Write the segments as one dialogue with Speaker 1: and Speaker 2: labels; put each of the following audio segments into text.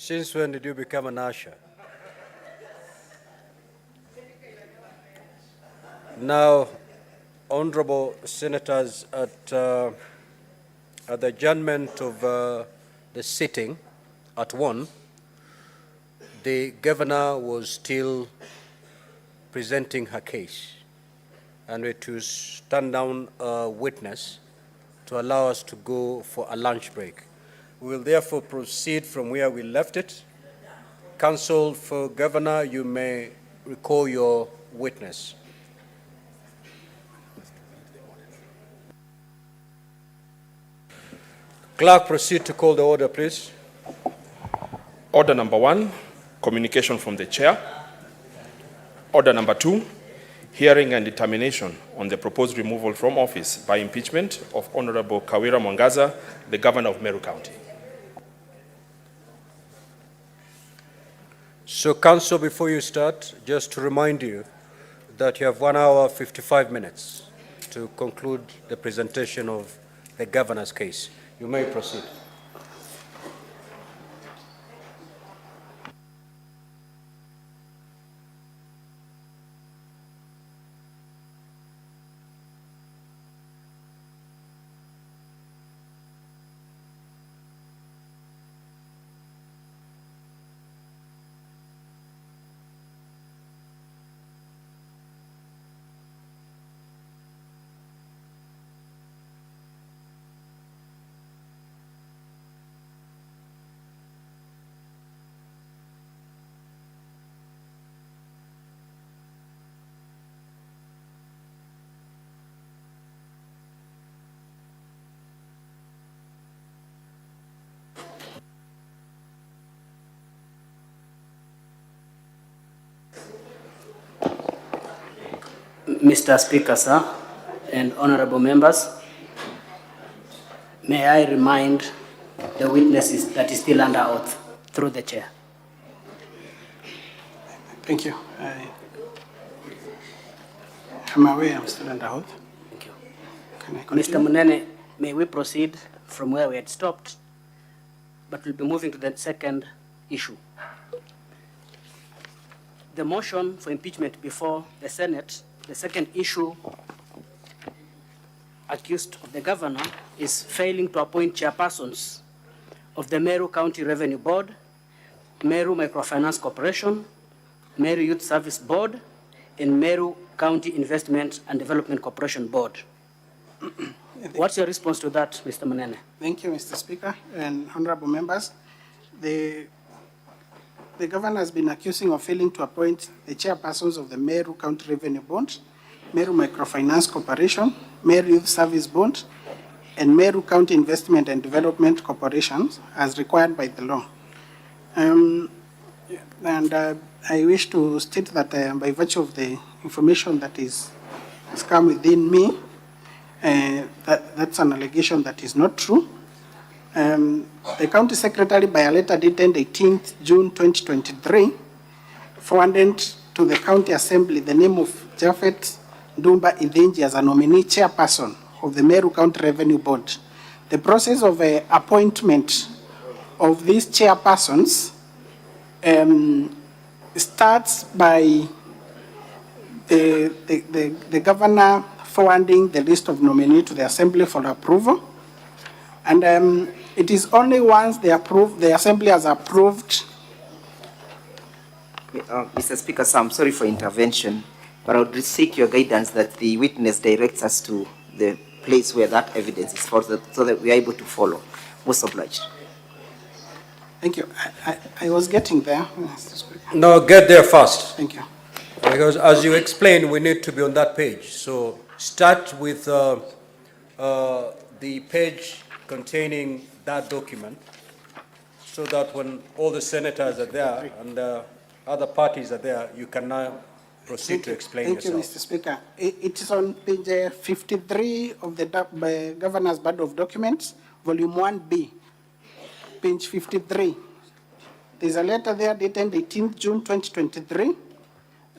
Speaker 1: Since when did you become an usher? Now, honorable senators, at the adjournment of the sitting at 1, the governor was still presenting her case, and we to stand down a witness to allow us to go for a lunch break. We will therefore proceed from where we left it. Counsel for Governor, you may recall your witness. Clerk, proceed to call the order, please.
Speaker 2: Order number 1, communication from the chair. Order number 2, hearing and determination on the proposed removal from office by impeachment of Honorable Kawira Mwangaza, the Governor of Meru County.
Speaker 1: So, Counsel, before you start, just to remind you that you have 1 hour 55 minutes to conclude the presentation of the Governor's case. You may proceed.
Speaker 3: Mr. Speaker, sir, and honorable members, may I remind the witnesses that is still under oath through the chair.
Speaker 4: Thank you. I'm aware I'm still under oath.
Speaker 3: Thank you.
Speaker 4: Can I continue?
Speaker 3: Mr. Munene, may we proceed from where we had stopped, but we'll be moving to the second issue. The motion for impeachment before the Senate, the second issue accused of the governor is failing to appoint chairpersons of the Meru County Revenue Board, Meru Microfinance Corporation, Meru Youth Service Board, and Meru County Investment and Development Corporation Board. What's your response to that, Mr. Munene?
Speaker 4: Thank you, Mr. Speaker and honorable members. The governor has been accusing of failing to appoint the chairpersons of the Meru County Revenue Board, Meru Microfinance Corporation, Meru Youth Service Board, and Meru County Investment and Development Corporations as required by the law. I wish to state that by virtue of the information that has come within me, that's an allegation that is not true. The County Secretary, by a letter dated 18th June 2023, forwarded to the County Assembly the name of Japhet Dumba Idinji as a nominee chairperson of the Meru County Revenue Board. The process of appointment of these chairpersons starts by the governor forwarding the list of nominees to the Assembly for approval. And it is only once the Assembly has approved.
Speaker 5: Mr. Speaker, sir, I'm sorry for intervention, but I would seek your guidance that the witness directs us to the place where that evidence is for, so that we are able to follow. Most obliged.
Speaker 4: Thank you. I was getting there, Mr. Speaker.
Speaker 1: No, get there first.
Speaker 4: Thank you.
Speaker 1: Because as you explained, we need to be on that page. So start with the page containing that document, so that when all the senators are there and other parties are there, you can now proceed to explain yourself.
Speaker 4: Thank you, Mr. Speaker. It is on page 53 of the Governor's Board of Documents, Volume 1B, page 53. There's a letter there dated 18th June 2023,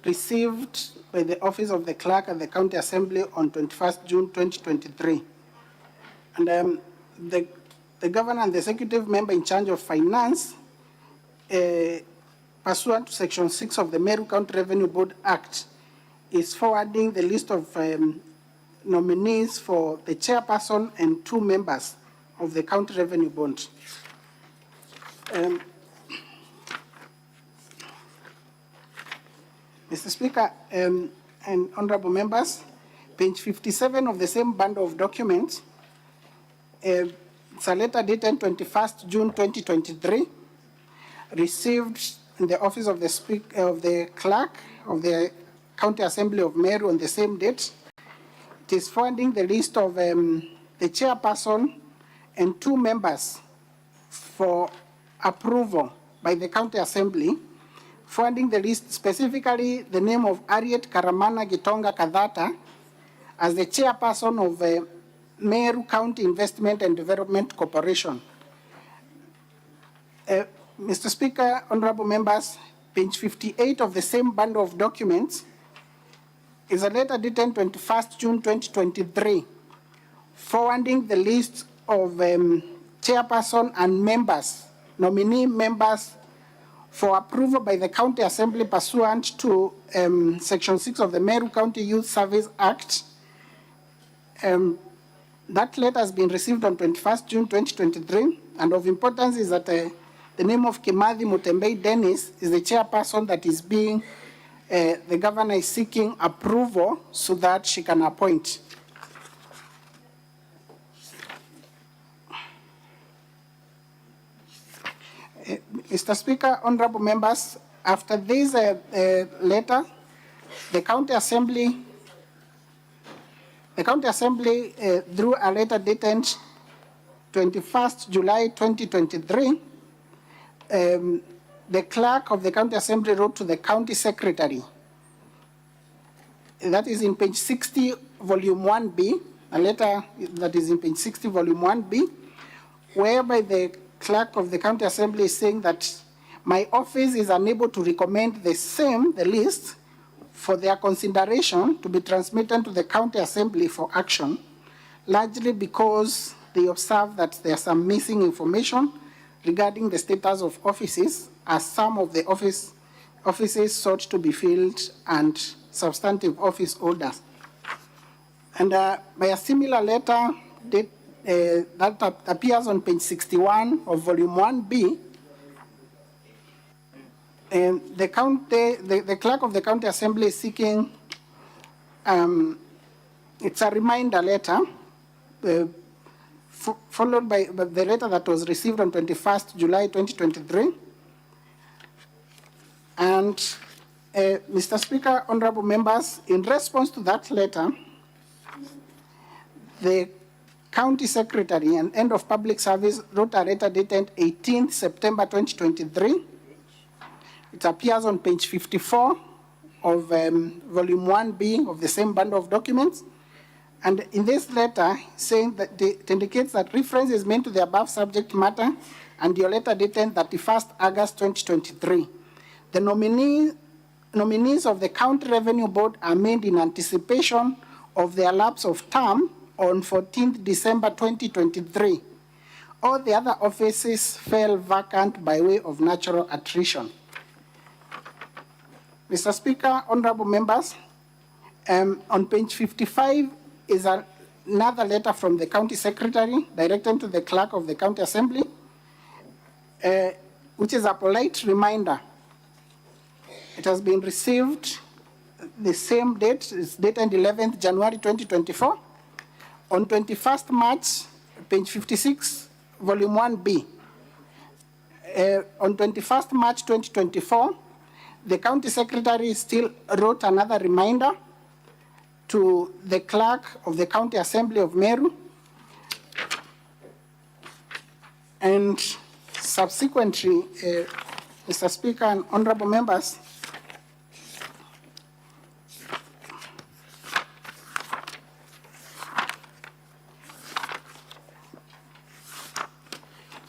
Speaker 4: received by the Office of the Clerk at the County Assembly on 21st June 2023. And the Governor and the Executive Member in charge of Finance pursuant to Section 6 of the Meru County Revenue Board Act, is forwarding the list of nominees for the chairperson and 2 members of the County Revenue Board. Mr. Speaker and honorable members, page 57 of the same bundle of documents, it's a letter dated 21st June 2023, received in the office of the clerk of the County Assembly of Meru on the same date. It is forwarding the list of the chairperson and 2 members for approval by the County Assembly, forwarding the list, specifically the name of Harriet Karamana Gitonga Kadhata as the chairperson of the Meru County Investment and Development Corporation. Mr. Speaker, honorable members, page 58 of the same bundle of documents is a letter dated 21st June 2023, forwarding the list of chairperson and members, nominee members, for approval by the County Assembly pursuant to Section 6 of the Meru County Youth Service Act. That letter has been received on 21st June 2023, and of importance is that the name of Kimathi Mutembei Dennis is the chairperson that is being, the governor is seeking approval so that she can appoint. Mr. Speaker, honorable members, after this letter, the County Assembly drew a letter dated 21st July 2023. The clerk of the County Assembly wrote to the County Secretary. That is in page 60, volume 1B, a letter that is in page 60, volume 1B, whereby the clerk of the County Assembly is saying that my office is unable to recommend the list, for their consideration to be transmitted to the County Assembly for action, largely because they observe that there's some missing information regarding the status of offices, as some of the offices sought to be filled and substantive office orders. And by a similar letter that appears on page 61 of volume 1B, and the clerk of the County Assembly is seeking, it's a reminder letter, followed by the letter that was received on 21st July 2023. And Mr. Speaker, honorable members, in response to that letter, the County Secretary and End of Public Service wrote a letter dated 18th September 2023. It appears on page 54 of volume 1B of the same bundle of documents. And in this letter, saying that it indicates that reference is made to the above subject matter, and your letter dated 31st August 2023. The nominees of the County Revenue Board are made in anticipation of their lapse of term on 14th December 2023. All the other offices fell vacant by way of natural attrition. Mr. Speaker, honorable members, on page 55 is another letter from the County Secretary directed to the Clerk of the County Assembly, which is a polite reminder. It has been received the same date, it's dated 11th January 2024. On 21st March, page 56, volume 1B. On 21st March 2024, the County Secretary still wrote another reminder to the Clerk of the County Assembly of Meru, and subsequently, Mr. Speaker and honorable members,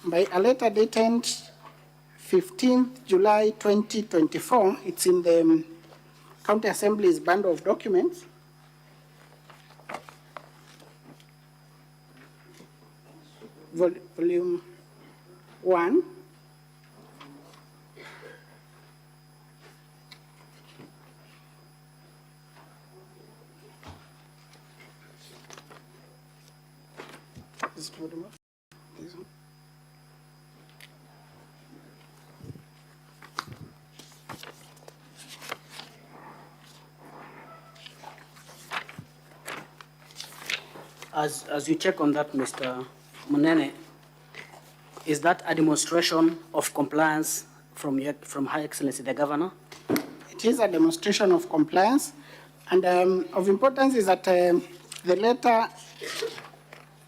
Speaker 4: by a letter dated 15th July 2024, it's in the County Assembly's bundle of documents. Volume 1.
Speaker 3: As you check on that, Mr. Munene, is that a demonstration of compliance from High Excellency the Governor?
Speaker 4: It is a demonstration of compliance, and of importance is that the letter,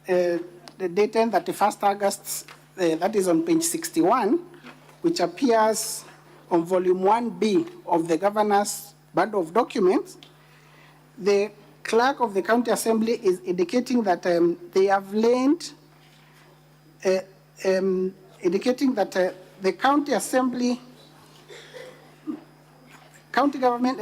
Speaker 4: the dated 31st August, that is on page 61, which appears on volume 1B of the Governor's bundle of documents, the clerk of the County Assembly is indicating that they have learned, indicating that the County Assembly, County government,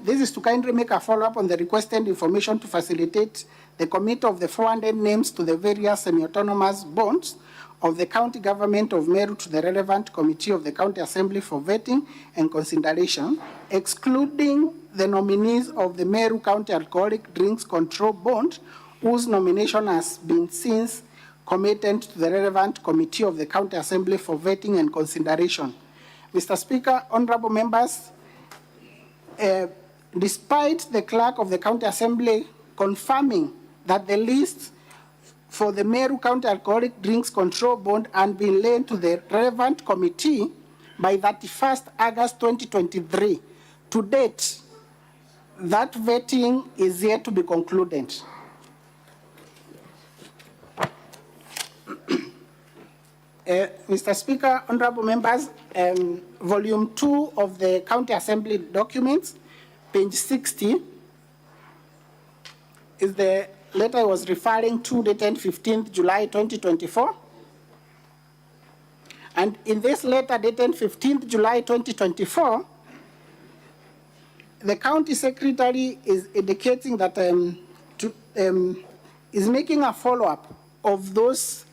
Speaker 4: this is to kindly make a follow-up on the requested information to facilitate the commit of the 400 names to the various semi-autonomous bonds of the county government of Meru to the relevant committee of the County Assembly for vetting and consideration, excluding the nominees of the Meru County Alcoholic Drinks Control Bond, whose nomination has been since committed to the relevant committee of the County Assembly for vetting and consideration. Mr. Speaker, honorable members, despite the clerk of the County Assembly confirming that the list for the Meru County Alcoholic Drinks Control Bond and been laid to the relevant committee by 31st August 2023. To date, that vetting is yet to be concluded. Mr. Speaker, honorable members, volume 2 of the County Assembly documents, page 60, is the letter I was referring to, dated 15th July 2024. And in this letter dated 15th July 2024, the county secretary is indicating that is making a follow-up of those,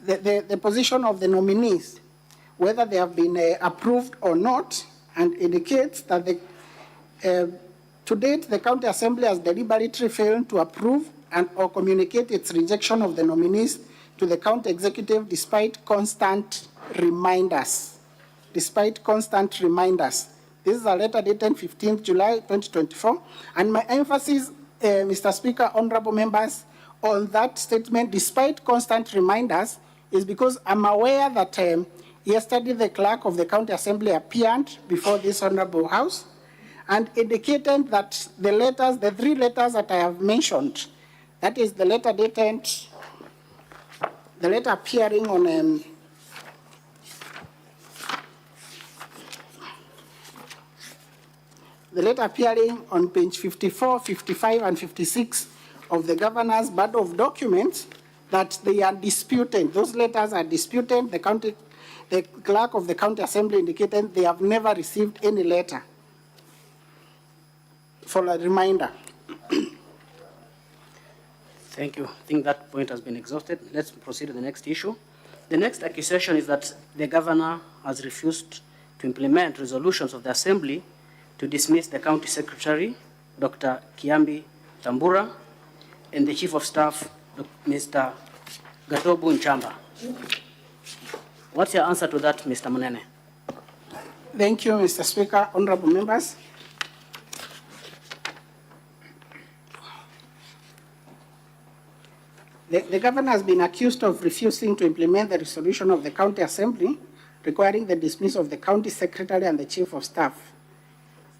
Speaker 4: the position of the nominees, whether they have been approved or not, and indicates that to date, the County Assembly has deliberately failed to approve and or communicate its rejection of the nominees to the County Executive despite constant reminders. Despite constant reminders. This is a letter dated 15th July 2024. And my emphasis, Mr. Speaker, honorable members, on that statement, despite constant reminders, is because I'm aware that yesterday the clerk of the County Assembly appeared before this honorable House and indicated that the letters, the 3 letters that I have mentioned, that is the letter dated, the letter appearing on the letter appearing on page 54, 55, and 56 of the Governor's bundle of documents, that they are disputed. Those letters are disputed. The clerk of the County Assembly indicated they have never received any letter for a reminder.
Speaker 3: Thank you. I think that point has been exhausted. Let's proceed to the next issue. The next accusation is that the Governor has refused to implement resolutions of the Assembly to dismiss the County Secretary, Dr. Kiambi Tambura, and the Chief of Staff, Mr. Gatobu Nchamba. What's your answer to that, Mr. Munene?
Speaker 4: Thank you, Mr. Speaker, honorable members. The Governor has been accused of refusing to implement the resolution of the County Assembly requiring the dismissal of the County Secretary and the Chief of Staff.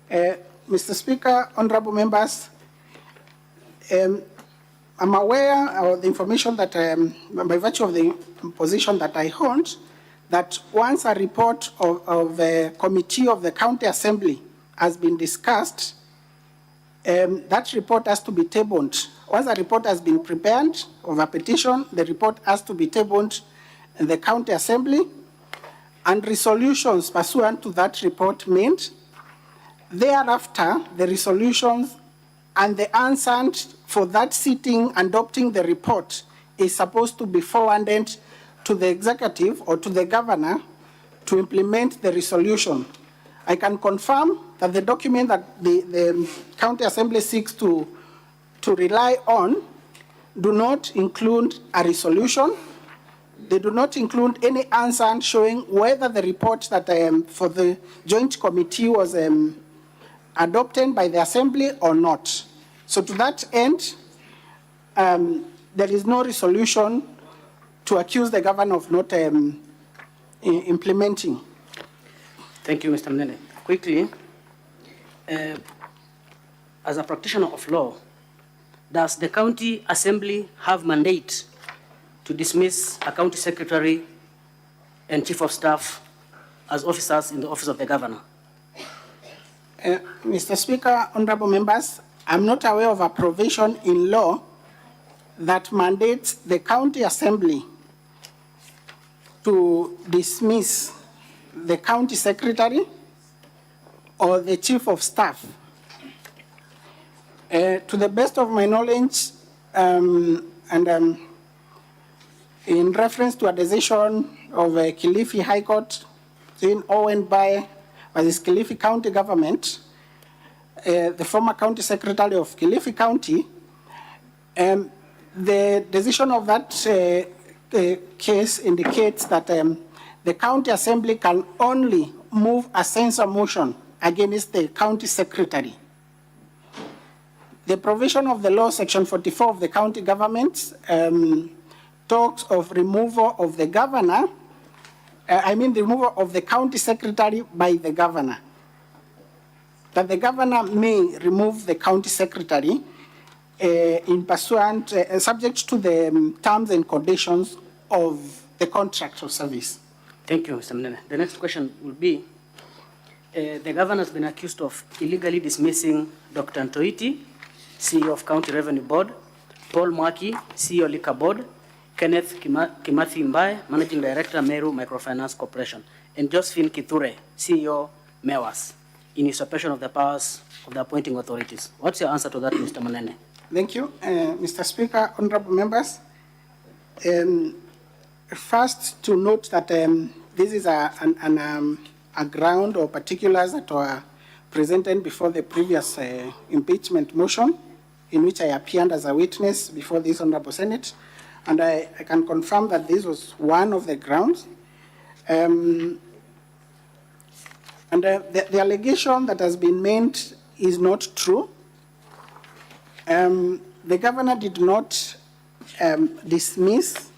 Speaker 4: Mr. Speaker, honorable members, I'm aware of the information that, by virtue of the position that I hold, that once a report of a committee of the County Assembly has been discussed, that report has to be tabled. Once a report has been prepared of a petition, the report has to be tabled in the County Assembly, and resolutions pursuant to that report made. Thereafter, the resolutions and the answer for that sitting adopting the report is supposed to be forwarded to the executive or to the Governor to implement the resolution. I can confirm that the document that the County Assembly seeks to rely on do not include a resolution. They do not include any answer showing whether the report that for the joint committee was adopted by the Assembly or not. So to that end, there is no resolution to accuse the governor of not implementing.
Speaker 3: Thank you, Mr. Mnene. Quickly, as a practitioner of law, does the county assembly have mandate to dismiss a county secretary and chief of staff as officers in the office of the governor?
Speaker 4: Mr. Speaker, honorable members, I'm not aware of a provision in law that mandates the county assembly to dismiss the county secretary or the chief of staff. To the best of my knowledge, in reference to a decision of Kilifi High Court in Owen by this Kilifi County government, the former county secretary of Kilifi County, the decision of that case indicates that the county assembly can only move a censure motion against the county secretary. The provision of the law, section 44 of the county government, talks of removal of the governor, the removal of the county secretary by the governor. That the governor may remove the county secretary in pursuant, subject to the terms and conditions of the contract of service.
Speaker 3: Thank you, Mr. Mnene. The next question will be, the governor has been accused of illegally dismissing Dr. Ntoiti, CEO of County Revenue Board, Paul Mwaki, CEO Liquor Board, Kenneth Kimathi Mbaye, Managing Director, Meru Microfinance Corporation, and Josephine Kithure, CEO, MEWAS, in usurpation of the powers of the appointing authorities. What's your answer to that, Mr. Mnene?
Speaker 4: Thank you, Mr. Speaker, honorable members. First, to note that this is a ground or particulars that were presented before the previous impeachment motion, in which I appeared as a witness before this honorable Senate, and I can confirm that this was one of the grounds. And the allegation that has been made is not true. The governor did not dismiss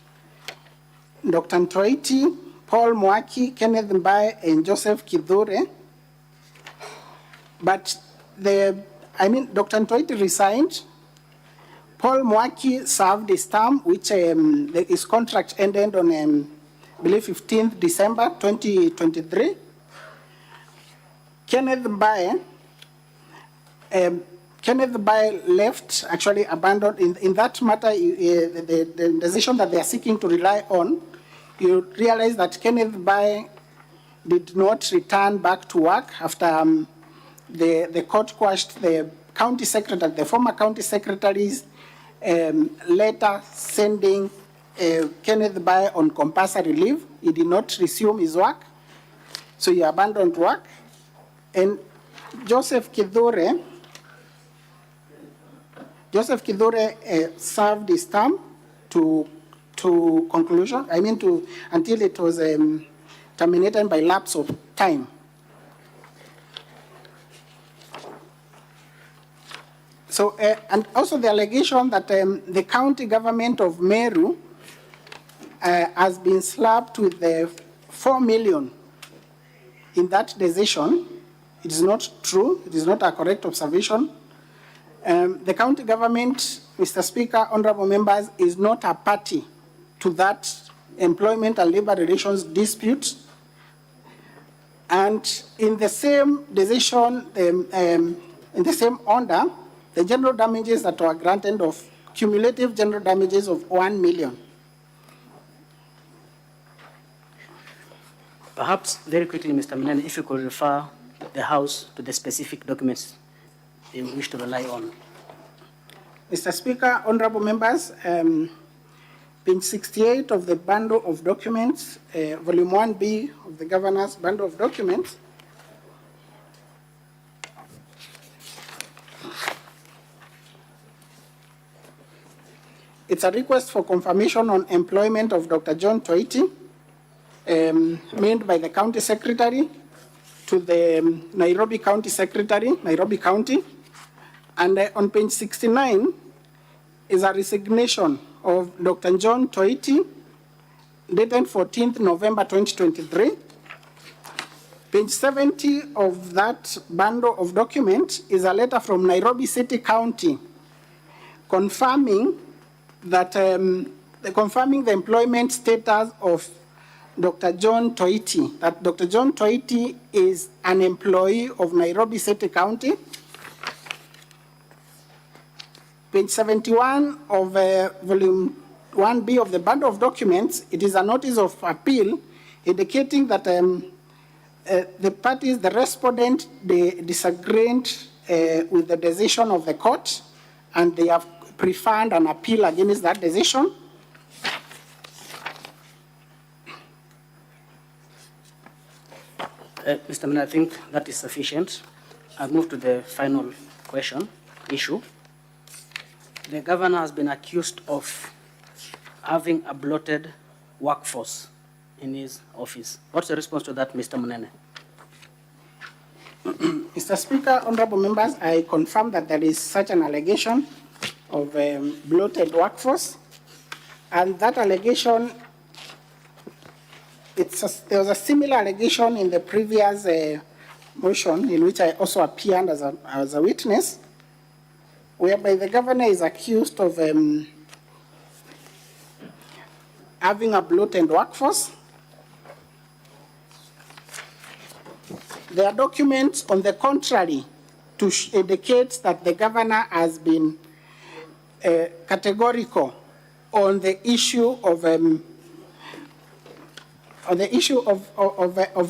Speaker 4: Dr. Ntoiti, Paul Mwaki, Kenneth Mbaye, and Joseph Kithure. But Dr. Ntoiti resigned. Paul Mwaki served his term, which his contract ended on, I believe, 15th December 2023. Kenneth Mbaye left, actually abandoned. In that matter, the decision that they are seeking to rely on, you realize that Kenneth Mbaye did not return back to work after the court quashed the county secretary, the former county secretary's letter sending Kenneth Mbaye on compulsory leave. He did not resume his work, so he abandoned work. And Joseph Kithure served his term to conclusion, until it was terminated by lapse of time. So, and also the allegation that the county government of Meru has been slapped with the 4 million in that decision. It is not true. It is not a correct observation. The county government, Mr. Speaker, honorable members, is not a party to that employment and labor relations dispute. And in the same decision, in the same order, the general damages that were granted of cumulative general damages of 1 million.
Speaker 3: Perhaps very quickly, Mr. Mnene, if you could refer the House to the specific documents they wish to rely on.
Speaker 4: Mr. Speaker, honorable members, page 68 of the bundle of documents, volume 1B of the governor's bundle of documents, it's a request for confirmation on employment of Dr. John Ntoiti, made by the county secretary to the Nairobi County Secretary, Nairobi County. And on page 69 is a resignation of Dr. John Toiti, dated 14th November 2023. Page 70 of that bundle of documents is a letter from Nairobi City County confirming that confirming the employment status of Dr. John Toiti, that Dr. John Toiti is an employee of Nairobi City County. Page 71 of volume 1B of the bundle of documents, it is a notice of appeal indicating that the parties, the respondent, they disagreed with the decision of the court, and they have preferred an appeal against that decision.
Speaker 3: Mr. Minister, I think that is sufficient. I'll move to the final issue. The governor has been accused of having a bloated workforce in his office. What's the response to that, Mr. Munene?
Speaker 4: Mr. Speaker, honorable members, I confirm that there is such an allegation of bloated workforce, and that allegation, there was a similar allegation in the previous motion in which I also appeared as a witness, whereby the governor is accused of having a bloated workforce. There are documents on the contrary to indicate that the governor has been categorical on the issue of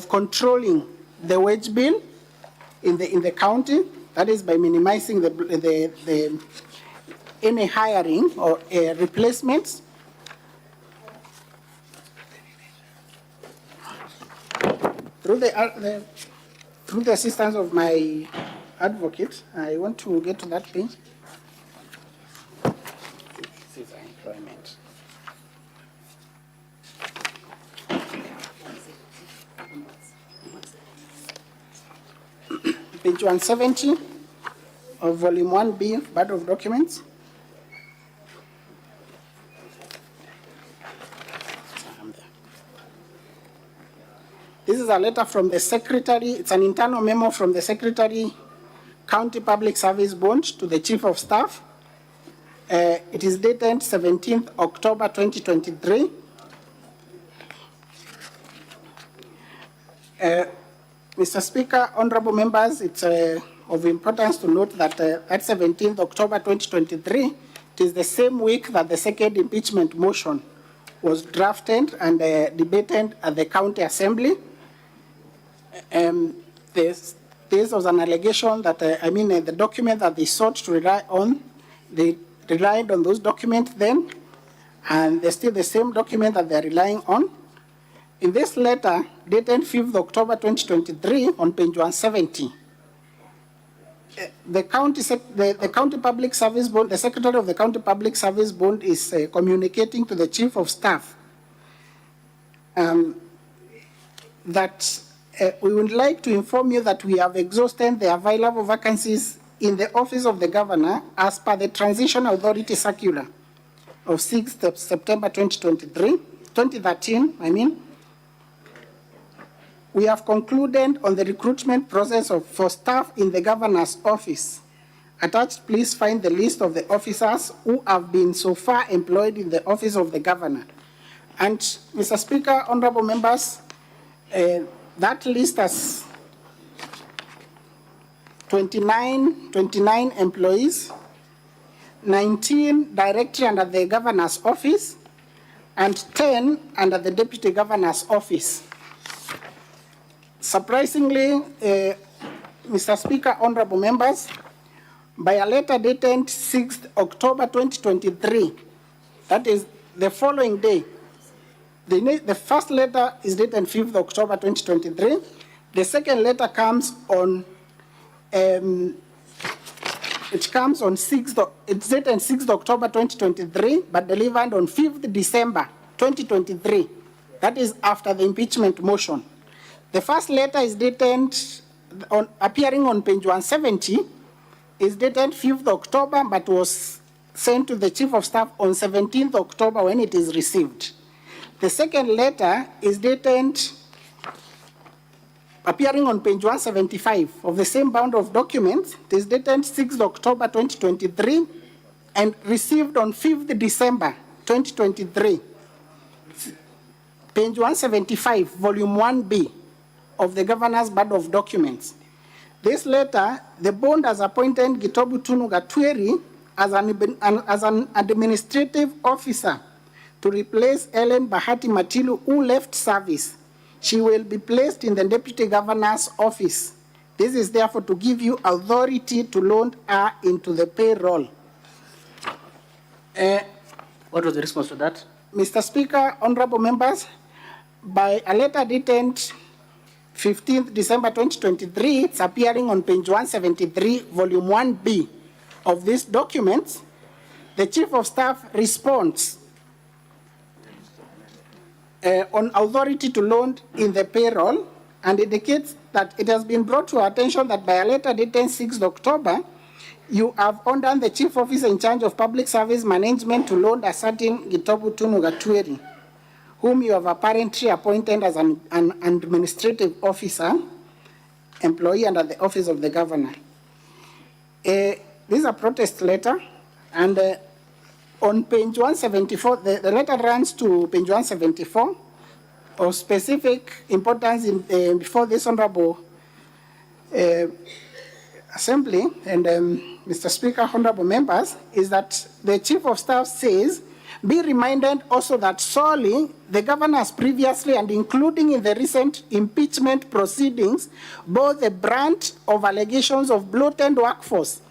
Speaker 4: controlling the wage bill in the county. That is by minimizing any hiring or replacements. Through the assistance of my advocate, I want to get to that page. This is employment. Page 170 of volume 1B, bundle of documents. This is a letter from the secretary. It's an internal memo from the secretary, County Public Service Board, to the Chief of Staff. It is dated 17th October 2023. Mr. Speaker, honorable members, it's of importance to note that at 17th October 2023, it is the same week that the second impeachment motion was drafted and debated at the County Assembly. This was an allegation that, the document that they sought to rely on, they relied on those documents then, and they're still the same document that they're relying on. In this letter, dated 5th October 2023, on page 170, the County Public Service Board, the Secretary of the County Public Service Board is communicating to the Chief of Staff that we would like to inform you that we have exhausted the available vacancies in the office of the governor as per the Transition Authority Circular of 6th September 2013. We have concluded on the recruitment process for staff in the governor's office. Attached, please find the list of the officers who have been so far employed in the office of the governor. And, Mr. Speaker, honorable members, that list has 29 employees, 19 directly under the governor's office, and 10 under the deputy governor's office. Surprisingly, Mr. Speaker, honorable members, by a letter dated 6th October 2023, that is the following day, the first letter is dated 5th October 2023. The second letter comes on, it's dated 6th October 2023, but delivered on 5th December 2023. That is after the impeachment motion. The first letter is dated, appearing on page 170, is dated 5th October, but was sent to the Chief of Staff on 17th October when it is received. The second letter is dated, appearing on page 175 of the same bundle of documents. It is dated 6th October 2023 and received on 5th December 2023. Page 175, volume 1B of the Governor's Bundle of Documents. This letter, the bond has appointed Gitobu Tunu Gatweri as an administrative officer to replace Ellen Bahati Matilu, who left service. She will be placed in the Deputy Governor's office. This is therefore to give you authority to loan her into the payroll.
Speaker 3: What was the response to that?
Speaker 4: Mr. Speaker, honorable members, by a letter dated 15th December 2023, it's appearing on page 173, volume 1B of this document, the Chief of Staff responds on authority to loan in the payroll and indicates that it has been brought to our attention that by a letter dated 6th October, you have ordered the Chief Officer in charge of Public Service Management to loan a certain Gitobu Tunu Gatweri, whom you have apparently appointed as an administrative officer, employee under the office of the governor. This is a protest letter, and on page 174, the letter runs to page 174 of specific importance before this honorable assembly, and Mr. Speaker, honorable members, is that the Chief of Staff says, be reminded also that solely the governor has previously and including in the recent impeachment proceedings, both the brunt of allegations of bloated workforce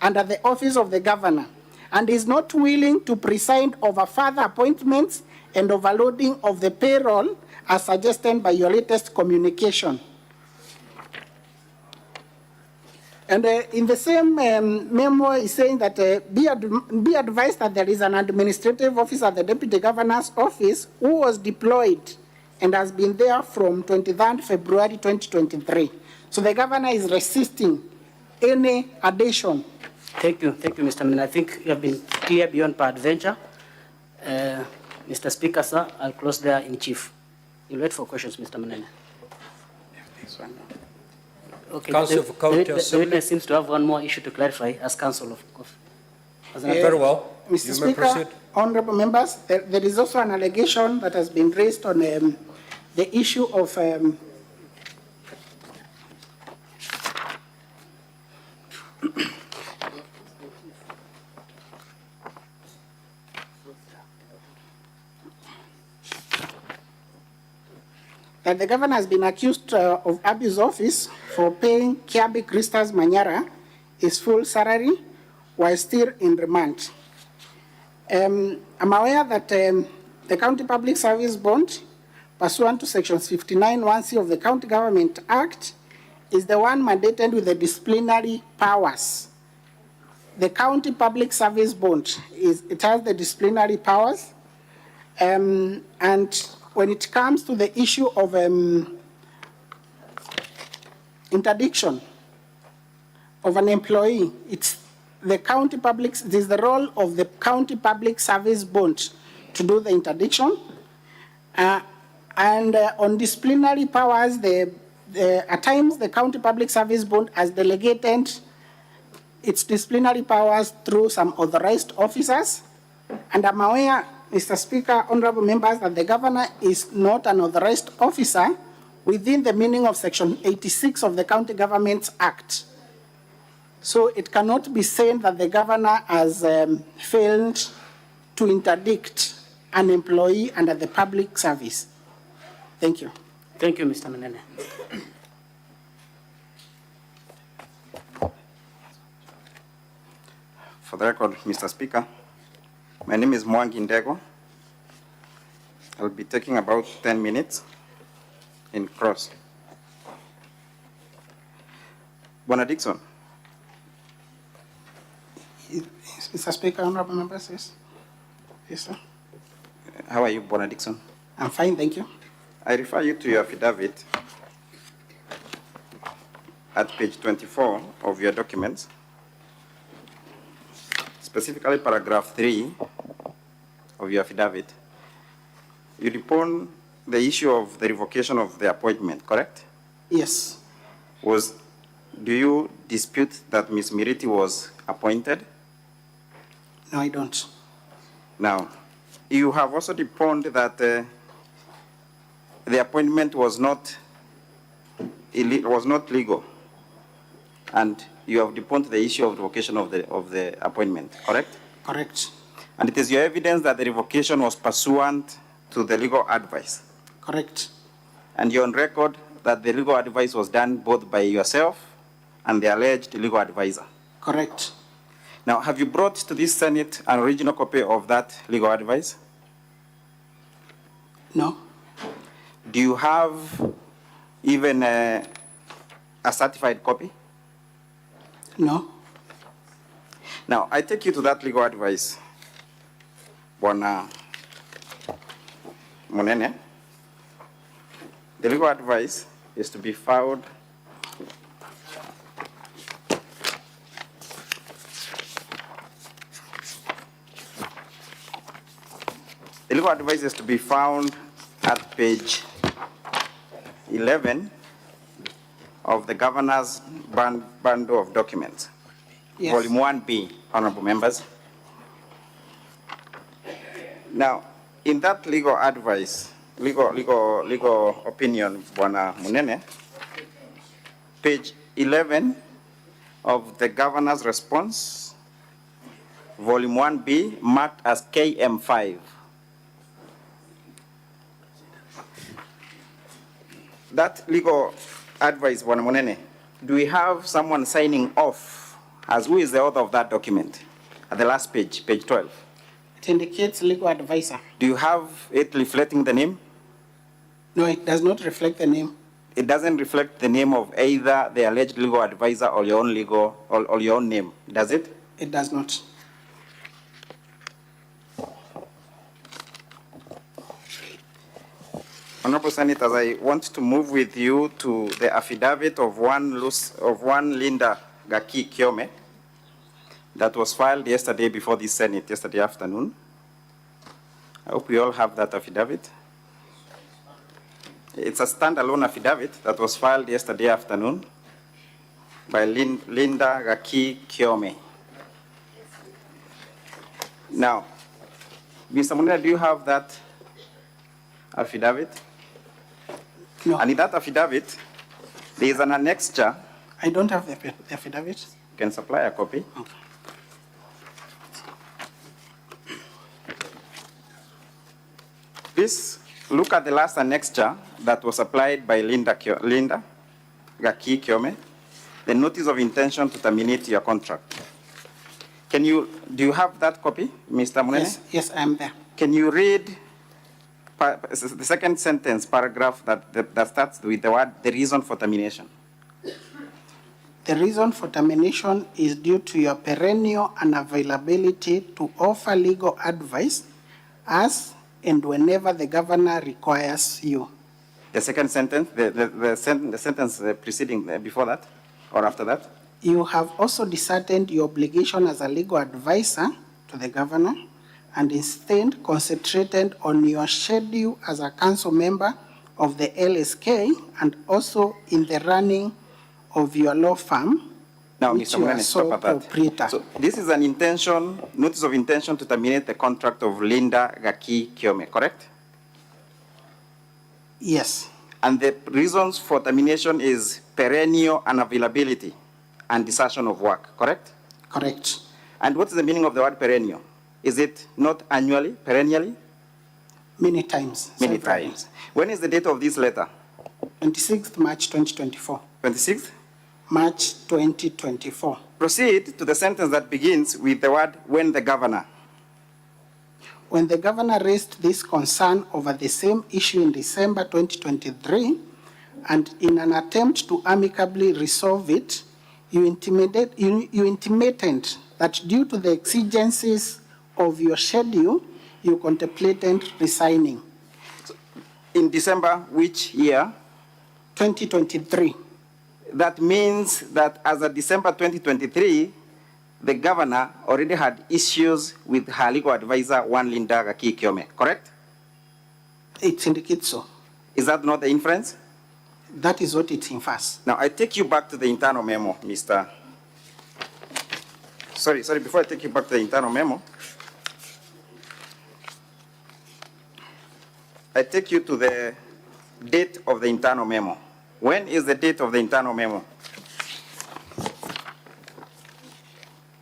Speaker 4: under the office of the governor, and is not willing to preside over further appointments and overloading of the payroll as suggested by your latest communication. And in the same memo, is saying that be advised that there is an administrative officer at the Deputy Governor's office who was deployed and has been there from 23rd February 2023. So the governor is resisting any addition.
Speaker 3: Thank you, Mr. Menene. I think you have been clear beyond peradventure. Mr. Speaker, sir, I'll close there in chief. You'll wait for questions, Mr. Menene. Okay.
Speaker 1: Council for County
Speaker 3: the
Speaker 1: Assembly.
Speaker 3: witness seems to have one more issue to clarify as counsel of course.
Speaker 1: Very well.
Speaker 4: Mr.
Speaker 1: You may
Speaker 4: Speaker,
Speaker 1: proceed.
Speaker 4: honorable members, there is also an allegation that has been raised on the issue of that the governor has been accused of abuse office for paying Kiabi Christas Manyara his full salary while still in remand. I'm aware that the County Public Service Bond, pursuant to sections 59(1)(c) of the County Government Act, is the one mandated with the disciplinary powers. The County Public Service Bond, it has the disciplinary powers, and when it comes to the issue of interdiction of an employee, it is the role of the County Public Service Bond to do the interdiction. And on disciplinary powers, at times the County Public Service Bond has delegated its disciplinary powers through some authorized officers. And I'm aware, Mr. Speaker, honorable members, that the governor is not an authorized officer within the meaning of section 86 of the County Governments Act. So it cannot be said that the governor has failed to interdict an employee under the public service. Thank you.
Speaker 3: Thank you, Mr. Menene.
Speaker 6: For the record, Mr. Speaker, my name is Mwangaza. I'll be taking about 10 minutes in cross. Bwana Dixon.
Speaker 4: Mr. Speaker, honorable members, yes. Yes, sir.
Speaker 6: How are you, Bwana Dixon?
Speaker 4: I'm fine, thank you.
Speaker 6: I refer you to your affidavit at page 24 of your documents. specifically paragraph 3 of your affidavit, you depone the issue of the revocation of the appointment, correct?
Speaker 4: Yes.
Speaker 6: Do you dispute that Ms. Miriti was appointed?
Speaker 4: No, I don't.
Speaker 6: Now, you have also deponed that the appointment was not legal, and you have deponed the issue of revocation of the appointment, correct?
Speaker 4: Correct.
Speaker 6: And it is your evidence that the revocation was pursuant to the legal advice.
Speaker 4: Correct.
Speaker 6: And you're on record that the legal advice was done both by yourself and the alleged legal advisor.
Speaker 4: Correct.
Speaker 6: Now, have you brought to this Senate an original copy of that legal advice?
Speaker 4: No.
Speaker 6: Do you have even a certified copy?
Speaker 4: No.
Speaker 6: Now, I take you to that legal advice, Bwana Munene. The legal advice is to be found at page 11 of the governor's bundle of documents,
Speaker 4: Yes.
Speaker 6: volume 1B, honorable members. Now, in that legal advice, legal opinion, Bwana Munene, page 11 of the governor's response, volume 1B, marked as KM5. That legal advice, Bwana Munene, do we have someone signing off as who is the author of that document? At the last page, page 12.
Speaker 4: It indicates legal advisor.
Speaker 6: Do you have it reflecting the name?
Speaker 4: No, it does not reflect the name.
Speaker 6: It doesn't reflect the name of either the alleged legal advisor or your own or your own name, does it?
Speaker 4: It does not.
Speaker 6: Honorable Senators, I want to move with you to the affidavit of one Linda Gaki Kiome that was filed yesterday before the Senate, yesterday afternoon. I hope we all have that affidavit. It's a standalone affidavit that was filed yesterday afternoon by Linda Gaki Kiome. Now, Mr. Munga, do you have that affidavit?
Speaker 4: No.
Speaker 6: And in that affidavit, there is an annexure.
Speaker 4: I don't have the affidavit.
Speaker 6: You can supply a copy.
Speaker 4: Okay.
Speaker 6: Please look at the last annexure that was applied by Linda Gaki Kiome, the notice of intention to terminate your contract. Do you have that copy, Mr. Munene?
Speaker 4: Yes, I am there.
Speaker 6: Can you read the second sentence, paragraph that starts with the word, the reason for termination?
Speaker 4: The reason for termination is due to your perennial unavailability to offer legal advice as and whenever the governor requires you.
Speaker 6: The second sentence, the sentence preceding, before that, or after that?
Speaker 4: You have also disheartened your obligation as a legal advisor to the governor and instead concentrated on your schedule as a council member of the LSK and also in the running of your law firm.
Speaker 6: Now,
Speaker 4: which
Speaker 6: Mr.
Speaker 4: you are
Speaker 6: Munene,
Speaker 4: sole
Speaker 6: stop at that.
Speaker 4: proprietor.
Speaker 6: So this is an notice of intention to terminate the contract of Linda Gaki Kiome, correct?
Speaker 4: Yes,
Speaker 6: And the reasons for termination is perennial unavailability and desertion of work, correct?
Speaker 4: correct.
Speaker 6: And what is the meaning of the word perennial? Is it not annually, perennially?
Speaker 4: Many times.
Speaker 6: Many
Speaker 4: several.
Speaker 6: times. When is the date of this letter?
Speaker 4: 26th March 2024.
Speaker 6: 26th?
Speaker 4: March 2024.
Speaker 6: Proceed to the sentence that begins with the word, when the governor.
Speaker 4: When the governor raised this concern over the same issue in December 2023, and in an attempt to amicably resolve it, you intimated that due to the exigencies of your schedule, you contemplated resigning.
Speaker 6: In December, which year?
Speaker 4: 2023.
Speaker 6: That means that as of December 2023, the governor already had issues with her legal advisor, one Linda Gaki Kiome, correct?
Speaker 4: It indicates so.
Speaker 6: Is that not the inference?
Speaker 4: That is what it infers.
Speaker 6: Now, I take you back to the internal memo, Mr. Sorry, before I take you back to the internal memo, I take you to the date of the internal memo. When is the date of the internal memo?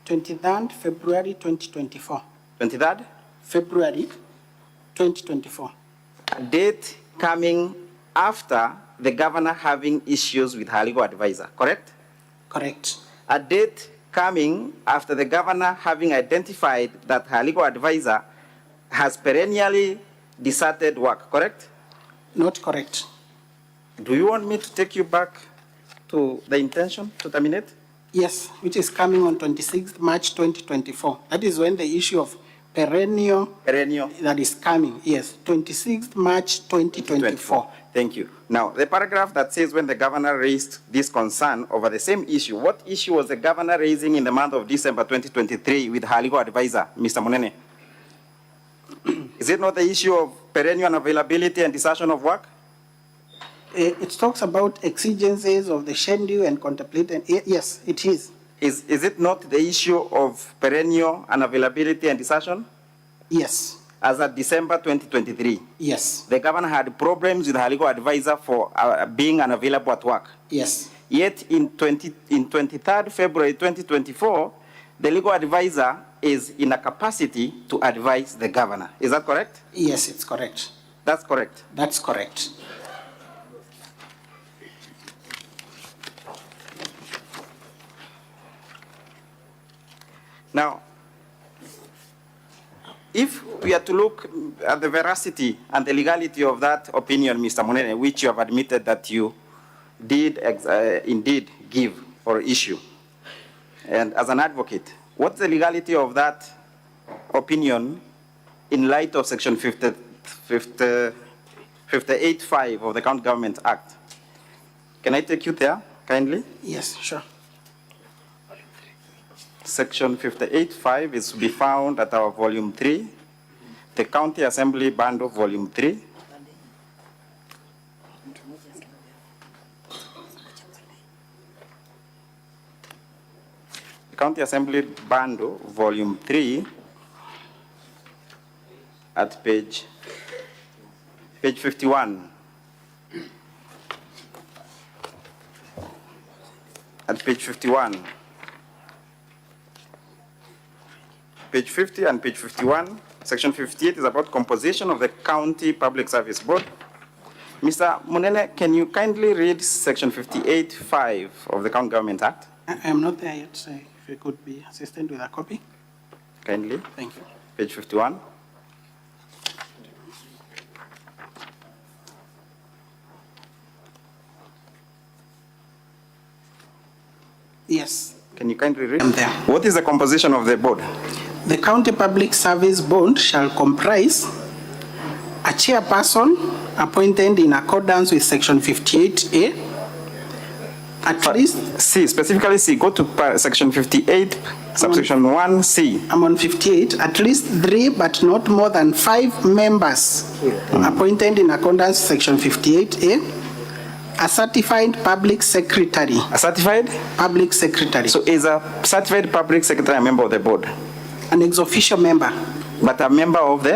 Speaker 4: 23rd February 2024.
Speaker 6: 23rd?
Speaker 4: February 2024.
Speaker 6: Date coming after the governor having issues with her legal advisor, correct?
Speaker 4: Correct.
Speaker 6: A date coming after the governor having identified that her legal advisor has perennially deserted work, correct?
Speaker 4: Not correct.
Speaker 6: Do you want me to take you back to the intention to terminate?
Speaker 4: Yes, which is coming on 26th March 2024. That is when the issue of perennial that is coming. Yes, 26th March 2024.
Speaker 6: Thank you. Now, the paragraph that says when the governor raised this concern over the same issue, what issue was the governor raising in the month of December 2023 with her legal advisor, Mr. Munene? Is it not the issue of perennial unavailability and desertion of work?
Speaker 4: It talks about exigencies of the schedule and contemplated. Yes, it is.
Speaker 6: Is it not the issue of perennial unavailability and desertion?
Speaker 4: Yes.
Speaker 6: As of December 2023?
Speaker 4: Yes.
Speaker 6: The governor had problems with her legal advisor for being unavailable at work?
Speaker 4: Yes.
Speaker 6: Yet in 23rd February 2024, the legal advisor is in a capacity to advise the governor. Is that correct?
Speaker 4: Yes, it's correct.
Speaker 6: That's correct.
Speaker 4: That's correct.
Speaker 6: Now, if we are to look at the veracity and the legality of that opinion, Mr. Munene, which you have admitted that you did indeed give or issue, and as an advocate, what's the legality of that opinion in light of Section 58.5 of the County Government Act? Can I take you there, kindly?
Speaker 4: Yes, sure.
Speaker 6: Section 58.5 is to be found at our volume 3, the County Assembly Bundle, volume 3. The County Assembly Bundle, volume 3, at page 51. At page 51. Page 50 and page 51, section 58 is about composition of the County Public Service Board. Mr. Munene, can you kindly read section 58.5 of the County Government Act?
Speaker 4: I am not there yet, so if you could be assistant with a copy.
Speaker 6: Kindly.
Speaker 4: Thank you.
Speaker 6: Page 51.
Speaker 4: Yes.
Speaker 6: Can you kindly read?
Speaker 4: I'm there.
Speaker 6: What is the composition of the board?
Speaker 4: The County Public Service Board shall comprise a chairperson appointed in accordance with Section 58A, at least.
Speaker 6: C, specifically C. Go to section 58, subsection 1C.
Speaker 4: I'm on 58, at least 3 but not more than 5 members appointed in accordance with Section 58A, a certified public secretary.
Speaker 6: A certified?
Speaker 4: Public secretary.
Speaker 6: So is a certified public secretary a member of the board?
Speaker 4: An ex officio member.
Speaker 6: But a member of the?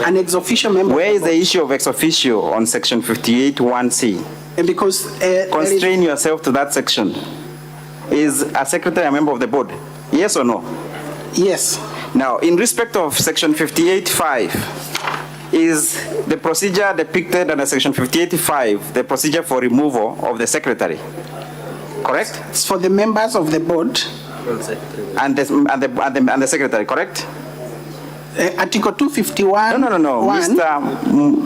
Speaker 4: An ex officio member.
Speaker 6: Where is the issue of ex officio on section 58 1C?
Speaker 4: Because
Speaker 6: constrain yourself to that section. Is a secretary a member of the board? Yes or no?
Speaker 4: Yes.
Speaker 6: Now, in respect of section 58.5, is the procedure depicted under section 58.5 the procedure for removal of the secretary? Correct?
Speaker 4: It's for the members of the board.
Speaker 6: And the secretary, correct?
Speaker 4: Article 251.
Speaker 6: No.
Speaker 4: 1.
Speaker 6: Mr.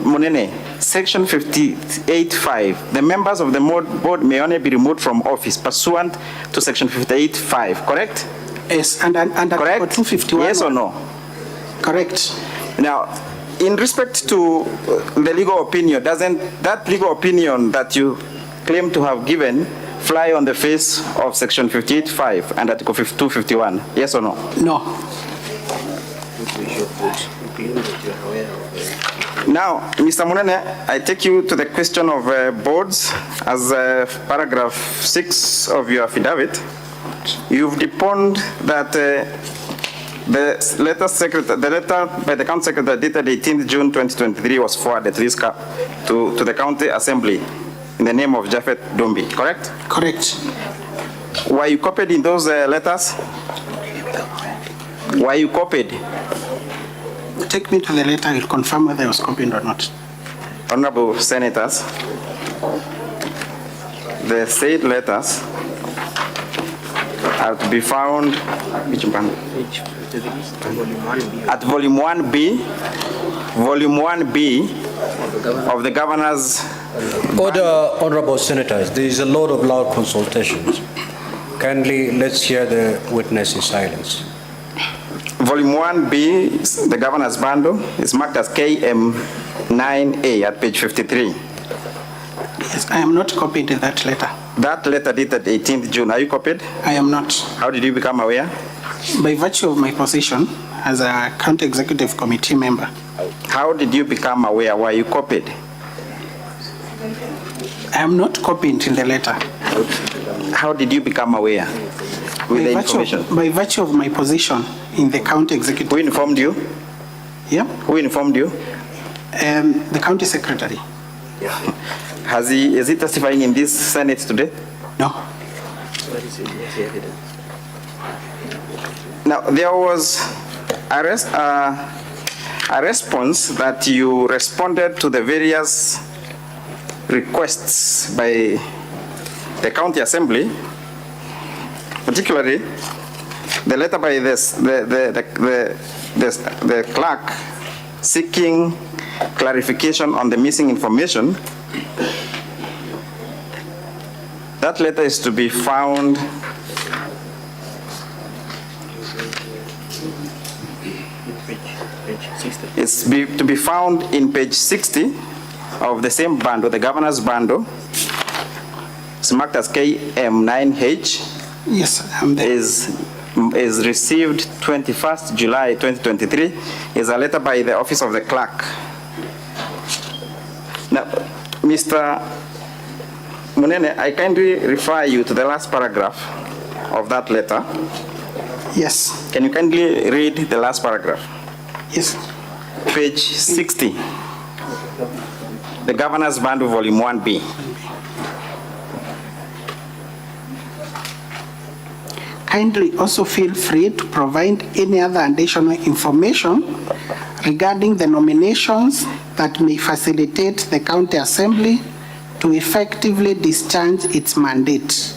Speaker 6: Munene, section 58.5. The members of the board may only be removed from office pursuant to section 58.5, correct?
Speaker 4: Yes, and
Speaker 6: correct?
Speaker 4: Article 251.
Speaker 6: Yes or no?
Speaker 4: Correct.
Speaker 6: Now, in respect to the legal opinion, doesn't that legal opinion that you claim to have given fly on the face of Section 58.5 and Article 251? Yes or no?
Speaker 4: No.
Speaker 6: Now, Mr. Munene, I take you to the question of boards as paragraph 6 of your affidavit. You've deponed that the letter by the county secretary dated 18th June 2023 was forwarded to the county assembly in the name of Japhet Dumbi, correct?
Speaker 4: Correct.
Speaker 6: Were you copied in those letters? Were you copied?
Speaker 4: Take me to the letter, I'll confirm whether I was copied or not.
Speaker 6: Honorable Senators, the said letters are to be found at volume 1B of the governor's.
Speaker 1: Order, honorable senators. There is a lot of loud consultations. Kindly, let's hear the witness in silence.
Speaker 6: Volume 1B, the governor's bundle, is marked as KM9A at page 53.
Speaker 4: Yes, I am not copied in that letter.
Speaker 6: That letter dated 18th June, are you copied?
Speaker 4: I am not.
Speaker 6: How did you become aware?
Speaker 4: By virtue of my position as a county executive committee member.
Speaker 6: How did you become aware? Were you copied?
Speaker 4: I am not copied in the letter.
Speaker 6: How did you become aware with the information?
Speaker 4: By virtue of my position in the county executive.
Speaker 6: Who informed you?
Speaker 4: Yeah.
Speaker 6: Who informed you?
Speaker 4: The county secretary.
Speaker 6: Is he testifying in this Senate today?
Speaker 4: No.
Speaker 6: Now, there was a response that you responded to the various requests by the county assembly, particularly the letter by the clerk seeking clarification on the missing information. That letter is to be found to be found in page 60 of the same bundle, the governor's bundle. It's marked as KM9H.
Speaker 4: Yes, I'm there.
Speaker 6: Is received 21st July 2023. Is a letter by the office of the clerk. Now, Mr. Munene, I kindly refer you to the last paragraph of that letter.
Speaker 4: Yes.
Speaker 6: Can you kindly read the last paragraph?
Speaker 4: Yes.
Speaker 6: Page 60. The governor's bundle, volume 1B.
Speaker 4: Kindly also feel free to provide any other additional information regarding the nominations that may facilitate the county assembly to effectively discharge its mandate.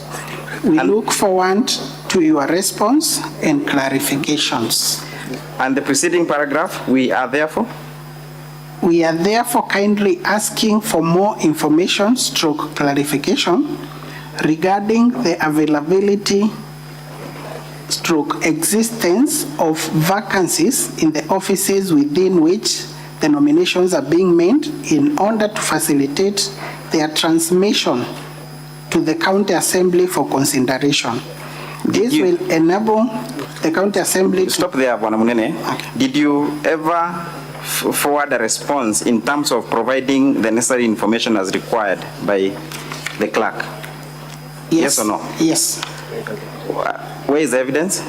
Speaker 4: We look forward to your response and clarifications.
Speaker 6: And the preceding paragraph, we are therefore
Speaker 4: kindly asking for more information / clarification regarding the availability / existence of vacancies in the offices within which the nominations are being made in order to facilitate their transmission to the county assembly for consideration. This will enable the county assembly to...
Speaker 6: Stop there, Bwana Munene.
Speaker 4: Okay.
Speaker 6: Did you ever forward a response in terms of providing the necessary information as required by the clerk? Yes or no?
Speaker 4: Yes.
Speaker 6: Where is the evidence?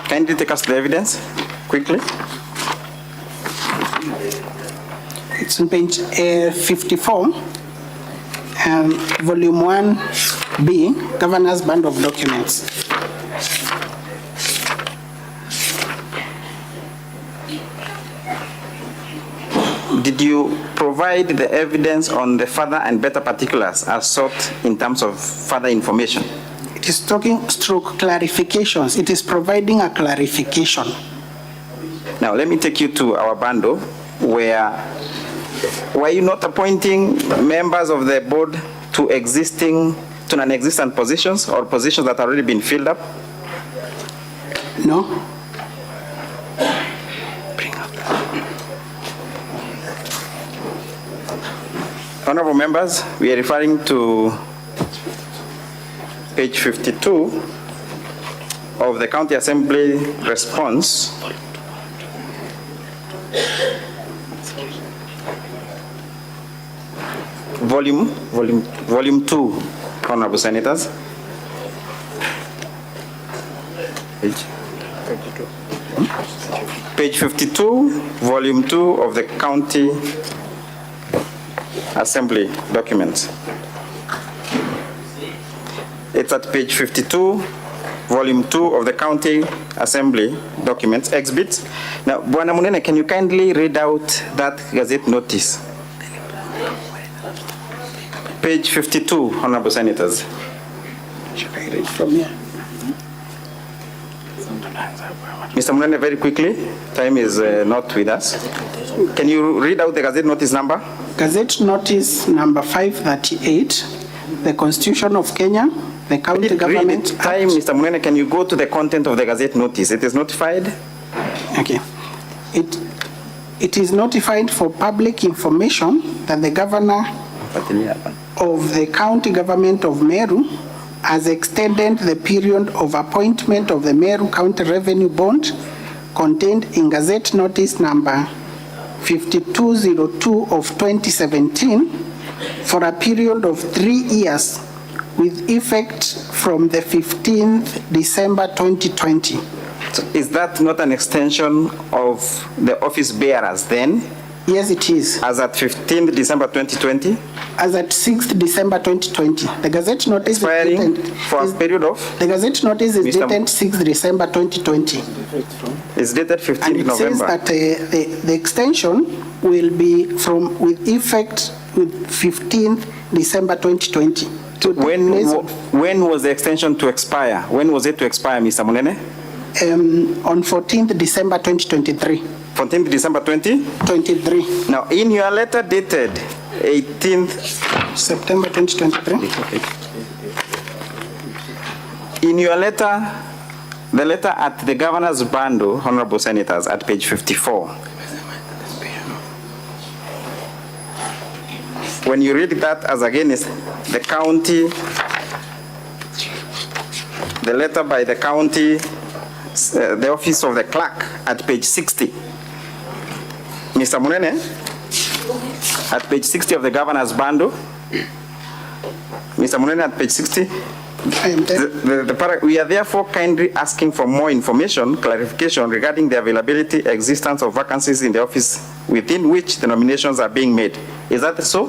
Speaker 6: Kindly take us the evidence quickly.
Speaker 4: It's on page 54, volume 1B, Governor's Bundle of Documents.
Speaker 6: Did you provide the evidence on the further and better particulars as sought in terms of further information?
Speaker 4: It is talking / clarifications. It is providing a clarification.
Speaker 6: Now, let me take you to our bundle where were you not appointing members of the board to non-existent positions or positions that have already been filled up?
Speaker 4: No.
Speaker 6: Honorable members, we are referring to page 52 of the County Assembly response. Volume 2, Honorable Senators. Page 52, Volume 2 of the County Assembly documents. It's at page 52, Volume 2 of the County Assembly documents, exhibits. Now, Bwana Munene, can you kindly read out that Gazette notice? Page 52, Honorable Senators.
Speaker 4: Should I read from here?
Speaker 6: Mr. Munene, very quickly, time is not with us. Can you read out the Gazette notice number?
Speaker 4: Gazette notice number 538, the Constitution of Kenya, the County Government Act.
Speaker 6: Time, Mr. Munene, can you go to the content of the Gazette notice? It is notified.
Speaker 4: Okay. It is notified for public information that the governor of the County Government of Meru has extended the period of appointment of the Meru County Revenue Bond contained in Gazette Notice number 5202 of 2017 for a period of 3 years with effect from the 15th December 2020.
Speaker 6: So is that not an extension of the office bearers then?
Speaker 4: Yes, it is.
Speaker 6: As at 15th December 2020?
Speaker 4: As at 6th December 2020. The Gazette Notice
Speaker 6: expiring
Speaker 4: is dated,
Speaker 6: for a period of?
Speaker 4: The Gazette Notice is dated 6th December 2020.
Speaker 6: It's dated 15th
Speaker 4: and it
Speaker 6: November.
Speaker 4: says that the extension will be with effect with 15th December 2020.
Speaker 6: When was the extension to expire? When was it to expire, Mr. Munene?
Speaker 4: On 14th December 2023.
Speaker 6: 14th December 2023. Now, in your letter dated 18th
Speaker 4: September 2023.
Speaker 6: In your letter, the letter at the governor's bundle, Honorable Senators, at page 54. When you read that as against the county, the letter by the county, the office of the clerk at page 60. Mr. Munene, at page 60 of the governor's bundle. Mr. Munene, at page 60. We are therefore kindly asking for more information, clarification regarding the availability, existence of vacancies in the office within which the nominations are being made. Is that so?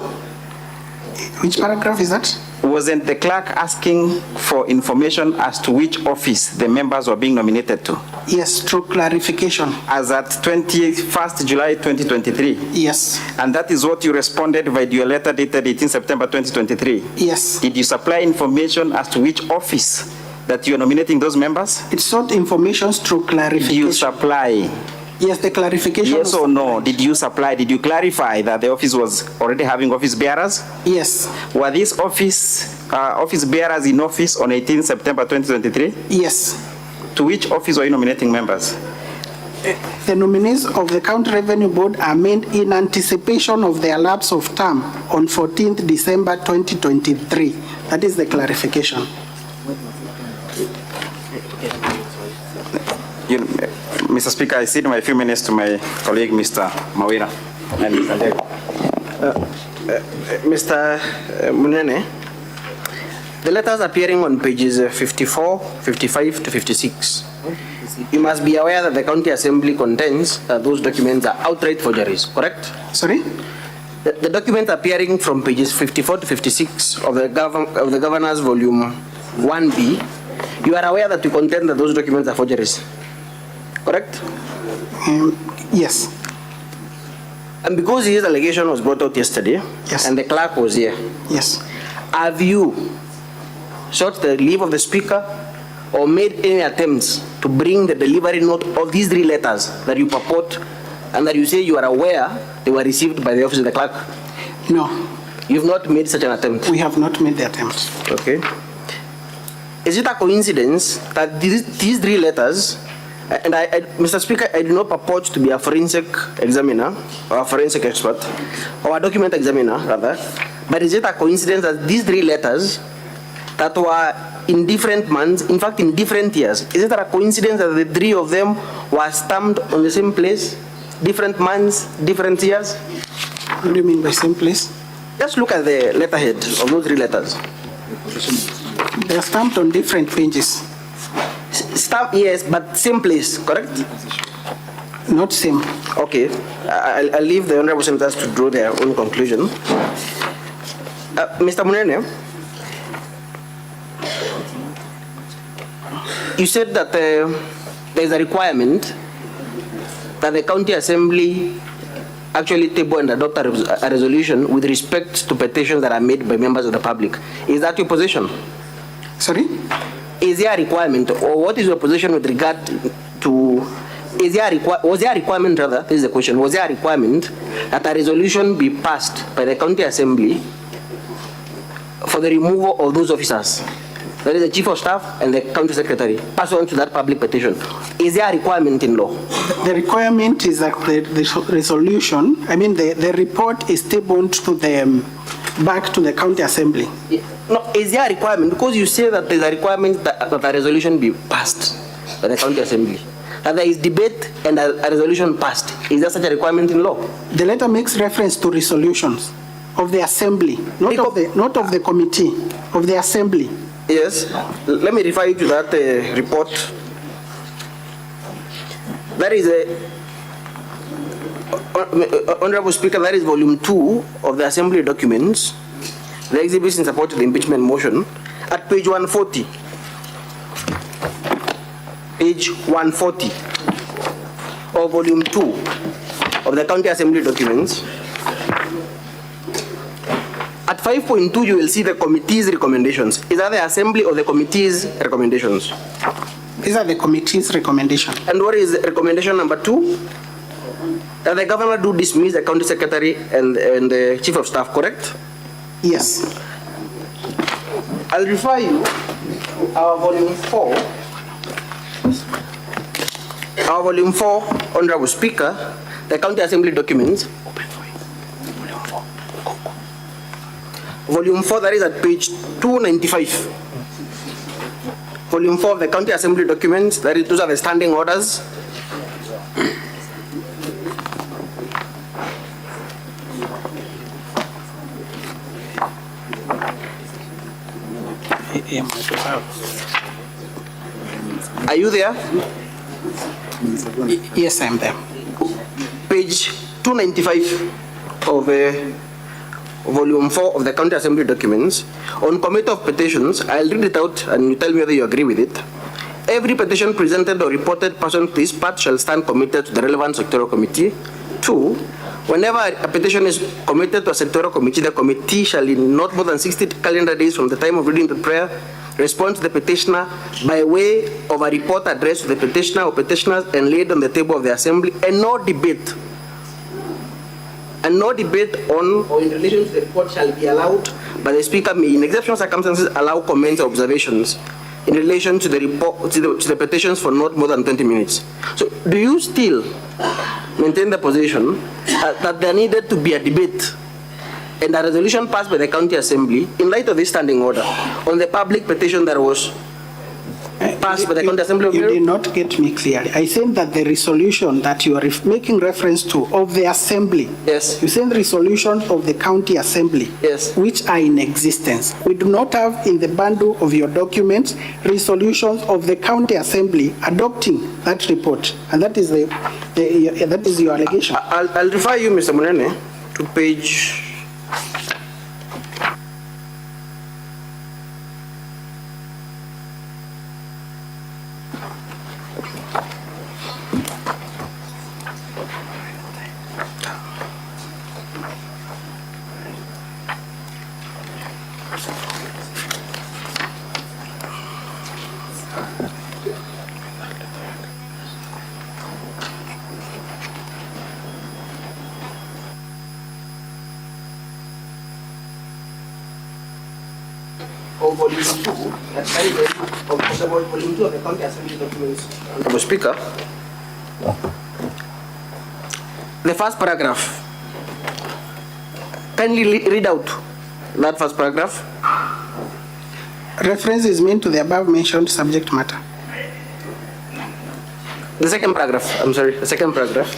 Speaker 4: Which paragraph is that?
Speaker 6: Wasn't the clerk asking for information as to which office the members were being nominated to?
Speaker 4: Yes, through clarification.
Speaker 6: As at 21st July 2023?
Speaker 4: Yes.
Speaker 6: And that is what you responded by your letter dated 18 September 2023?
Speaker 4: Yes.
Speaker 6: Did you supply information as to which office that you are nominating those members?
Speaker 4: It sought information through clarification.
Speaker 6: Did you supply?
Speaker 4: Yes, the clarification.
Speaker 6: Yes or no? Did you supply? Did you clarify that the office was already having office bearers?
Speaker 4: Yes.
Speaker 6: Were these office bearers in office on 18 September 2023?
Speaker 4: Yes.
Speaker 6: To which office were you nominating members?
Speaker 4: The nominees of the County Revenue Board are made in anticipation of their lapse of term on 14th December 2023. That is the clarification.
Speaker 6: Mr. Speaker, I cede my few minutes to my colleague, Mr. Kawira.
Speaker 3: Mr. Munene, the letters appearing on pages 54, 55 to 56. You must be aware that the County Assembly contains those documents are outright forgeries, correct?
Speaker 4: Sorry?
Speaker 3: The documents appearing from pages 54 to 56 of the Governor's Volume 1B, you are aware that you contend that those documents are forgeries, correct?
Speaker 4: Yes.
Speaker 3: And because his allegation was brought out yesterday,
Speaker 4: yes,
Speaker 3: and the clerk was here,
Speaker 4: yes,
Speaker 3: have you sought the leave of the Speaker or made any attempts to bring the delivery note of these 3 letters that you purport and that you say you are aware they were received by the office of the clerk?
Speaker 4: No.
Speaker 3: You've not made such an attempt?
Speaker 4: We have not made the attempt.
Speaker 3: Okay. Is it a coincidence that these 3 letters, and Mr. Speaker, I do not purport to be a forensic examiner or a forensic expert or a document examiner, rather,
Speaker 7: But is it a coincidence that these 3 letters that were in different months, in fact in different years, is it a coincidence that the 3 of them were stamped on the same place, different months, different years?
Speaker 4: What do you mean by same place?
Speaker 7: Just look at the letterhead of those 3 letters.
Speaker 4: They are stamped on different pages.
Speaker 7: Stamp, yes, but same place, correct?
Speaker 4: Not same.
Speaker 7: Okay, I'll leave the honorable senators to draw their own conclusion. Mr. Munene, you said that there's a requirement that the county assembly actually table and adopt a resolution with respect to petitions that are made by members of the public. Is that your position?
Speaker 4: Sorry?
Speaker 7: Is there a requirement, or what is your position with regard to, was there a requirement rather, this is the question, was there a requirement that a resolution be passed by the county assembly for the removal of those officers? That is the chief of staff and the county secretary, pursuant to that public petition. Is there a requirement in law?
Speaker 4: The requirement is that the resolution, I mean the report is tabled to the, back to the county assembly.
Speaker 7: No, is there a requirement? Because you say that there's a requirement that a resolution be passed by the county assembly. That there is debate and a resolution passed. Is there such a requirement in law?
Speaker 4: The letter makes reference to resolutions of the assembly, not of the committee, of the assembly.
Speaker 7: Yes, let me refer you to that report. That is Honorable Speaker, that is volume 2 of the assembly documents, the exhibits in support of the impeachment motion, at page 140. Page 140 of volume 2 of the county assembly documents. At 5.2, you will see the committee's recommendations. Is that the assembly or the committee's recommendations?
Speaker 4: These are the committee's recommendations.
Speaker 7: And what is recommendation number 2? That the governor do dismiss the county secretary and the chief of staff, correct?
Speaker 4: Yes.
Speaker 7: I'll refer you our volume 4. Our volume 4, Honorable Speaker, the county assembly documents. Volume 4, that is at page 295. Volume 4 of the county assembly documents, that is, those are the standing orders. Are you there?
Speaker 4: Yes, I am there.
Speaker 7: Page 295 of volume 4 of the county assembly documents. On committee of petitions, I'll read it out and you tell me whether you agree with it. Every petition presented or reported pursuant to this part shall stand committed to the relevant sectorial committee. 2, whenever a petition is committed to a sectorial committee, the committee shall in not more than 60 calendar days from the time of reading the prayer respond to the petitioner by way of a report addressed to the petitioner or petitioners and laid on the table of the assembly, and no debate on or in relation to the report shall be allowed, but the speaker may in exceptional circumstances allow comments or observations in relation to the report to the petitions for not more than 20 minutes. So do you still maintain the position that there needed to be a debate and a resolution passed by the county assembly in light of this standing order on the public petition that was passed by the county assembly?
Speaker 4: You did not get me clearly. I think that the resolution that you are making reference to of the assembly,
Speaker 7: yes,
Speaker 4: you said the resolution of the county assembly,
Speaker 7: yes,
Speaker 4: which are in existence. We do not have in the bundle of your documents resolutions of the county assembly adopting that report, and that is that is your allegation.
Speaker 7: I'll refer you, Mr. Munene, to page. Volume 2, volume 2 of the county assembly documents. Honorable Speaker, the first paragraph, kindly read out that first paragraph?
Speaker 4: Reference is made to the above mentioned subject matter.
Speaker 7: The second paragraph, I'm sorry, the second paragraph.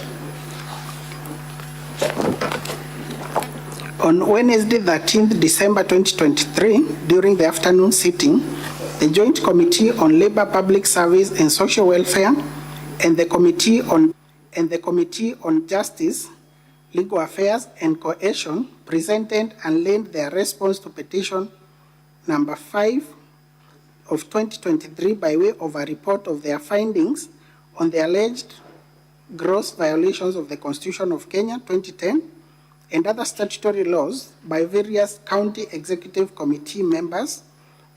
Speaker 4: On Wednesday, 13th December 2023, during the afternoon sitting, the Joint Committee on Labor, Public Service and Social Welfare and the Committee on Justice, Legal Affairs and Cohesion presented and lent their response to petition number 5 of 2023 by way of a report of their findings on the alleged gross violations of the Constitution of Kenya 2010 and other statutory laws by various county executive committee members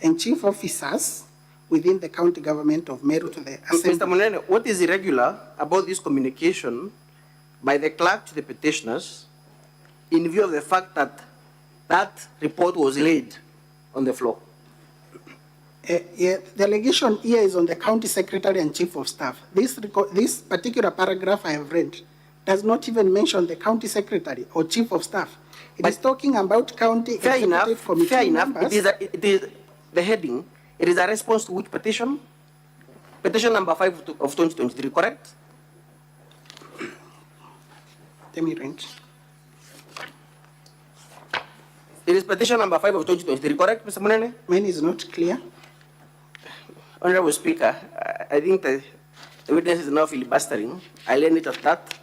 Speaker 4: and chief officers within the county government of Meru to the Assembly.
Speaker 7: Mr. Munene, what is irregular about this communication by the clerk to the petitioners in view of the fact that that report was laid on the floor?
Speaker 4: The allegation here is on the county secretary and chief of staff. This particular paragraph I have read does not even mention the county secretary or chief of staff. It is talking about county executive committee
Speaker 7: fair enough.
Speaker 4: members.
Speaker 7: It is the heading. It is a response to which petition? Petition number 5 of 2023, correct?
Speaker 4: Let me read.
Speaker 7: It is petition number 5 of 2023, correct, Mr. Munene?
Speaker 4: Mine is not clear.
Speaker 7: Honorable Speaker, I think the witness is now filibustering. I'll end it at that.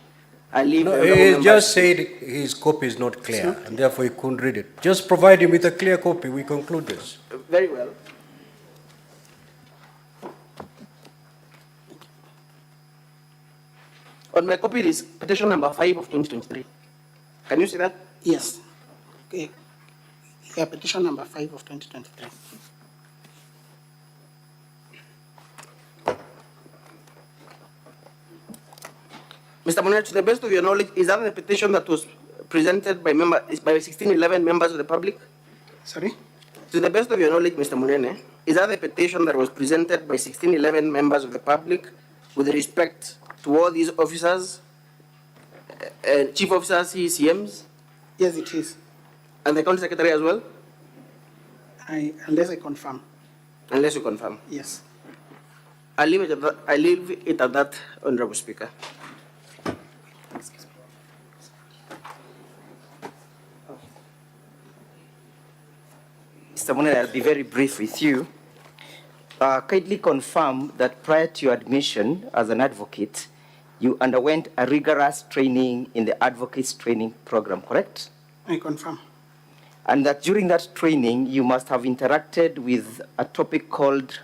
Speaker 7: I'll leave
Speaker 1: No,
Speaker 7: the honorable
Speaker 1: he
Speaker 7: members-
Speaker 1: just said his copy is not clear, and therefore he couldn't read it. Just provide him with a clear copy, we conclude this.
Speaker 7: Very well. On my copy, it is petition number 5 of 2023. Can you see that?
Speaker 4: Yes. Okay. Yeah, petition number 5 of 2023.
Speaker 7: Mr. Munene, to the best of your knowledge, is that the petition that was presented by 1611 members of the public?
Speaker 4: Sorry?
Speaker 7: To the best of your knowledge, Mr. Munene, is that the petition that was presented by 1611 members of the public with respect to all these officers, chief officers, CECMs,
Speaker 4: Yes, it is.
Speaker 7: and the county secretary as well?
Speaker 4: Unless I confirm.
Speaker 7: Unless you confirm.
Speaker 4: Yes.
Speaker 7: I'll leave it at that, Honorable Speaker.
Speaker 5: Mr. Munene, I'll be very brief with you. Kindly confirm that prior to your admission as an advocate, you underwent a rigorous training in the advocates training program, correct?
Speaker 4: I confirm.
Speaker 5: And that during that training, you must have interacted with a topic called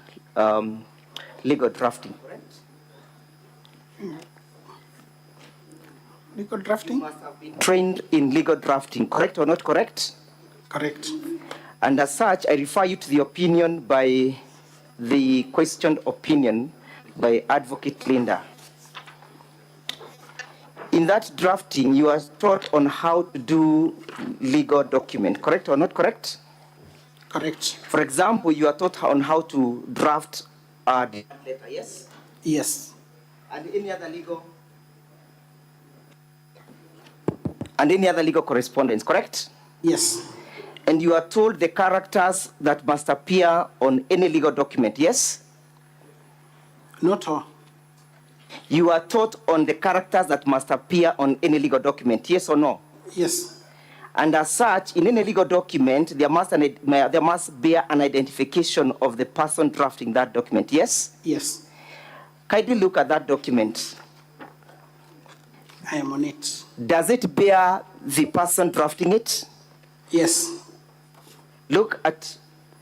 Speaker 5: legal drafting, correct?
Speaker 4: Legal drafting?
Speaker 5: You must have been trained in legal drafting, correct or not correct?
Speaker 4: Correct.
Speaker 5: And as such, I refer you to the opinion by the questioned opinion by Advocate Linda. In that drafting, you are taught on how to do legal document, correct or not correct?
Speaker 4: Correct.
Speaker 5: For example, you are taught on how to draft a letter, yes?
Speaker 4: Yes.
Speaker 5: And any other legal correspondence, correct?
Speaker 4: Yes.
Speaker 5: And you are told the characters that must appear on any legal document, yes?
Speaker 4: Not all.
Speaker 5: You are taught on the characters that must appear on any legal document, yes or no?
Speaker 4: Yes.
Speaker 5: And as such, in any legal document, there must be an identification of the person drafting that document, yes?
Speaker 4: Yes.
Speaker 5: Kindly look at that document.
Speaker 4: I am on it.
Speaker 5: Does it bear the person drafting it?
Speaker 4: Yes.
Speaker 5: Look at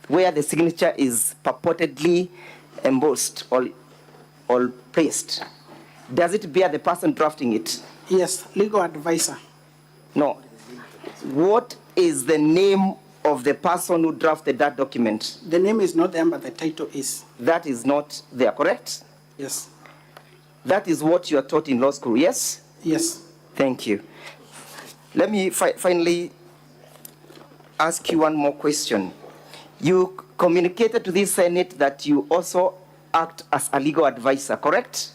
Speaker 5: where the signature is purportedly embossed or placed. Does it bear the person drafting it?
Speaker 4: Yes. Legal advisor.
Speaker 5: No. What is the name of the person who drafted that document?
Speaker 4: The name is not there, but the title is.
Speaker 5: That is not there, correct?
Speaker 4: Yes.
Speaker 5: That is what you are taught in law school, yes?
Speaker 4: Yes.
Speaker 5: Thank you. Let me finally ask you one more question. You communicated to the Senate that you also act as a legal advisor, correct?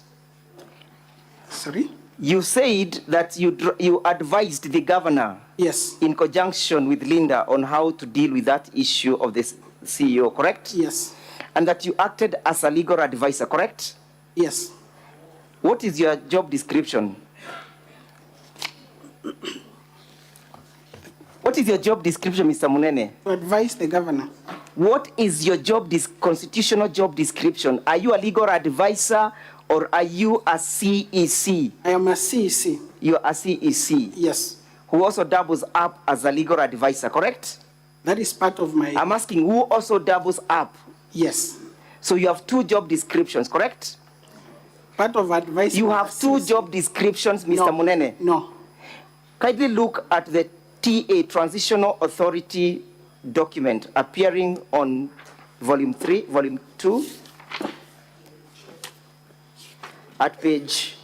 Speaker 4: Sorry?
Speaker 5: You said that you advised the governor
Speaker 4: Yes.
Speaker 5: in conjunction with Linda on how to deal with that issue of the CEO, correct?
Speaker 4: Yes.
Speaker 5: And that you acted as a legal advisor, correct?
Speaker 4: Yes.
Speaker 5: What is your job description? What is your job description, Mr. Munene?
Speaker 4: To advise the governor.
Speaker 5: What is your constitutional job description? Are you a legal advisor or are you a CEC?
Speaker 4: I am a CEC.
Speaker 5: You are a CEC.
Speaker 4: Yes.
Speaker 5: Who also doubles up as a legal advisor, correct?
Speaker 4: That is part of my.
Speaker 5: I'm asking who also doubles up.
Speaker 4: Yes.
Speaker 5: So you have two job descriptions, correct?
Speaker 4: Part of advice.
Speaker 5: You have two job descriptions, Mr. Munene.
Speaker 4: No.
Speaker 5: Kindly look at the TA, Transitional Authority document appearing on volume 3, volume 2, at page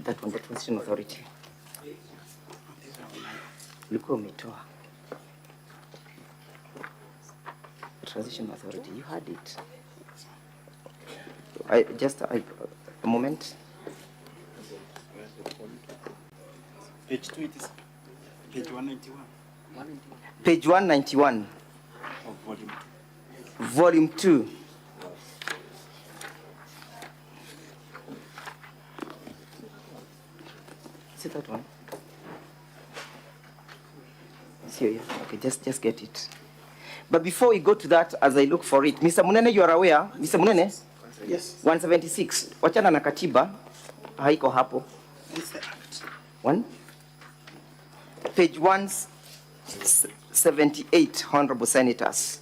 Speaker 5: that one, the Transition Authority. Look who umetoa. The Transition Authority, you had it. A moment.
Speaker 6: Page 2, it is page 191.
Speaker 5: Page 191.
Speaker 6: Of volume 2.
Speaker 5: Volume 2. Is it that one? See, yeah. Okay, just get it. But before we go to that, as I look for it, Mr. Munene, you are aware, Mr. Munene?
Speaker 4: Yes.
Speaker 5: 176. Wachana na katiba, haiko hapo.
Speaker 4: It's the act.
Speaker 5: One. Page 178, Honorable Senators.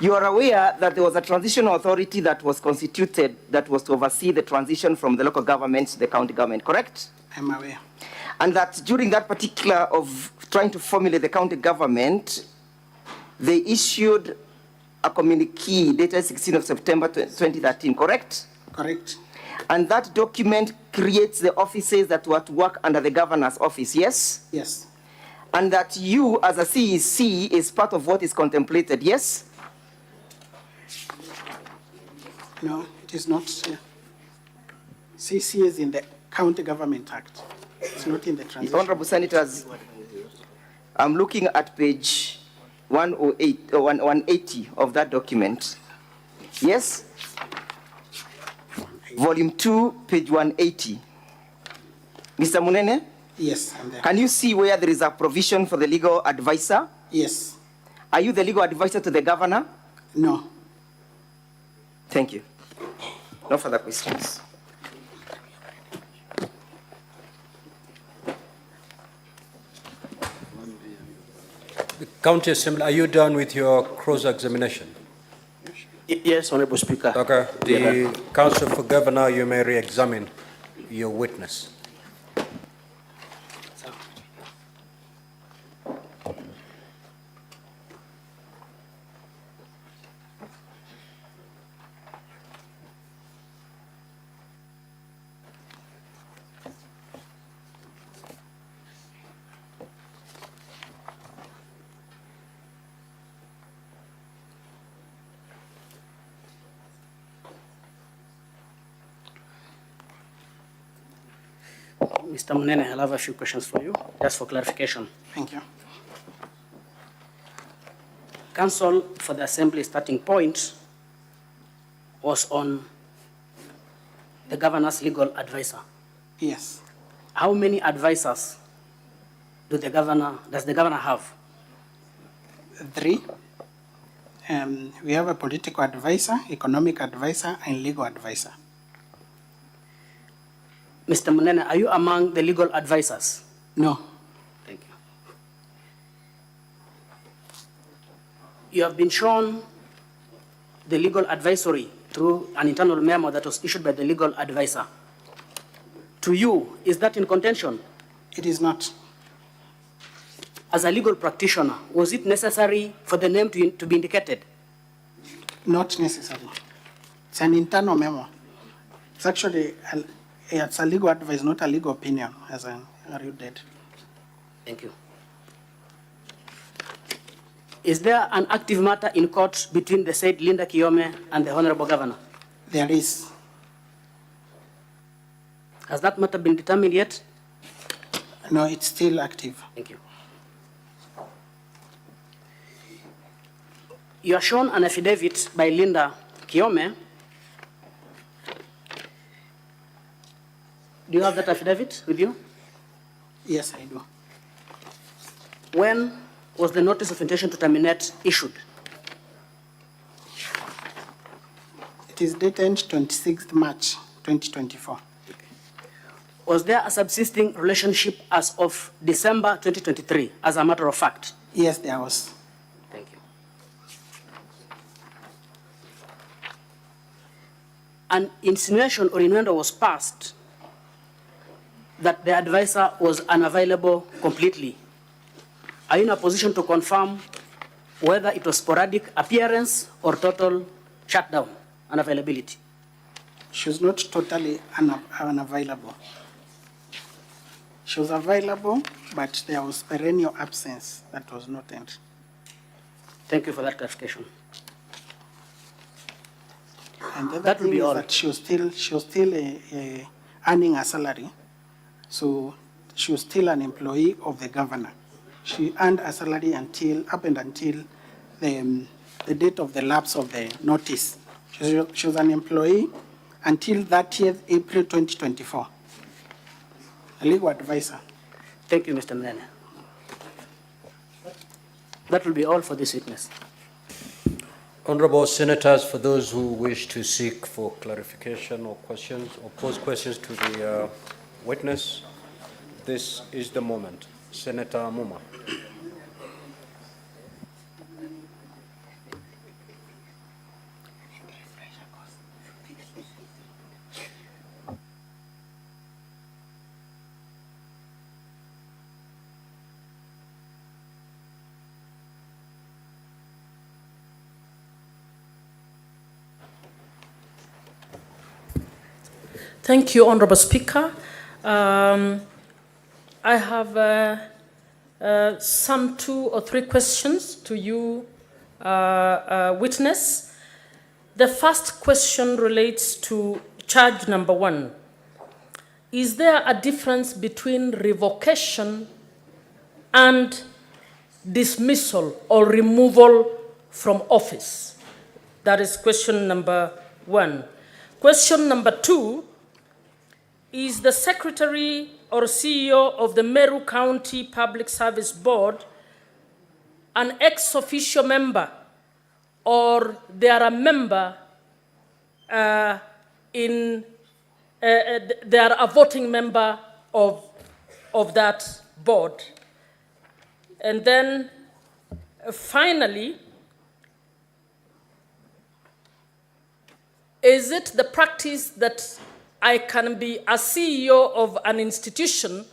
Speaker 5: You are aware that there was a transitional authority that was constituted that was to oversee the transition from the local government to the county government, correct?
Speaker 4: I'm aware.
Speaker 5: And that during that particular of trying to formulate the county government, they issued a communique dated 16th of September 2013, correct?
Speaker 4: Correct.
Speaker 5: And that document creates the offices that were to work under the governor's office, yes?
Speaker 4: Yes.
Speaker 5: And that you, as a CEC, is part of what is contemplated, yes?
Speaker 4: No, it is not. CC is in the County Government Act. It's not in the transition.
Speaker 5: Honorable Senators, I'm looking at page 108, 180 of that document. Yes? Volume 2, page 180. Mr. Munene?
Speaker 4: Yes, I'm there.
Speaker 5: Can you see where there is a provision for the legal advisor?
Speaker 4: Yes.
Speaker 5: Are you the legal advisor to the governor?
Speaker 4: No.
Speaker 5: Thank you. No further questions.
Speaker 1: The County Assembly, are you done with your cross-examination?
Speaker 3: Yes, Honorable Speaker.
Speaker 1: Okay. The Council for Governor, you may re-examine your witness.
Speaker 3: Mr. Munene, I'll have a few questions for you, just for clarification.
Speaker 4: Thank you.
Speaker 3: Council for the Assembly starting point was on the governor's legal advisor.
Speaker 4: Yes.
Speaker 3: How many advisors does the governor have?
Speaker 4: 3. We have a political advisor, economic advisor, and legal advisor.
Speaker 3: Mr. Munene, are you among the legal advisors?
Speaker 4: No.
Speaker 3: Thank you. You have been shown the legal advisory through an internal memo that was issued by the legal advisor. To you, is that in contention?
Speaker 4: It is not.
Speaker 3: As a legal practitioner, was it necessary for the name to be indicated?
Speaker 4: Not necessary. It's an internal memo. It's actually it's a legal advice, not a legal opinion, as I read it.
Speaker 3: Thank you. Is there an active matter in court between the said Linda Kiome and the Honorable Governor?
Speaker 4: There is.
Speaker 3: Has that matter been determined yet?
Speaker 4: No, it's still active.
Speaker 3: Thank you. You are shown an affidavit by Linda Kiome. Do you have that affidavit with you?
Speaker 4: Yes, I do.
Speaker 3: When was the notice of intention to terminate issued?
Speaker 4: It is dated 26th March 2024.
Speaker 3: Was there a subsisting relationship as of December 2023, as a matter of fact?
Speaker 4: Yes, there was.
Speaker 3: Thank you. An insinuation or innuendo was passed that the advisor was unavailable completely. Are you in a position to confirm whether it was sporadic appearance or total shutdown, unavailability?
Speaker 4: She was not totally unavailable. She was available, but there was perennial absence that was noted.
Speaker 3: Thank you for that clarification.
Speaker 4: And the other
Speaker 3: That will
Speaker 4: thing
Speaker 3: be
Speaker 4: is
Speaker 3: all.
Speaker 4: that she was still earning a salary, so she was still an employee of the governor. She earned a salary until the date of the lapse of the notice. She was an employee until 30th April 2024. A legal advisor.
Speaker 3: Thank you, Mr. Mnene. That will be all for this witness.
Speaker 1: Honorable Senators, for those who wish to seek for clarification or questions or pose questions to the witness, this is the moment. Senator Muma.
Speaker 8: Thank you, Honorable Speaker. I have some 2 or 3 questions to you, witness. The first question relates to charge number 1. Is there a difference between revocation and dismissal or removal from office? That is question number 1. Question number 2. Is the Secretary or CEO of the Meru County Public Service Board an ex-officio member, or they are a member they are a voting member of that board? And then finally, is it the practice that I can be a CEO of an institution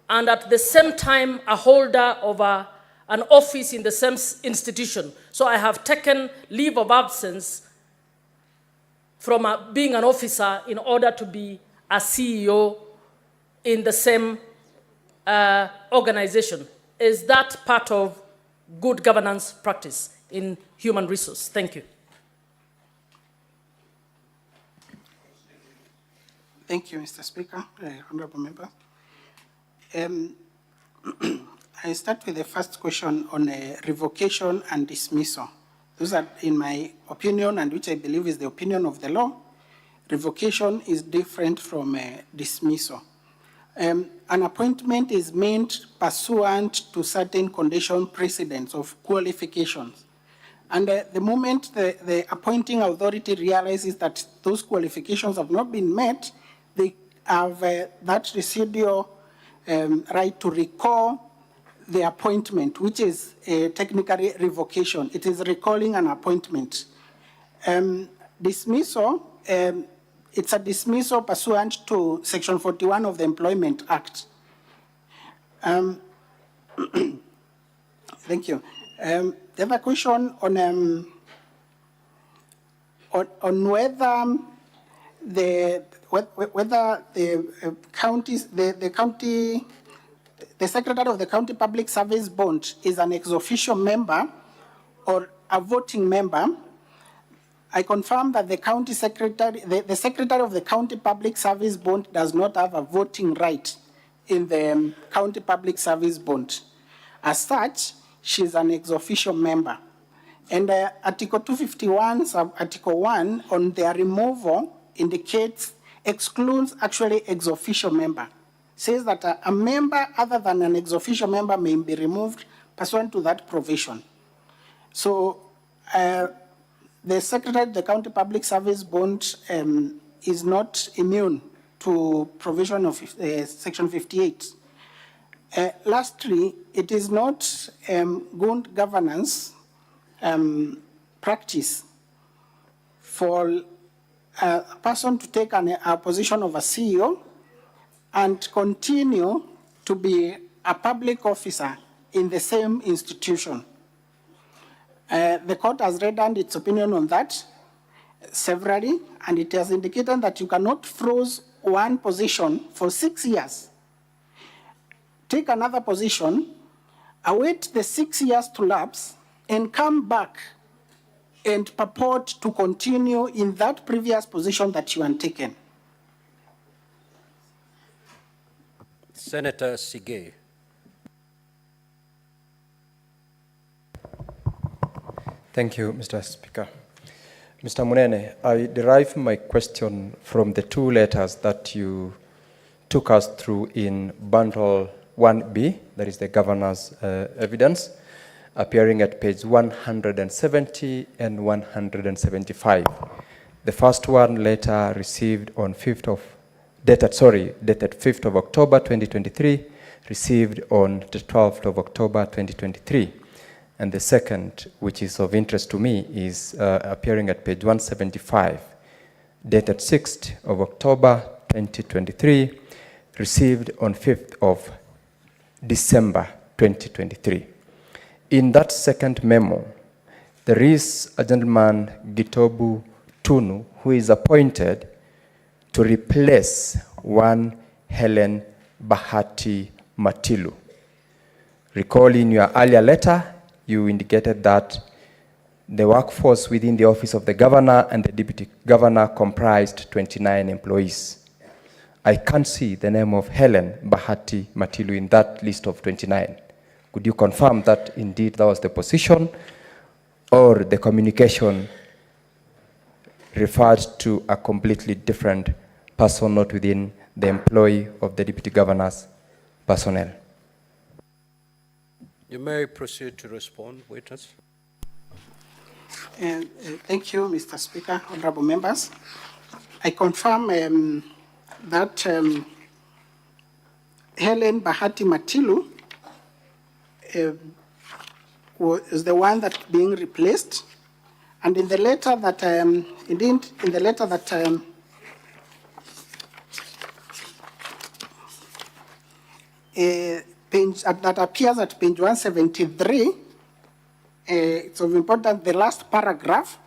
Speaker 8: and at the same time a holder of an office in the same institution? So I have taken leave of absence from being an officer in order to be a CEO in the same organization. Is that part of good governance practice in human resource? Thank you.
Speaker 4: Thank you, Mr. Speaker, honorable member. I start with the first question on revocation and dismissal. Those are, in my opinion, and which I believe is the opinion of the law, revocation is different from dismissal. An appointment is made pursuant to certain condition precedents of qualifications. And the moment the appointing authority realizes that those qualifications have not been met, they have that residual right to recall the appointment, which is technically revocation. It is recalling an appointment. Dismissal, it's a dismissal pursuant to Section 41 of the Employment Act. Thank you. The other question on whether the Secretary of the County Public Service Board is an ex officio member or a voting member, I confirm that the county secretary, the secretary of the county public service board does not have a voting right in the county public service board. As such, she's an ex-officio member. And Article 251, sub-Article 1, on their removal indicates, excludes actually ex-officio member. Says that a member other than an ex-officio member may be removed pursuant to that provision. So the Secretary of the County Public Service Board is not immune to provision of Section 58. Lastly, it is not good governance practice for a person to take a position of a CEO and continue to be a public officer in the same institution. The court has rendered its opinion on that severally, and it has indicated that you cannot freeze one position for 6 years, take another position, await the 6 years to lapse, and come back and purport to continue in that previous position that you had taken.
Speaker 1: Senator Sige.
Speaker 9: Thank you, Mr. Speaker. Mr. Munene, I derive my question from the two letters that you took us through in bundle 1B, that is the governor's evidence, appearing at page 170 and 175. The first one letter received on dated 5th of October 2023, received on the 12th of October 2023. And the second, which is of interest to me, is appearing at page 175, dated 6th of October 2023, received on 5th of December 2023. In that second memo, there is a gentleman, Gitobu Tunu, who is appointed to replace one Helen Bahati Matilu. Recall in your earlier letter, you indicated that the workforce within the office of the governor and the deputy governor comprised 29 employees. I can't see the name of Helen Bahati Matilu in that list of 29. Could you confirm that indeed that was the position, or the communication referred to a completely different person not within the employee of the deputy governor's personnel?
Speaker 1: You may proceed to respond, witness.
Speaker 4: Thank you, Mr. Speaker, honorable members. I confirm that Helen Bahati Matilu was the one that being replaced, and in the letter that indeed in the letter that that appears at page 173, it's of importance, the last paragraph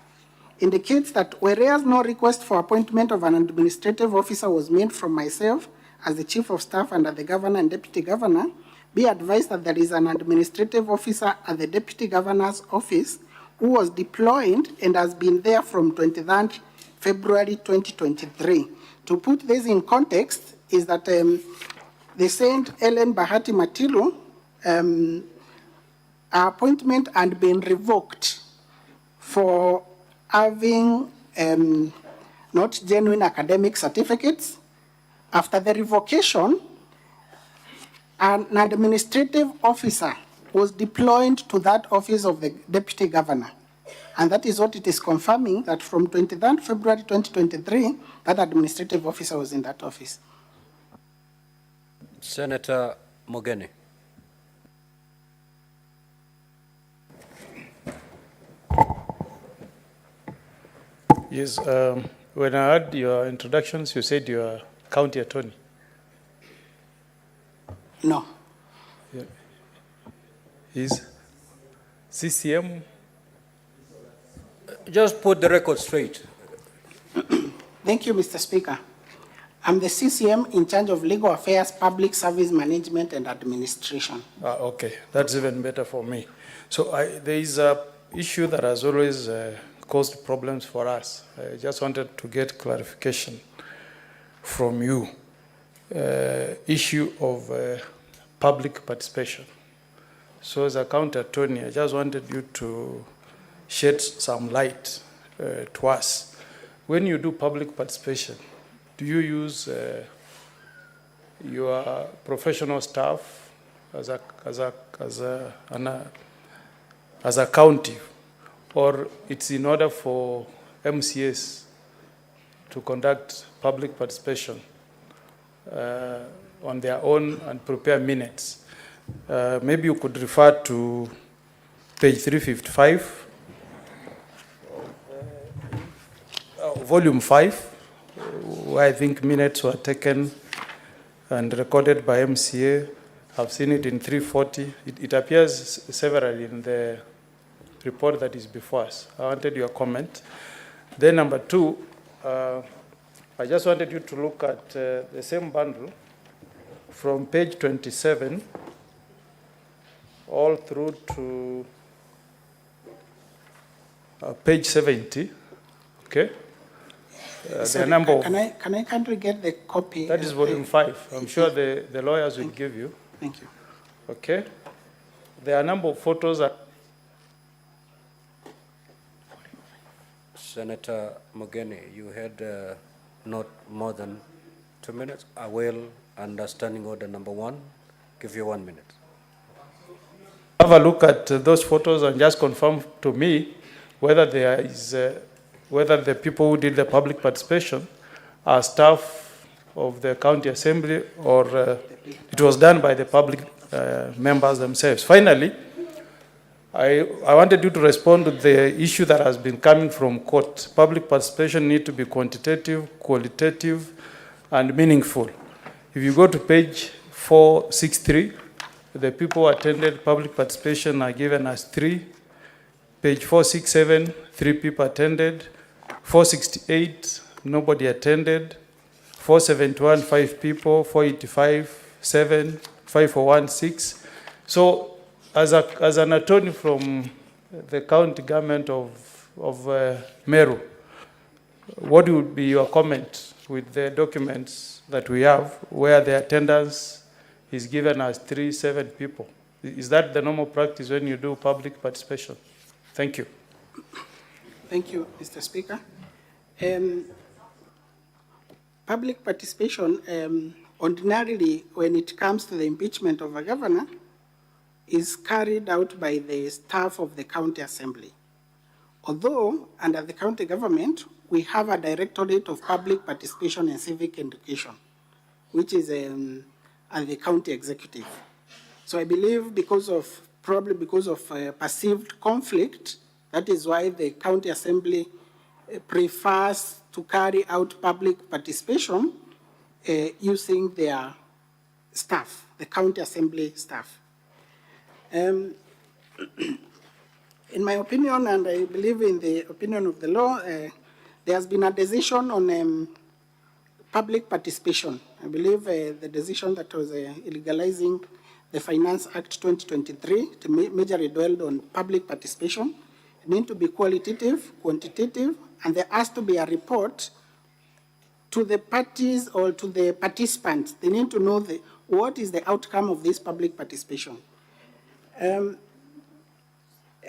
Speaker 4: indicates that whereas no request for appointment of an administrative officer was made from myself as the chief of staff under the governor and deputy governor, be advised that there is an administrative officer at the deputy governor's office who was deployed and has been there from 23rd February 2023. To put this in context is that the Saint Helen Bahati Matilu, her appointment had been revoked for having not genuine academic certificates. After the revocation, an administrative officer was deployed to that office of the deputy governor. And that is what it is confirming, that from 23rd February 2023, that administrative officer was in that office.
Speaker 1: Senator Mogeni.
Speaker 10: Yes, when I heard your introductions, you said you are county attorney.
Speaker 4: No.
Speaker 10: Yeah. Is CCM?
Speaker 1: Just put the record straight.
Speaker 4: Thank you, Mr. Speaker. I'm the CCM in charge of legal affairs, public service management, and administration.
Speaker 10: Okay, that's even better for me. So there is issue that has always caused problems for us. I just wanted to get clarification from you. Issue of public participation. So as a county attorney, I just wanted you to shed some light to us. When you do public participation, do you use your professional staff as a county, or it's in order for MCAs to conduct public participation on their own and prepare minutes? Maybe you could refer to page 355, volume 5, where I think minutes were taken and recorded by MCA. I've seen it in 340. It appears severally in the report that is before us. I wanted your comment. Then number 2, I just wanted you to look at the same bundle from page 27 all through to page 70. Okay?
Speaker 4: Sorry,
Speaker 10: the number of,
Speaker 4: can I kindly get the copy?
Speaker 10: that is volume 5. I'm sure the lawyers will give you.
Speaker 4: Thank you.
Speaker 10: Okay? There are a number of photos.
Speaker 1: Senator Mogeni, you had not more than 2 minutes. I will, understanding order number 1, give you 1 minute.
Speaker 10: Have a look at those photos and just confirm to me whether there is, whether the people who did the public participation are staff of the county assembly or it was done by the public members themselves. Finally, I wanted you to respond to the issue that has been coming from court. Public participation needs to be quantitative, qualitative, and meaningful. If you go to page 463, the people who attended public participation are given as 3. Page 467, 3 people attended. 468, nobody attended. 471, 5 people. 485, 7. 541, 6. So, as an attorney from the county government of Meru, what would be your comment with the documents that we have where the attendance is given as 3, 7 people? Is that the normal practice when you do public participation? Thank you.
Speaker 4: Thank you, Mr. Speaker. Public participation, ordinarily, when it comes to the impeachment of a governor, is carried out by the staff of the county assembly. Although, under the county government, we have a Directorate of Public Participation and Civic Education, which is at the county executive. So I believe probably because of perceived conflict, that is why the county assembly prefers to carry out public participation using their staff, the county assembly staff. In my opinion, and I believe in the opinion of the law, there has been a decision on public participation. I believe the decision that was illegalizing the Finance Act 2023 to majorly dwelled on public participation. It needs to be qualitative, quantitative, and there has to be a report to the parties or to the participants. They need to know what is the outcome of this public participation.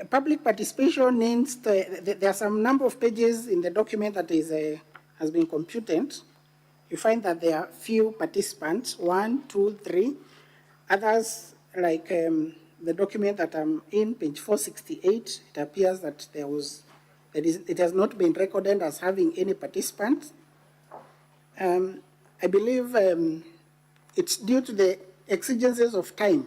Speaker 4: Public participation means there are some number of pages in the document that has been computed. You find that there are few participants, 1, 2, 3. Others, like the document that I'm in, page 468, it appears that it has not been recorded as having any participants. I believe it's due to the exigencies of time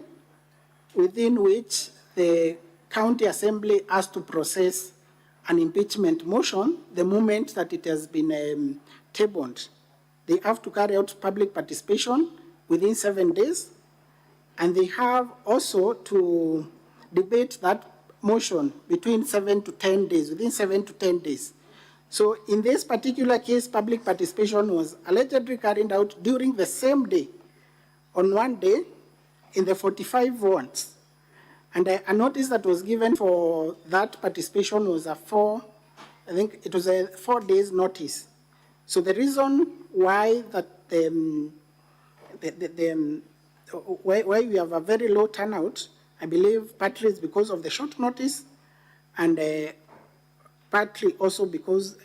Speaker 4: within which the county assembly has to process an impeachment motion the moment that it has been tabled. They have to carry out public participation within 7 days, and they have also to debate that motion between 7 to 10 days, within 7 to 10 days. So in this particular case, public participation was allegedly carried out during the same day, on one day, in the 45 warrants. And a notice that was given for that participation was I think it was a 4 days notice. So the reason why that why we have a very low turnout, I believe partly is because of the short notice, and partly also because,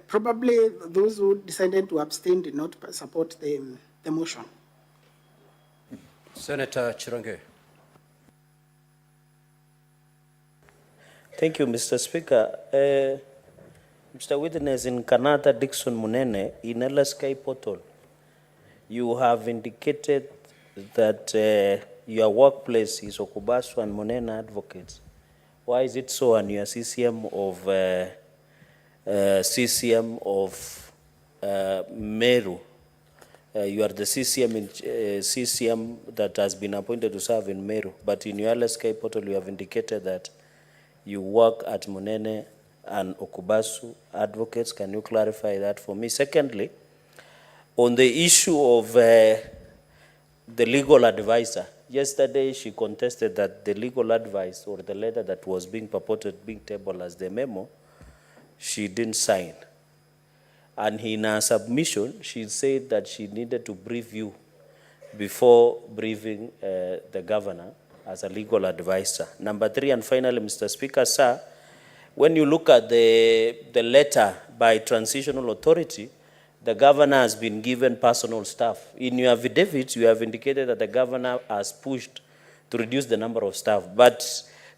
Speaker 4: probably those who decided to abstain did not support the motion.
Speaker 1: Senator Chirange.
Speaker 11: Thank you, Mr. Speaker. Mr. Witness, in Kanata Dixon Munene, in LSK portal, you have indicated that your workplace is Okubasu and Munene Advocates. Why is it so? And you are CCM of Meru. You are the CCM that has been appointed to serve in Meru. But in your LSK portal, you have indicated that you work at Munene and Okubasu Advocates. Can you clarify that for me? Secondly, on the issue of the legal advisor, yesterday she contested that the legal advice or the letter that was being purported being tabled as the memo, she didn't sign. And in her submission, she said that she needed to brief you before briefing the governor as a legal advisor. Number 3, and finally, Mr. Speaker, sir, when you look at the letter by transitional authority, the governor has been given personal staff. In your affidavit, you have indicated that the governor has pushed to reduce the number of staff. But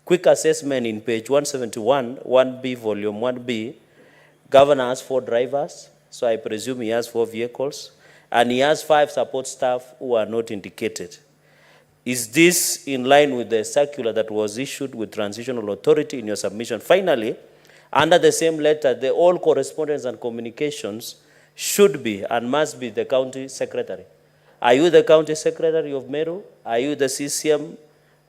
Speaker 11: quick assessment in page 171, 1B, volume 1B, governor has 4 drivers, so I presume he has 4 vehicles, and he has 5 support staff who are not indicated. Is this in line with the circular that was issued with transitional authority in your submission? Finally, under the same letter, the all correspondence and communications should be and must be the county secretary. Are you the county secretary of Meru? Are you the CCM?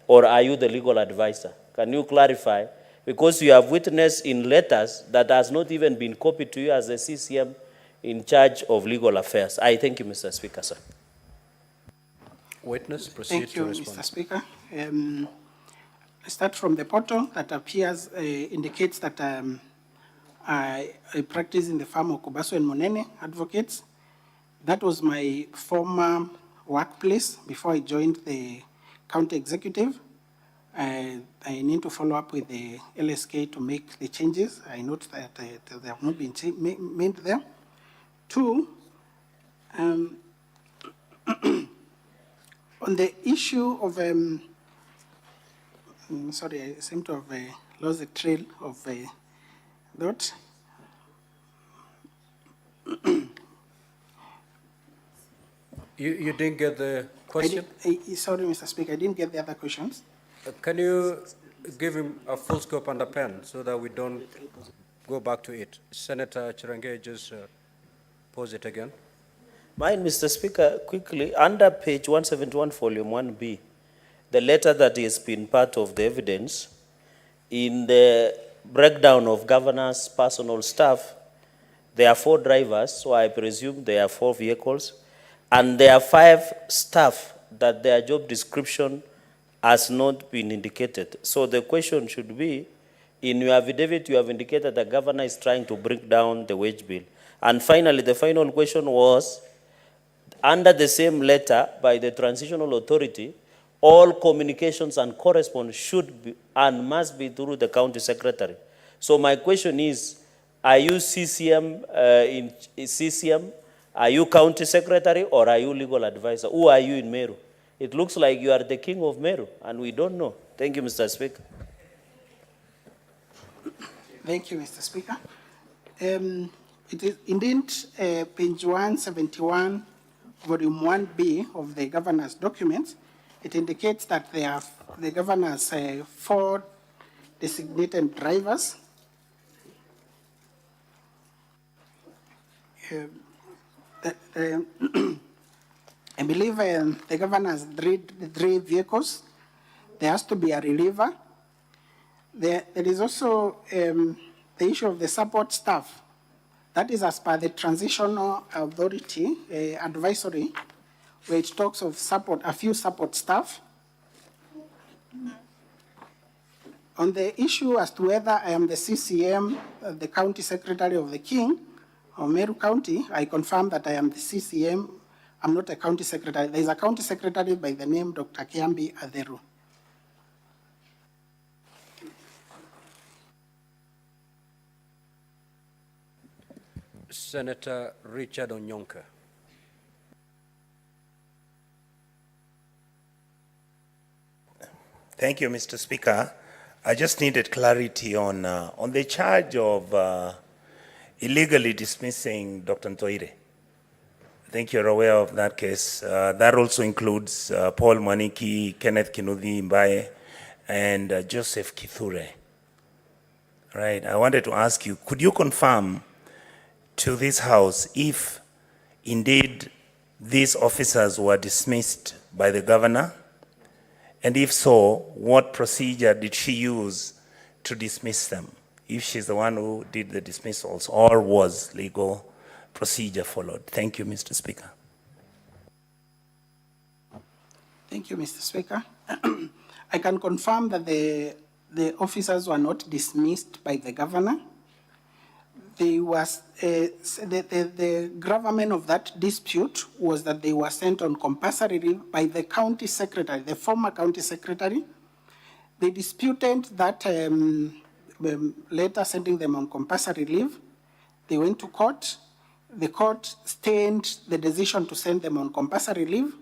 Speaker 11: Or are you the legal advisor? Can you clarify? Because you have witnessed in letters that has not even been copied to you as the CCM in charge of legal affairs. I thank you, Mr. Speaker, sir.
Speaker 1: Witness, proceed to respond.
Speaker 4: Thank you, Mr. Speaker. I start from the portal that appears, indicates that I practice in the firm of Okubasu and Munene Advocates. That was my former workplace before I joined the county executive. I need to follow up with the LSK to make the changes. I note that they have not been made there. 2, on the issue of, sorry, I seem to have lost the trail of that.
Speaker 1: You didn't get the question?
Speaker 4: Sorry, Mr. Speaker, I didn't get the other questions.
Speaker 1: Can you give him a full scope and a pen so that we don't go back to it? Senator Chirange, just pause it again.
Speaker 11: Mine, Mr. Speaker, quickly, under page 171, volume 1B, the letter that has been part of the evidence, in the breakdown of governor's personal staff, there are 4 drivers, so I presume there are 4 vehicles, and there are 5 staff that their job description has not been indicated. So the question should be, in your affidavit, you have indicated the governor is trying to bring down the wage bill. And finally, the final question was, under the same letter by the transitional authority, all communications and correspondence should be and must be through the county secretary. So my question is, are you CCM in CCM? Are you county secretary or are you legal advisor? Who are you in Meru? It looks like you are the king of Meru, and we don't know. Thank you, Mr. Speaker.
Speaker 4: Thank you, Mr. Speaker. It is indeed page 171, volume 1B of the governor's documents. It indicates that the governor has 4 designated drivers. I believe the governor has 3 vehicles. There has to be a reliever. There is also the issue of the support staff. That is as per the transitional authority advisory, where it talks of support, a few support staff. On the issue as to whether I am the CCM, the County Secretary of the King, or Meru County, I confirm that I am the CCM. I'm not a County Secretary. There is a County Secretary by the name Dr. Kiambi Aderu.
Speaker 1: Senator Richard Onyonka.
Speaker 12: Thank you, Mr. Speaker. I just needed clarity on the charge of illegally dismissing Dr. Ntoire. I think you're aware of that case. That also includes Paul Mwaniki, Kenneth Kinuthi Mbaye, and Joseph Kithure. Right. I wanted to ask you, could you confirm to this House if indeed these officers were dismissed by the governor? And if so, what procedure did she use to dismiss them? If she's the one who did the dismissals, or was legal procedure followed? Thank you, Mr. Speaker.
Speaker 4: Thank you, Mr. Speaker. I can confirm that the officers were not dismissed by the governor. The gravamen of that dispute was that they were sent on compulsory leave by the county secretary, the former county secretary. They disputed that letter sending them on compulsory leave. They went to court. The court stayed the decision to send them on compulsory leave.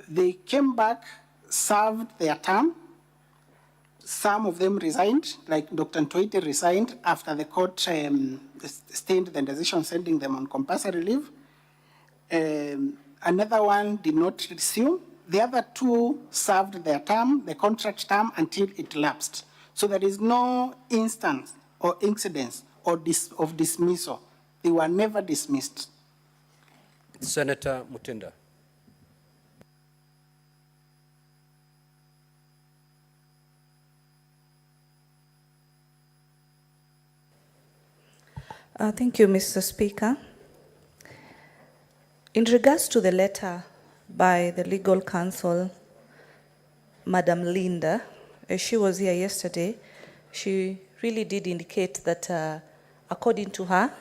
Speaker 4: They came back, served their term. Some of them resigned, like Dr. Ntoire resigned after the court stayed the decision sending them on compulsory leave. Another one did not resume. The other two served their term, the contract term, until it lapsed. So there is no instance or incidence of dismissal. They were never dismissed.
Speaker 1: Senator Mutinda.
Speaker 13: Thank you, Mr. Speaker. In regards to the letter by the legal counsel, Madam Linda, she was here yesterday. She really did indicate that, according to her,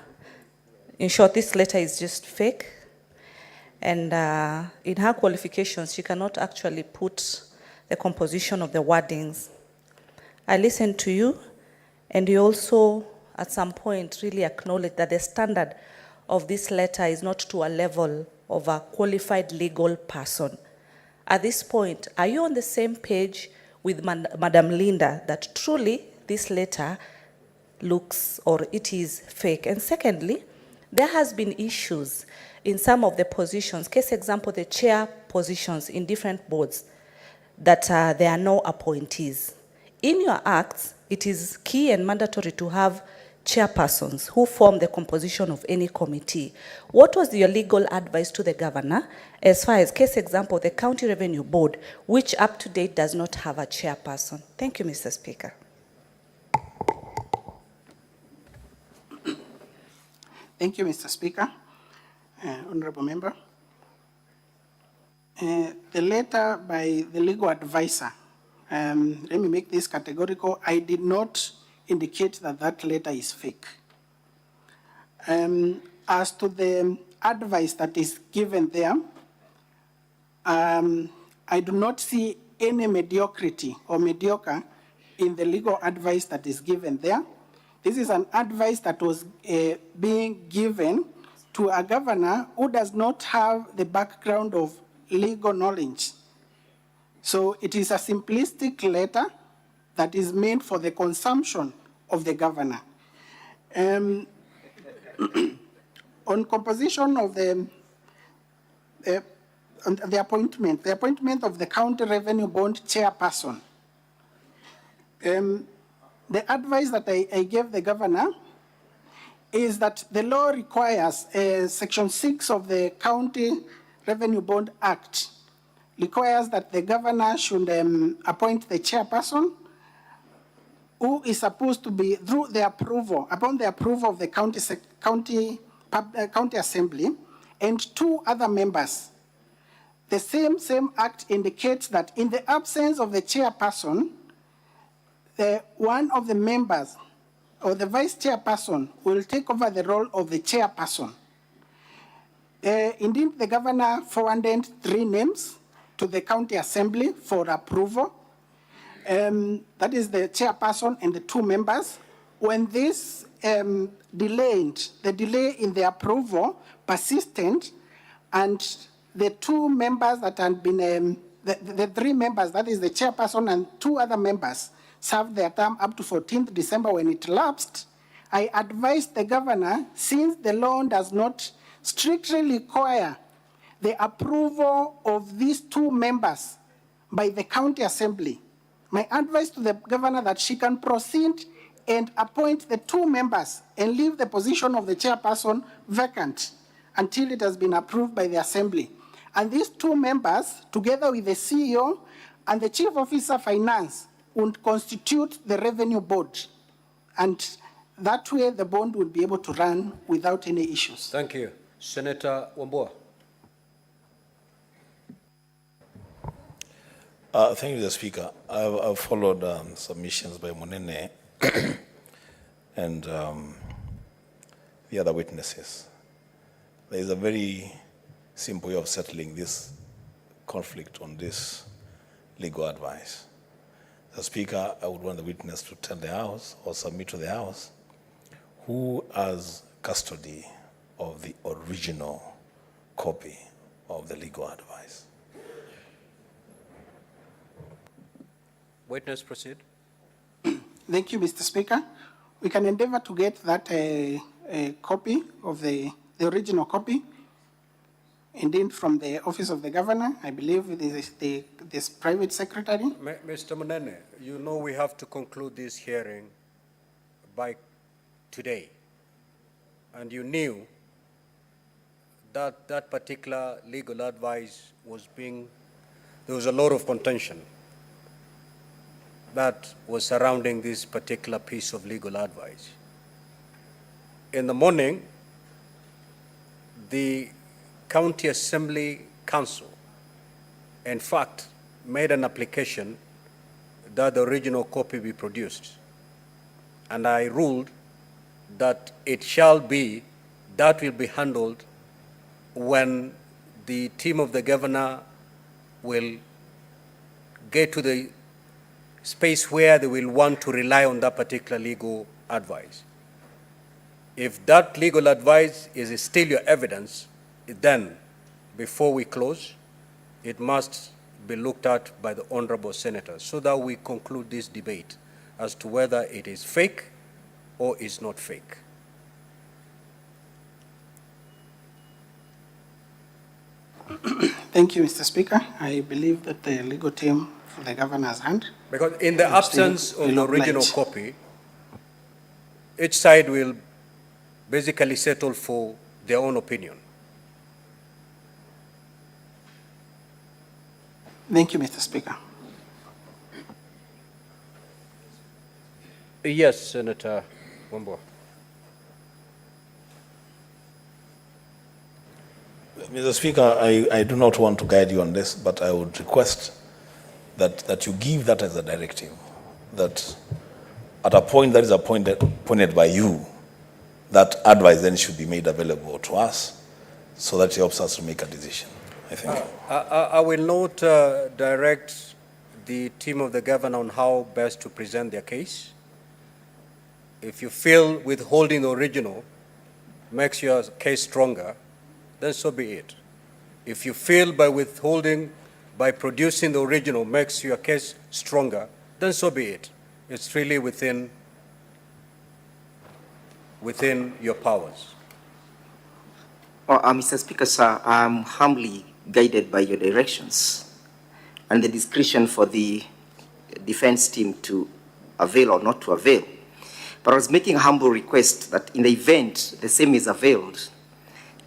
Speaker 13: in short, this letter is just fake. And in her qualifications, she cannot actually put the composition of the wordings. I listened to you, and you also, at some point, really acknowledged that the standard of this letter is not to a level of a qualified legal person. At this point, are you on the same page with Madam Linda that truly this letter looks or it is fake? And secondly, there has been issues in some of the positions, case example, the chair positions in different boards, that there are no appointees. In your acts, it is key and mandatory to have chairpersons who form the composition of any committee. What was your legal advice to the governor as far as, case example, the County Revenue Board, which up to date does not have a chairperson? Thank you, Mr. Speaker.
Speaker 4: Thank you, Mr. Speaker. Honorable Member. The letter by the legal advisor, let me make this categorical. I did not indicate that that letter is fake. As to the advice that is given there, I do not see any mediocrity or mediocre in the legal advice that is given there. This is an advice that was being given to a governor who does not have the background of legal knowledge. So it is a simplistic letter that is meant for the consumption of the governor. On composition of the appointment of the County Revenue Board chairperson, the advice that I gave the governor is that the law requires, Section 6 of the County Revenue Board Act requires that the governor should appoint the chairperson, who is supposed to be through the approval, upon the approval of the county assembly, and two other members. the same act indicates that in the absence of the chairperson, one of the members or the vice chairperson will take over the role of the chairperson. Indeed, the governor forwarded 3 names to the county assembly for approval. That is the chairperson and the 2 members. When this delayed, the delay in the approval persisted, and the 2 members that had been, the 3 members, that is the chairperson and 2 other members, served their term up to 14th December when it lapsed, I advised the governor, since the law does not strictly require the approval of these 2 members by the county assembly, my advice to the governor that she can proceed and appoint the 2 members and leave the position of the chairperson vacant until it has been approved by the assembly. And these 2 members, together with the CEO and the chief officer finance, would constitute the revenue board. And that way the bond would be able to run without any issues.
Speaker 1: Thank you. Senator Wambua.
Speaker 14: Thank you, Mr. Speaker. I've followed submissions by Munene and the other witnesses. There is a very simple way of settling this conflict on this legal advice. The Speaker, I would want the witness to tell the House or submit to the House who has custody of the original copy of the legal advice.
Speaker 1: Witness, proceed.
Speaker 4: Thank you, Mr. Speaker. We can endeavor to get that a copy of the original copy. Indeed, from the office of the governor, I believe this private secretary.
Speaker 1: Mr. Munene, you know we have to conclude this hearing by today. And you knew that that particular legal advice was there was a lot of contention that was surrounding this particular piece of legal advice. In the morning, the County Assembly Council, in fact, made an application that the original copy be produced. And I ruled that that will be handled when the team of the governor will get to the space where they will want to rely on that particular legal advice. If that legal advice is still your evidence, then before we close, it must be looked at by the honorable senator so that we conclude this debate as to whether it is fake or is not fake.
Speaker 4: Thank you, Mr. Speaker. I believe that the legal team for the governor's hand.
Speaker 1: Because in the absence of the original copy, each side will basically settle for their own opinion.
Speaker 4: Thank you, Mr. Speaker.
Speaker 1: Yes, Senator Wambua.
Speaker 14: Mr. Speaker, I do not want to guide you on this, but I would request that you give that as a directive, that at a point that is appointed by you, that advice then should be made available to us so that it helps us to make a decision. I think.
Speaker 1: I will not direct the team of the governor on how best to present their case. If you feel withholding the original makes your case stronger, then so be it. If you feel by producing the original makes your case stronger, then so be it. It's really within your powers.
Speaker 5: Mr. Speaker, sir, I'm humbly guided by your directions and the discretion for the defense team to avail or not to avail. But I was making a humble request that in the event the same is availed,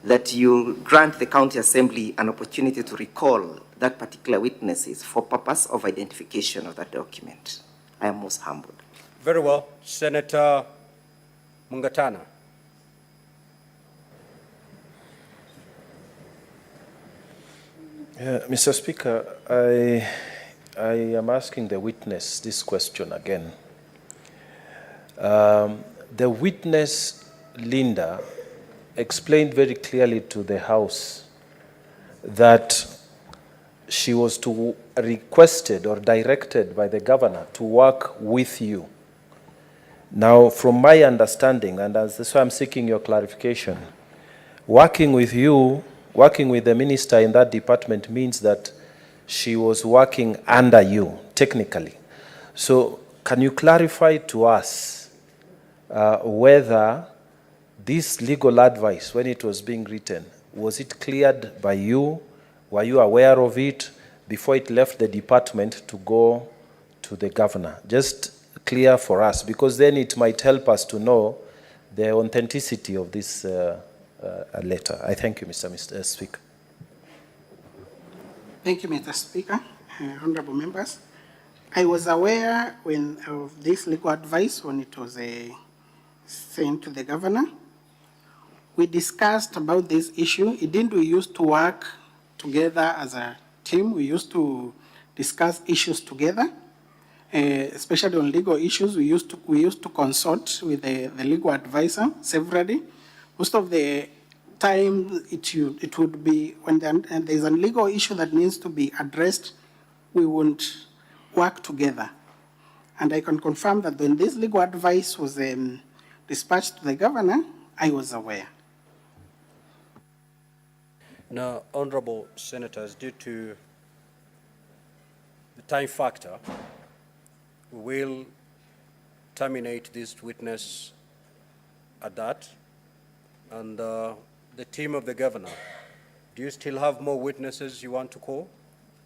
Speaker 5: that you grant the county assembly an opportunity to recall that particular witnesses for purpose of identification of that document. I am most humbled.
Speaker 1: Very well. Senator Munga.
Speaker 9: Mr. Speaker, I am asking the witness this question again. The witness, Linda, explained very clearly to the House that she was requested or directed by the governor to work with you. Now, from my understanding, and that's why I'm seeking your clarification, working with you, working with the minister in that department means that she was working under you, technically. So can you clarify to us whether this legal advice, when it was being written, was it cleared by you? Were you aware of it before it left the department to go to the governor? Just clear for us, because then it might help us to know the authenticity of this letter. I thank you, Mr. Speaker.
Speaker 4: Thank you, Mr. Speaker, honorable members. I was aware of this legal advice when it was sent to the governor. We discussed about this issue. Indeed, we used to work together as a team. We used to discuss issues together, especially on legal issues. We used to consult with the legal advisor severally. Most of the time, it would be when there's a legal issue that needs to be addressed, we won't work together. And I can confirm that when this legal advice was dispatched to the governor, I was aware.
Speaker 1: Now, honorable senators, due to the time factor, we will terminate this witness at that. And the team of the governor, do you still have more witnesses you want to call?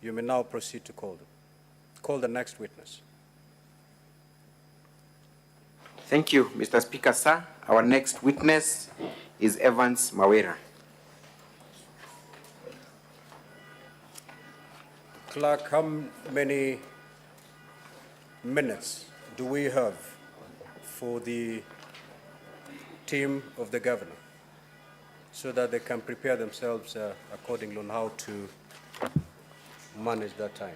Speaker 1: You may now proceed to call them. Call the next witness.
Speaker 6: Thank you, Mr. Speaker, sir. Our next witness is Evans Mawera.
Speaker 1: Clerk, how many minutes do we have for the team of the governor so that they can prepare themselves accordingly on how to manage that time?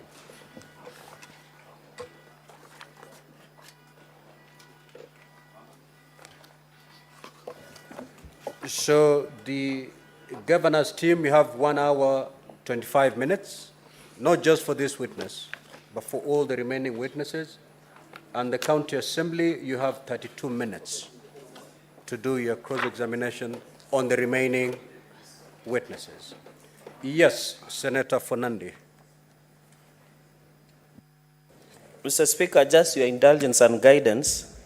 Speaker 1: So the governor's team, you have 1 hour, 25 minutes, not just for this witness, but for all the remaining witnesses. And the county assembly, you have 32 minutes to do your cross-examination on the remaining witnesses. Yes, Senator Fonandi.
Speaker 11: Mr. Speaker, just your indulgence and guidance,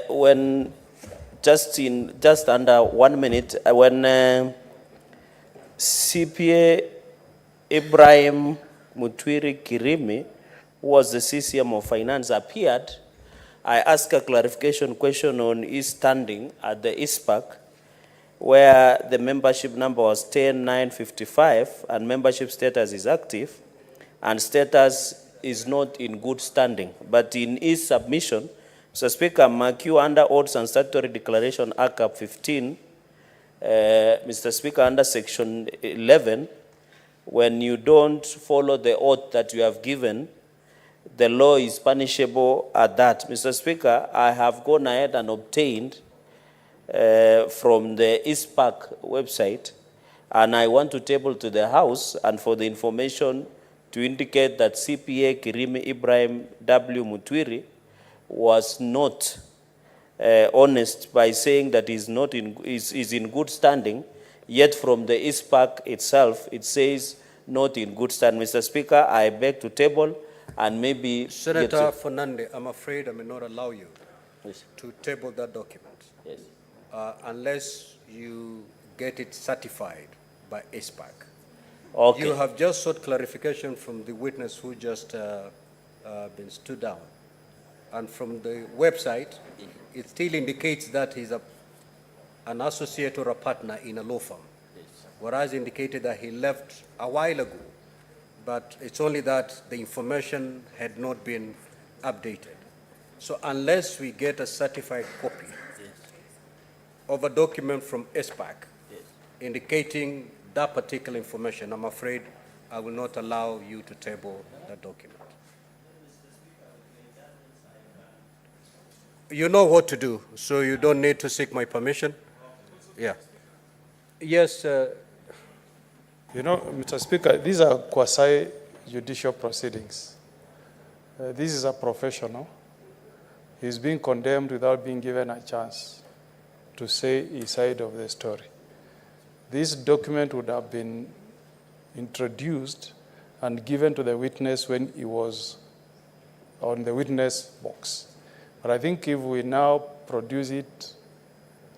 Speaker 11: when just under 1 minute, when CPA Ibrahim Mutwiri Kirimi, who was the CCM of Finance, appeared, I asked a clarification question on his standing at the ISPAC, where the membership number was 10,955 and membership status is active and status is not in good standing. But in his submission, Mr. Speaker, mark you under Odds and Statutory Declaration ACAP 15, Mr. Speaker, under Section 11, when you don't follow the oath that you have given, the law is punishable at that. Mr. Speaker, I have gone ahead and obtained from the ISPAC website, and I want to table to the House and for the information to indicate that CPA Kirimi Ibrahim W. Mutwiri was not honest by saying that he's not is in good standing, yet from the ISPAC itself, it says not in good standing. Mr. Speaker, I beg to table and maybe...
Speaker 1: Senator Fernandez, I'm afraid I may not allow you to table that document unless you get it certified by ISPAC.
Speaker 11: Okay.
Speaker 1: You have just sought clarification from the witness who just been stood down. And from the website, it still indicates that he's an associate or a partner in a law firm, whereas indicated that he left a while ago. But it's only that the information had not been updated. So unless we get a certified copy of a document from ISPAC indicating that particular information, I'm afraid I will not allow you to table that document. You know what to do, so you don't need to seek my permission. Yeah. Yes.
Speaker 10: You know, Mr. Speaker, these are quasi-judicial proceedings. This is a professional. He's being condemned without being given a chance to say his side of the story. This document would have been introduced and given to the witness when he was on the witness box. But I think if we now produce it,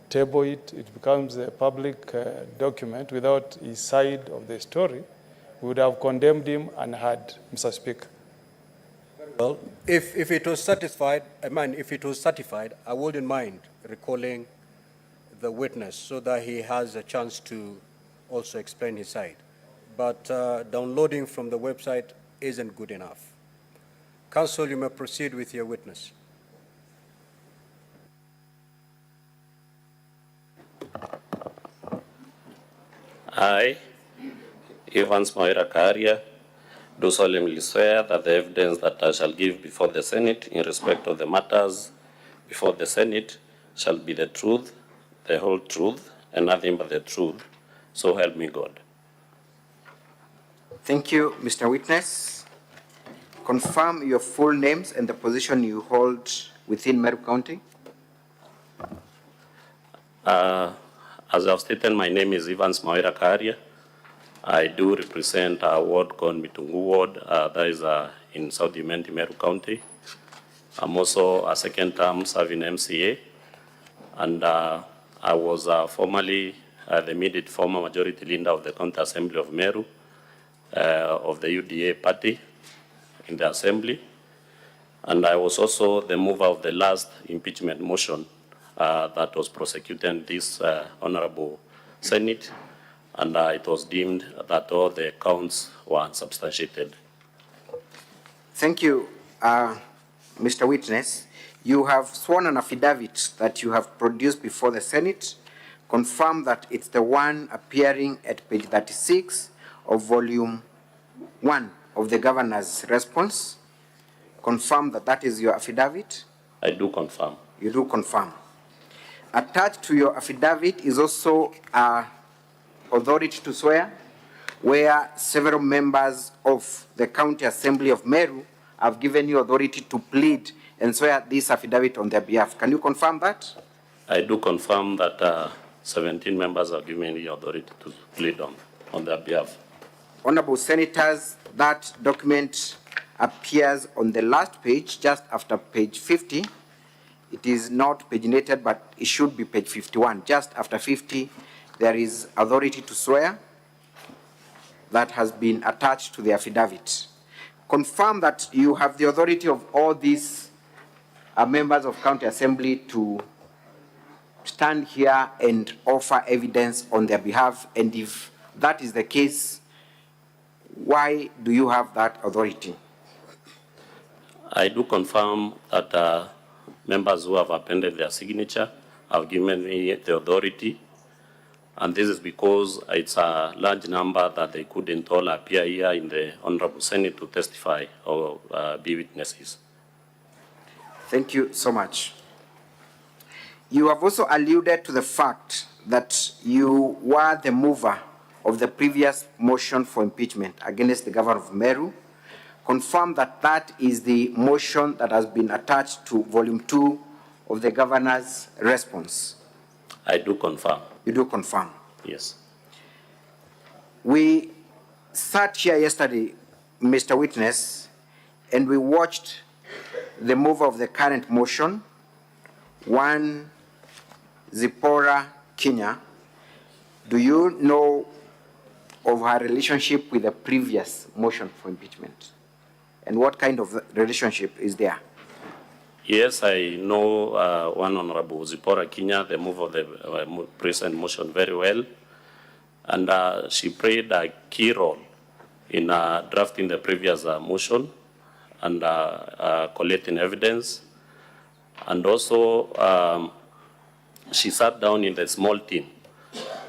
Speaker 10: table it, it becomes a public document without his side of the story, we would have condemned him and had, Mr. Speaker.
Speaker 1: Well, if it was satisfied, if it was certified, I wouldn't mind recalling the witness so that he has a chance to also explain his side. But downloading from the website isn't good enough. Counsel, you may proceed with your witness.
Speaker 15: I, Evans Moira Karia, do solemnly swear that the evidence that I shall give before the Senate in respect of the matters before the Senate shall be the truth, the whole truth, and nothing but the truth. So help me God.
Speaker 5: Thank you, Mr. Witness. Confirm your full names and the position you hold within Meru County.
Speaker 15: As I've stated, my name is Evans Moira Karia. I do represent a ward called Mitungu Ward, that is in South Imenti, Meru County. I'm also a second term serving MCA, and I was formerly the immediate former majority leader of the County Assembly of Meru, of the UDA party in the Assembly. And I was also the mover of the last impeachment motion that was prosecuted in this Honorable Senate, and it was deemed that all the counts were unsubstantiated.
Speaker 5: Thank you, Mr. Witness. You have sworn an affidavit that you have produced before the Senate. Confirm that it's the one appearing at page 36 of volume 1 of the governor's response. Confirm that that is your affidavit.
Speaker 15: I do confirm.
Speaker 5: You do confirm. Attached to your affidavit is also authority to swear, where several members of the County Assembly of Meru have given you authority to plead and swear this affidavit on their behalf. Can you confirm that?
Speaker 15: I do confirm that 17 members have given me authority to plead on their behalf.
Speaker 5: Honorable Senators, that document appears on the last page, just after page 50. It is not paginated, but it should be page 51. Just after 50, there is authority to swear that has been attached to the affidavit. Confirm that you have the authority of all these members of County Assembly to stand here and offer evidence on their behalf, and if that is the case, why do you have that authority?
Speaker 15: I do confirm that members who have appended their signature have given me the authority, and this is because it's a large number that they couldn't all appear here in the Honorable Senate to testify or be witnesses.
Speaker 5: Thank you so much. You have also alluded to the fact that you were the mover of the previous motion for impeachment against the governor of Meru. Confirm that that is the motion that has been attached to volume 2 of the governor's response.
Speaker 15: I do confirm.
Speaker 5: You do confirm?
Speaker 15: Yes.
Speaker 5: We sat here yesterday, Mr. Witness, and we watched the mover of the current motion, one Zipporah Kenya. Do you know of her relationship with the previous motion for impeachment? And what kind of relationship is there?
Speaker 15: Yes, I know one Honorable Zipporah Kenya, the mover of the present motion, very well. And she played a key role in drafting the previous motion and collecting evidence. And also, she sat down in the small team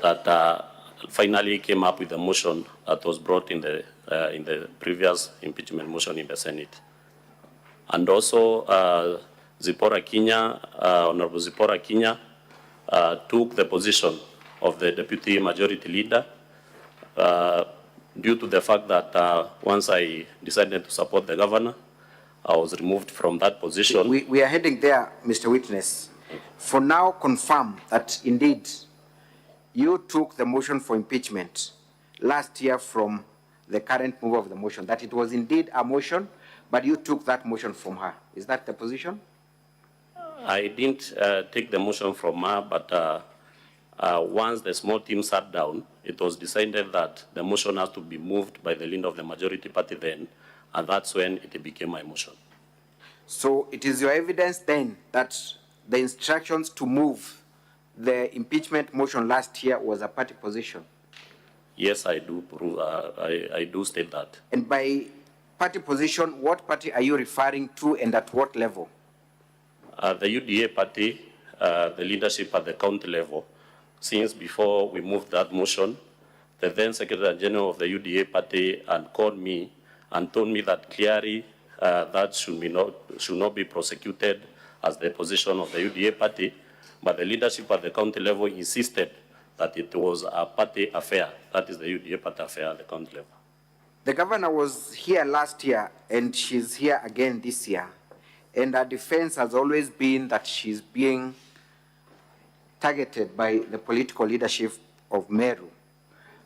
Speaker 15: that finally came up with the motion that was brought in the in the previous impeachment motion in the Senate. And also, Honorable Zipporah Kinya took the position of the Deputy Majority Leader due to the fact that once I decided to support the governor, I was removed from that position.
Speaker 7: We are heading there, Mr. Witness. For now, confirm that indeed you took the motion for impeachment last year from the current mover of the motion, that it was indeed a motion, but you took that motion from her. Is that the position?
Speaker 15: I didn't take the motion from her, but once the small team sat down, it was decided that the motion has to be moved by the leader of the majority party then, and that's when it became my motion.
Speaker 7: So it is your evidence then that the instructions to move the impeachment motion last year was a party position?
Speaker 15: Yes, I do prove, I do state that.
Speaker 7: And by party position, what party are you referring to and at what level?
Speaker 15: The UDA party, the leadership at the county level, since before we moved that motion, the then Secretary General of the UDA party had called me and told me that clearly that should not be prosecuted as the position of the UDA party, but the leadership at the county level insisted that it was a party affair. That is the UDA party affair at the county level.
Speaker 7: The governor was here last year and she's here again this year. And her defense has always been that she's being targeted by the political leadership of Meru.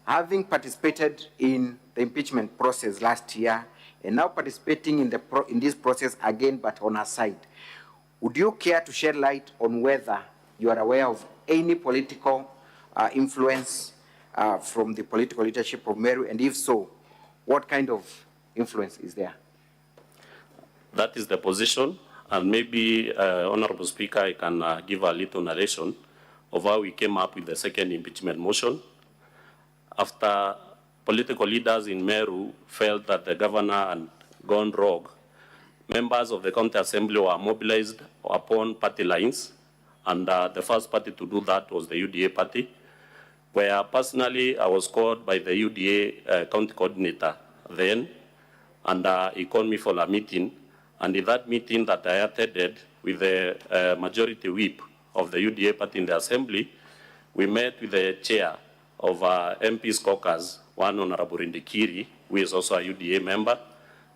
Speaker 7: Having participated in the impeachment process last year and now participating in this process again, but on her side, would you care to shed light on whether you are aware of any political influence from the political leadership of Meru, and if so, what kind of influence is there?
Speaker 15: That is the position, and maybe, Honorable Speaker, I can give a little narration of how we came up with the second impeachment motion. After political leaders in Meru felt that the governor had gone rogue, members of the county assembly were mobilized upon party lines, and the first party to do that was the UDA party, where personally I was called by the UDA county coordinator then, and he called me for a meeting, and in that meeting that I attended with the majority whip of the UDA party in the assembly, we met with the chair of MP's caucus, one Honorable Rindikiri, who is also a UDA member,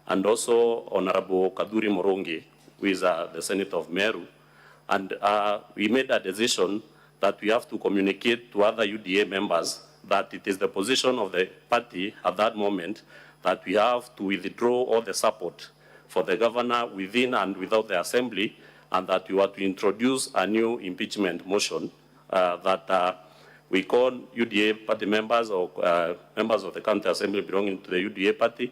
Speaker 15: and also Honorable Kaduri Moronge, who is the Senator of Meru. And we made a decision that we have to communicate to other UDA members that it is the position of the party at that moment that we have to withdraw all the support for the governor within and without the assembly, and that we are to introduce a new impeachment motion that we call UDA party members or members of the county assembly belonging to the UDA party,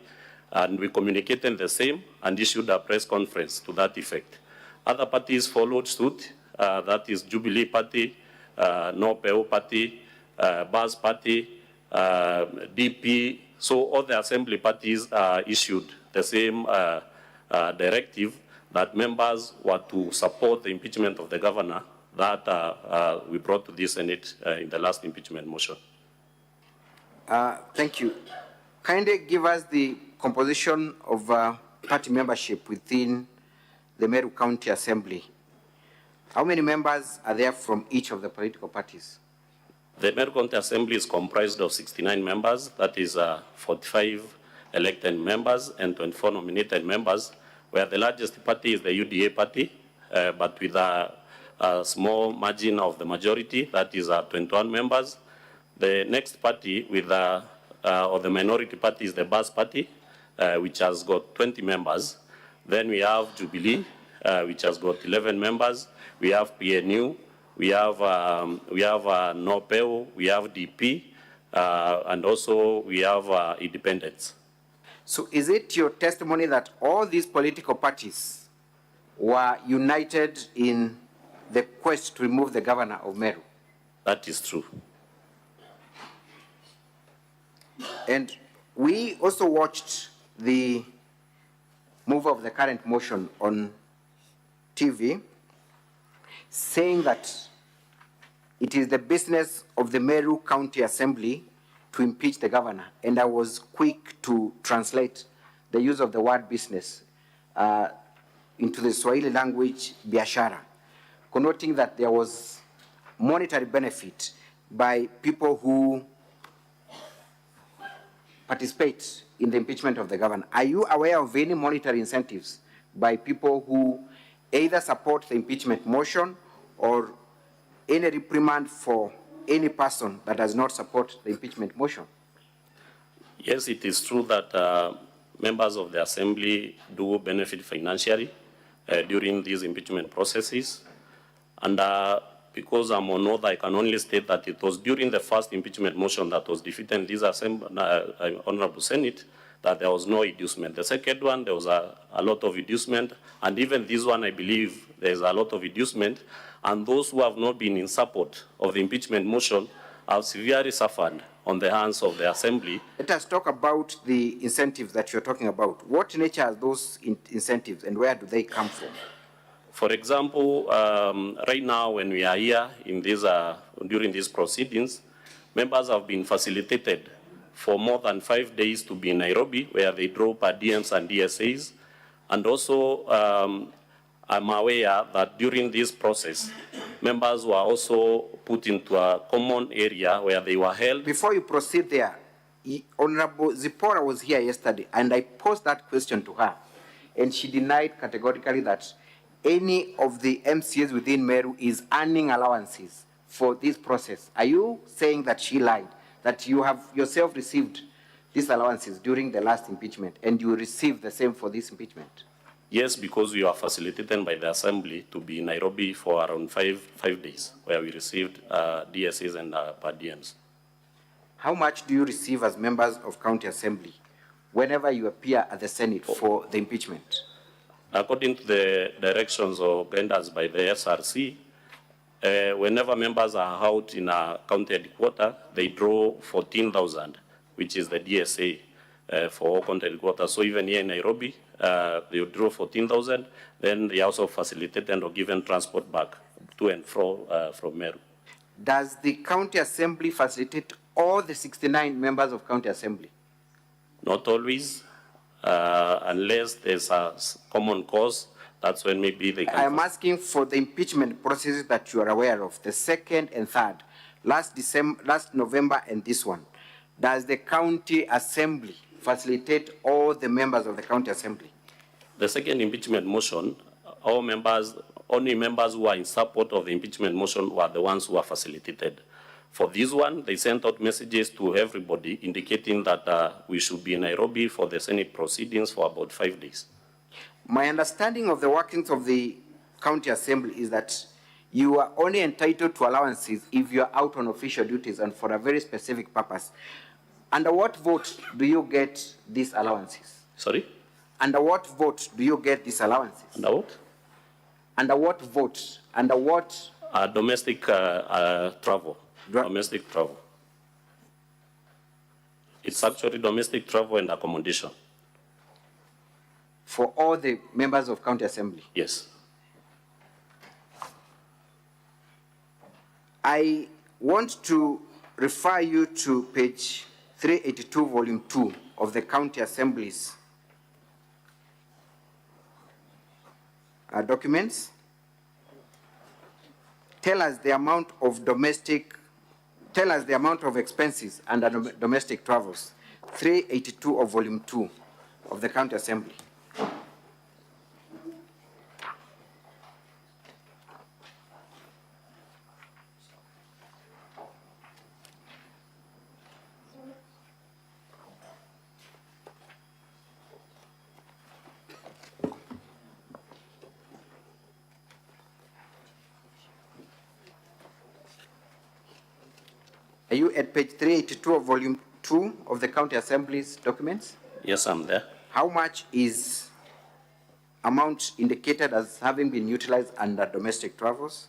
Speaker 15: and we communicated the same and issued a press conference to that effect. Other parties followed suit, that is Jubilee Party, No-PEO Party, BAS Party, DP. So all the assembly parties issued the same directive that members were to support the impeachment of the governor that we brought to the Senate in the last impeachment motion.
Speaker 7: Thank you. Kindly give us the composition of party membership within the Meru County Assembly. How many members are there from each of the political parties?
Speaker 15: The Meru County Assembly is comprised of 69 members, that is 45 elected members and 24 nominated members, where the largest party is the UDA party, but with a small margin of the majority, that is 21 members. The next party with or the minority party is the BAS party, which has got 20 members. Then we have Jubilee, which has got 11 members. We have PNU, we have No-PEO, we have DP, and also we have independents.
Speaker 7: So is it your testimony that all these political parties were united in the quest to remove the governor of Meru?
Speaker 15: That is true.
Speaker 7: And we also watched the mover of the current motion on TV saying that it is the business of the Meru County Assembly to impeach the governor, and I was quick to translate the use of the word business into the Swahili language, biashara, connoting that there was monetary benefit by people who participate in the impeachment of the governor. Are you aware of any monetary incentives by people who either support the impeachment motion or any reprimand for any person that does not support the impeachment motion?
Speaker 15: Yes, it is true that members of the assembly do benefit financially during these impeachment processes. And because I'm on oath, I can only state that it was during the first impeachment motion that was defeated in this Honorable Senate that there was no inducement. The second one, there was a lot of inducement. And even this one, I believe there's a lot of inducement. And those who have not been in support of the impeachment motion have severely suffered on the hands of the assembly.
Speaker 7: Let us talk about the incentives that you're talking about. What nature are those incentives and where do they come from?
Speaker 15: For example, right now when we are here in this, during these proceedings, members have been facilitated for more than 5 days to be in Nairobi, where they draw per diems and DSAs. And also, I'm aware that during this process, members were also put into a common area where they were held.
Speaker 7: Before you proceed there, Honorable Zipporah was here yesterday, and I posed that question to her, and she denied categorically that any of the MCAs within Meru is earning allowances for this process. Are you saying that she lied, that you have yourself received these allowances during the last impeachment, and you received the same for this impeachment?
Speaker 15: Yes, because we were facilitated by the assembly to be in Nairobi for around five days, where we received DSAs and per diems.
Speaker 7: How much do you receive as members of county assembly whenever you appear at the Senate for the impeachment?
Speaker 15: According to the directions or guidance by the SRC, whenever members are out in a county headquarters, they draw 14,000, which is the DSA for all county headquarters. So even here in Nairobi, they draw 14,000. Then they also facilitate and are given transport back to and fro from Meru.
Speaker 7: Does the county assembly facilitate all the 69 members of county assembly?
Speaker 15: Not always. Unless there's a common cause, that's when maybe they can.
Speaker 7: I'm asking for the impeachment processes that you are aware of, the second and third, last November and this one. Does the county assembly facilitate all the members of the county assembly?
Speaker 15: The second impeachment motion, all members, only members who are in support of the impeachment motion were the ones who are facilitated. For this one, they sent out messages to everybody indicating that we should be in Nairobi for the Senate proceedings for about 5 days.
Speaker 7: My understanding of the workings of the county assembly is that you are only entitled to allowances if you are out on official duties and for a very specific purpose. Under what vote do you get these allowances?
Speaker 15: Sorry?
Speaker 7: Under what vote do you get these allowances?
Speaker 15: Under what?
Speaker 7: Under what vote? Under what?
Speaker 15: Domestic travel. Domestic travel. It's actually domestic travel and accommodation.
Speaker 7: For all the members of county assembly?
Speaker 15: Yes.
Speaker 7: I want to refer you to page 382, volume 2 of the county assembly's documents. Tell us the amount of expenses under domestic travels. 382 of volume 2 of the county assembly. Are you at page 382 of volume 2 of the county assembly's documents?
Speaker 15: Yes, I'm there.
Speaker 7: How much is amount indicated as having been utilized under domestic travels?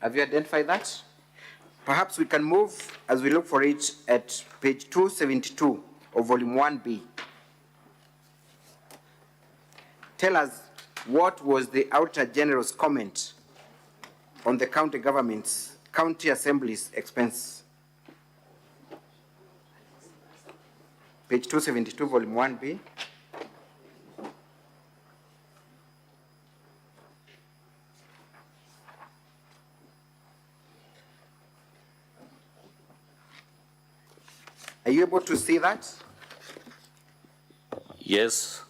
Speaker 7: Have you identified that? Perhaps we can move, as we look for it, at page 272 of Volume 1B. Tell us, what was the Auditor General's comment on the county government's, county assembly's expense? Page 272, Volume 1B. Are you able to see that?
Speaker 15: Yes.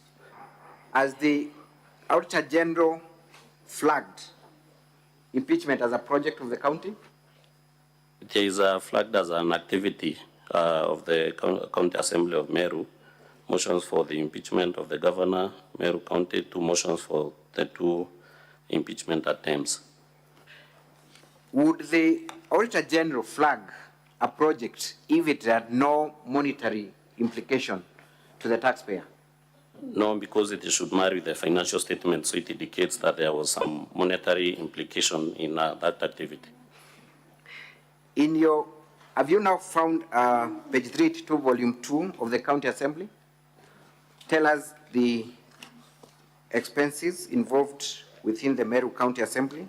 Speaker 7: As the Auditor General flagged impeachment as a project of the county?
Speaker 15: It is flagged as an activity of the County Assembly of Meru. Motions for the impeachment of the governor, Meru County, 2 motions for the 2 impeachment attempts.
Speaker 7: Would the Auditor General flag a project if it had no monetary implication to the taxpayer?
Speaker 15: No, because it should marry the financial statement, so it indicates that there was some monetary implication in that activity.
Speaker 7: In your, have you now found page 382, volume 2 of the County Assembly? Tell us the expenses involved within the Meru County Assembly.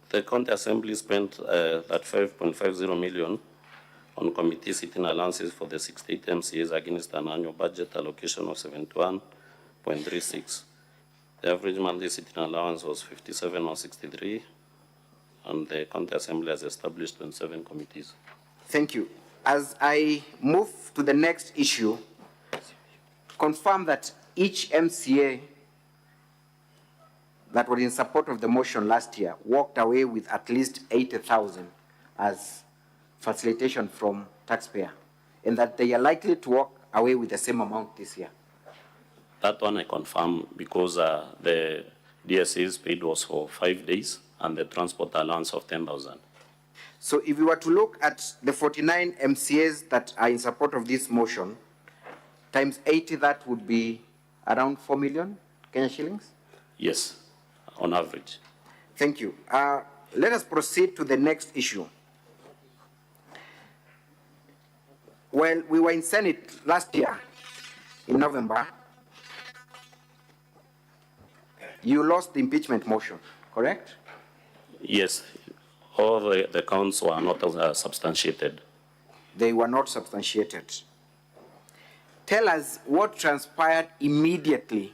Speaker 15: The County Assembly spent that 5.50 million on committee sitting allowances for the 68 MCAs against an annual budget allocation of 71.36. The average monthly sitting allowance was 57.63, and the County Assembly has established 27 committees.
Speaker 7: Thank you. As I move to the next issue, confirm that each MCA that were in support of the motion last year walked away with at least 80,000 as facilitation from taxpayer, and that they are likely to walk away with the same amount this year.
Speaker 15: That one I confirm because the DSA's paid was for 5 days and the transport allowance of 10,000.
Speaker 7: So if we were to look at the 49 MCAs that are in support of this motion, times 80, that would be around 4 million Kenya shillings?
Speaker 15: Yes, on average.
Speaker 7: Thank you. Let us proceed to the next issue. Well, we were in Senate last year, in November. You lost the impeachment motion, correct?
Speaker 15: Yes, all the counts were not substantiated.
Speaker 7: They were not substantiated. Tell us what transpired immediately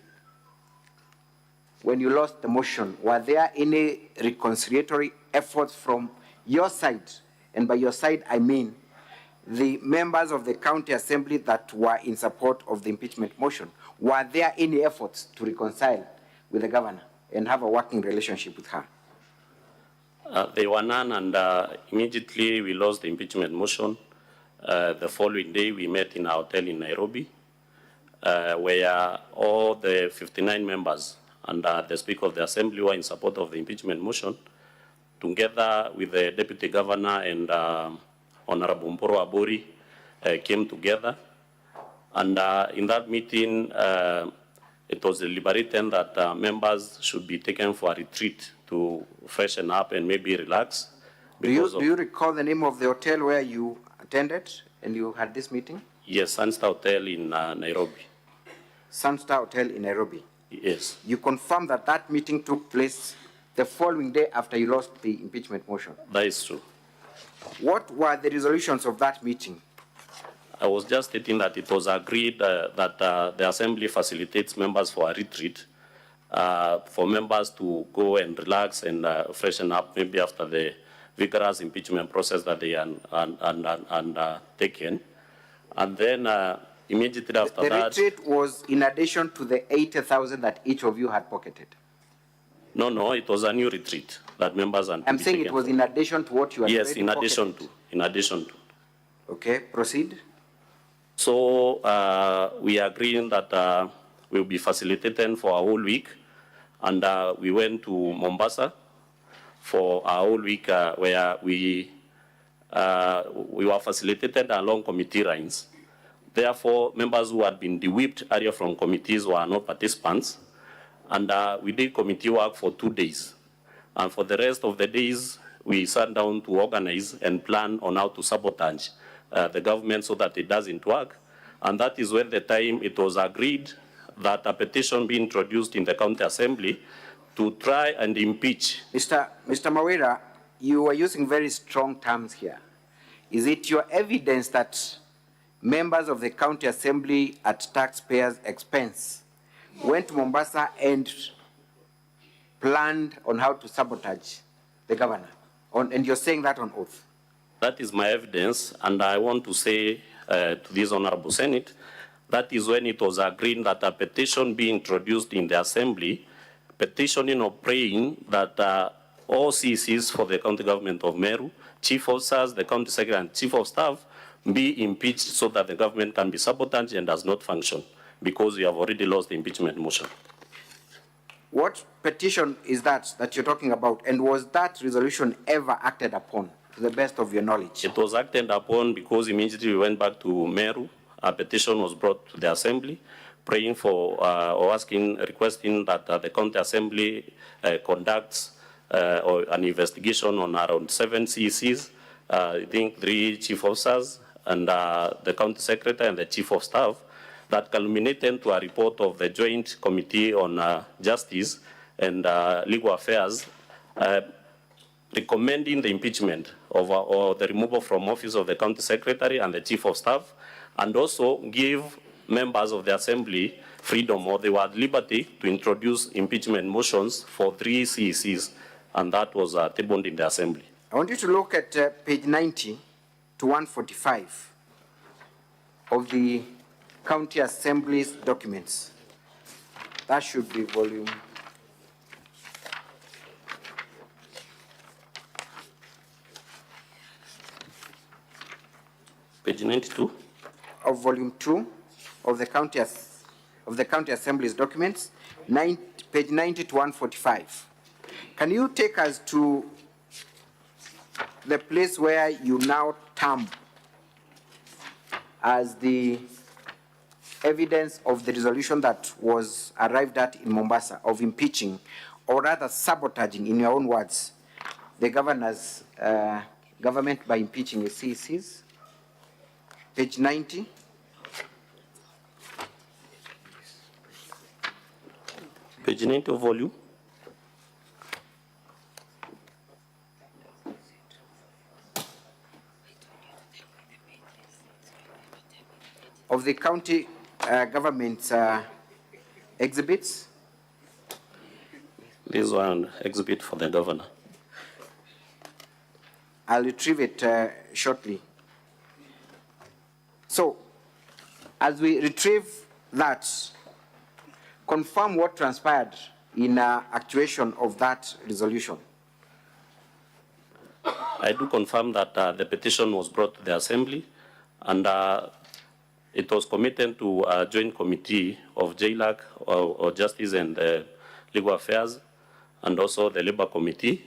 Speaker 7: when you lost the motion. Were there any reconciliatory efforts from your side? And by your side, I mean the members of the County Assembly that were in support of the impeachment motion. Were there any efforts to reconcile with the governor and have a working relationship with her?
Speaker 15: There were none, and immediately we lost the impeachment motion. The following day, we met in a hotel in Nairobi, where all the 59 members and the Speaker of the Assembly were in support of the impeachment motion, together with the Deputy Governor and Honorable Mporo Abori came together. And in that meeting, it was deliberated that members should be taken for a retreat to freshen up and maybe relax.
Speaker 7: Do you recall the name of the hotel where you attended and you had this meeting?
Speaker 15: Yes, Sunstar Hotel in Nairobi.
Speaker 7: Sunstar Hotel in Nairobi?
Speaker 15: Yes.
Speaker 7: You confirm that that meeting took place the following day after you lost the impeachment motion?
Speaker 15: That is true.
Speaker 7: What were the resolutions of that meeting?
Speaker 15: I was just stating that it was agreed that the Assembly facilitates members for a retreat, for members to go and relax and freshen up maybe after the vigorous impeachment process that they taken. And then immediately after
Speaker 7: the
Speaker 15: that...
Speaker 7: The retreat was in addition to the 80,000 that each of you had pocketed?
Speaker 15: No, it was a new retreat that members...
Speaker 7: I'm saying it was in addition to what you had
Speaker 15: Yes,
Speaker 7: already
Speaker 15: in
Speaker 7: pocketed.
Speaker 15: addition to.
Speaker 7: Okay, proceed.
Speaker 15: So we agreed that we'll be facilitating for a whole week, and we went to Mombasa for a whole week where we were facilitated along committee lines. Therefore, members who had been de-whipped earlier from committees were not participants, and we did committee work for 2 days. And for the rest of the days, we sat down to organize and plan on how to sabotage the government so that it doesn't work. And that is when the time it was agreed that a petition be introduced in the county assembly to try and impeach.
Speaker 16: Mr. Kawira, you are using very strong terms here. Is it your evidence that members of the county assembly at taxpayers' expense went to Mombasa and planned on how to sabotage the governor? And you're saying that on oath?
Speaker 15: That is my evidence, and I want to say to this Honorable Senate, that is when it was agreed that a petition be introduced in the assembly, petitioning or praying that all CCs for the county government of Meru, chief officers, the county secretary and chief of staff be impeached so that the government can be sabotaged and does not function, because we have already lost the impeachment motion.
Speaker 16: What petition is that you're talking about, and was that resolution ever acted upon, to the best of your knowledge?
Speaker 15: It was acted upon because immediately we went back to Meru. A petition was brought to the assembly, praying for or requesting that the county assembly conducts an investigation on around 7 CECs, I think 3 chief officers, and the county secretary and the chief of staff, that culminated to a report of the Joint Committee on Justice and Legal Affairs, recommending the impeachment of or the removal from office of the county secretary and the chief of staff, and also give members of the assembly freedom, or they were at liberty to introduce impeachment motions for 3 CECs, and that was tabled in the assembly.
Speaker 16: I want you to look at page 90 to 145 of the County Assembly's documents. That should be volume.
Speaker 15: Page 92
Speaker 16: of volume 2 of the County Assembly's documents, page 90 to 145. Can you take us to the place where you now term as the evidence of the resolution that was arrived at in Mombasa of impeaching, or rather sabotaging, in your own words, the governor's government by impeaching the CECs? Page 90.
Speaker 15: Page 90 of volume.
Speaker 16: Of the county government's exhibits?
Speaker 15: This one exhibit for the governor.
Speaker 16: I'll retrieve it shortly. So, as we retrieve that, confirm what transpired in actuation of that resolution.
Speaker 15: I do confirm that the petition was brought to the assembly, and it was committed to a joint committee of JLAC, or Justice and Legal Affairs, and also the Labour Committee.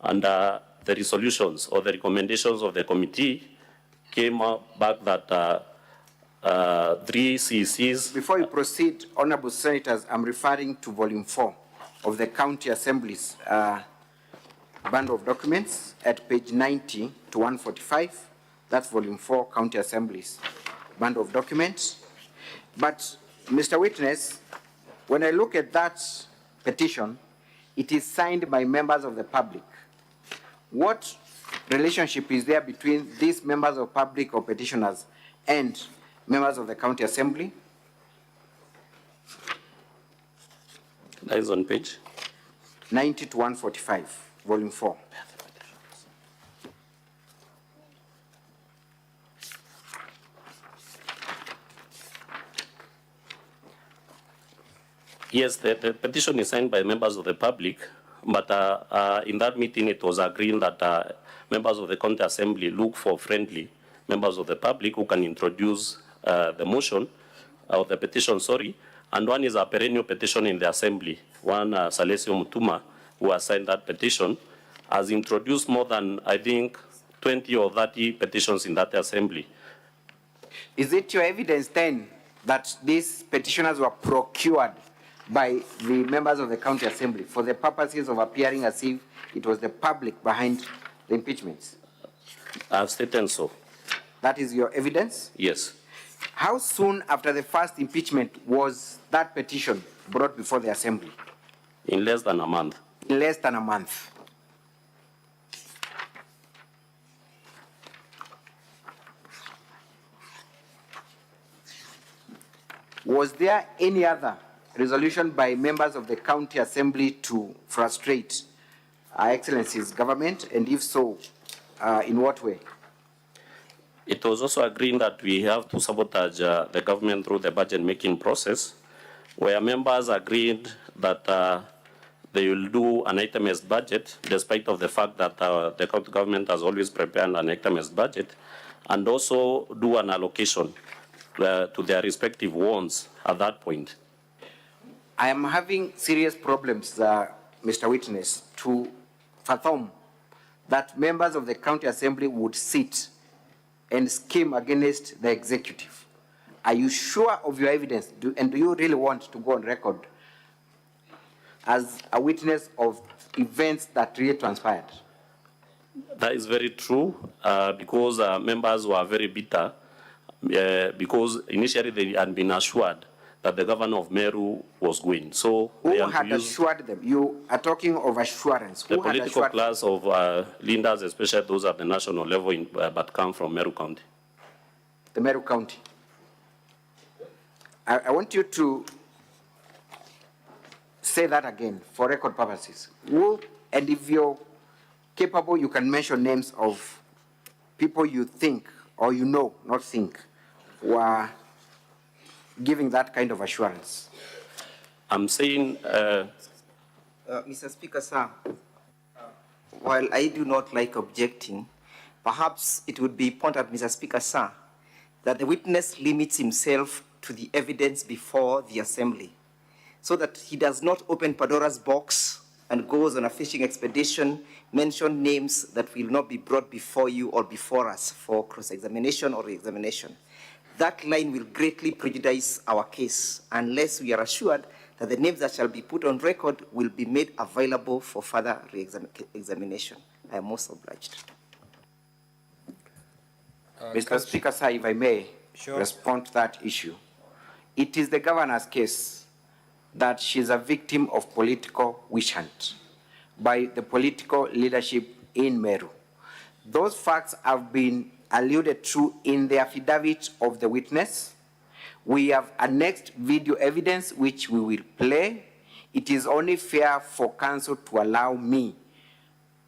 Speaker 15: And the resolutions or the recommendations of the committee came back that 3 CECs.
Speaker 16: Before you proceed, Honorable Senators, I'm referring to volume 4 of the County Assembly's bundle of documents at page 90 to 145. That's volume 4, County Assembly's bundle of documents. But, Mr. Witness, when I look at that petition, it is signed by members of the public. What relationship is there between these members of public or petitioners and members of the County Assembly?
Speaker 15: That is on page
Speaker 16: 90 to 145, volume 4.
Speaker 15: Yes, the petition is signed by members of the public, but in that meeting it was agreed that members of the County Assembly look for friendly members of the public who can introduce the motion, or the petition, sorry, and one is a perennial petition in the Assembly. One, Salesio Mutuma, who has signed that petition, has introduced more than, I think, 20 or 30 petitions in that Assembly.
Speaker 16: Is it your evidence then that these petitioners were procured by the members of the County Assembly for the purposes of appearing as if it was the public behind the impeachments?
Speaker 15: I've stated so.
Speaker 16: That is your evidence?
Speaker 15: Yes.
Speaker 16: How soon after the first impeachment was that petition brought before the Assembly?
Speaker 15: In less than a month.
Speaker 16: In less than a month. Was there any other resolution by members of the County Assembly to frustrate Her Excellency's government, and if so, in what way?
Speaker 15: It was also agreed that we have to sabotage the government through the budget-making process, where members agreed that they will do an itemized budget, despite of the fact that the county government has always prepared an itemized budget, and also do an allocation to their respective wants at that point.
Speaker 16: I am having serious problems, Mr. Witness, to fathom that members of the County Assembly would sit and scheme against the executive. Are you sure of your evidence? And do you really want to go on record as a witness of events that really transpired?
Speaker 15: That is very true, because members were very bitter, because initially they had been assured that the governor of Meru was going. So
Speaker 16: who had assured them? You are talking of assurance.
Speaker 15: The
Speaker 16: Who had
Speaker 15: political
Speaker 16: assured
Speaker 15: class of leaders, especially those at the national level, but come from Meru County.
Speaker 16: the Meru County? I want you to say that again for record purposes. Who, and if you're capable, you can mention names of people you think, or you know, not think, were giving that kind of assurance.
Speaker 15: I'm saying...
Speaker 5: Mr. Speaker, sir, while I do not like objecting, perhaps it would be important, Mr. Speaker, sir, that the witness limits himself to the evidence before the Assembly, so that he does not open Pandora's box and goes on a fishing expedition, mention names that will not be brought before you or before us for cross-examination or re-examination. That line will greatly prejudice our case unless we are assured that the names that shall be put on record will be made available for further re-examination. I am most obliged.
Speaker 16: Mr. Speaker, sir, if I may respond to that issue. It is the governor's case that she's a victim of political witch hunt by the political leadership in Meru. Those facts have been alluded to in the affidavit of the witness. We have annexed video evidence which we will play. It is only fair for counsel to allow me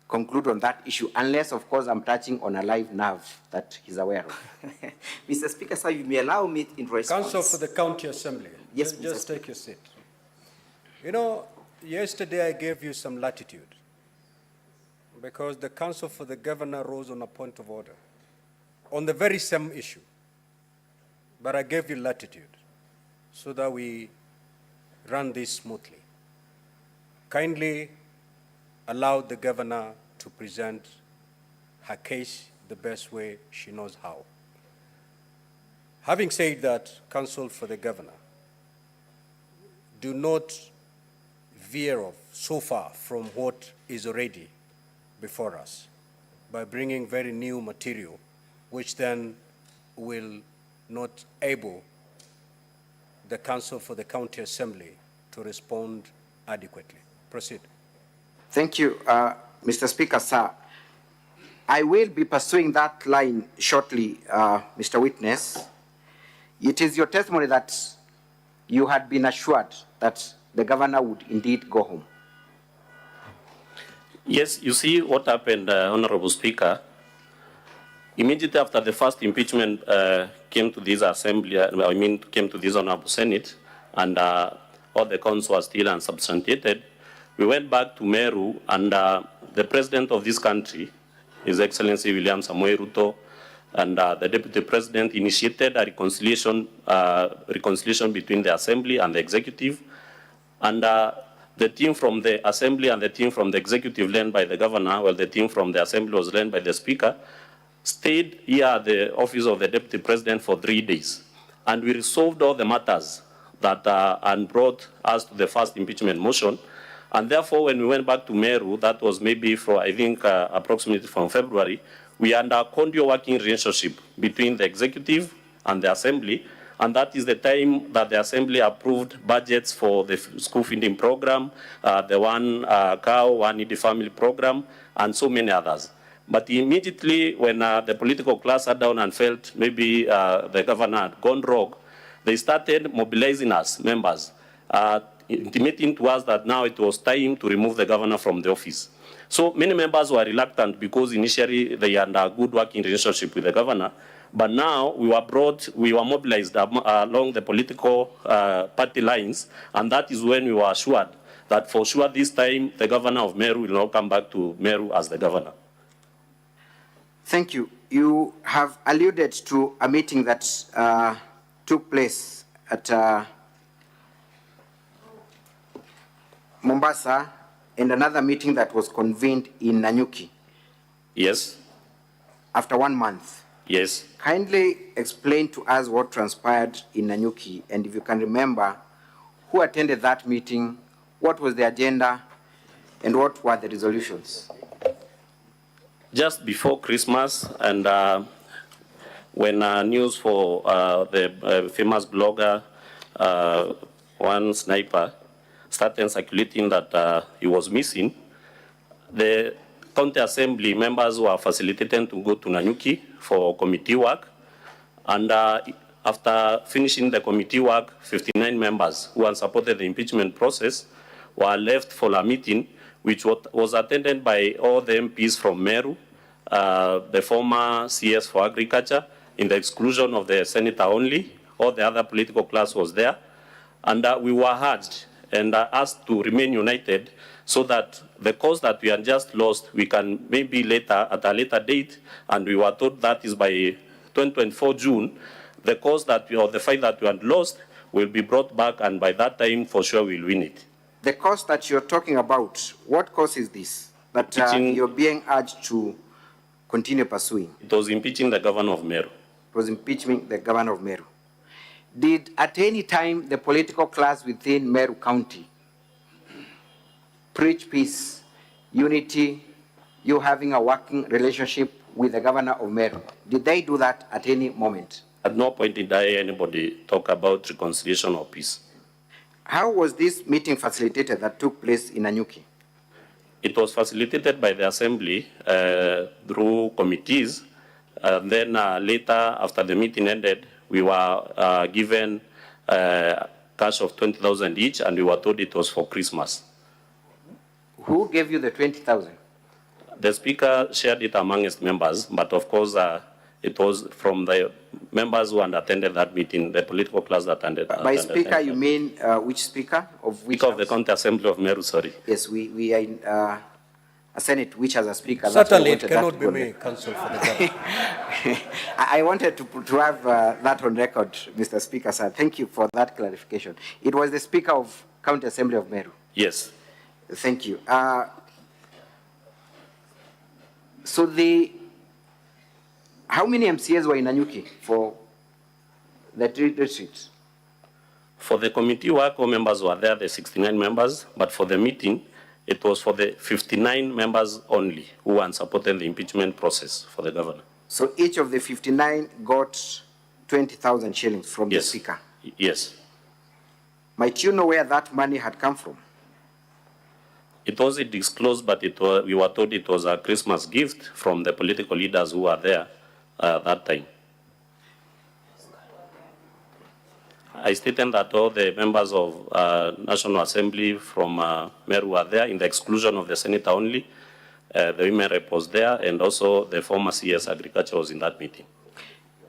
Speaker 16: conclude on that issue, unless, of course, I'm touching on a live nerve that he's aware of.
Speaker 5: Mr. Speaker, sir, you may allow me in response.
Speaker 1: Counsel for the County Assembly.
Speaker 5: Yes,
Speaker 1: just take your seat. You know, yesterday I gave you some latitude because the counsel for the governor rose on a point of order on the very same issue. But I gave you latitude so that we run this smoothly. Kindly allow the governor to present her case the best way she knows how. Having said that, counsel for the governor, do not veer off so far from what is already before us by bringing very new material, which then will not able the counsel for the County Assembly to respond adequately. Proceed.
Speaker 16: Thank you, Mr. Speaker, sir. I will be pursuing that line shortly, Mr. Witness. It is your testimony that you had been assured that the governor would indeed go home.
Speaker 15: Yes, you see what happened, Honorable Speaker. Immediately after the first impeachment came to this assembly, came to this Honorable Senate, and all the counts were still unsubstantiated, we went back to Meru, and the president of this country, His Excellency William Samoei Ruto, and the deputy president initiated a reconciliation between the assembly and the executive, and the team from the assembly and the team from the executive led by the governor, while the team from the assembly was led by the speaker, stayed here at the office of the deputy president for 3 days. And we resolved all the matters that and brought us to the first impeachment motion. And therefore, when we went back to Meru, that was maybe for, I think, approximately from February, we had a cordial working relationship between the executive and the assembly. And that is the time that the assembly approved budgets for the school feeding program, the one cow, one needy family program, and so many others. But immediately when the political class sat down and felt maybe the governor had gone rogue, they started mobilizing us, members, intimating to us that now it was time to remove the governor from the office. So many members were reluctant because initially they had a good working relationship with the governor, but now we were mobilized along the political party lines, and that is when we were assured that for sure this time the governor of Meru will not come back to Meru as the governor.
Speaker 16: Thank you. You have alluded to a meeting that took place at Mombasa and another meeting that was convened in Nanyuki.
Speaker 15: Yes.
Speaker 16: After 1 month.
Speaker 15: Yes.
Speaker 16: Kindly explain to us what transpired in Nanyuki, and if you can remember, who attended that meeting, what was the agenda, and what were the resolutions?
Speaker 15: Just before Christmas, and when news for the famous blogger, one sniper, started circulating that he was missing, the county assembly members were facilitated to go to Nanyuki for committee work. And after finishing the committee work, 59 members who had supported the impeachment process were left for a meeting which was attended by all the MPs from Meru, the former CS for Agriculture, in the exclusion of the senator only. All the other political class was there. And we were urged and asked to remain united so that the cause that we had just lost, we can maybe later, at a later date, and we were told that is by 2024 June, the cause that or the fight that we had lost will be brought back, and by that time, for sure, we'll win it.
Speaker 16: The cause that you're talking about, what cause is this that you're being urged to continue pursuing?
Speaker 15: It was impeaching the governor of Meru.
Speaker 16: It was impeaching the governor of Meru. Did at any time the political class within Meru County preach peace, unity, you having a working relationship with the governor of Meru? Did they do that at any moment?
Speaker 15: At no point did anybody talk about reconciliation or peace.
Speaker 16: How was this meeting facilitated that took place in Nanyuki?
Speaker 15: It was facilitated by the assembly through committees. Then later, after the meeting ended, we were given cash of 20,000 each, and we were told it was for Christmas.
Speaker 16: Who gave you the 20,000?
Speaker 15: The speaker shared it amongst members, but of course, it was from the members who had attended that meeting, the political class that attended.
Speaker 16: By speaker, you mean which speaker? Of which
Speaker 15: Speaker of the County Assembly of Meru, sorry.
Speaker 16: Yes, we are in a Senate which has a speaker.
Speaker 1: Certainly, it cannot be me, counsel for the government.
Speaker 16: I wanted to have that on record, Mr. Speaker, sir. Thank you for that clarification. It was the Speaker of County Assembly of Meru.
Speaker 15: Yes.
Speaker 16: Thank you. How many MCAs were in Nanyuki for the retreat?
Speaker 15: For the committee work, all members were there, the 69 members, but for the meeting, it was for the 59 members only who had supported the impeachment process for the governor.
Speaker 16: So each of the 59 got 20,000 shillings from the speaker?
Speaker 15: Yes.
Speaker 16: Might you know where that money had come from?
Speaker 15: It wasn't disclosed, but we were told it was a Christmas gift from the political leaders who were there that time. I stated that all the members of National Assembly from Meru were there in the exclusion of the senator only. The women rep was there, and also the former CS Agriculture was in that meeting.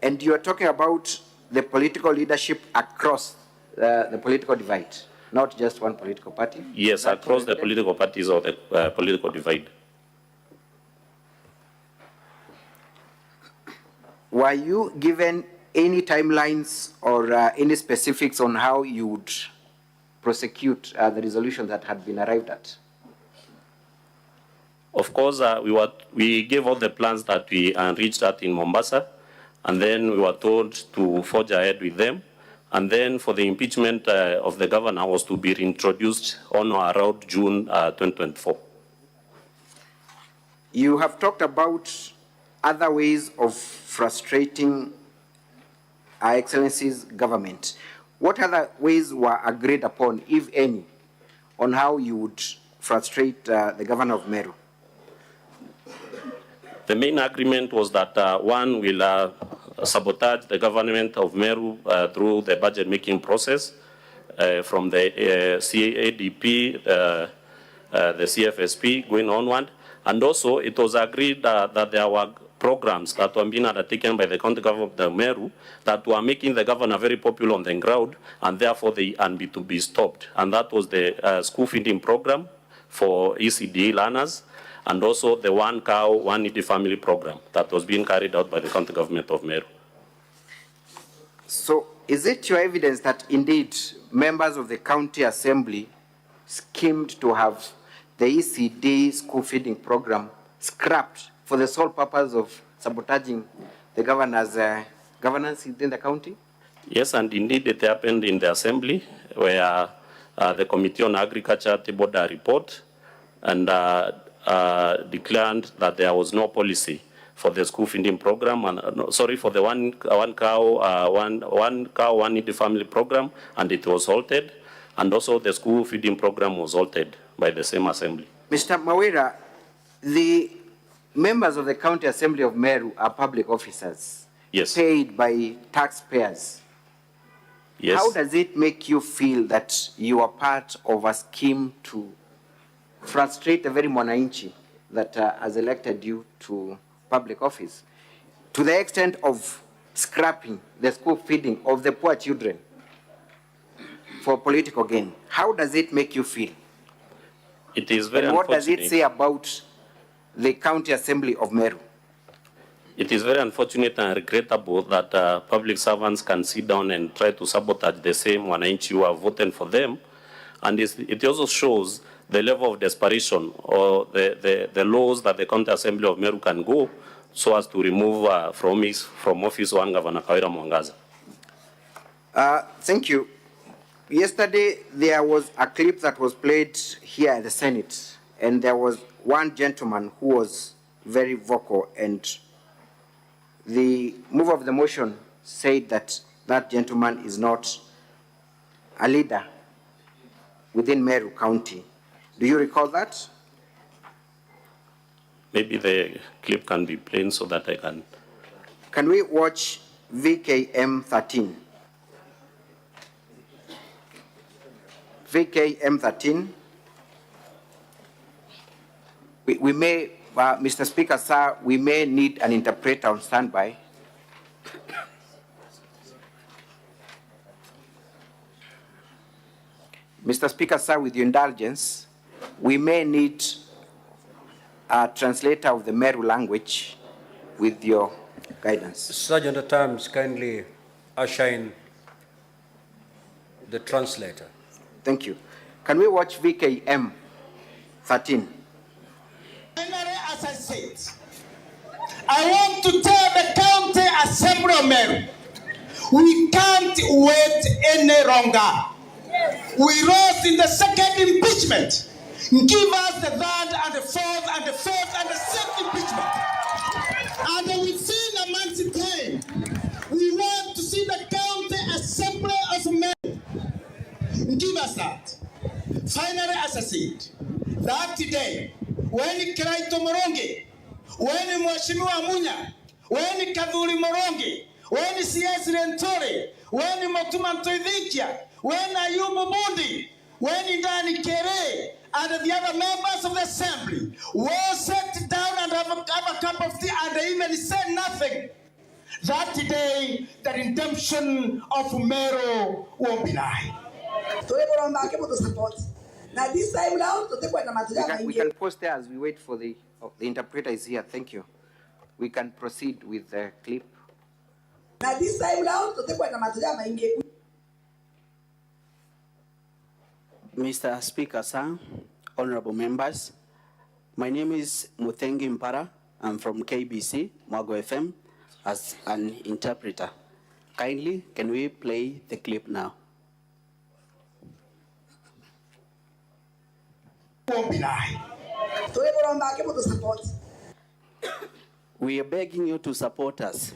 Speaker 16: And you are talking about the political leadership across the political divide, not just one political party?
Speaker 15: Yes, across the political parties or the political divide.
Speaker 16: Were you given any timelines or any specifics on how you would prosecute the resolution that had been arrived at?
Speaker 15: Of course, we gave all the plans that we reached out in Mombasa, and then we were told to forge ahead with them. And then for the impeachment of the governor was to be reintroduced on or around June 2024.
Speaker 16: You have talked about other ways of frustrating Her Excellency's government. What other ways were agreed upon, if any, on how you would frustrate the governor of Meru?
Speaker 15: The main agreement was that one will sabotage the government of Meru through the budget making process from the CADP, the CFSP going onward. And also it was agreed that there were programs that were being undertaken by the county government of Meru that were making the governor very popular on the ground, and therefore they had to be stopped. And that was the school feeding program for ECD learners, and also the one cow, one needy family program that was being carried out by the county government of Meru.
Speaker 16: So is it your evidence that indeed members of the county assembly schemed to have the ECD school feeding program scrapped for the sole purpose of sabotaging the governor's governance within the county?
Speaker 15: Yes, and indeed it happened in the assembly where the Committee on Agriculture tabled a report and declared that there was no policy for the school feeding program, and for the one cow, one needy family program, and it was halted, and also the school feeding program was halted by the same assembly.
Speaker 16: Mr. Kawira, the members of the County Assembly of Meru are public officers,
Speaker 15: yes,
Speaker 16: paid by taxpayers.
Speaker 15: Yes.
Speaker 16: How does it make you feel that you are part of a scheme to frustrate the very mwananchi that has elected you to public office, to the extent of scrapping the school feeding of the poor children for political gain? How does it make you feel?
Speaker 15: It is very
Speaker 16: and what
Speaker 15: unfortunate.
Speaker 16: does it say about the County Assembly of Meru?
Speaker 15: It is very unfortunate and regrettable that public servants can sit down and try to sabotage the same wananchi who have voted for them. And it also shows the level of desperation or the laws that the County Assembly of Meru can go so as to remove from office one Governor Kawira Mwangaza.
Speaker 16: Thank you. Yesterday, there was a clip that was played here at the Senate, and there was one gentleman who was very vocal, and the mover of the motion said that that gentleman is not a leader within Meru County. Do you recall that?
Speaker 15: Maybe the clip can be played so that I can.
Speaker 16: Can we watch VKM 13? VKM 13. We may, Mr. Speaker, sir, we may need an interpreter on standby. Mr. Speaker, sir, with your indulgence, we may need a translator of the Meru language with your guidance.
Speaker 1: Sergeant at Arms, kindly usher in the translator.
Speaker 16: Thank you. Can we watch VKM 13?
Speaker 17: Finally, as I said, I want to tell the County Assembly of Meru, we can't wait any longer. We rose in the second impeachment. Give us the third and the fourth and the fifth and the sixth impeachment. And within a month's time, we want to see the County Assembly of Meru. Give us that. Finally, as I said, that today, when Kiraito Morongi, when Mwashimiwa Munya, when Kadhuri Morongi, when CS Rentori, when Motuma Ntoidhikia, when Ayubu Bundi, when Indani Kere, and the other members of the assembly will sit down and have a cup of tea and they even say nothing, that today the redemption of Meru will be nigh.
Speaker 16: Now this time round, we can pause there as we wait for the interpreter is here. Thank you. We can proceed with the clip. Now this time round,
Speaker 3: Mr. Speaker, sir, honorable members, my name is Muthengi Mpara. I'm from KBC, Mwago FM, as an interpreter.
Speaker 18: Kindly, can we play the clip now? We are begging you to support us.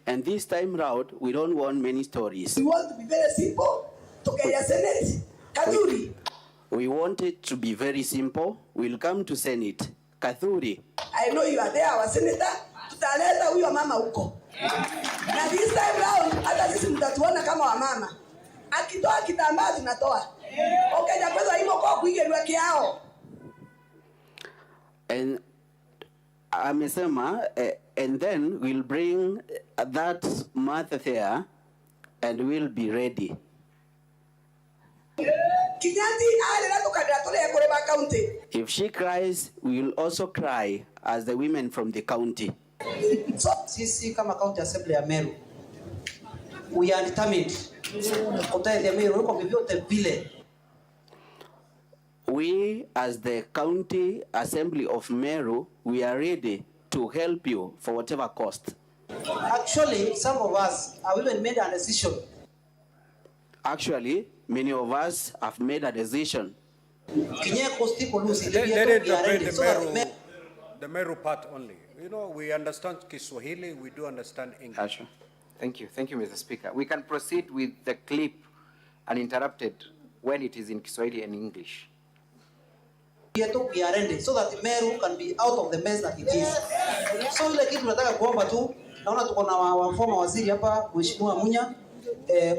Speaker 18: And this time round, we don't want many stories.
Speaker 19: We want to be very simple. To get your Senate. Kaduri.
Speaker 18: We want it to be very simple. We'll come to Senate. Kaduri.
Speaker 19: I know you are there, our senator. Tutaleta huyo mama huko. Na this time round, hata sisi mtatuona kama wa mama. Akitoa kitambaa tunatoa. Okay, na pesa hiyo kwa kuigelwa kiao.
Speaker 18: And amesema, and then we'll bring that mother there and we'll be ready. If she cries, we will also cry as the women from the county.
Speaker 20: Sisi kama county assembly ya Meru, we are determined kutetea Meru kwa vyovyote vile.
Speaker 18: We as the county assembly of Meru, we are ready to help you for whatever cost.
Speaker 20: Actually, some of us have even made a decision.
Speaker 18: Actually, many of us have made a decision.
Speaker 1: Let it the Meru part only. You know, we understand Kiswahili, we do understand English.
Speaker 16: Sure. Thank you, Mr. Speaker. We can proceed with the clip uninterrupted when it is in Kiswahili and English.
Speaker 20: So that Meru can be out of the mess that it is. So ile kitu tunataka kuomba tu, naona tuko na wafoma waziri hapa, Mheshimiwa Munya,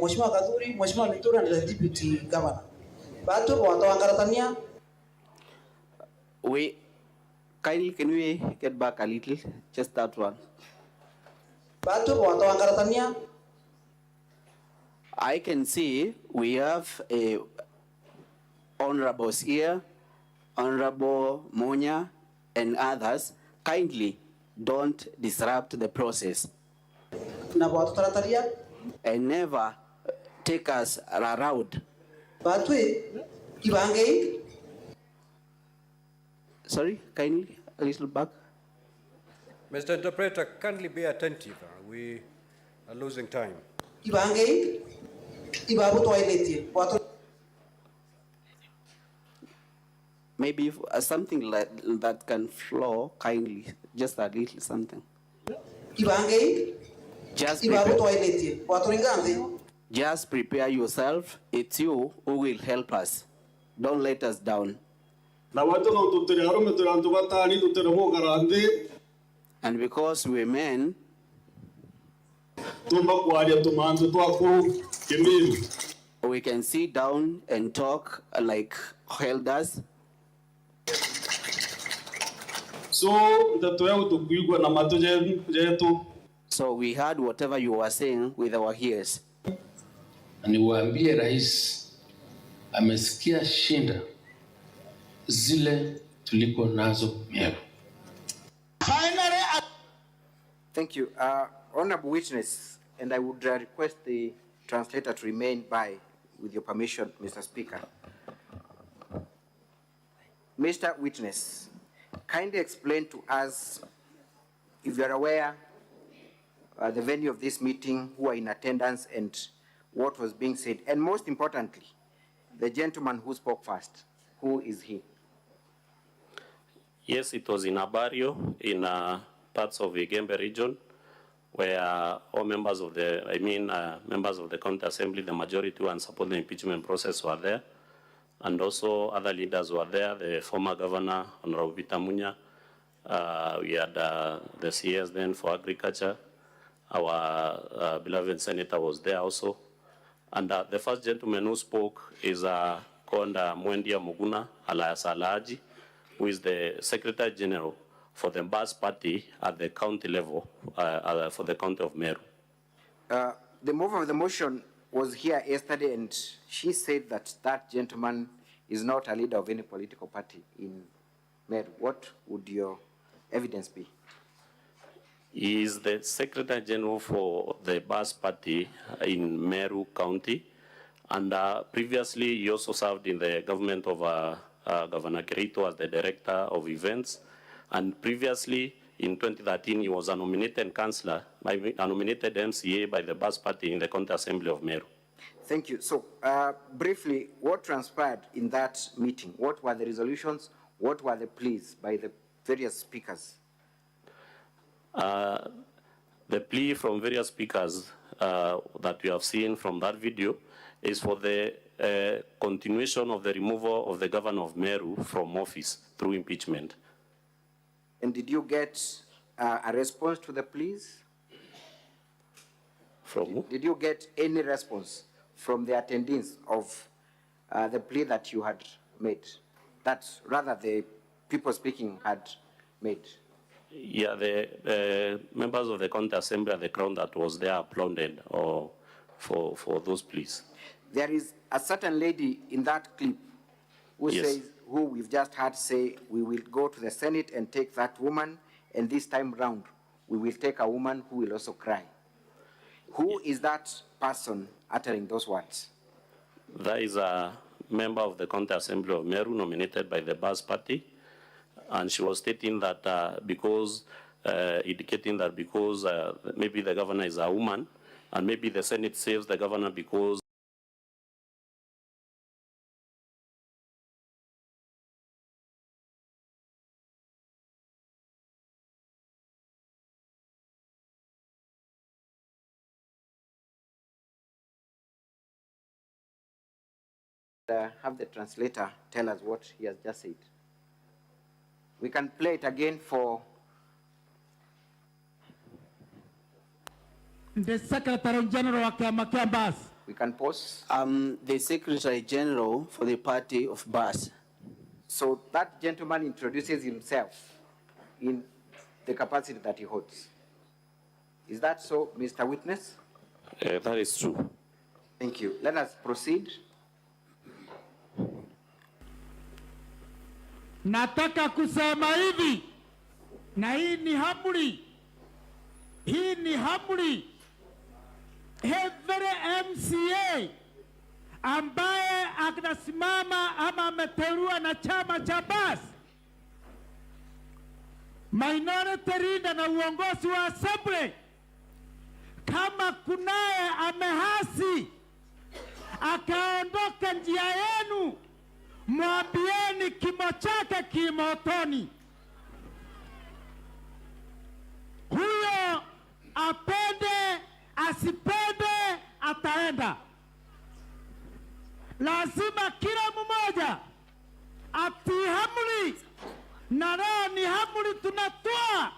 Speaker 20: Mheshimiwa Kaduri, Mheshimiwa Mitura and the deputy governor. Batu watawangaratania.
Speaker 18: Kindly, can we get back a little? Just that one.
Speaker 20: Batu watawangaratania.
Speaker 18: I can see we have a honorables here, Honorable Munya and others. Kindly don't disrupt the process. And never take us around. Sorry, kindly, a little back.
Speaker 1: Mr. Interpreter, kindly be attentive. We are losing time.
Speaker 18: Maybe something like that can flow kindly, just a little something. Just prepare yourself. It's you who will help us. Don't let us down. And because we're men, we can sit down and talk like elders. So we heard whatever you were saying with our ears.
Speaker 21: Niwaambie rais amesikia shinda zile tuliko nazo Meru.
Speaker 16: Thank you. Honorable witness, and I would request the translator to remain by, with your permission, Mr. Speaker. Mr. Witness, kindly explain to us, if you are aware, the venue of this meeting, who are in attendance, and what was being said. And most importantly, the gentleman who spoke first, who is he?
Speaker 15: Yes, it was in Abario, in parts of the Gembe region, where all members of the, members of the county assembly, the majority who support the impeachment process were there. And also other leaders were there, the former governor, Honorable Munya. We had the CS then for agriculture. Our beloved senator was there also. And the first gentleman who spoke is called Mwendia Muguna alias Alaji, who is the Secretary General for the Bas Party at the county level for the county of Meru.
Speaker 16: The mover of the motion was here yesterday, and she said that that gentleman is not a leader of any political party in Meru. What would your evidence be?
Speaker 15: He is the Secretary General for the Bas Party in Meru County, and previously he also served in the government of Governor Kerito as the Director of Events, and previously in 2013, he was a nominated councillor, a nominated MCA by the Bas Party in the County Assembly of Meru.
Speaker 16: Thank you. So, briefly, what transpired in that meeting? What were the resolutions? What were the pleas by the various speakers?
Speaker 15: The plea from various speakers that we have seen from that video is for the continuation of the removal of the governor of Meru from office through impeachment.
Speaker 16: And did you get a response to the pleas?
Speaker 15: From who?
Speaker 16: Did you get any response from the attendees of the plea that you had made? That rather the people speaking had made?
Speaker 15: Yeah, the members of the County Assembly at the Crown that was there applauded for those pleas.
Speaker 16: There is a certain lady in that clip who
Speaker 15: Yes.
Speaker 16: says, who we've just heard say, we will go to the Senate and take that woman, and this time round, we will take a woman who will also cry. Who is that person uttering those words?
Speaker 15: That is a member of the County Assembly of Meru nominated by the Bas Party, and she was stating that indicating that because maybe the governor is a woman, and maybe the Senate saves the governor because
Speaker 16: have the translator tell us what he has just said. We can play it again for
Speaker 17: The Secretary General of Bas.
Speaker 16: We can pause.
Speaker 18: The Secretary General for the party of Bas.
Speaker 16: So that gentleman introduces himself in the capacity that he holds. Is that so, Mr. Witness?
Speaker 15: that is true.
Speaker 16: Thank you. Let us proceed.
Speaker 17: Nataka kusema hivi, na hii ni amri. Hii ni amri. Every MCA ambaye anasimama ama ameteuliwa na chama cha Bas, minority leader na uongozi wa assembly, kama kunaye amehasi akaondoka njia yenu, mwambieni kimo chake kimotoni. Huyo apende asipende ataenda. Lazima kila mmoja atii amri, na leo ni amri tunatoa.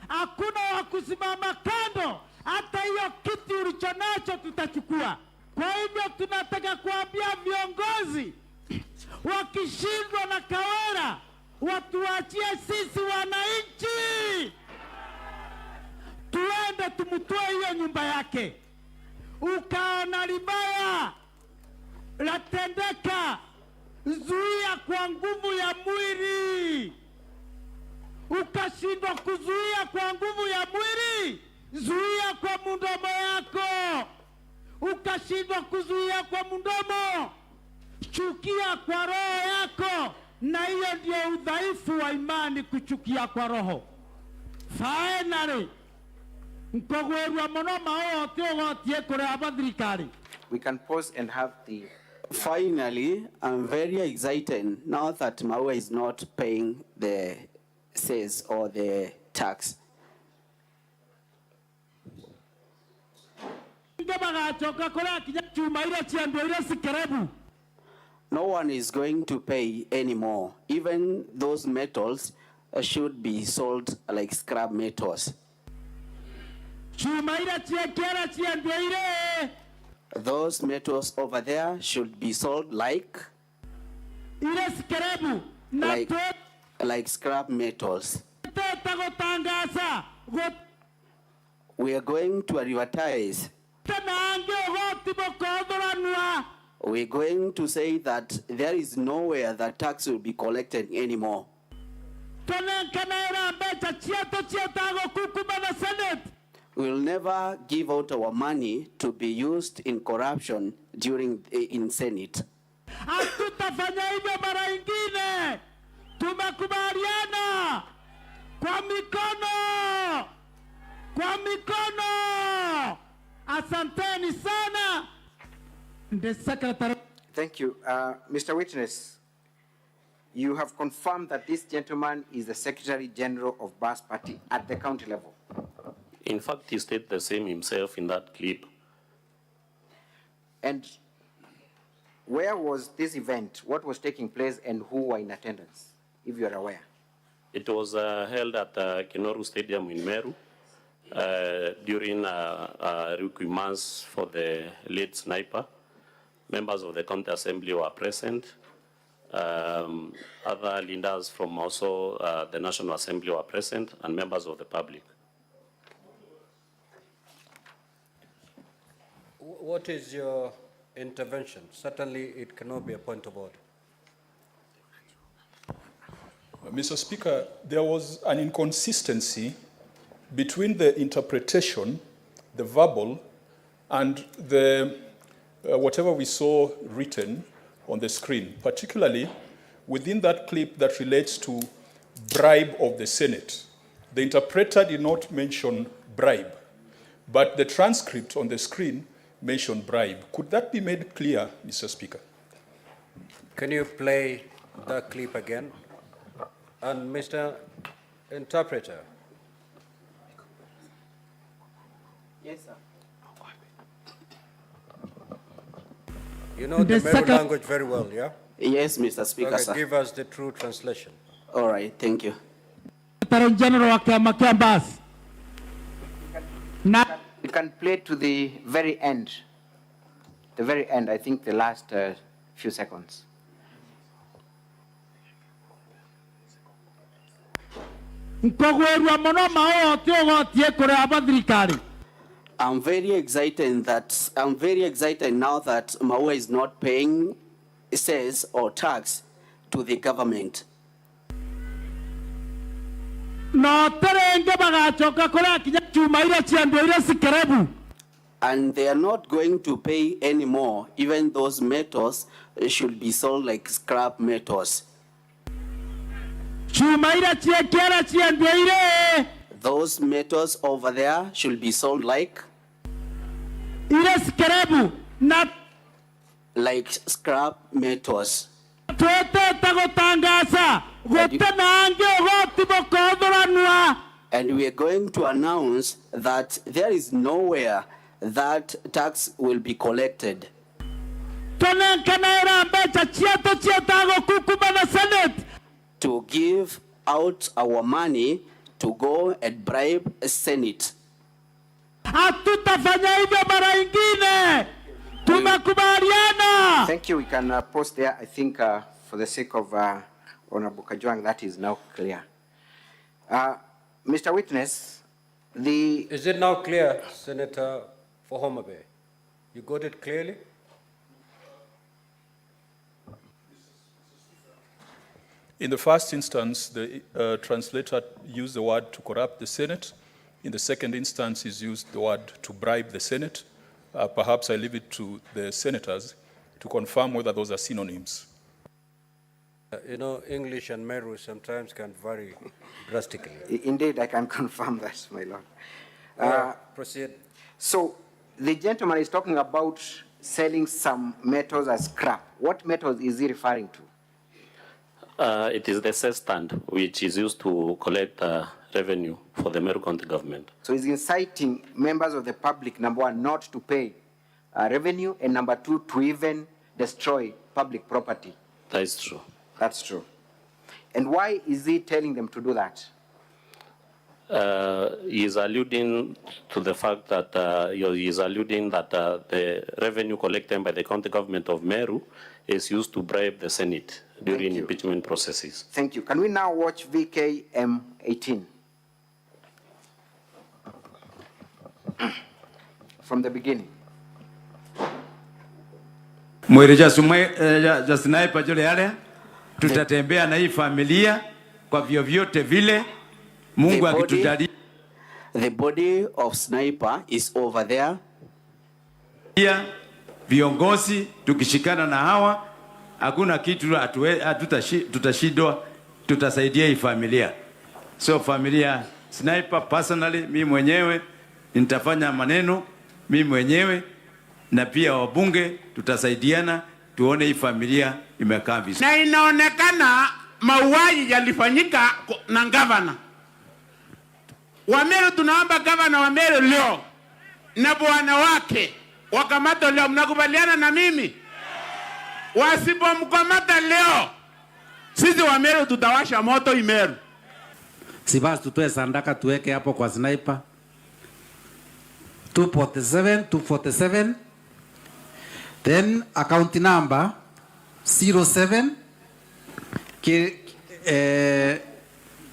Speaker 17: Hakuna wa kusimama kando, hata hiyo kiti ulicho nacho tutachukua. Kwa hivyo tunataka kuambia viongozi, wakishindwa na Kawira, watuachie sisi wananchi, tuende tumtoe hiyo nyumba yake. Ukaona libaya latendeka, zuia kwa nguvu ya mwili. Ukashindwa kuzuia kwa nguvu ya mwili, zuia kwa mdomo yako. Ukashindwa kuzuia kwa mdomo, chukia kwa roho yako, na hiyo ndio udhaifu wa imani, kuchukia kwa roho. Finally, nkogwerwa mono mao tiogotie kure abathirikari.
Speaker 16: We can pause and have the...
Speaker 18: Finally, I'm very excited now that Maua is not paying the cess or the tax. No one is going to pay anymore. Even those metals should be sold like scrap metals. Those metals over there should be sold like scrap metals. We are going to advertise. We're going to say that there is nowhere that tax will be collected anymore. We'll never give out our money to be used in corruption in Senate.
Speaker 17: Hatutafanya hivyo mara ingine. Tumekubaliana kwa mikono mikono. Asanteni sana. The secretary.
Speaker 16: Thank you. Mr. Witness, you have confirmed that this gentleman is the Secretary General of Bas Party at the county level.
Speaker 15: In fact, he stated the same himself in that clip.
Speaker 16: And where was this event? What was taking place and who were in attendance, if you are aware?
Speaker 15: It was held at Kenoru Stadium in Meru during requirements for the late sniper. Members of the county assembly were present. Other leaders from also the National Assembly were present, and members of the public.
Speaker 1: What is your intervention? Certainly it cannot be a point of order.
Speaker 2: Mr. Speaker, there was an inconsistency between the interpretation, the verbal, and the whatever we saw written on the screen, particularly within that clip that relates to bribe of the Senate. The interpreter did not mention bribe, but the transcript on the screen mentioned bribe. Could that be made clear, Mr. Speaker?
Speaker 1: Can you play the clip again? And Mr. Interpreter.
Speaker 16: Yes, sir.
Speaker 1: You know the Meru language very well, yeah?
Speaker 18: Yes, Mr. Speaker,
Speaker 1: Okay,
Speaker 18: sir.
Speaker 1: give us the true translation.
Speaker 18: All right, thank you.
Speaker 17: Secretary General wa Kiama kia Bas.
Speaker 16: You can play to the very end. The very end, I think the last few seconds.
Speaker 18: I'm very excited now that Maua is not paying cess or tax to the government. And they are not going to pay anymore. Even those metals should be sold like scrap metals. Those metals over there should be sold like scrap metals. And we are going to announce that there is nowhere that tax will be collected. To give out our money to go and bribe a Senate.
Speaker 16: Thank you. We can pause there. I think for the sake of Honorable Kajwang, that is now clear. Mr. Witness,
Speaker 1: Is it now clear, Senator, for Homa Bay? You got it clearly?
Speaker 2: In the first instance, the translator used the word to corrupt the Senate. In the second instance, he's used the word to bribe the Senate. Perhaps I leave it to the senators to confirm whether those are synonyms.
Speaker 1: You know, English and Meru sometimes can vary drastically.
Speaker 16: Indeed, I can confirm that, my lord.
Speaker 1: Proceed.
Speaker 16: So, the gentleman is talking about selling some metals as scrap. What metals is he referring to?
Speaker 15: It is the cess stand, which is used to collect revenue for the Meru County government.
Speaker 16: So he's inciting members of the public, number one, not to pay revenue, and number two, to even destroy public property.
Speaker 15: That is true.
Speaker 16: That's true. And why is he telling them to do that?
Speaker 15: He is alluding to the fact that the revenue collected by the county government of Meru is used to bribe the Senate during impeachment processes.
Speaker 16: Thank you. Can we now watch VKM 18? From the beginning.
Speaker 22: Mwere ja sniper jole yale, tutatembea na hii familia kwa vyovyote vile Mungu akitujalia.
Speaker 18: The body of sniper is over there.
Speaker 22: Viongozi tukishikana na hawa hakuna kitu tutashindwa, tutasaidia hii familia. So familia sniper personally, mimi mwenyewe nitafanya maneno mimi mwenyewe na pia wabunge tutasaidiana tuone hii familia imekaa vizuri.
Speaker 8: Na inaonekana mauaji yalifanyika na gavana wa Meru. Tunaomba gavana wa Meru leo na bwana wake wakamata leo. Mnakubaliana na mimi? Wasipomkamata leo, sisi wa Meru tutawasha moto Meru.
Speaker 12: Si basi tutoe sandaka tuweke hapo kwa sniper 247 then account number 07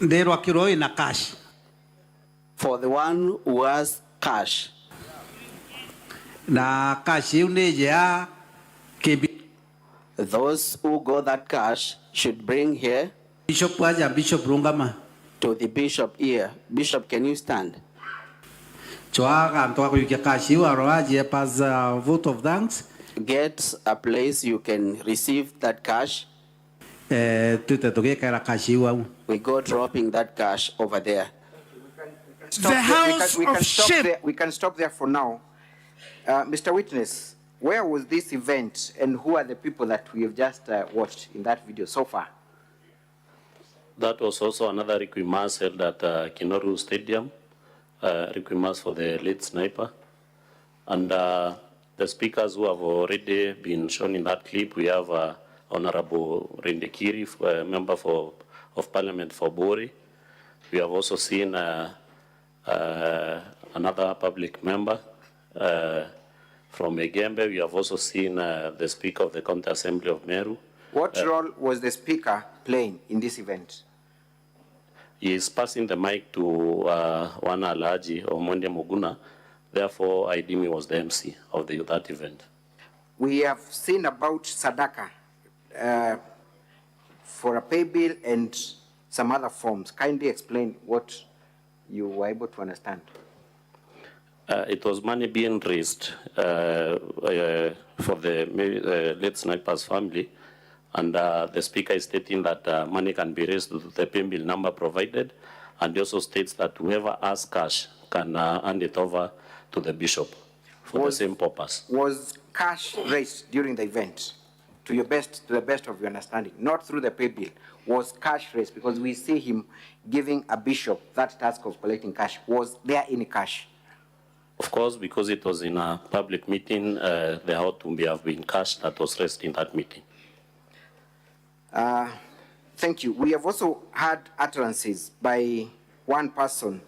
Speaker 12: ndero akiro ina cash
Speaker 18: For the one who has cash.
Speaker 12: na cash uneje ya
Speaker 18: Those who got that cash should bring here
Speaker 12: Bishop waja Bishop Rungama
Speaker 18: to the bishop here. Bishop, can you stand?
Speaker 12: Choaga mtoka kuyukia cash waro aje pas vote of thanks.
Speaker 18: Get a place you can receive that cash.
Speaker 12: We
Speaker 18: go dropping that cash over there.
Speaker 6: We can stop there for now. Mr. Witness, where was this event and who are the people that we have just watched in that video so far?
Speaker 15: That was also another requirement held at Kinoru Stadium, requirement for the late sniper. And the speakers who have already been shown in that clip, we have Honorable Rendekiri, member of Parliament for Bori. We have also seen another public member from Egembe. We have also seen the Speaker of the County Assembly of Meru.
Speaker 6: What role was the Speaker playing in this event?
Speaker 15: He is passing the mic to Wana Alaji or Mwende Muguna. Therefore, I deem he was the MC of that event.
Speaker 6: We have seen about Sadaka for a pay bill and some other forms. Kindly explain what you were able to understand.
Speaker 15: It was money being raised for the late sniper's family, and the Speaker is stating that money can be raised to the pay bill number provided, and he also states that whoever has cash can hand it over to the bishop for the same purpose.
Speaker 6: Was cash raised during the event, to the best of your understanding, not through the pay bill? Was cash raised? Because we see him giving a bishop that task of collecting cash. Was there any cash?
Speaker 15: Of course, because it was in a public meeting, there ought to have been cash that was raised in that meeting.
Speaker 6: Thank you. We have also had utterances by one person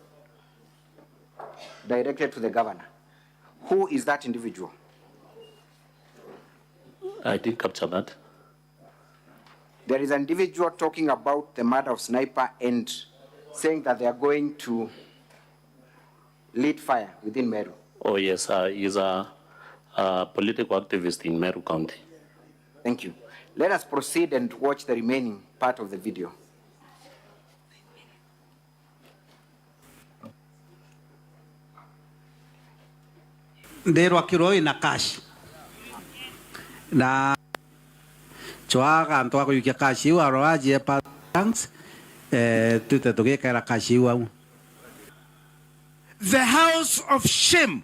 Speaker 6: directed to the governor. Who is that individual?
Speaker 15: I didn't capture that.
Speaker 6: There is an individual talking about the murder of Sniper and saying that they are going to lit fire within Meru.
Speaker 15: Oh yes, he's a political activist in Meru County.
Speaker 6: Thank you. Let us proceed and watch the remaining part of the video.
Speaker 12: Ndero akiroi na cash na choaga mtoka kuyukia cash waro aje pa thanks tutatoke la cash wa.
Speaker 17: The house of shame,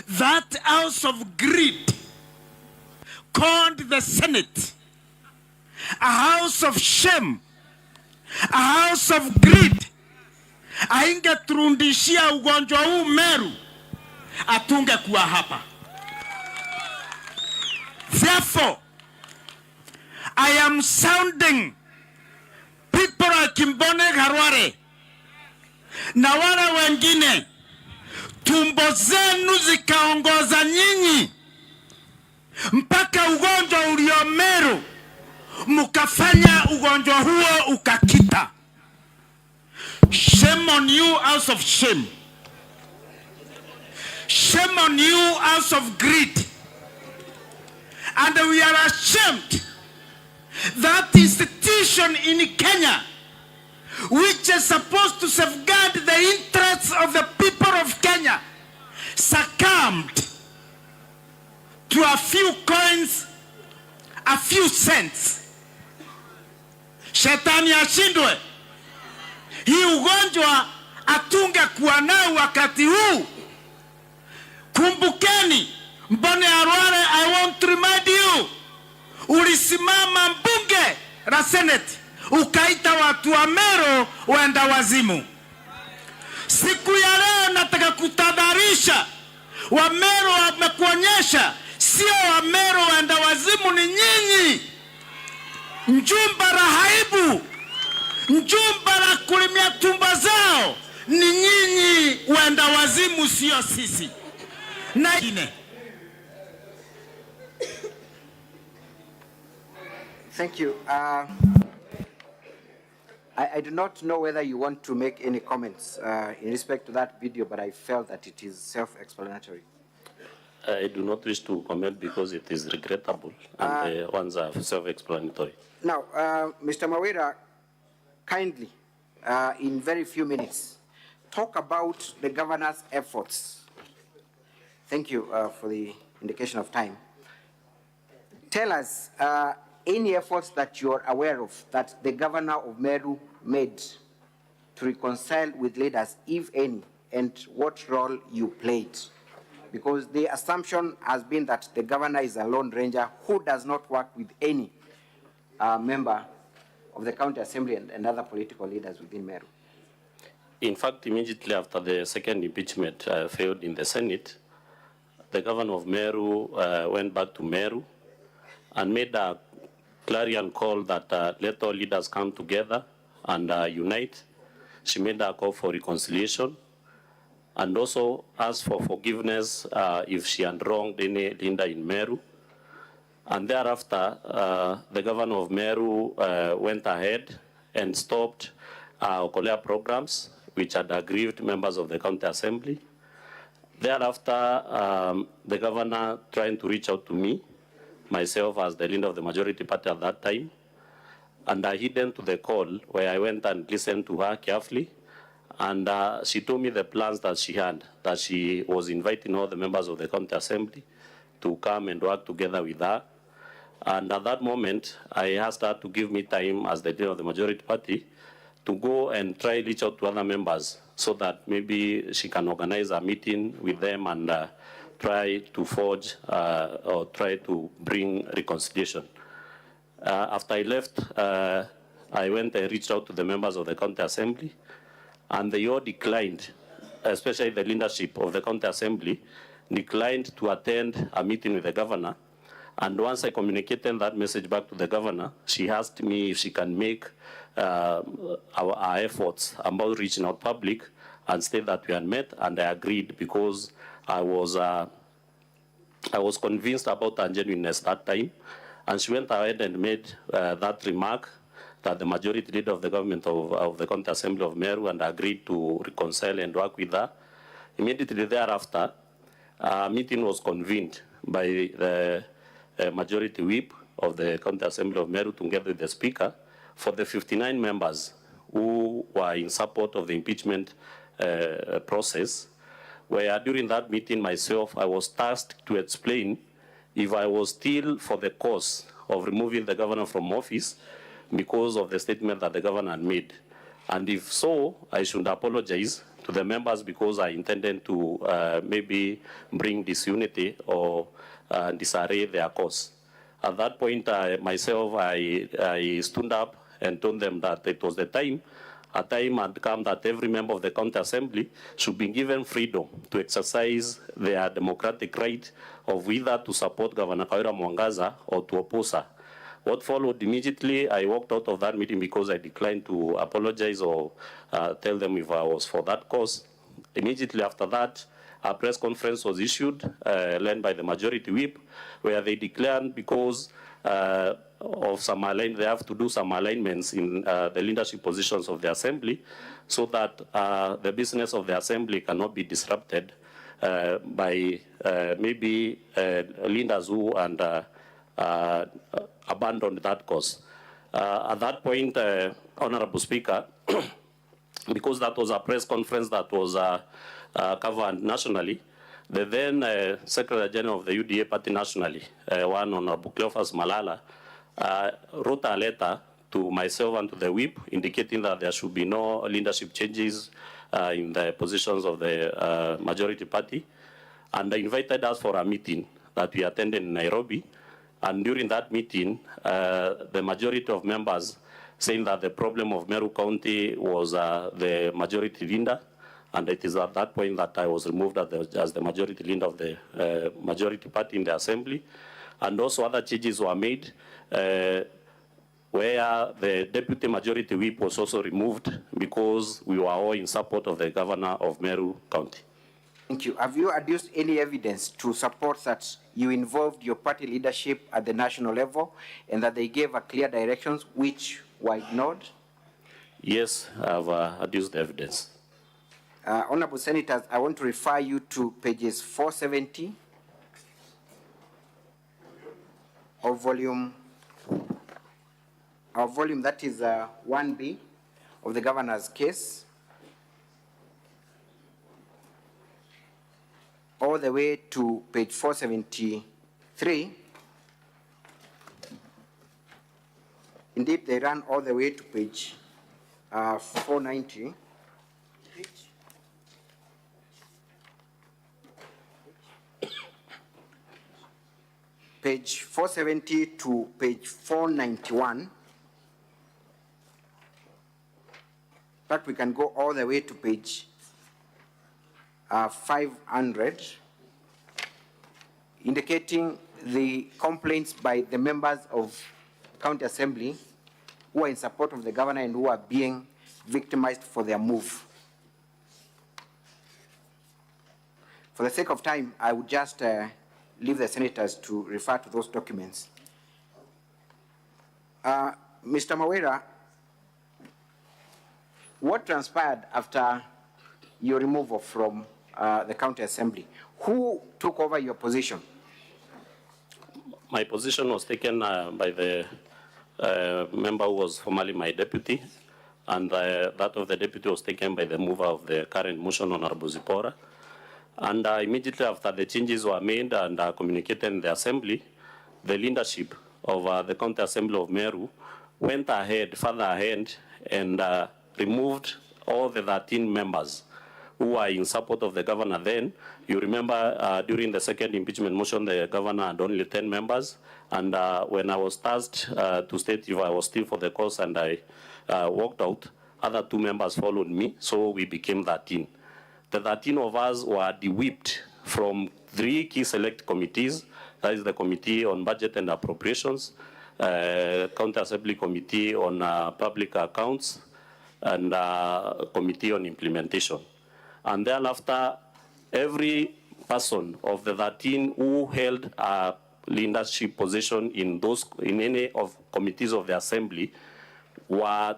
Speaker 17: that house of greed, called the Senate, a house of shame, a house of greed, aingeturundishia ugonjwa huu Meru, atunge kuwa hapa. Therefore, I am sounding people like Kimbone Garware na wale wengine, tumbo zenu zikaongoza nyinyi mpaka ugonjwa ulio Meru, mukafanya ugonjwa huo ukakita. Shame on you, house of shame. Shame on you, house of greed. And we are ashamed that institution in Kenya, which is supposed to safeguard the interests of the people of Kenya, succumbed to a few coins, a few cents. Shetani ashindwe. Hii ugonjwa
Speaker 8: hatungekuwa nao wakati huu. Kumbukeni, Mbone Arware, I want to remind you, ulisimama mbunge la Senate ukaita watu wa Meru wenda wazimu. Siku ya leo nataka kutadharisha Wameru, wamekuonyesha sio Wameru wenda wazimu, ni nyinyi. Njumba la haibu, njumba la kulimia tumba zao, ni nyinyi wenda wazimu, sio sisi. Na ine.
Speaker 16: Thank you. I do not know whether you want to make any comments in respect to that video, but I felt that it is self-explanatory.
Speaker 15: I do not wish to comment because it is regrettable and the ones are self-explanatory.
Speaker 16: Now, Mr. Mawira, kindly, in very few minutes, talk about the governor's efforts. Thank you for the indication of time. Tell us any efforts that you are aware of that the governor of Meru made to reconcile with leaders, if any, and what role you played. Because the assumption has been that the governor is a lone ranger who does not work with any member of the county assembly and other political leaders within Meru.
Speaker 15: In fact, immediately after the second impeachment failed in the Senate, the governor of Meru went back to Meru and made a clarion call that let all leaders come together and unite. She made a call for reconciliation and also asked for forgiveness if she had wronged any leader in Meru. And thereafter, the governor of Meru went ahead and stopped Okolea programs, which had aggrieved members of the county assembly. Thereafter, the governor trying to reach out to me, myself as the leader of the majority party at that time, and I hidden to the call where I went and listened to her carefully, and she told me the plans that she had, that she was inviting all the members of the county assembly to come and work together with her. And at that moment, I asked her to give me time as the leader of the majority party to go and try to reach out to other members so that maybe she can organize a meeting with them and try to forge or try to bring reconciliation. After I left, I went and reached out to the members of the county assembly, and they all declined, especially the leadership of the county assembly, declined to attend a meeting with the governor. And once I communicated that message back to the governor, she asked me if she can make our efforts about reaching out public and state that we had met, and I agreed because I was convinced about her genuineness that time. And she went ahead and made that remark that the majority leader of the government of the county assembly of Meru and agreed to reconcile and work with her. Immediately thereafter, a meeting was convened by the majority whip of the county assembly of Meru together with the speaker for the 59 members who were in support of the impeachment process, where during that meeting myself, I was tasked to explain if I was still for the cause of removing the governor from office because of the statement that the governor had made. And if so, I should apologize to the members because I intended to maybe bring disunity or disarray their cause. At that point, myself, I stood up and told them that it was the time. A time had come that every member of the county assembly should be given freedom to exercise their democratic right of either to support Governor Kawira Mwangaza or to oppose her. What followed immediately, I walked out of that meeting because I declined to apologize or tell them if I was for that cause. Immediately after that, a press conference was issued, led by the majority whip, where they declared because of some they have to do some alignments in the leadership positions of the assembly so that the business of the assembly cannot be disrupted by maybe leaders who abandoned that cause. At that point, Honorable Speaker, because that was a press conference that was covered nationally, the then Secretary General of the UDA party nationally, one Honorable Cleophas Malala, wrote a letter to myself and to the whip, indicating that there should be no leadership changes in the positions of the majority party. And they invited us for a meeting that we attended in Nairobi. And during that meeting, the majority of members saying that the problem of Meru County was the majority leader. And it is at that point that I was removed as the majority leader of the majority party in the assembly. And also other changes were made where the deputy majority whip was also removed because we were all in support of the governor of Meru County.
Speaker 16: Thank you. Have you adduced any evidence to support that you involved your party leadership at the national level and that they gave a clear directions which were ignored?
Speaker 15: Yes, I have adduced evidence.
Speaker 16: Honorable Senators, I want to refer you to pages 470 of volume that is 1B of the governor's case, all the way to page 473. Indeed, they run all the way to page 490. Page 470 to page 491. In fact, we can go all the way to page 500, indicating the complaints by the members of County Assembly who are in support of the governor and who are being victimized for their move. For the sake of time, I would just leave the senators to refer to those documents. Mr. Mawira, what transpired after your removal from the County Assembly? Who took over your position?
Speaker 15: My position was taken by the member who was formerly my deputy, and that of the deputy was taken by the mover of the current motion, Honorable Zipora. And immediately after the changes were made and communicated in the Assembly, the leadership of the County Assembly of Meru went further ahead, and removed all the 13 members who were in support of the governor then. You remember during the second impeachment motion, the governor had only 10 members. And when I was tasked to state if I was still for the cause and I walked out, other 2 members followed me, so we became 13. The 13 of us were de-whipped from 3 key select committees. That is the Committee on Budget and Appropriations, County Assembly Committee on Public Accounts, and Committee on Implementation. And then after, every person of the 13 who held a leadership position in any of committees of the Assembly were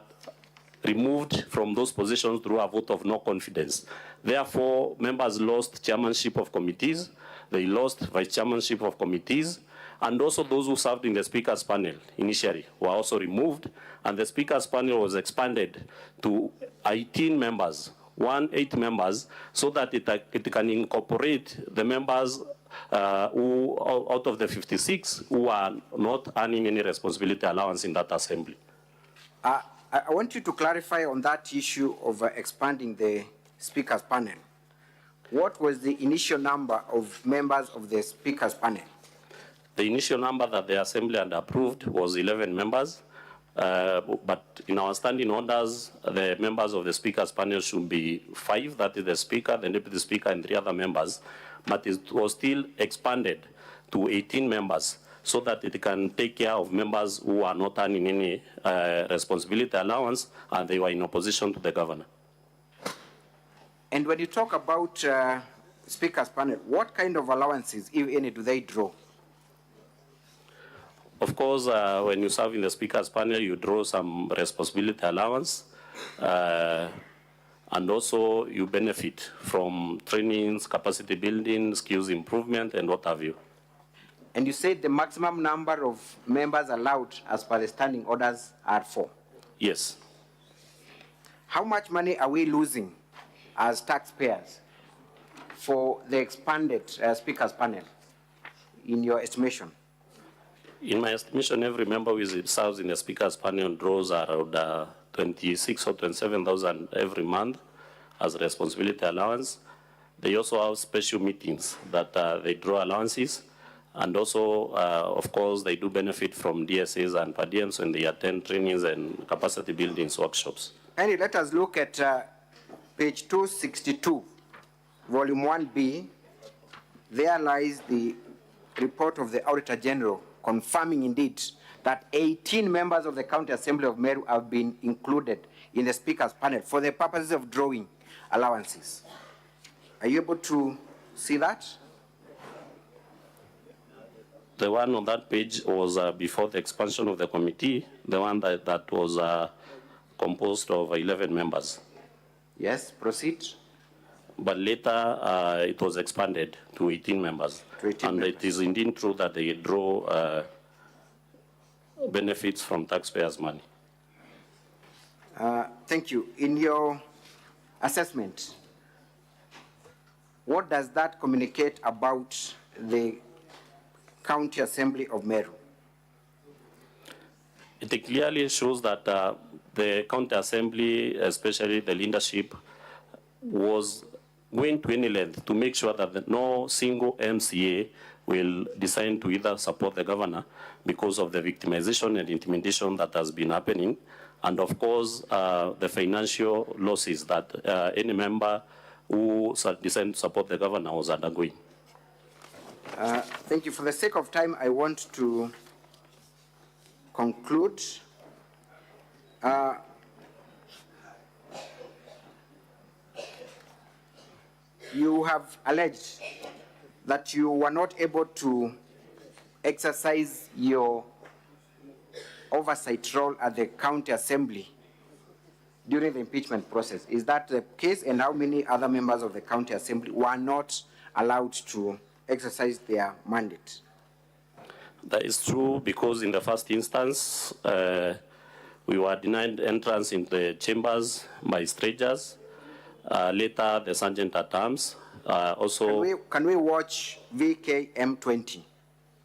Speaker 15: removed from those positions through a vote of no confidence. Therefore, members lost chairmanship of committees, they lost vice chairmanship of committees, and also those who served in the Speaker's panel initially were also removed, and the Speaker's panel was expanded to 18 members, 8 members, so that it can incorporate the members who, out of the 56, who are not earning any responsibility allowance in that assembly.
Speaker 16: I want you to clarify on that issue of expanding the Speaker's panel. What was the initial number of members of the Speaker's panel?
Speaker 15: The initial number that the Assembly had approved was 11 members, but in our standing orders, the members of the Speaker's panel should be 5, that is the Speaker, the Deputy Speaker, and 3 other members, but it was still expanded to 18 members so that it can take care of members who are not earning any responsibility allowance and they were in opposition to the governor.
Speaker 16: And when you talk about Speaker's panel, what kind of allowances, if any, do they draw?
Speaker 15: Of course, when you serve in the Speaker's panel, you draw some responsibility allowance, and also you benefit from trainings, capacity building, skills improvement, and what have you.
Speaker 16: And you said the maximum number of members allowed as per the standing orders are 4?
Speaker 15: Yes.
Speaker 16: How much money are we losing as taxpayers for the expanded Speaker's panel, in your estimation?
Speaker 15: In my estimation, every member who serves in the speaker's panel draws around 26 or 27,000 every month as responsibility allowance. They also have special meetings that they draw allowances. And also, of course, they do benefit from DSAs and per diems when they attend trainings and capacity buildings workshops.
Speaker 16: And let us look at page 262, volume 1B. There lies the report of the Auditor General confirming indeed that 18 members of the County Assembly of Meru have been included in the Speaker's panel for the purposes of drawing allowances. Are you able to see that?
Speaker 15: The one on that page was before the expansion of the committee, the one that was composed of 11 members.
Speaker 16: Yes, proceed.
Speaker 15: But later it was expanded to 18 members. And it is indeed true that they draw benefits from taxpayers' money.
Speaker 16: Thank you. In your assessment, what does that communicate about the County Assembly of Meru?
Speaker 15: It clearly shows that the County Assembly, especially the leadership, was going to any length to make sure that no single MCA will decide to either support the governor because of the victimization and intimidation that has been happening, and of course the financial losses that any member who decided to support the governor was undergoing.
Speaker 16: Thank you. For the sake of time, I want to conclude. You have alleged that you were not able to exercise your oversight role at the County Assembly during the impeachment process. Is that the case? And how many other members of the County Assembly were not allowed to exercise their mandate?
Speaker 15: That is true, because in the first instance, we were denied entrance into the chambers by strangers. Later, the sergeant at arms. Also,
Speaker 16: can we watch VKM20?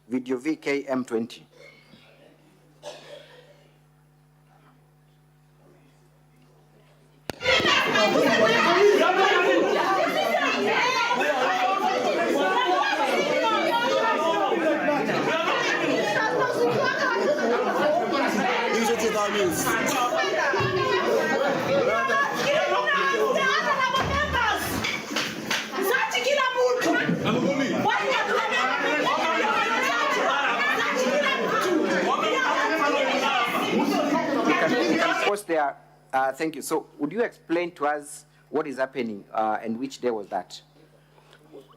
Speaker 16: Video VKM20. There. Thank you. So would you explain to us what is happening and which day was that?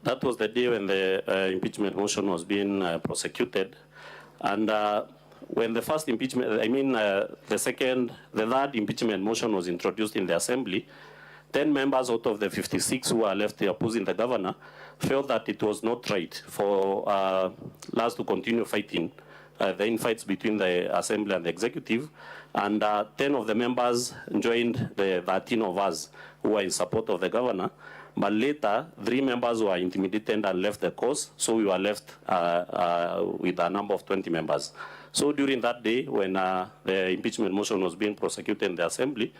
Speaker 15: That was the day when the impeachment motion was being prosecuted. And when the first impeachment, the third impeachment motion was introduced in the Assembly, 10 members out of the 56 who were left opposing the governor felt that it was not right for us to continue fighting the infights between the Assembly and the Executive, and 10 of the members joined the 13 of us who were in support of the governor. But later, 3 members were intimidated and left the cause, so we were left with a number of 20 members. So during that day, when the impeachment motion was being prosecuted in the Assembly,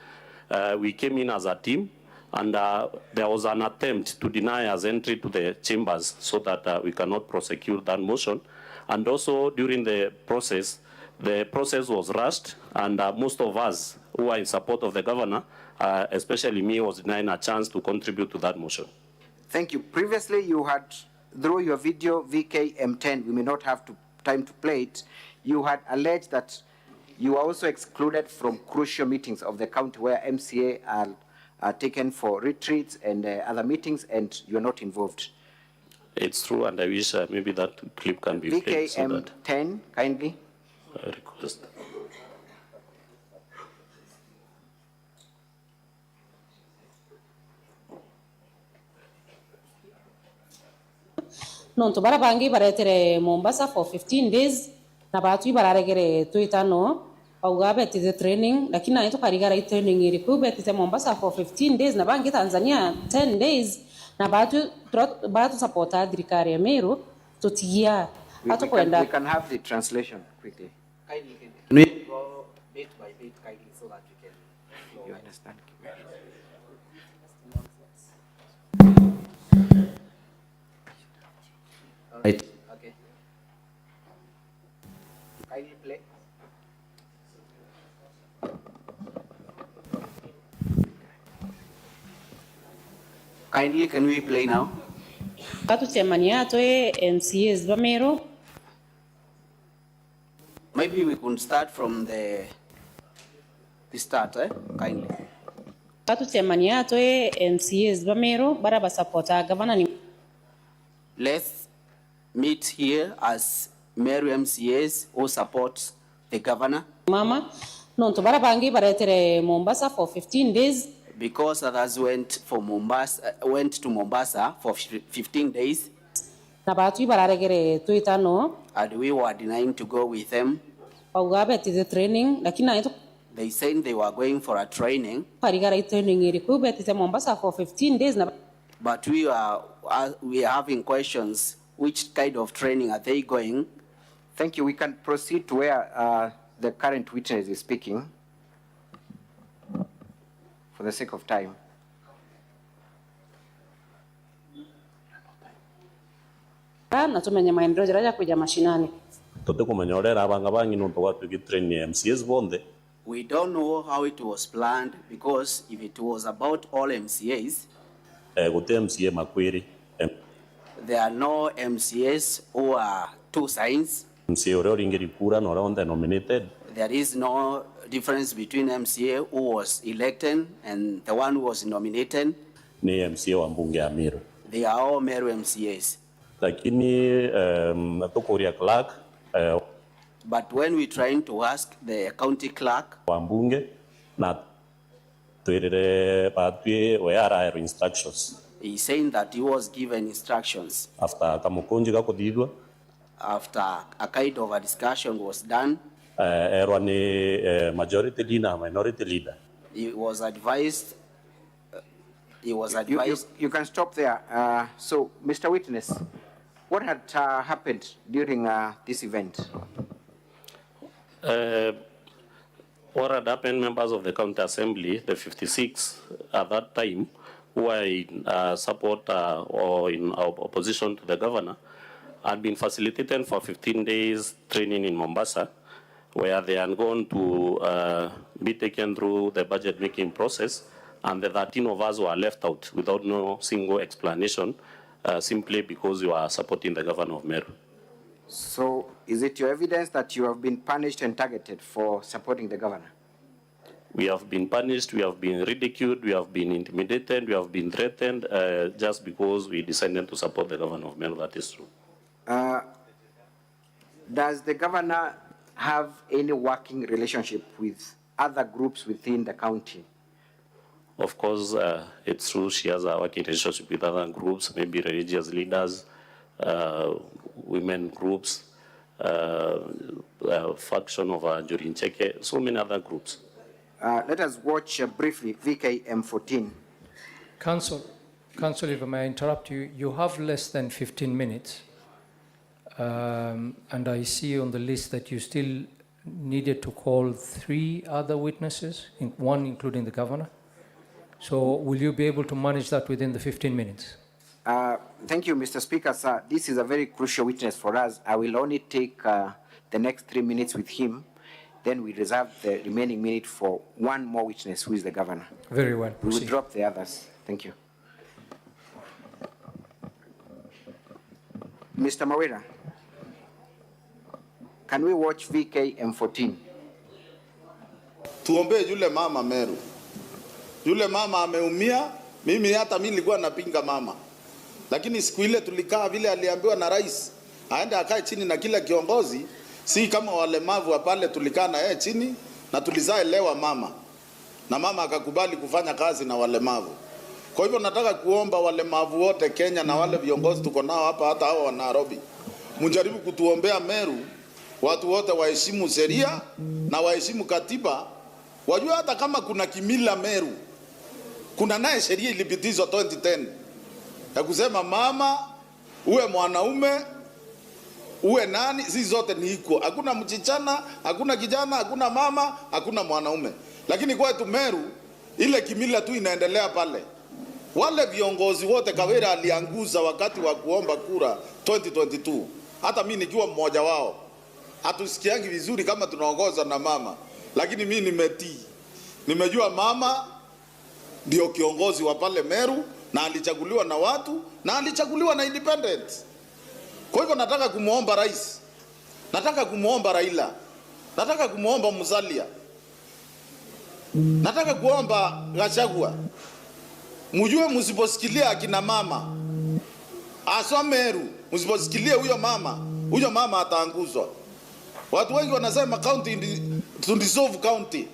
Speaker 15: we came in as a team, and there was an attempt to deny us entry to the chambers so that we cannot prosecute that motion. And also during the process was rushed, and most of us who are in support of the governor, especially me, was denied a chance to contribute to that motion.
Speaker 16: Thank you. Previously, you had, through your video VKM10, we may not have time to play it, you had alleged that you are also excluded from crucial meetings of the county where MCA are taken for retreats and other meetings, and you're not involved.
Speaker 15: It's true, and I wish maybe that clip can be played.
Speaker 16: VKM10, kindly.
Speaker 15: I request.
Speaker 13: Nonto barabangi baretere Mombasa for 15 days na batu bararegere tuitano auga betite training, lakini na tukarigara training iriku betite Mombasa for 15 days na bangi Tanzania 10 days na batu supporta dirikari ya Meru tutia
Speaker 16: we can have the translation. quickly.
Speaker 18: Kindly, can we go bit by bit, kindly, so that we can flow?
Speaker 16: You understand?
Speaker 18: Right. Okay. Kindly play. Kindly, can we play now?
Speaker 13: Atutemania atoe MCAs bamero.
Speaker 18: Maybe we could start from the start, kindly.
Speaker 13: Atutemania atoe MCAs bamero baraba supporta governor ni.
Speaker 18: Let's meet here as Meru MCAs who support the governor.
Speaker 13: Mama, non to barabangi baretere Mombasa for 15 days.
Speaker 18: Because others went to Mombasa for 15 days.
Speaker 13: Na batu bararegere tuitano.
Speaker 18: And we were denying to go with them.
Speaker 13: Paugabe to the training, lakini ito.
Speaker 18: They said they were going for a training.
Speaker 13: Parigara training irikube to Mombasa for 15 days na.
Speaker 18: But we are having questions. Which kind of training are they going?
Speaker 16: Thank you. We can proceed to where the current witness is speaking, for the sake of time.
Speaker 13: Na tumenye maendeleo jaraja kuja mashinani.
Speaker 15: Tote kumanyorera abanga bangi no to watu gitrain MCAs bonde.
Speaker 18: We don't know how it was planned, because if it was about all MCAs,
Speaker 15: gote MCA makwiri.
Speaker 18: There are no MCAs who are two signs.
Speaker 15: MCA ore ingeri kura no ore nominated.
Speaker 18: There is no difference between MCA who was elected and the one who was nominated.
Speaker 15: Ni MCA wa mbunge ya Meru.
Speaker 18: They are all Meru MCAs.
Speaker 15: Lakini natokoria clerk.
Speaker 18: But when we trying to ask the county clerk,
Speaker 15: wa mbunge na tuirere patwe where instructions.
Speaker 18: He's saying that he was given instructions.
Speaker 15: After kamukonji kakudidwa.
Speaker 18: After a kind of a discussion was done.
Speaker 15: Majority leader, minority leader.
Speaker 18: He was advised.
Speaker 16: You can stop there. So, Mr. Witness, what had happened during this event?
Speaker 15: What had happened, members of the county assembly, the 56 at that time, who were in support or in opposition to the governor, had been facilitated for 15 days training in Mombasa, where they are going to be taken through the budget making process, and the 13 of us were left out without no single explanation, simply because you are supporting the governor of Meru.
Speaker 16: So, is it your evidence that you have been punished and targeted for supporting the governor?
Speaker 15: We have been punished, we have been ridiculed, we have been intimidated, we have been threatened just because we decided to support the governor of Meru. That is true.
Speaker 16: Does the governor have any working relationship with other groups within the county?
Speaker 15: Of course, it's true she has a working relationship with other groups, maybe religious leaders, women groups, faction of Jurin Cheke, so many other groups.
Speaker 16: Let us watch briefly VKM14.
Speaker 9: Council, if I may interrupt you, you have less than 15 minutes. And I see on the list that you still needed to call 3 other witnesses, one including the governor. So will you be able to manage that within the 15 minutes?
Speaker 16: Thank you, Mr. Speaker, sir. This is a very crucial witness for us. I will only take the next 3 minutes with him. Then we reserve the remaining minute for one more witness, who is the governor.
Speaker 9: Very well.
Speaker 16: We will drop the others. Thank you. Mr. Kawira, can we watch VKM14?
Speaker 14: Tuombe yule mama Meru. Yule mama ameumia, mimi hata mimi nilikuwa napinga mama. Lakini siku ile tulikaa vile aliambiwa na rais, aende akae chini na kila kiongozi, si kama walemavu pale tulikaa na yeye chini na tulizaelewa mama. Na mama akakubali kufanya kazi na walemavu. Kwa hivyo nataka kuomba walemavu wote Kenya na wale viongozi tuko nao hapa, hata hao wa Nairobi, mjaribu kutuombea Meru, watu wote waheshimu sheria na waheshimu katiba. Wajua hata kama kuna kimila Meru, kuna naye sheria ilipitizwa 2010 ya kusema mama uwe mwanaume uwe nani, sisi zote ni equal. Hakuna mchichana, hakuna kijana, hakuna mama, hakuna mwanaume. Lakini kwetu Meru ile kimila tu inaendelea pale. Wale viongozi wote Kawira alianguza wakati wa kuomba kura 2022. Hata mimi nikiwa mmoja wao. Hatusikiangi vizuri kama tunaongozwa na mama. Lakini mimi nimetii. Nimejua mama ndio kiongozi wa pale Meru na alichaguliwa na watu na alichaguliwa na independent. Kwa hivyo nataka kumuomba rais. Nataka kumuomba Raila. Nataka kumuomba Musalia. Nataka kuomba Gachagua. Mujue msiposikilia akina mama. Aswa Meru, msiposikilia huyo mama ataanguzwa. Watu wengi wanasema county to dissolve county.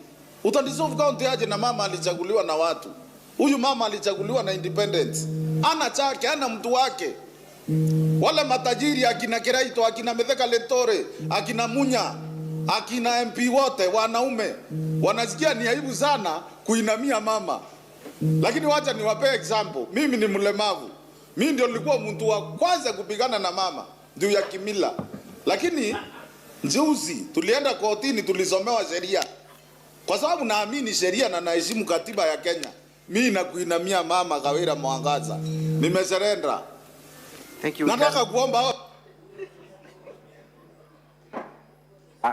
Speaker 14: Utadissolve county aje na mama alichaguliwa na watu. Huyu mama alichaguliwa na independence. Ana chake, ana mtu wake. Wale matajiri akina Kiraito, akina Metheka Lentore, akina Munya, akina MP wote wanaume wanasikia ni aibu sana kuinamia mama. Lakini wacha niwape example. Mimi ni mlemavu. Mimi ndio nilikuwa mtu wa kwanza kupigana na mama ndio ya kimila. Lakini juzi tulienda kotini, tulisomewa sheria. Kwa sababu naamini sheria na naheshimu katiba ya Kenya. Mimi nakuinamia mama Kawira Mwangaza. Nimesurrender.
Speaker 16: Thank you.
Speaker 14: Nataka kuomba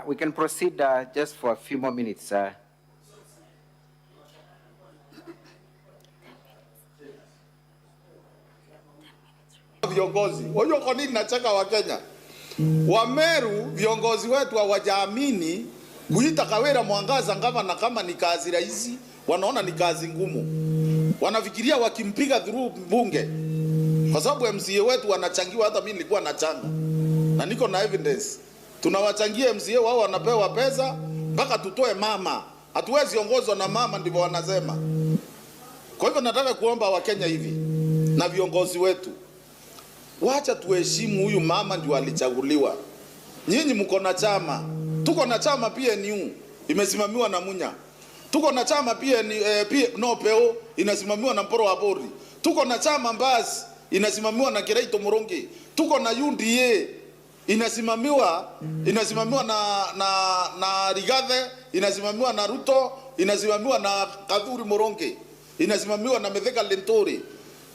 Speaker 16: we can proceed just for a few more minutes.
Speaker 14: Viongozi. Wajua kwa nini nacheka wa Kenya? Wa Meru viongozi wetu hawajaamini kuita Kawira Mwangaza gavana kama ni kazi rahisi, wanaona ni kazi ngumu. Wanafikiria wakimpiga through bunge. Kwa sababu MCA wetu wanachangiwa, hata mimi nilikuwa nachanga. Na niko na evidence. Tunawachangia MCA wao wanapewa pesa mpaka tutoe mama. Hatuwezi ongozwa na mama, ndivyo wanasema. Kwa hivyo nataka kuomba wa Kenya hivi na viongozi wetu. Wacha tuheshimu huyu mama ndio alichaguliwa. Nyinyi mko na chama. Tuko na chama PNU imesimamiwa na Munya. Tuko na chama PNO inasimamiwa na Mporo wa Bori. Tuko na chama Mbasi inasimamiwa na Kiraito Murongi. Tuko na UDA inasimamiwa na Rigathi, inasimamiwa na Ruto, inasimamiwa na Kadhuri Murongi, inasimamiwa na Metheka Lentore.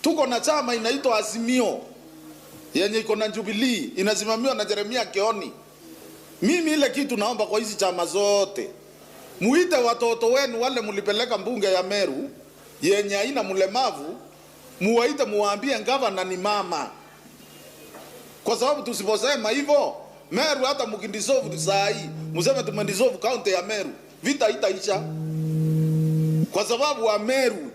Speaker 14: Tuko na chama inaitwa Azimio yenye iko na Jubilee, inasimamiwa na Jeremia Keoni. Mimi ile kitu naomba kwa hizi chama zote, muite watoto wenu wale mulipeleka mbunge ya Meru yenye haina mlemavu, muwaite muwaambie gavana ni mama. Kwa sababu tusiposema hivyo, Meru hata mkindissolve saa hii, mseme tumendissolve county ya Meru, vita itaisha. Kwa sababu wa Meru,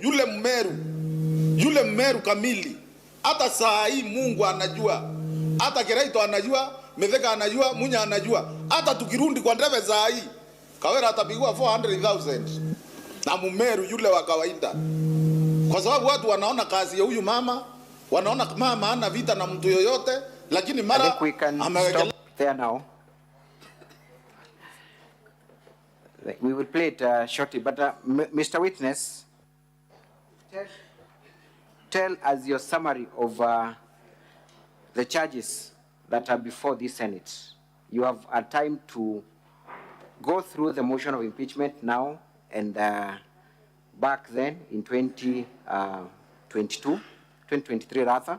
Speaker 14: yule Mmeru kamili, hata saa hii Mungu anajua, hata Kiraito anajua, Metheka anajua, Munya anajua. Hata tukirundi kwa ndeve saa hii, Kawira atapigwa 400,000 na Mmeru yule wa kawaida. Kwa sababu watu wanaona kazi ya huyu mama, wanaona mama hana vita na mtu yoyote, lakini mara
Speaker 16: stop there now. We will play it shortly, but Mr. Witness, tell us your summary of the charges that are before the Senate. You have a time to go through the motion of impeachment now and back then in 2023 rather.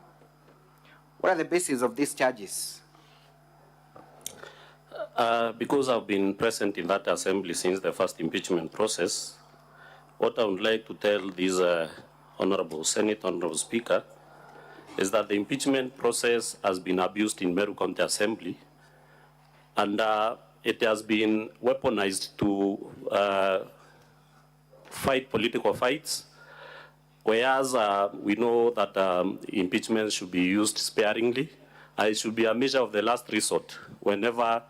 Speaker 16: What are the basis of these charges?
Speaker 15: Because I've been present in that assembly since the first impeachment process, what I would like to tell this Honorable Senate, Honorable Speaker, is that the impeachment process has been abused in Meru County Assembly, and it has been weaponized to fight political fights, whereas we know that impeachment should be used sparingly. It should be a measure of the last resort whenever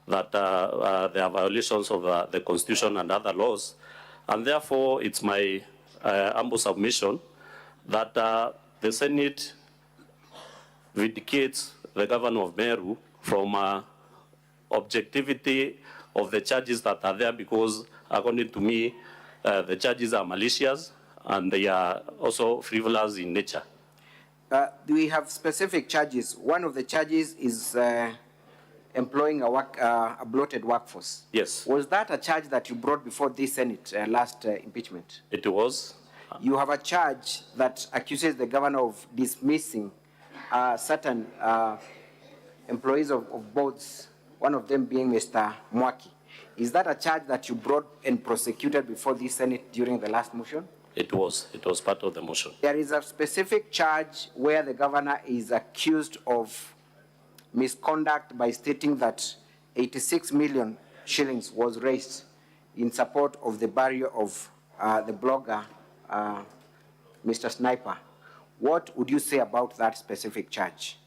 Speaker 15: that there are violations of the Constitution and other laws. And therefore, it's my humble submission that the Senate vindicates the governor of Meru from objectivity of the charges that are there, because according to me, the charges are malicious and they are also frivolous in nature.
Speaker 16: We have specific charges. One of the charges is employing a bloated workforce.
Speaker 15: Yes.
Speaker 16: Was that a charge that you brought before this Senate last impeachment?
Speaker 15: It was.
Speaker 16: You have a charge that accuses the governor of dismissing certain employees of boards, one of them being Mr. Mwaki. Is that a charge that you brought and prosecuted before the Senate during the last motion?
Speaker 15: It was. It was part of the motion.
Speaker 16: There is a specific charge where the governor is accused of misconduct by stating that 86 million shillings was raised in support of the burial of the blogger, Mr. Sniper. What would you say about that specific charge?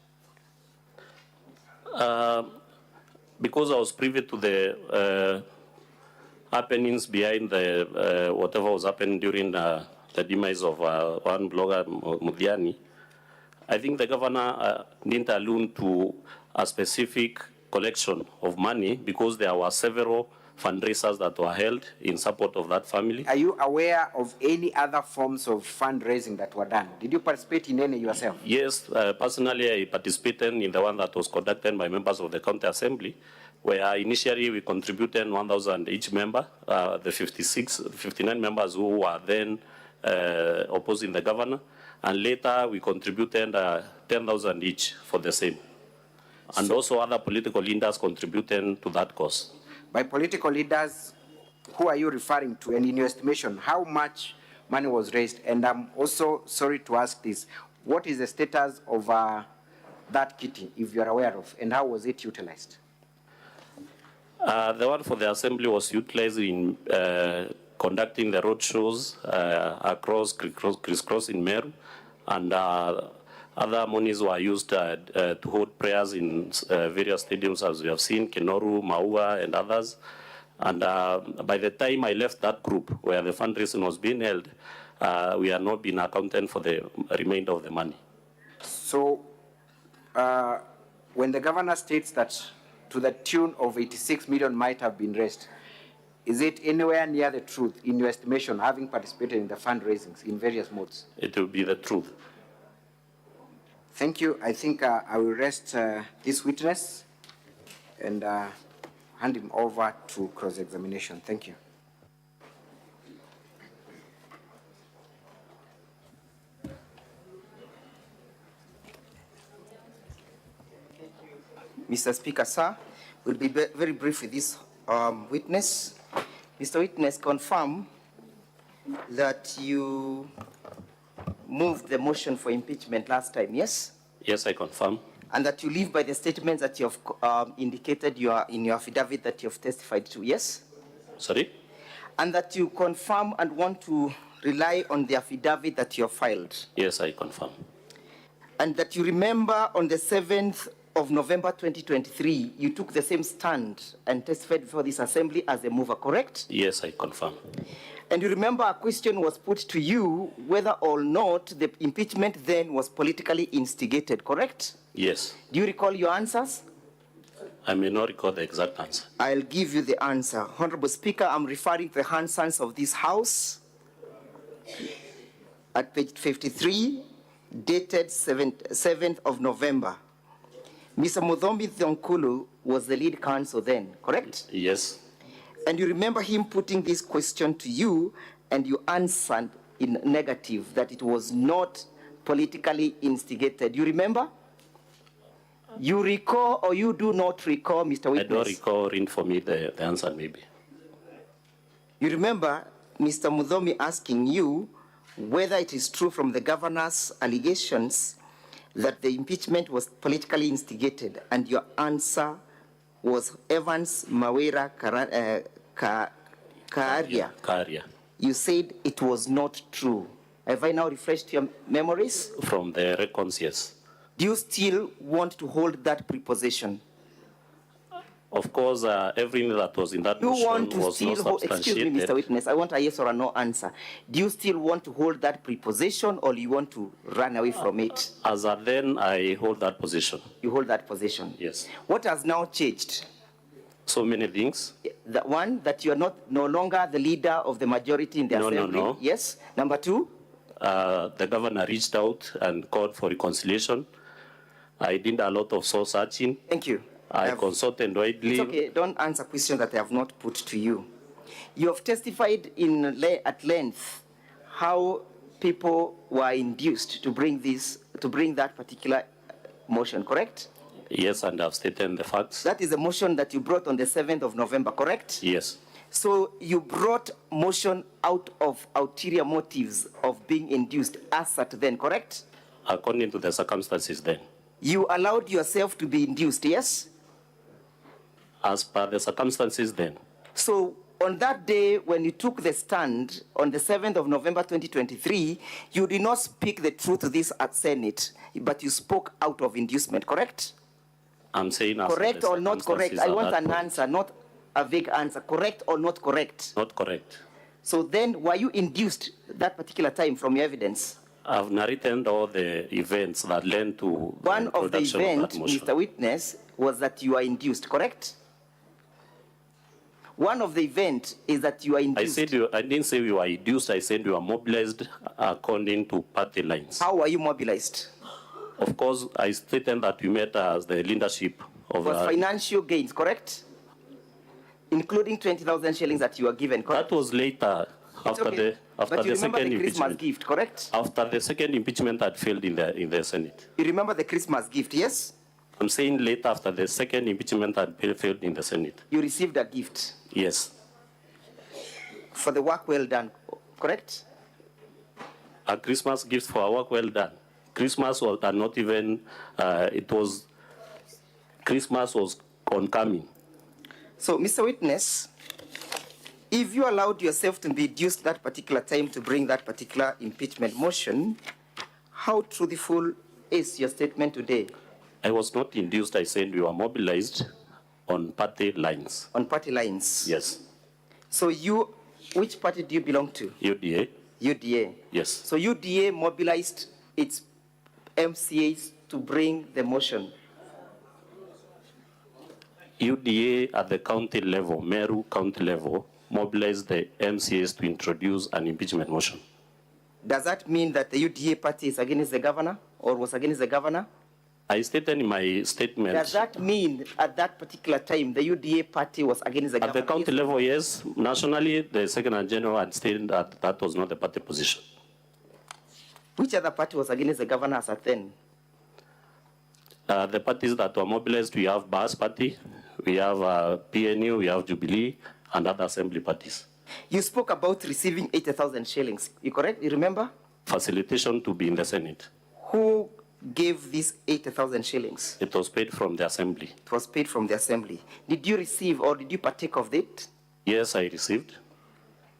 Speaker 15: Because I was privy to the happenings behind the whatever was happening during the demise of one blogger, Mudiani, I think the governor didn't allude to a specific collection of money because there were several fundraisers that were held in support of that family.
Speaker 16: Are you aware of any other forms of fundraising that were done? Did you participate in any yourself?
Speaker 15: Yes, personally I participated in the one that was conducted by members of the county assembly, where initially we contributed 1,000 each member, the 59 members who were then opposing the governor, and later we contributed 10,000 each for the same. And also other political leaders contributed to that cause.
Speaker 16: By political leaders, who are you referring to? And in your estimation, how much money was raised? And I'm also sorry to ask this, what is the status of that kitty, if you're aware of, and how was it utilized?
Speaker 15: The one for the assembly was utilized in conducting the road shows across crisscross in Meru, and other monies were used to hold prayers in various stadiums, as we have seen, Kenoru, Maua, and others. And by the time I left that group where the fundraising was being held, we had not been accounted for the remainder of the money.
Speaker 16: So when the governor states that to the tune of 86 million might have been raised, is it anywhere near the truth in your estimation, having participated in the fundraisings in various modes?
Speaker 15: It will be the truth.
Speaker 16: Thank you. I think I will rest this witness and hand him over to cross-examination. Thank you. Mr. Speaker, sir, we'll be very brief with this witness. Mr. Witness, confirm that you moved the motion for impeachment last time, yes?
Speaker 15: Yes, I confirm.
Speaker 16: And that you live by the statements that you have indicated in your affidavit that you have testified to, yes?
Speaker 15: Sorry?
Speaker 16: And that you confirm and want to rely on the affidavit that you have filed.
Speaker 15: Yes, I confirm.
Speaker 16: And that you remember on the 7th of November 2023, you took the same stand and testified before this assembly as a mover, correct?
Speaker 15: Yes, I confirm.
Speaker 16: And you remember a question was put to you whether or not the impeachment then was politically instigated, correct?
Speaker 15: Yes.
Speaker 16: Do you recall your answers?
Speaker 15: I may not recall the exact answer.
Speaker 16: I'll give you the answer. Honorable Speaker, I'm referring to the answers of this House at page 53, dated 7th of November. Mr. Mudhombi Thionkulu was the lead counsel then, correct?
Speaker 15: Yes.
Speaker 16: And you remember him putting this question to you, and you answered in negative, that it was not politically instigated. You remember? You recall or you do not recall, Mr. Witness?
Speaker 15: I don't recall. Read for me the answer, maybe.
Speaker 16: You remember Mr. Mudhomi asking you whether it is true from the governor's allegations that the impeachment was politically instigated, and your answer was Evans Mawira
Speaker 15: Karia.
Speaker 16: You said it was not true. Have I now refreshed your memories?
Speaker 15: From the records, yes.
Speaker 16: Do you still want to hold that preposition?
Speaker 15: Of course, everything that was in that motion was not substantiated.
Speaker 16: Excuse me, Mr. Witness, I want a yes or a no answer. Do you still want to hold that preposition, or you want to run away from it?
Speaker 15: As of then, I hold that position.
Speaker 16: You hold that position?
Speaker 15: Yes.
Speaker 16: What has now changed?
Speaker 15: So many things.
Speaker 16: The one, that you are no longer the leader of the majority in the assembly?
Speaker 15: No.
Speaker 16: Yes. Number two?
Speaker 15: The governor reached out and called for reconciliation. I did a lot of soul searching.
Speaker 16: Thank you.
Speaker 15: I consulted widely.
Speaker 5: It's okay, don't answer questions that I have not put to you. You have testified at length how people were induced to bring that particular motion, correct?
Speaker 15: Yes, and I've stated the facts.
Speaker 5: That is the motion that you brought on the 7th of November, correct?
Speaker 15: Yes.
Speaker 5: So you brought motion out of ulterior motives of being induced as at then, correct?
Speaker 15: According to the circumstances then.
Speaker 5: You allowed yourself to be induced, yes?
Speaker 15: As per the circumstances then.
Speaker 5: So on that day when you took the stand on the 7th of November 2023, you did not speak the truth to this at Senate, but you spoke out of inducement, correct?
Speaker 15: I'm saying as
Speaker 5: correct or not correct? I want an answer, not a vague answer. Correct or not correct?
Speaker 15: Not correct.
Speaker 5: So then, were you induced that particular time from your evidence?
Speaker 15: I've narrated all the events that led to
Speaker 5: one of the events, Mr. Witness, was that you are induced, correct? One of the events is that you are induced.
Speaker 15: I didn't say you are induced. I said you are mobilized according to party lines.
Speaker 5: How were you mobilized?
Speaker 15: Of course, I stated that we met as the leadership of...
Speaker 5: was financial gains, correct? Including 20,000 shillings that you were given, correct?
Speaker 15: That was later, after the second
Speaker 5: Christmas gift, correct?
Speaker 15: After the second impeachment had failed in the Senate.
Speaker 5: You remember the Christmas gift, yes?
Speaker 15: I'm saying later, after the second impeachment had failed in the Senate.
Speaker 5: You received a gift?
Speaker 15: Yes.
Speaker 5: For the work well done, correct?
Speaker 15: A Christmas gift for a work well done. Christmas was not even, Christmas was oncoming.
Speaker 5: So, Mr. Witness, if you allowed yourself to be induced that particular time to bring that particular impeachment motion, how truthful is your statement today?
Speaker 15: I was not induced. I said we were mobilized on party lines.
Speaker 5: On party lines?
Speaker 15: Yes.
Speaker 5: So which party do you belong to?
Speaker 15: UDA.
Speaker 5: UDA?
Speaker 15: Yes.
Speaker 5: So UDA mobilized its MCAs to bring the motion?
Speaker 15: UDA at the county level, Meru county level, mobilized the MCAs to introduce an impeachment motion.
Speaker 5: Does that mean that the UDA party is against the governor or was against the governor?
Speaker 15: I stated in my statement.
Speaker 5: Does that mean at that particular time the UDA party was against the governor?
Speaker 15: At the county level, yes. Nationally, the Secretary General had stated that that was not the party position.
Speaker 5: Which other party was against the governor as at then?
Speaker 15: The parties that were mobilized, we have BAS party, we have PNU, we have Jubilee, and other assembly parties.
Speaker 5: You spoke about receiving 80,000 shillings. You correct? You remember?
Speaker 15: Facilitation to be in the Senate.
Speaker 5: Who gave these 80,000 shillings?
Speaker 15: It was paid from the assembly.
Speaker 5: It was paid from the assembly. Did you receive or did you partake of it?
Speaker 15: Yes, I received.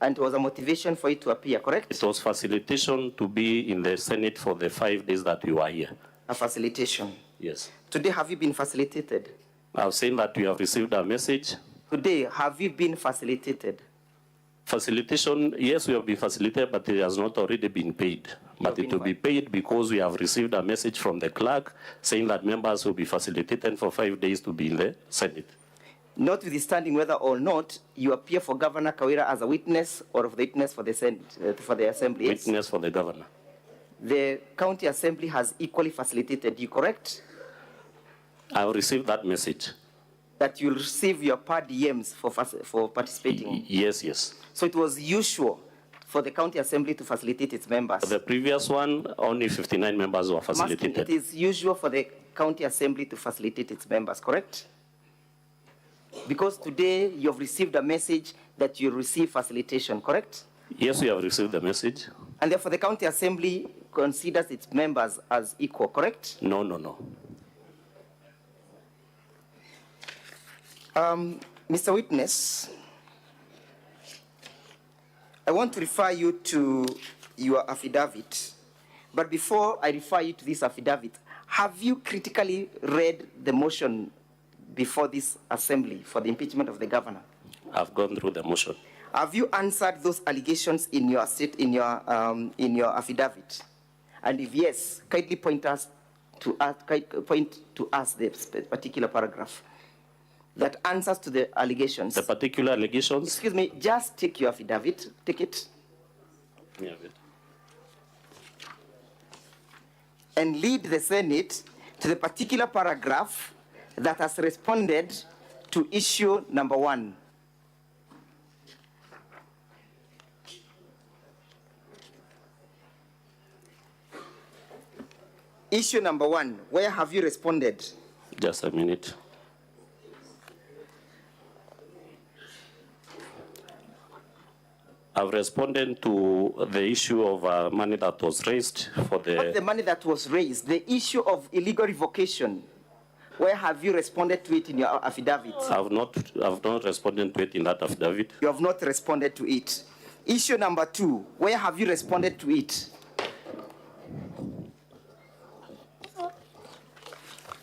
Speaker 5: And it was a motivation for you to appear, correct?
Speaker 15: It was facilitation to be in the Senate for the 5 days that you are here.
Speaker 5: A facilitation?
Speaker 15: Yes.
Speaker 5: Today, have you been facilitated?
Speaker 15: I've seen that we have received a message.
Speaker 5: Today, have you been facilitated?
Speaker 15: Facilitation, yes, we have been facilitated, but it has not already been paid. But it will be paid because we have received a message from the clerk saying that members will be facilitated for 5 days to be in the Senate.
Speaker 5: Notwithstanding whether or not you appear for Governor Kawira as a witness or of the witness for the Senate, for the Assembly.
Speaker 15: Witness for the governor.
Speaker 5: The County Assembly has equally facilitated you, correct?
Speaker 15: I have received that message.
Speaker 5: That you'll receive your per diems for participating?
Speaker 15: Yes, yes.
Speaker 5: So it was usual for the County Assembly to facilitate its members?
Speaker 15: The previous one, only 59 members were facilitated.
Speaker 5: It is usual for the County Assembly to facilitate its members, correct? Because today you have received a message that you receive facilitation, correct?
Speaker 15: Yes, we have received the message.
Speaker 5: And therefore the County Assembly considers its members as equal, correct?
Speaker 15: No, no, no.
Speaker 5: Mr. Witness, I want to refer you to your affidavit. But before I refer you to this affidavit, have you critically read the motion before this assembly for the impeachment of the governor?
Speaker 15: I've gone through the motion.
Speaker 5: Have you answered those allegations in your affidavit? And if yes, kindly point to us the particular paragraph that answers to the allegations.
Speaker 15: The particular allegations?
Speaker 5: Excuse me, just take your affidavit, take it.
Speaker 15: Yeah,
Speaker 5: and lead the Senate to the particular paragraph that has responded to issue number 1? Issue number 1, where have you responded?
Speaker 15: Just a minute. I've responded to the issue of money that was raised for the...
Speaker 5: Not the money that was raised, the issue of illegal revocation. Where have you responded to it in your affidavit?
Speaker 15: I've not responded to it in that affidavit.
Speaker 5: You have not responded to it. Issue number 2, where have you responded to it?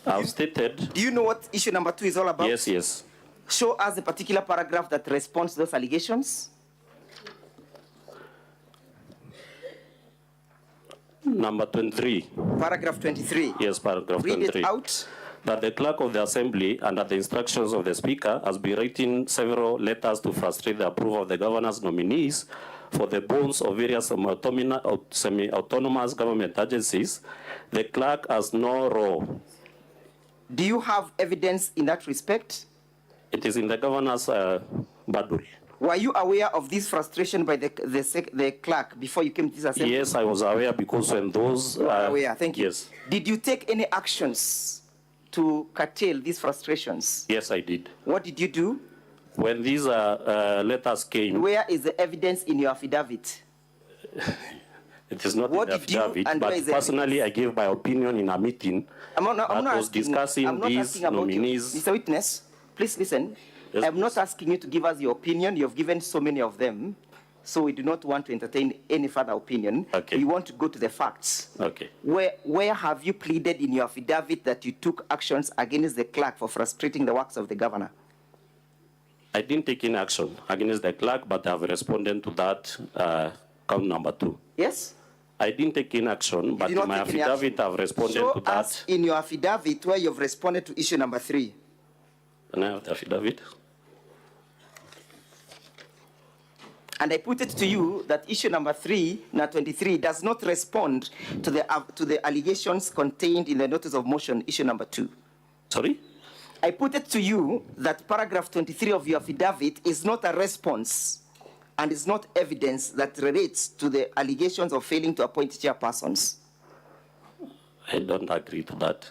Speaker 15: I've stated...
Speaker 5: Do you know what issue number 2 is all about?
Speaker 15: Yes, yes.
Speaker 5: Show us a particular paragraph that responds to those allegations.
Speaker 15: Number 23.
Speaker 5: Paragraph 23.
Speaker 15: Yes, paragraph
Speaker 5: Read
Speaker 15: 23.
Speaker 5: it out.
Speaker 15: That the clerk of the assembly, under the instructions of the speaker, has been writing several letters to frustrate the approval of the governor's nominees for the bonds of various semi-autonomous government agencies. The clerk has no role.
Speaker 5: Do you have evidence in that respect?
Speaker 15: It is in the governor's badul.
Speaker 5: Were you aware of this frustration by the clerk before you came to this assembly?
Speaker 15: Yes, I was aware because when those...
Speaker 5: You are aware, thank you.
Speaker 15: Yes.
Speaker 5: Did you take any actions to curtail these frustrations?
Speaker 15: Yes, I did.
Speaker 5: What did you do?
Speaker 15: When these letters came...
Speaker 5: Where is the evidence in your affidavit?
Speaker 15: It is not in the affidavit, but personally I gave my opinion in a meeting discussing these nominees.
Speaker 5: Mr. Witness, please listen.
Speaker 15: Yes,
Speaker 5: I'm not asking you to give us your opinion. You have given so many of them, so we do not want to entertain any further opinion.
Speaker 15: Okay.
Speaker 5: We want to go to the facts.
Speaker 15: Okay.
Speaker 5: Where have you pleaded in your affidavit that you took actions against the clerk for frustrating the works of the governor?
Speaker 15: I didn't take any action against the clerk, but I have responded to that count number 2.
Speaker 5: Yes?
Speaker 15: I didn't take any action, but in my affidavit I have responded to that.
Speaker 5: Us in your affidavit where you have responded to issue number 3.
Speaker 15: Can I have the affidavit?
Speaker 5: And I put it to you that issue number 3, now 23, does not respond to the allegations contained in the notice of motion, issue number 2.
Speaker 15: Sorry?
Speaker 5: I put it to you that paragraph 23 of your affidavit is not a response and is not evidence that relates to the allegations of failing to appoint chairpersons.
Speaker 15: I don't agree to that.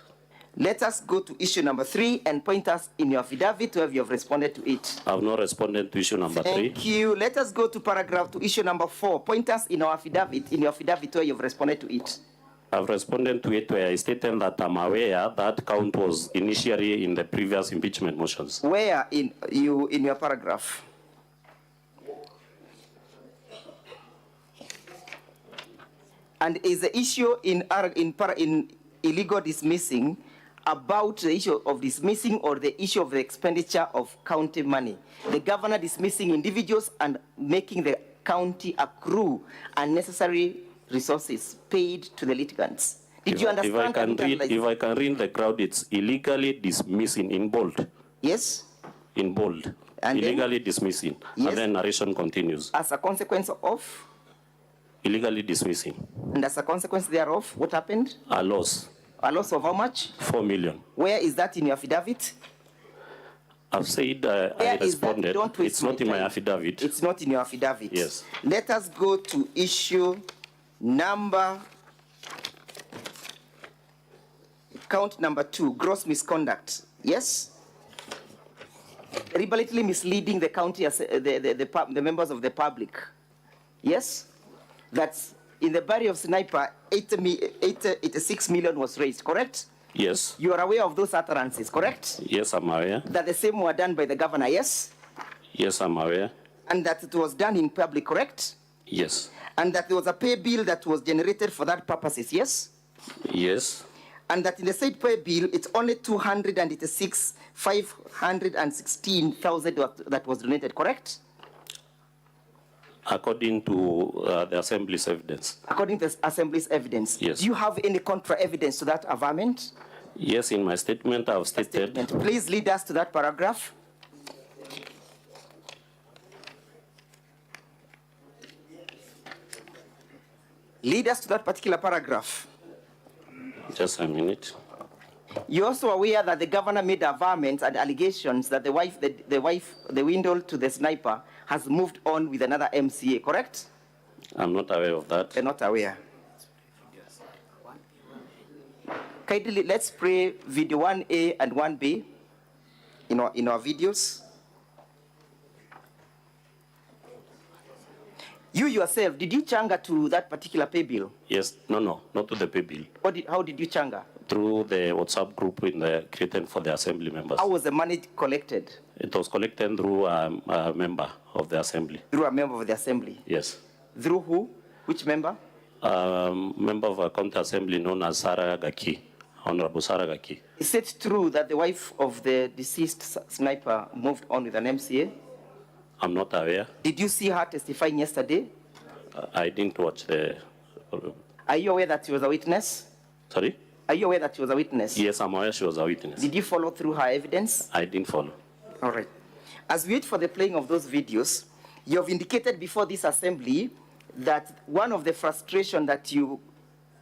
Speaker 5: Let us go to issue number 3 and point us in your affidavit where you have responded to it.
Speaker 15: I have not responded to issue number 3.
Speaker 5: Thank you. Let us go to issue number 4. Point us in your affidavit where you have responded to it.
Speaker 15: I've responded to it where I stated that I'm aware that count was initially in the previous impeachment motions.
Speaker 5: Where in your paragraph? And is the issue in illegal dismissing about the issue of dismissing or the issue of the expenditure of county money? The governor dismissing individuals and making the county accrue unnecessary resources paid to the litigants. Did you understand?
Speaker 15: If I can read the crowd, it's illegally dismissing in bold.
Speaker 5: Yes?
Speaker 15: In bold.
Speaker 5: And
Speaker 15: illegally dismissing.
Speaker 5: Yes.
Speaker 15: And then narration continues.
Speaker 5: As a consequence of?
Speaker 15: Illegally dismissing.
Speaker 5: And as a consequence thereof, what happened?
Speaker 15: A loss.
Speaker 5: A loss of how much?
Speaker 15: 4 million.
Speaker 5: Where is that in your affidavit?
Speaker 15: I've said I responded. It's not in my affidavit.
Speaker 5: It's not in your affidavit.
Speaker 15: Yes.
Speaker 5: Let us go to issue number, count number 2, gross misconduct. Yes? Deliberately misleading the county, the members of the public. Yes? That's in the barrio of Sniper, 86 million was raised, correct?
Speaker 15: Yes.
Speaker 5: You are aware of those utterances, correct?
Speaker 15: Yes, I'm aware.
Speaker 5: That the same were done by the governor, yes?
Speaker 15: Yes, I'm aware.
Speaker 5: And that it was done in public, correct?
Speaker 15: Yes.
Speaker 5: And that there was a pay bill that was generated for that purposes, yes?
Speaker 15: Yes.
Speaker 5: And that in the said pay bill, it's only 516,000 that was donated, correct?
Speaker 15: According to the Assembly's evidence.
Speaker 5: According to the Assembly's evidence.
Speaker 15: Yes.
Speaker 5: Do you have any contra-evidence to that averment?
Speaker 15: Yes, in my statement I've stated.
Speaker 5: Please lead us to that paragraph. Lead us to that particular paragraph.
Speaker 15: Just a minute.
Speaker 5: You're also aware that the governor made avowals and allegations that the window to the sniper has moved on with another MCA, correct?
Speaker 15: I'm not aware of that.
Speaker 5: You're not aware. Kindly, let's play video 1A and 1B in our videos. You yourself, did you changa to that particular pay bill?
Speaker 15: Yes, no, not to the pay bill.
Speaker 5: How did you changa?
Speaker 15: Through the WhatsApp group created for the assembly members.
Speaker 5: How was the money collected?
Speaker 15: It was collected through a member of the assembly.
Speaker 5: Through a member of the assembly?
Speaker 15: Yes.
Speaker 5: Through who? Which member?
Speaker 15: Member of a county assembly known as Sarah Gaki, Honorable Sarah Gaki.
Speaker 5: Is it true that the wife of the deceased sniper moved on with an MCA?
Speaker 15: I'm not aware.
Speaker 5: Did you see her testifying yesterday?
Speaker 15: I didn't watch the...
Speaker 5: Are you aware that she was a witness?
Speaker 15: Sorry?
Speaker 5: Are you aware that she was a witness?
Speaker 15: Yes, I'm aware she was a witness.
Speaker 5: Did you follow through her evidence?
Speaker 15: I didn't follow.
Speaker 5: All right. As we wait for the playing of those videos, you have indicated before this assembly that one of the frustration that you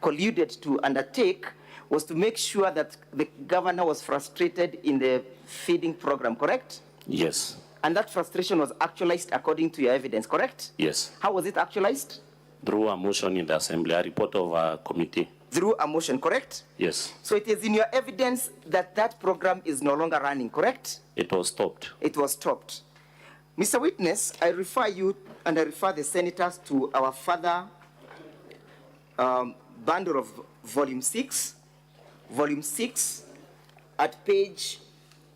Speaker 5: colluded to undertake was to make sure that the governor was frustrated in the feeding program, correct?
Speaker 15: Yes.
Speaker 5: And that frustration was actualized according to your evidence, correct?
Speaker 15: Yes.
Speaker 5: How was it actualized?
Speaker 15: Through a motion in the assembly, a report of a committee.
Speaker 5: Through a motion, correct?
Speaker 15: Yes.
Speaker 5: So it is in your evidence that that program is no longer running, correct?
Speaker 15: It was stopped.
Speaker 5: It was stopped. Mr. Witness, I refer you and I refer the senators to our further bundle of volume 6 at page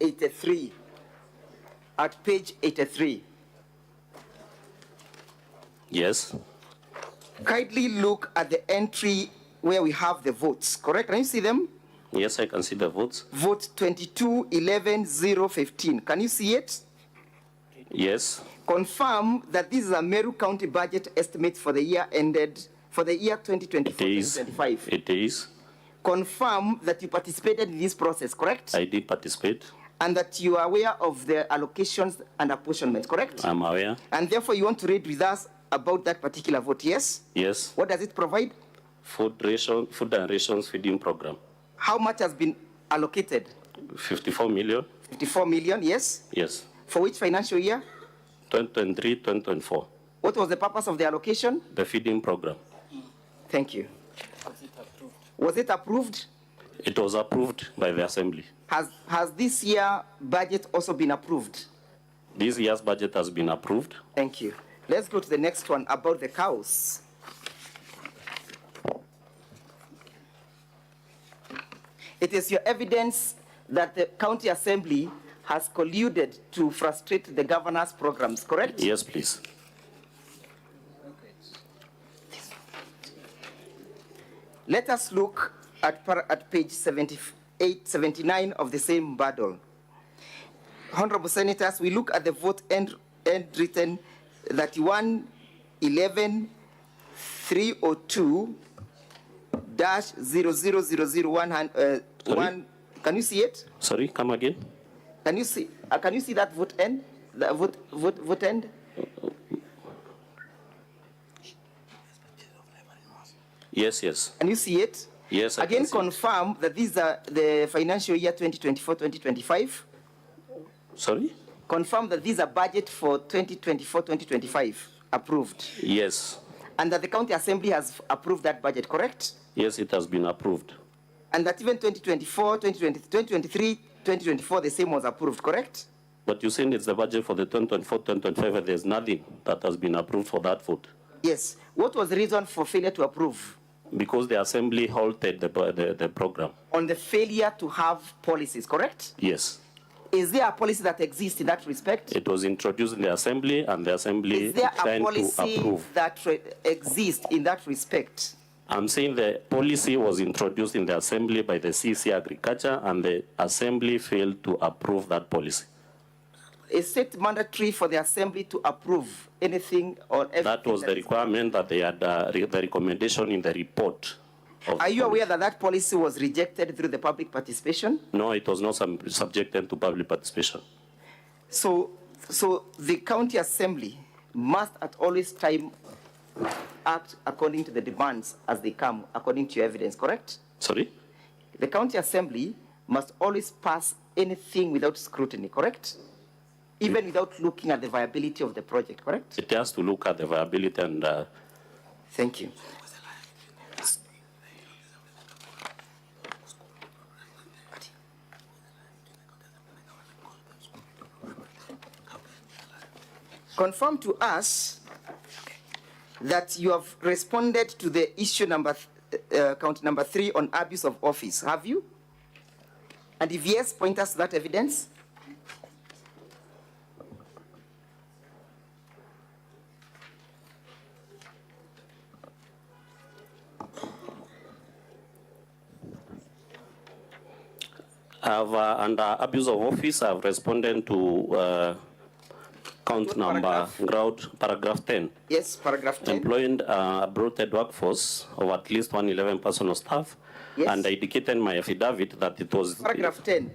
Speaker 5: 83. At page 83.
Speaker 15: Yes.
Speaker 5: Kindly look at the entry where we have the votes, correct? Can you see them?
Speaker 15: Yes, I can see the votes.
Speaker 5: Vote 22-11-015. Can you see it?
Speaker 15: Yes.
Speaker 5: Confirm that this is a Meru County budget estimate for the year ended, for the year 2024-2025.
Speaker 15: It is.
Speaker 5: Confirm that you participated in this process, correct?
Speaker 15: I did participate.
Speaker 5: And that you are aware of the allocations and apportionments, correct?
Speaker 15: I'm aware.
Speaker 5: And therefore you want to read with us about that particular vote, yes?
Speaker 15: Yes.
Speaker 5: What does it provide?
Speaker 15: Food and rations feeding program.
Speaker 5: How much has been allocated?
Speaker 15: 54 million.
Speaker 5: 54 million, yes?
Speaker 15: Yes.
Speaker 5: For which financial year?
Speaker 15: 2023, 2024.
Speaker 5: What was the purpose of the allocation?
Speaker 15: The feeding program.
Speaker 5: Thank you. Was it approved?
Speaker 15: It was approved by the assembly.
Speaker 5: Has this year budget also been approved?
Speaker 15: This year's budget has been approved.
Speaker 5: Thank you. Let's go to the next one about the cows. It is your evidence that the county assembly has colluded to frustrate the governor's programs, correct?
Speaker 15: Yes, please.
Speaker 5: Let us look at page 79 of the same bundle. Honorable Senators, we look at the vote end written 31-11-302-00001. Can you see it?
Speaker 15: Sorry, come again.
Speaker 5: Can you see that vote end? The vote end?
Speaker 15: Yes, yes.
Speaker 5: Can you see it?
Speaker 15: Yes, I
Speaker 5: Again,
Speaker 15: can see
Speaker 5: confirm that these are the financial year 2024-2025.
Speaker 15: Sorry?
Speaker 5: Confirm that these are budget for 2024-2025 approved.
Speaker 15: Yes.
Speaker 5: And that the county assembly has approved that budget, correct?
Speaker 15: Yes, it has been approved.
Speaker 5: And that even 2024, 2023, 2024, the same was approved, correct?
Speaker 15: But you saying it's the budget for the 2024-2025, and there's nothing that has been approved for that vote.
Speaker 5: Yes. What was the reason for failure to approve?
Speaker 15: Because the assembly halted the program.
Speaker 5: On the failure to have policies, correct?
Speaker 15: Yes.
Speaker 5: Is there a policy that exists in that respect?
Speaker 15: It was introduced in the assembly, and the assembly
Speaker 5: Is there a
Speaker 15: declined to
Speaker 5: policy
Speaker 15: approve.
Speaker 5: that exists in that respect?
Speaker 15: I'm saying the policy was introduced in the assembly by the CC Agriculture, and the assembly failed to approve that policy.
Speaker 5: Is it mandatory for the assembly to approve anything or everything?
Speaker 15: That was the requirement that they had, the recommendation in the report.
Speaker 5: Are you aware that that policy was rejected through the public participation?
Speaker 15: No, it was not subjected to public participation.
Speaker 5: So the county assembly must at always time act according to the demands as they come, according to your evidence, correct?
Speaker 15: Sorry?
Speaker 5: The county assembly must always pass anything without scrutiny, correct? Even without looking at the viability of the project, correct?
Speaker 15: It has to look at the viability and...
Speaker 5: Thank you. Confirm to us that you have responded to the issue count number 3 on abuse of office, have you? And if yes, point us to that evidence.
Speaker 15: Under abuse of office, I've responded to count number, paragraph 10.
Speaker 5: Yes, paragraph 10.
Speaker 15: Employing a bloated workforce of at least 111 personal staff.
Speaker 5: Yes.
Speaker 15: And I indicated in my affidavit that it was...
Speaker 5: Paragraph 10.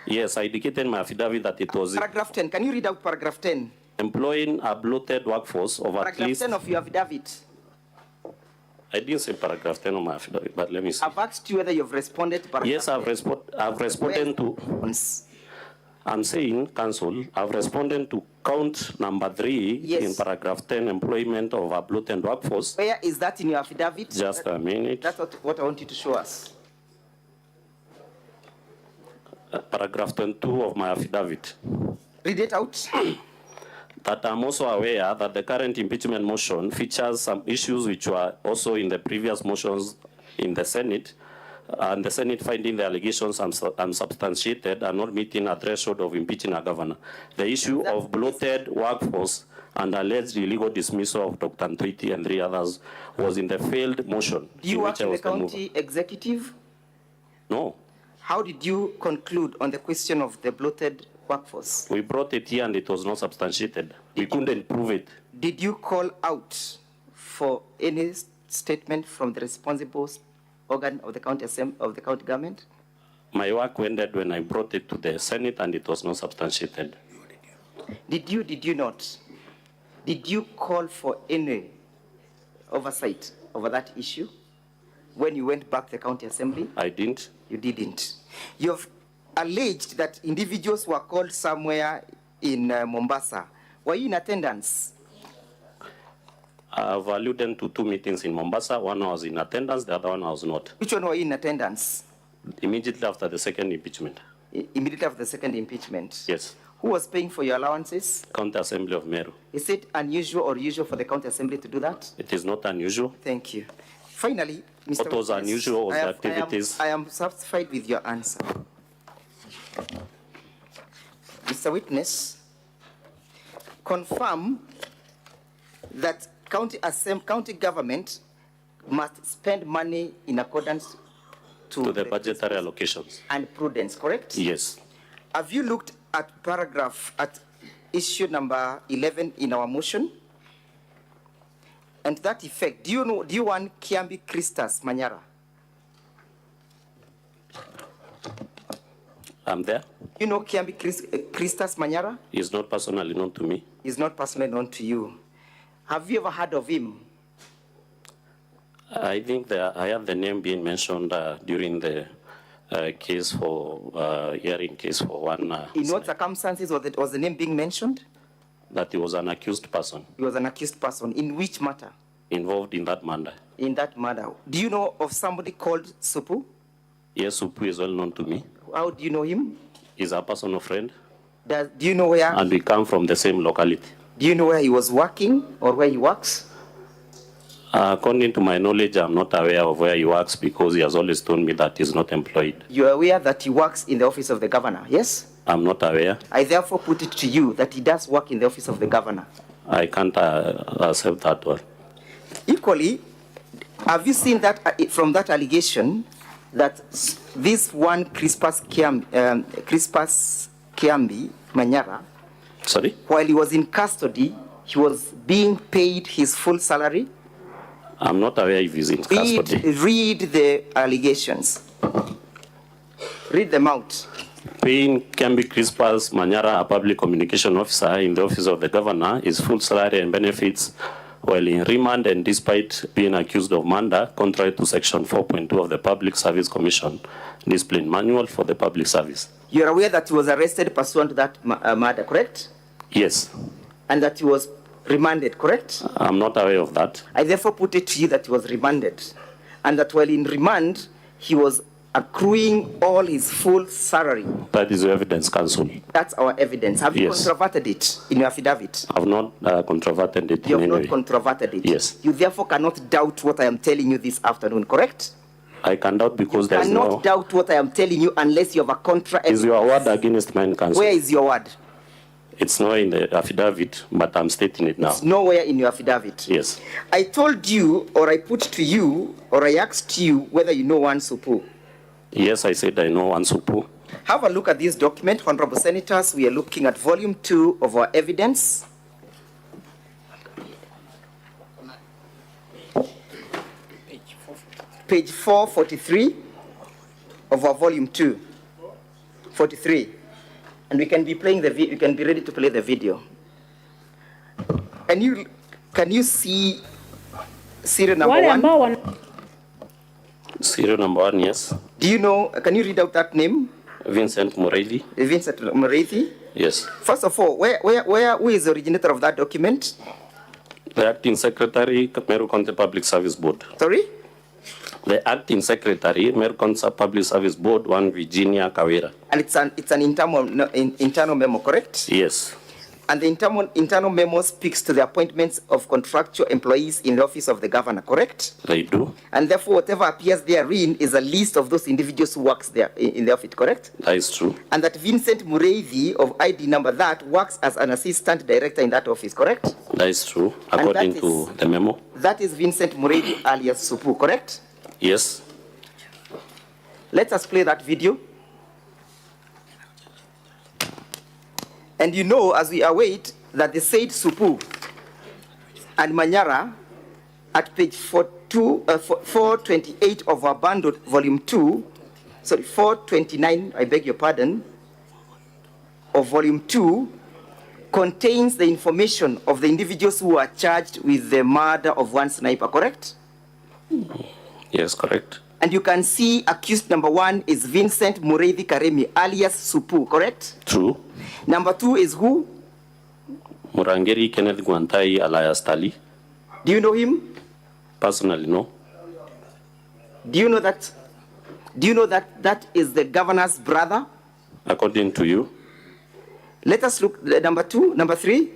Speaker 15: Yes, I indicated in my affidavit that it was...
Speaker 5: Paragraph 10. Can you read out paragraph 10?
Speaker 15: Employing a bloated workforce of
Speaker 5: paragraph
Speaker 15: at least...
Speaker 5: Paragraph 10 of your affidavit.
Speaker 15: I didn't say paragraph 10 on my affidavit, but let me see.
Speaker 5: I've asked you whether you've responded to paragraph
Speaker 15: Yes, I've responded to... I'm saying, Council, I've responded to count number 3
Speaker 5: yes.
Speaker 15: in paragraph 10, employment of a bloated workforce.
Speaker 5: Where is that in your affidavit?
Speaker 15: Just a minute.
Speaker 5: That's what I want you to show us.
Speaker 15: Paragraph 22 of my affidavit.
Speaker 5: Read it out.
Speaker 15: That I'm also aware that the current impeachment motion features some issues which were also in the previous motions in the Senate, and the Senate finding the allegations unsubstantiated and not meeting a threshold of impeaching a governor. The issue of bloated workforce and alleged illegal dismissal of Dr. Ntwiti and 3 others was in the failed motion.
Speaker 5: Do you work in the county executive?
Speaker 15: No.
Speaker 5: How did you conclude on the question of the bloated workforce?
Speaker 15: We brought it here and it was not substantiated. We couldn't prove it.
Speaker 5: Did you call out for any statement from the responsible organ of the county government?
Speaker 15: My work ended when I brought it to the Senate and it was not substantiated.
Speaker 5: Did you not? Did you call for any oversight over that issue when you went back to the county assembly?
Speaker 15: I didn't.
Speaker 5: You didn't. You have alleged that individuals were called somewhere in Mombasa. Were you in attendance?
Speaker 15: I've alluded to 2 meetings in Mombasa. One I was in attendance, the other one I was not.
Speaker 5: Which one were you in attendance?
Speaker 15: Immediately after the second impeachment.
Speaker 5: Immediately after the second impeachment?
Speaker 15: Yes.
Speaker 5: Who was paying for your allowances?
Speaker 15: County Assembly of Meru.
Speaker 5: Is it unusual or usual for the county assembly to do that?
Speaker 15: It is not unusual.
Speaker 5: Thank you. Finally, Mr.
Speaker 15: What was unusual was the activities.
Speaker 5: I am satisfied with your answer. Mr. Witness, confirm that county government must spend money in accordance to
Speaker 15: the budgetary allocations
Speaker 5: and prudence, correct?
Speaker 15: Yes.
Speaker 5: Have you looked at issue number 11 in our motion? And to that effect, do you want Kiambi Christus Manyara?
Speaker 15: I'm there.
Speaker 5: You know Kiambi Christus Manyara?
Speaker 15: He's not personally known to me.
Speaker 5: He's not personally known to you. Have you ever heard of him?
Speaker 15: I think I have the name being mentioned during the case for hearing case for one.
Speaker 5: In what circumstances was the name being mentioned?
Speaker 15: That he was an accused person.
Speaker 5: He was an accused person. In which matter?
Speaker 15: Involved in that matter.
Speaker 5: In that matter. Do you know of somebody called Supu?
Speaker 15: Yes, Supu is well known to me.
Speaker 5: How do you know him?
Speaker 15: He's a personal friend.
Speaker 5: Do you know where?
Speaker 15: And we come from the same locality.
Speaker 5: Do you know where he was working or where he works?
Speaker 15: According to my knowledge, I'm not aware of where he works because he has always told me that he's not employed.
Speaker 5: You are aware that he works in the office of the governor, yes?
Speaker 15: I'm not aware.
Speaker 5: I therefore put it to you that he does work in the office of the governor.
Speaker 15: I can't accept that one.
Speaker 5: Equally, have you seen that from that allegation that this one Crispus Kiambi Manyara,
Speaker 15: sorry,
Speaker 5: while he was in custody, he was being paid his full salary?
Speaker 15: I'm not aware if he's in custody.
Speaker 5: Read the allegations. Read them out.
Speaker 15: Paying Kiambi Crispus Manyara, a public communication officer in the office of the governor, his full salary and benefits while in remand and despite being accused of murder, contrary to Section 4.2 of the Public Service Commission Discipline Manual for the Public Service.
Speaker 5: You are aware that he was arrested pursuant to that murder, correct?
Speaker 15: Yes.
Speaker 5: And that he was remanded, correct?
Speaker 15: I'm not aware of that.
Speaker 5: I therefore put it to you that he was remanded, and that while in remand, he was accruing all his full salary.
Speaker 15: That is your evidence, Counsel.
Speaker 5: That's our evidence. Have you controverted it in your affidavit?
Speaker 15: I've not controverted it
Speaker 5: You
Speaker 15: in
Speaker 5: have
Speaker 15: any
Speaker 5: not
Speaker 15: way.
Speaker 5: controverted it?
Speaker 15: Yes.
Speaker 5: You therefore cannot doubt what I am telling you this afternoon, correct?
Speaker 15: I can doubt because there's
Speaker 5: Cannot
Speaker 15: no...
Speaker 5: doubt what I am telling you unless you have a contra evidence.
Speaker 15: Is your word against mine, Counsel?
Speaker 5: Where is your word?
Speaker 15: It's not in the affidavit, but I'm stating it now.
Speaker 5: It's nowhere in your affidavit.
Speaker 15: Yes.
Speaker 5: I told you, or I put to you, or I asked you whether you know one Supu.
Speaker 15: Yes, I said I know one Supu.
Speaker 5: Have a look at this document, Honorable Senators. We are looking at volume 2 of our evidence. Page 443 of our volume 2. 43. And we can be playing the you can be ready to play the video. Can you see serial number 1?
Speaker 15: Serial number 1, yes.
Speaker 5: Do you know, can you read out that name?
Speaker 15: Vincent Mureithi.
Speaker 5: Vincent Mureithi?
Speaker 15: Yes.
Speaker 5: First of all, who is the originator of that document?
Speaker 15: The acting secretary, Meru County Public Service Board.
Speaker 5: Sorry?
Speaker 15: The acting secretary, Meru County Public Service Board, 1 Virginia Kawira.
Speaker 5: And it's an internal memo, correct?
Speaker 15: Yes.
Speaker 5: And the internal memo speaks to the appointments of contractual employees in the office of the governor, correct?
Speaker 15: They do.
Speaker 5: And therefore, whatever appears therein is a list of those individuals who works there in the office, correct?
Speaker 15: That is true.
Speaker 5: And that Vincent Mureithi of ID number that works as an assistant director in that office, correct?
Speaker 15: That is true, according to the memo.
Speaker 5: That is Vincent Mureithi alias Supu, correct?
Speaker 15: Yes.
Speaker 5: Let us play that video. And you know, as we await, that the said Supu and Manyara at page 428 of our bundle, volume 2, sorry, 429, I beg your pardon, of volume 2, contains the information of the individuals who are charged with the murder of one sniper, correct?
Speaker 15: Yes, correct.
Speaker 5: And you can see accused number 1 is Vincent Mureithi Karemi, alias Supu, correct?
Speaker 15: True.
Speaker 5: Number 2 is who?
Speaker 15: Murangeri Kenneth Guantai alias Tali.
Speaker 5: Do you know him?
Speaker 15: Personally, no.
Speaker 5: Do you know that that is the governor's brother?
Speaker 15: According to you.
Speaker 5: Let us look at number 2, number 3.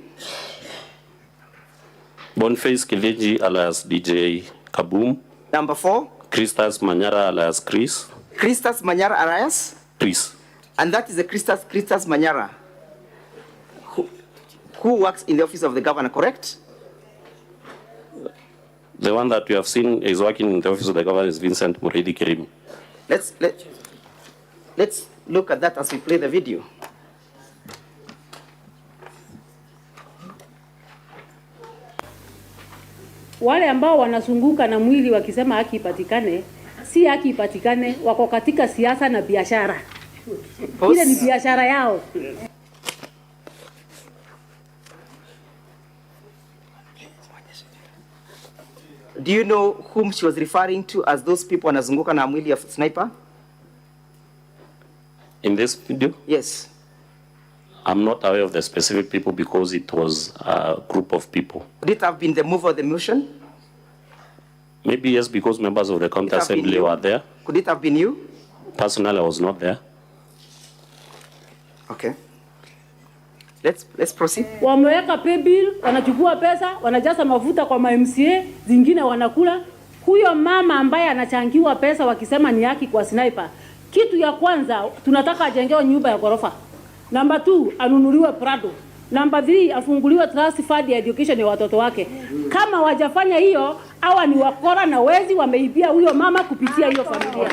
Speaker 15: Boniface Kileji alias DJ Kaboom.
Speaker 5: Number 4.
Speaker 15: Christas Manyara alias Chris.
Speaker 5: Christas Manyara alias?
Speaker 15: Chris.
Speaker 5: And that is the Christas Manyara who works in the office of the governor, correct?
Speaker 15: The one that you have seen is working in the office of the governor is Vincent Mureithi Karemi.
Speaker 5: Let's look at that as we play the video.
Speaker 4: Wale ambao wanazunguka na mwili wakisema haki ipatikane, si haki ipatikane, wako katika siasa na biashara. Ile ni biashara yao.
Speaker 5: Do you know whom she was referring to as those people wanazunguka na mwili of sniper?
Speaker 15: In this video?
Speaker 5: Yes.
Speaker 15: I'm not aware of the specific people because it was a group of people.
Speaker 5: Could it have been the mover of the motion?
Speaker 15: Maybe yes, because members of the county assembly were there.
Speaker 5: Could it have been you?
Speaker 15: Personally, I was not there.
Speaker 5: Okay. Let's proceed.
Speaker 4: Wameweka pay bill, wanachukua pesa, wanajaza mafuta kwa MCA, zingine wanakula. Huyo mama ambaye anachangiwa pesa wakisema ni haki kwa sniper. Kitu ya kwanza tunataka ajengewe nyumba ya ghorofa. Number 2 anunuliwe Prado. Number 3 afunguliwe trust fund ya education ya watoto wake. Kama wajafanya hiyo, hawa ni wakora na wezi wameibia huyo mama kupitia hiyo familia.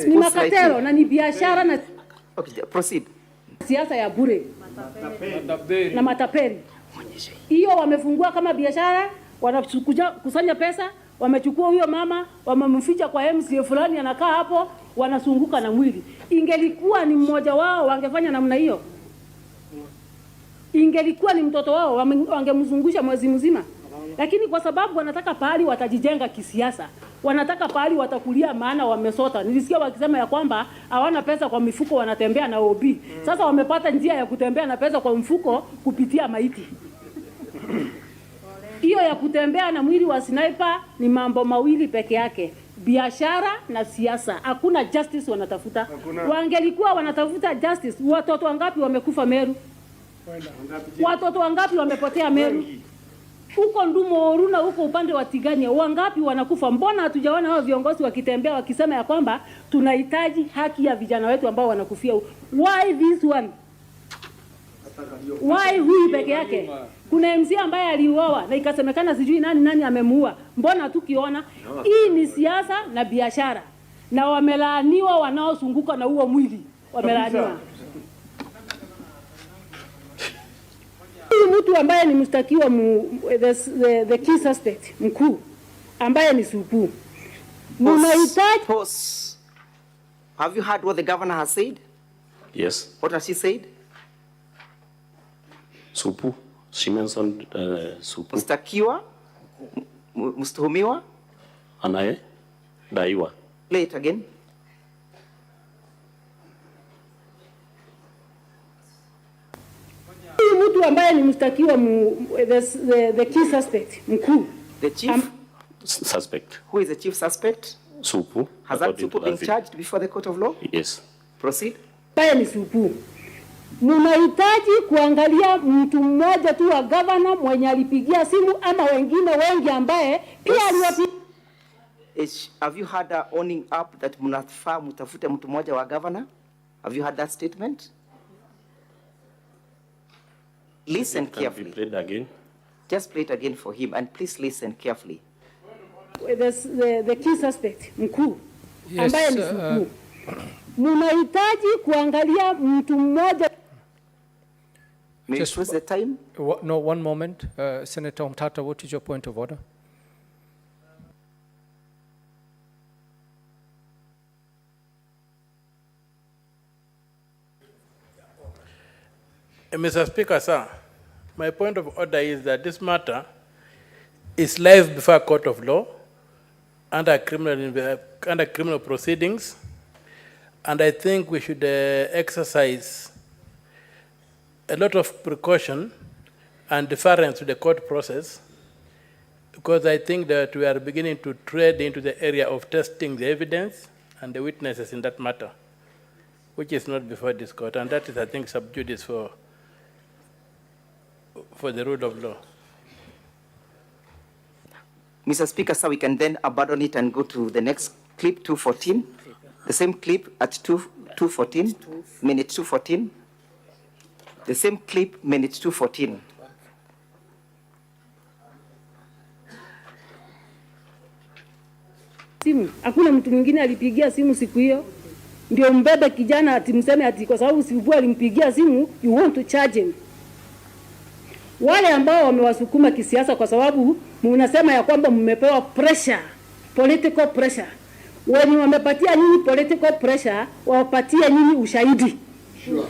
Speaker 4: Ni makatero na ni biashara na
Speaker 5: okay, proceed.
Speaker 4: Siasa ya bure na matapeli. Hiyo wamefungua kama biashara, wanakuja kusanya pesa, wamechukua huyo mama, wamemficha kwa MCA fulani anakaa hapo, wanasunguka na mwili. Ingelikuwa ni mmoja wao wangefanya namna hiyo. Ingelikuwa ni mtoto wao wangemzungusha mwezi mzima, lakini kwa sababu wanataka pahali watajijenga kisiasa, wanataka pahali watakulia, maana wamesota. Nilisikia wakisema ya kwamba hawana pesa kwa mifuko, wanatembea na OB. Sasa wamepata njia ya kutembea na pesa kwa mfuko kupitia maiti. Hiyo ya kutembea na mwili wa sniper ni mambo mawili peke yake, biashara na siasa. Hakuna justice wanatafuta. Wangelikuwa wanatafuta justice, watoto wangapi wamekufa Meru? Watoto wangapi wamepotea Meru? Huko Ndumo Oruna, huko upande wa Tigania, wangapi wanakufa? Mbona hatujaona hao viongozi wakitembea wakisema ya kwamba tunahitaji haki ya vijana wetu ambao wanakufia? Why this one? Why huyu peke yake? Kuna MC ambaye aliuawa na ikasemekana sijui nani amemuua. Mbona tukiona hii ni siasa na biashara, na wamelaaniwa wanaozunguka na huo mwili, wamelaaniwa. Mtu ambaye ni mshtakiwa the key suspect mkuu ambaye ni Supu. Mnahitaji
Speaker 5: Have you heard what the governor has said?
Speaker 15: Yes.
Speaker 5: What has she said?
Speaker 15: Supu. She mentioned Supu.
Speaker 5: Mshtakiwa, mstuhumiwa,
Speaker 15: anaye daiwa.
Speaker 5: Play it again.
Speaker 4: Mtu ambaye ni mshtakiwa the key suspect mkuu.
Speaker 5: The chief
Speaker 15: suspect.
Speaker 5: Who is the chief suspect?
Speaker 15: Supu.
Speaker 5: Has that Supu been charged before the court of law?
Speaker 15: Yes.
Speaker 5: Proceed.
Speaker 4: Paya ni Supu. Mnahitaji kuangalia mtu mmoja tu wa governor mwenye alipigia simu ama wengine wengi ambaye pia aliwapigia.
Speaker 5: Have you heard her owning up that mnafaa mtafute mtu mmoja wa governor? Have you heard that statement? Listen carefully.
Speaker 15: Play it again.
Speaker 5: Just play it again for him, and please listen carefully.
Speaker 4: The key suspect mkuu ambaye ni Supu. Mnahitaji kuangalia mtu mmoja.
Speaker 5: Just was the time?
Speaker 9: No, one moment. Senator Omtata, what is your point of order?
Speaker 10: Mr. Speaker, sir, my point of order is that this matter is live before a court of law under criminal proceedings, and I think we should exercise a lot of precaution and deference to the court process, because I think that we are beginning to tread into the area of testing the evidence and the witnesses in that matter, which is not before this court, and that is, I think, sub judice for the rule of law.
Speaker 5: Mr. Speaker, sir, we can then abandon it and go to the next clip, 214. The same clip at 214, minute 214. The same clip, minute 214.
Speaker 4: Simu, hakuna mtu mwingine alipigia simu siku hiyo. Ndio mbebe kijana ati mseme ati kwa sababu Supu alimpigia simu, you want to charge him. Wale ambao wamewasukuma kisiasa kwa sababu mnasema ya kwamba mmepewa pressure, political pressure. Wenye wamepatia nyinyi political pressure, wapatie nyinyi ushahidi. Sure.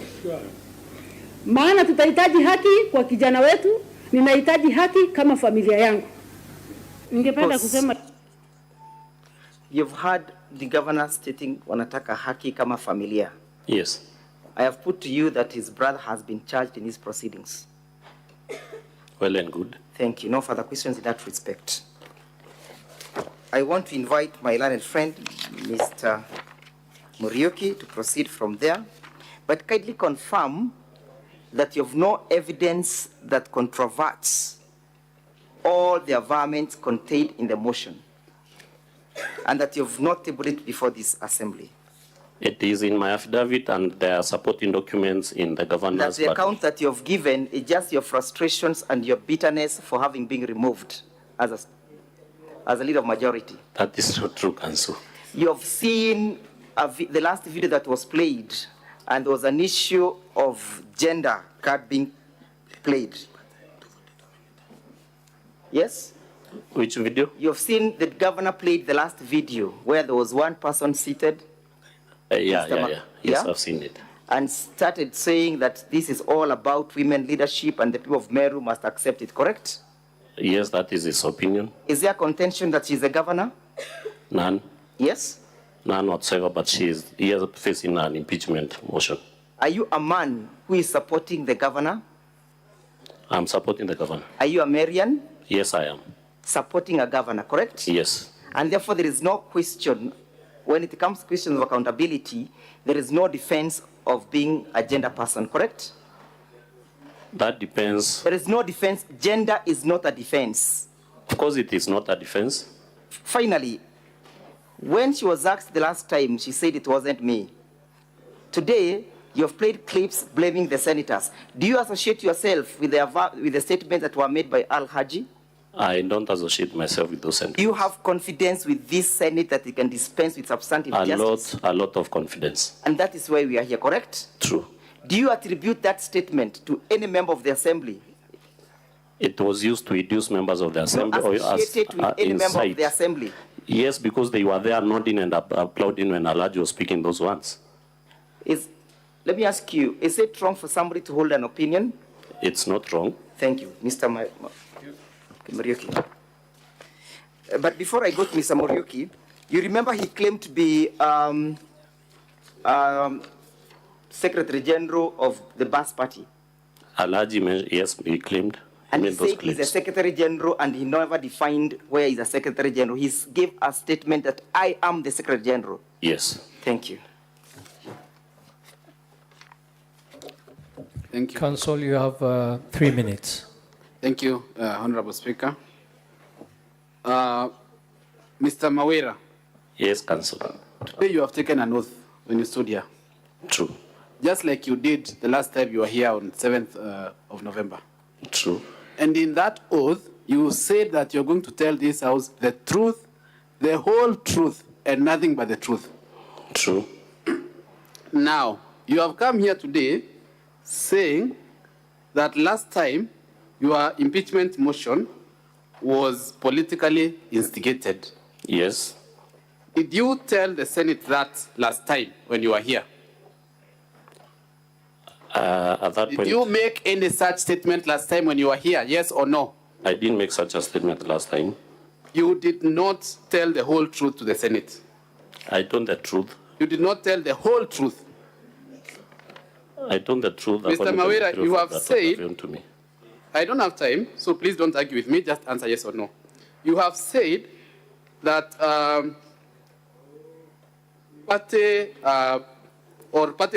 Speaker 4: Maana tutahitaji haki kwa kijana wetu, ninahitaji haki kama familia yangu. Ningependa kusema
Speaker 5: You've heard the governor stating wanataka haki kama familia.
Speaker 15: Yes.
Speaker 5: I have put to you that his brother has been charged in his proceedings.
Speaker 15: Well and good.
Speaker 5: Thank you. No further questions in that respect. I want to invite my learned friend, Mr. Muriuki, to proceed from there, but kindly confirm that you have no evidence that controverts all the averments contained in the motion, and that you have not tabled it before this assembly.
Speaker 15: It is in my affidavit, and there are supporting documents in the governor's.
Speaker 5: That the account that you have given is just your frustrations and your bitterness for having been removed as a leader of majority.
Speaker 15: That is not true, Council.
Speaker 5: You have seen the last video that was played, and there was an issue of gender card being played. Yes?
Speaker 15: Which video?
Speaker 5: You have seen the governor played the last video where there was one person seated.
Speaker 15: Yeah. Yes,
Speaker 5: yeah?
Speaker 15: I've seen it.
Speaker 5: and started saying that this is all about women leadership and the people of Meru must accept it, correct?
Speaker 15: Yes, that is his opinion.
Speaker 5: Is there contention that she's the governor?
Speaker 15: None.
Speaker 5: Yes?
Speaker 15: None whatsoever, but he is facing an impeachment motion.
Speaker 5: Are you a man who is supporting the governor?
Speaker 15: I'm supporting the governor.
Speaker 5: Are you a Marian?
Speaker 15: Yes, I am.
Speaker 5: Supporting a governor, correct?
Speaker 15: Yes.
Speaker 5: And therefore there is no question, when it comes to questions of accountability, there is no defense of being a gender person, correct?
Speaker 15: That depends.
Speaker 5: There is no defense. Gender is not a defense.
Speaker 15: Of course it is not a defense.
Speaker 5: Finally, when she was asked the last time, she said it wasn't me. Today, you have played clips blaming the senators. Do you associate yourself with the statements that were made by Al Haji?
Speaker 15: I don't associate myself with those senators.
Speaker 5: Do you have confidence with this Senate that it can dispense with substantive justice?
Speaker 15: A lot of confidence.
Speaker 5: And that is why we are here, correct?
Speaker 15: True.
Speaker 5: Do you attribute that statement to any member of the assembly?
Speaker 15: It was used to reduce members of the assembly or
Speaker 5: Associated with any member of the assembly?
Speaker 15: Yes, because they were there nodding and applauding when Alhaji was speaking those words.
Speaker 5: Let me ask you, is it wrong for somebody to hold an opinion?
Speaker 15: It's not wrong.
Speaker 5: Thank you, Mr. Muriuki. But before I go to Mr. Muriuki, you remember he claimed to be Secretary General of the Bas Party.
Speaker 15: Alhaji, yes, he claimed.
Speaker 5: And he said he's a Secretary General and he never defined where he's a Secretary General. He gave a statement that I am the Secretary General.
Speaker 15: Yes.
Speaker 5: Thank you.
Speaker 9: Thank you. Council, you have 3 minutes.
Speaker 7: Thank you, Honorable Speaker. Mr. Mawira.
Speaker 15: Yes, Council.
Speaker 7: Today you have taken an oath when you stood here.
Speaker 15: True.
Speaker 7: Just like you did the last time you were here on 7th of November.
Speaker 15: True.
Speaker 7: And in that oath, you said that you're going to tell this House the truth, the whole truth, and nothing but the truth.
Speaker 15: True.
Speaker 7: Now, you have come here today saying that last time your impeachment motion was politically instigated.
Speaker 15: Yes.
Speaker 7: Did you tell the Senate that last time when you were here?
Speaker 15: At that point,
Speaker 7: Did you make any such statement last time when you were here, yes or no?
Speaker 15: I didn't make such a statement last time.
Speaker 7: You did not tell the whole truth to the Senate.
Speaker 15: I told the truth.
Speaker 7: You did not tell the whole truth.
Speaker 15: I told the truth.
Speaker 7: Mr. Mawira, you have said,
Speaker 15: to me.
Speaker 7: I don't have time, so please don't argue with me, just answer yes or no. You have said that party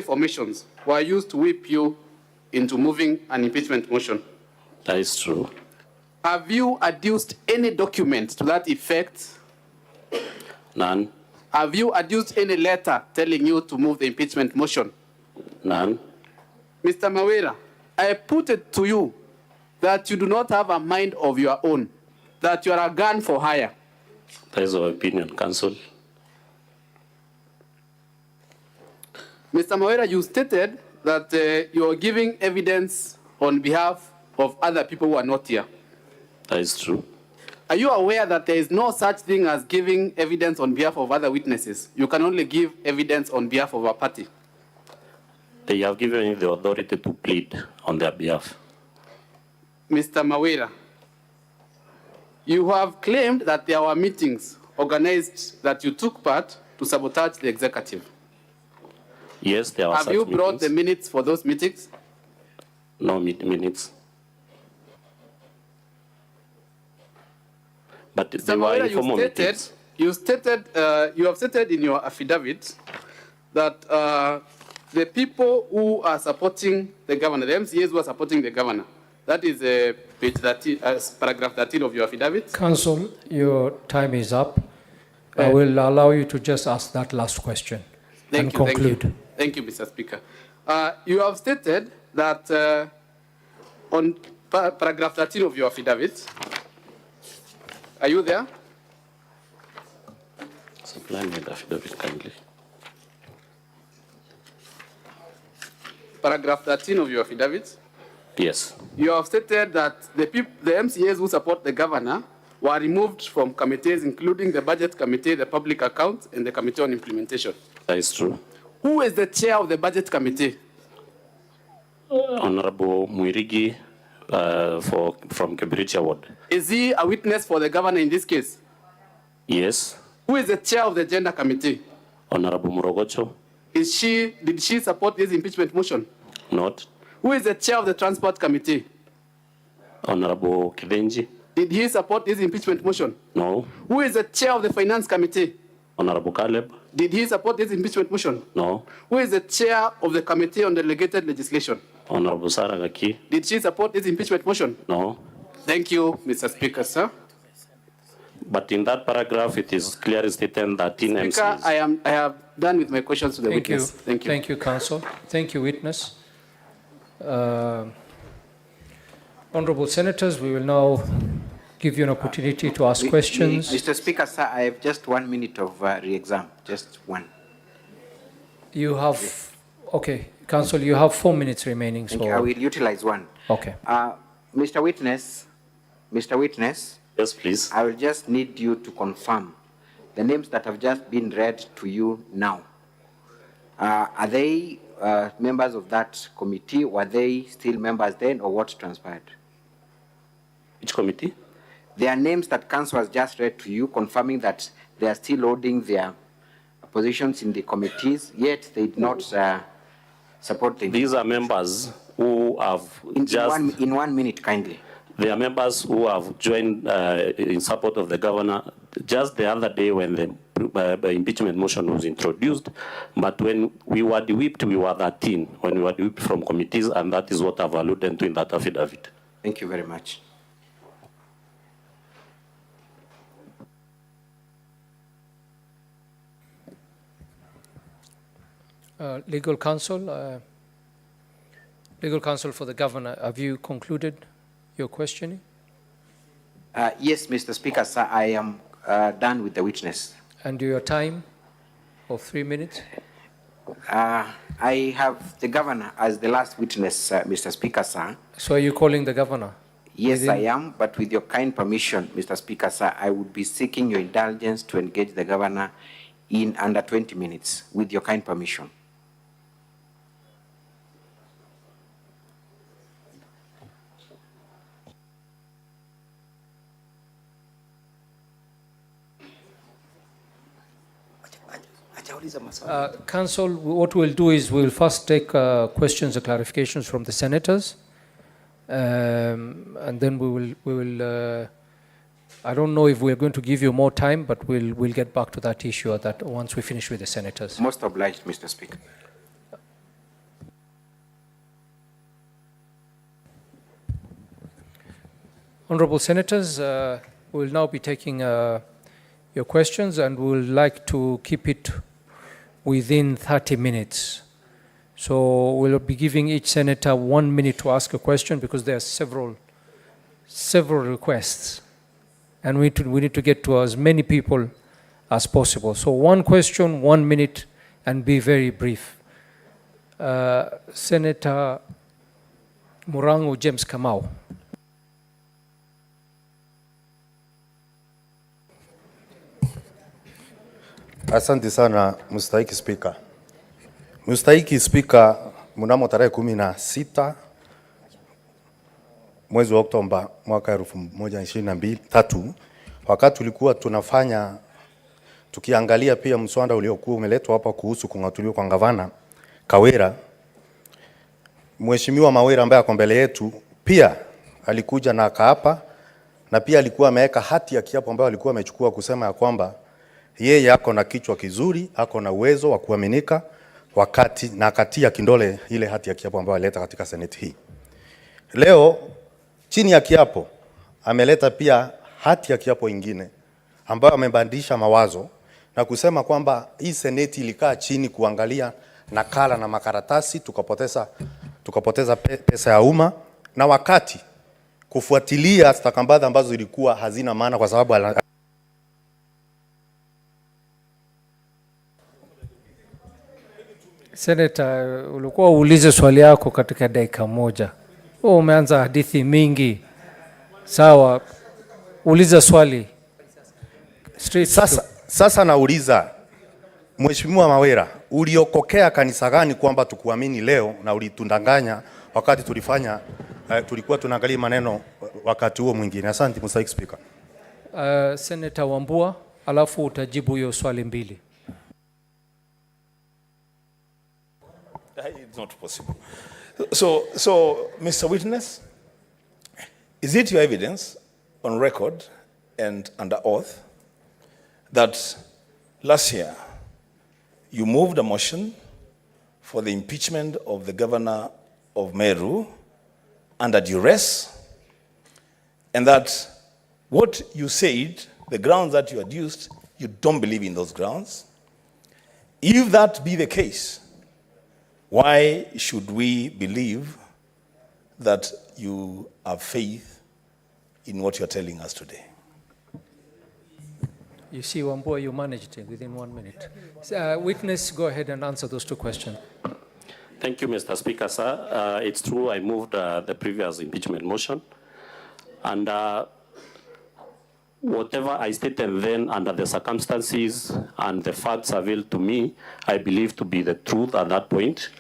Speaker 7: formations were used to whip you into moving an impeachment motion.
Speaker 15: That is true.
Speaker 7: Have you adduced any document to that effect?
Speaker 15: None.
Speaker 7: Have you adduced any letter telling you to move the impeachment motion?
Speaker 15: None.
Speaker 7: Mr. Mawira, I put it to you that you do not have a mind of your own, that you are a gun for hire.
Speaker 15: That is our opinion, Council.
Speaker 7: Mr. Mawira, you stated that you are giving evidence on behalf of other people who are not here.
Speaker 15: That is true.
Speaker 7: Are you aware that there is no such thing as giving evidence on behalf of other witnesses? You can only give evidence on behalf of a party.
Speaker 15: They have given me the authority to plead on their behalf.
Speaker 7: Mr. Mawira, you have claimed that there were meetings organized that you took part to sabotage the executive.
Speaker 15: Yes, there were
Speaker 7: Have
Speaker 15: such
Speaker 7: you brought
Speaker 15: meetings.
Speaker 7: the minutes for those meetings?
Speaker 15: No minutes. But
Speaker 7: Mr.
Speaker 15: they were
Speaker 7: Mawira,
Speaker 15: informal meetings.
Speaker 7: you have stated in your affidavit that the people who are supporting the governor, the MCAs who are supporting the governor, that is page 13, paragraph 13 of your affidavit.
Speaker 9: Council, your time is up. I will allow you to just ask that last question and conclude.
Speaker 7: Thank you, Mr. Speaker. You have stated that on paragraph 13 of your affidavit, are you there?
Speaker 15: Supply me the affidavit kindly.
Speaker 7: Paragraph 13 of your affidavit.
Speaker 15: Yes.
Speaker 7: You have stated that the MCAs who support the governor were removed from committees, including the Budget Committee, the Public Accounts, and the Committee on Implementation.
Speaker 15: That is true.
Speaker 7: Who is the chair of the budget committee?
Speaker 15: Honorable Muirigi from Kibiritia Ward.
Speaker 7: Is he a witness for the governor in this case?
Speaker 15: Yes.
Speaker 7: Who is the chair of the gender committee?
Speaker 15: Honorable Murogocho.
Speaker 7: Did she support this impeachment motion?
Speaker 15: Not.
Speaker 7: Who is the chair of the transport committee?
Speaker 15: Honorable Kidenji.
Speaker 7: Did he support this impeachment motion?
Speaker 15: No.
Speaker 7: Who is the chair of the finance committee?
Speaker 15: Honorable Caleb.
Speaker 7: Did he support this impeachment motion?
Speaker 15: No.
Speaker 7: Who is the chair of the committee on delegated legislation?
Speaker 15: Honorable Saragaki.
Speaker 7: Did she support this impeachment motion?
Speaker 15: No.
Speaker 7: Thank you, Mr. Speaker, sir.
Speaker 15: But in that paragraph, it is clearly stated that in
Speaker 7: Speaker,
Speaker 15: MCs.
Speaker 7: I have done with my questions to the
Speaker 9: Thank
Speaker 7: witness.
Speaker 9: you.
Speaker 7: Thank you.
Speaker 9: Thank you, Counsel. Thank you, witness. Honorable Senators, we will now give you an opportunity to ask questions.
Speaker 16: Mr. Speaker, sir, I have just 1 minute of re-exam, just one.
Speaker 9: You have, okay, Counsel, you have 4 minutes remaining.
Speaker 16: Thank
Speaker 9: So
Speaker 16: you. I will utilize one.
Speaker 9: Okay.
Speaker 16: Mr. Witness,
Speaker 15: Yes, please.
Speaker 16: I will just need you to confirm the names that have just been read to you now. Are they members of that committee? Were they still members then, or what transpired?
Speaker 15: Which committee?
Speaker 16: There are names that Council has just read to you, confirming that they are still holding their positions in the committees, yet they did not support them.
Speaker 15: These are members who have
Speaker 16: in 1 minute, kindly.
Speaker 15: They are members who have joined in support of the governor just the other day when the impeachment motion was introduced. But when we were whipped, we were 13 when we were whipped from committees, and that is what I've alluded to in that affidavit.
Speaker 16: Thank you very much.
Speaker 9: Legal counsel for the governor, have you concluded your questioning?
Speaker 16: Yes, Mr. Speaker, sir, I am done with the witness.
Speaker 9: And your time of 3 minutes?
Speaker 16: I have the governor as the last witness, Mr. Speaker, sir.
Speaker 9: So are you calling the governor?
Speaker 16: Yes, I am, but with your kind permission, Mr. Speaker, sir, I would be seeking your indulgence to engage the governor in under 20 minutes, with your kind permission.
Speaker 9: Council, what we'll do is we'll first take questions or clarifications from the senators, and then we will. I don't know if we're going to give you more time, but we'll get back to that issue at that once we finish with the senators.
Speaker 16: Most obliged, Mr. Speaker.
Speaker 9: Honorable senators, we'll now be taking your questions, and we'll like to keep it within 30 minutes. So we'll be giving each senator 1 minute to ask a question, because there are several requests, and we need to get to as many people as possible. So 1 question, 1 minute, and be very brief. Senator Murango James Kamau.
Speaker 3: Asante sana mstahiki Spika. Mstahiki Spika, mnamo tarehe 16 mwezi wa Oktoba mwaka 2023, wakati tulikuwa tunafanya tukiangalia pia mswada uliokuwa umeletwa hapa kuhusu kung'atuliwa kwa gavana Kawira, Mheshimiwa Mawira ambaye ako mbele yetu pia alikuja na akaapa, na pia alikuwa ameweka hati ya kiapo ambayo alikuwa amechukua kusema ya kwamba yeye ako na kichwa kizuri, ako na uwezo wa kuaminika, wakati na akatia kindole ile hati ya kiapo ambayo alileta katika seneti hii. Leo chini ya kiapo ameleta pia hati ya kiapo ingine ambayo amebadilisha mawazo na kusema kwamba hii seneti ilikaa chini kuangalia nakala na makaratasi, tukapoteza pesa ya umma, na wakati kufuatilia stakabadhi ambazo zilikuwa hazina maana kwa sababu
Speaker 9: Senator, ulikuwa uulize swali yako katika dakika moja. Umeanza hadithi mingi. Sawa, uliza swali.
Speaker 3: Sasa nauliza Mheshimiwa Mawira, uliokokea kanisa gani kwamba tukuamini leo na ulitundanganya wakati tulikuwa tunaangalia maneno wakati huo mwingine? Asante Mr. Speaker.
Speaker 9: Senator Wambua, alafu utajibu hiyo swali mbili.
Speaker 11: It's not possible. So, Mr. Witness, is it your evidence on record and under oath that last year you moved a motion for the impeachment of the governor of Meru under duress, and that what you said, the grounds that you adduced, you don't believe in those grounds? If that be the case, why should we believe that you have faith in what you're telling us today?
Speaker 9: You see, Wambua, you managed it within 1 minute. Witness, go ahead and answer those two questions.
Speaker 15: Thank you, Mr. Speaker, sir. It's true, I moved the previous impeachment motion. And whatever I stated then under the circumstances and the facts availed to me, I believe to be the truth at that point.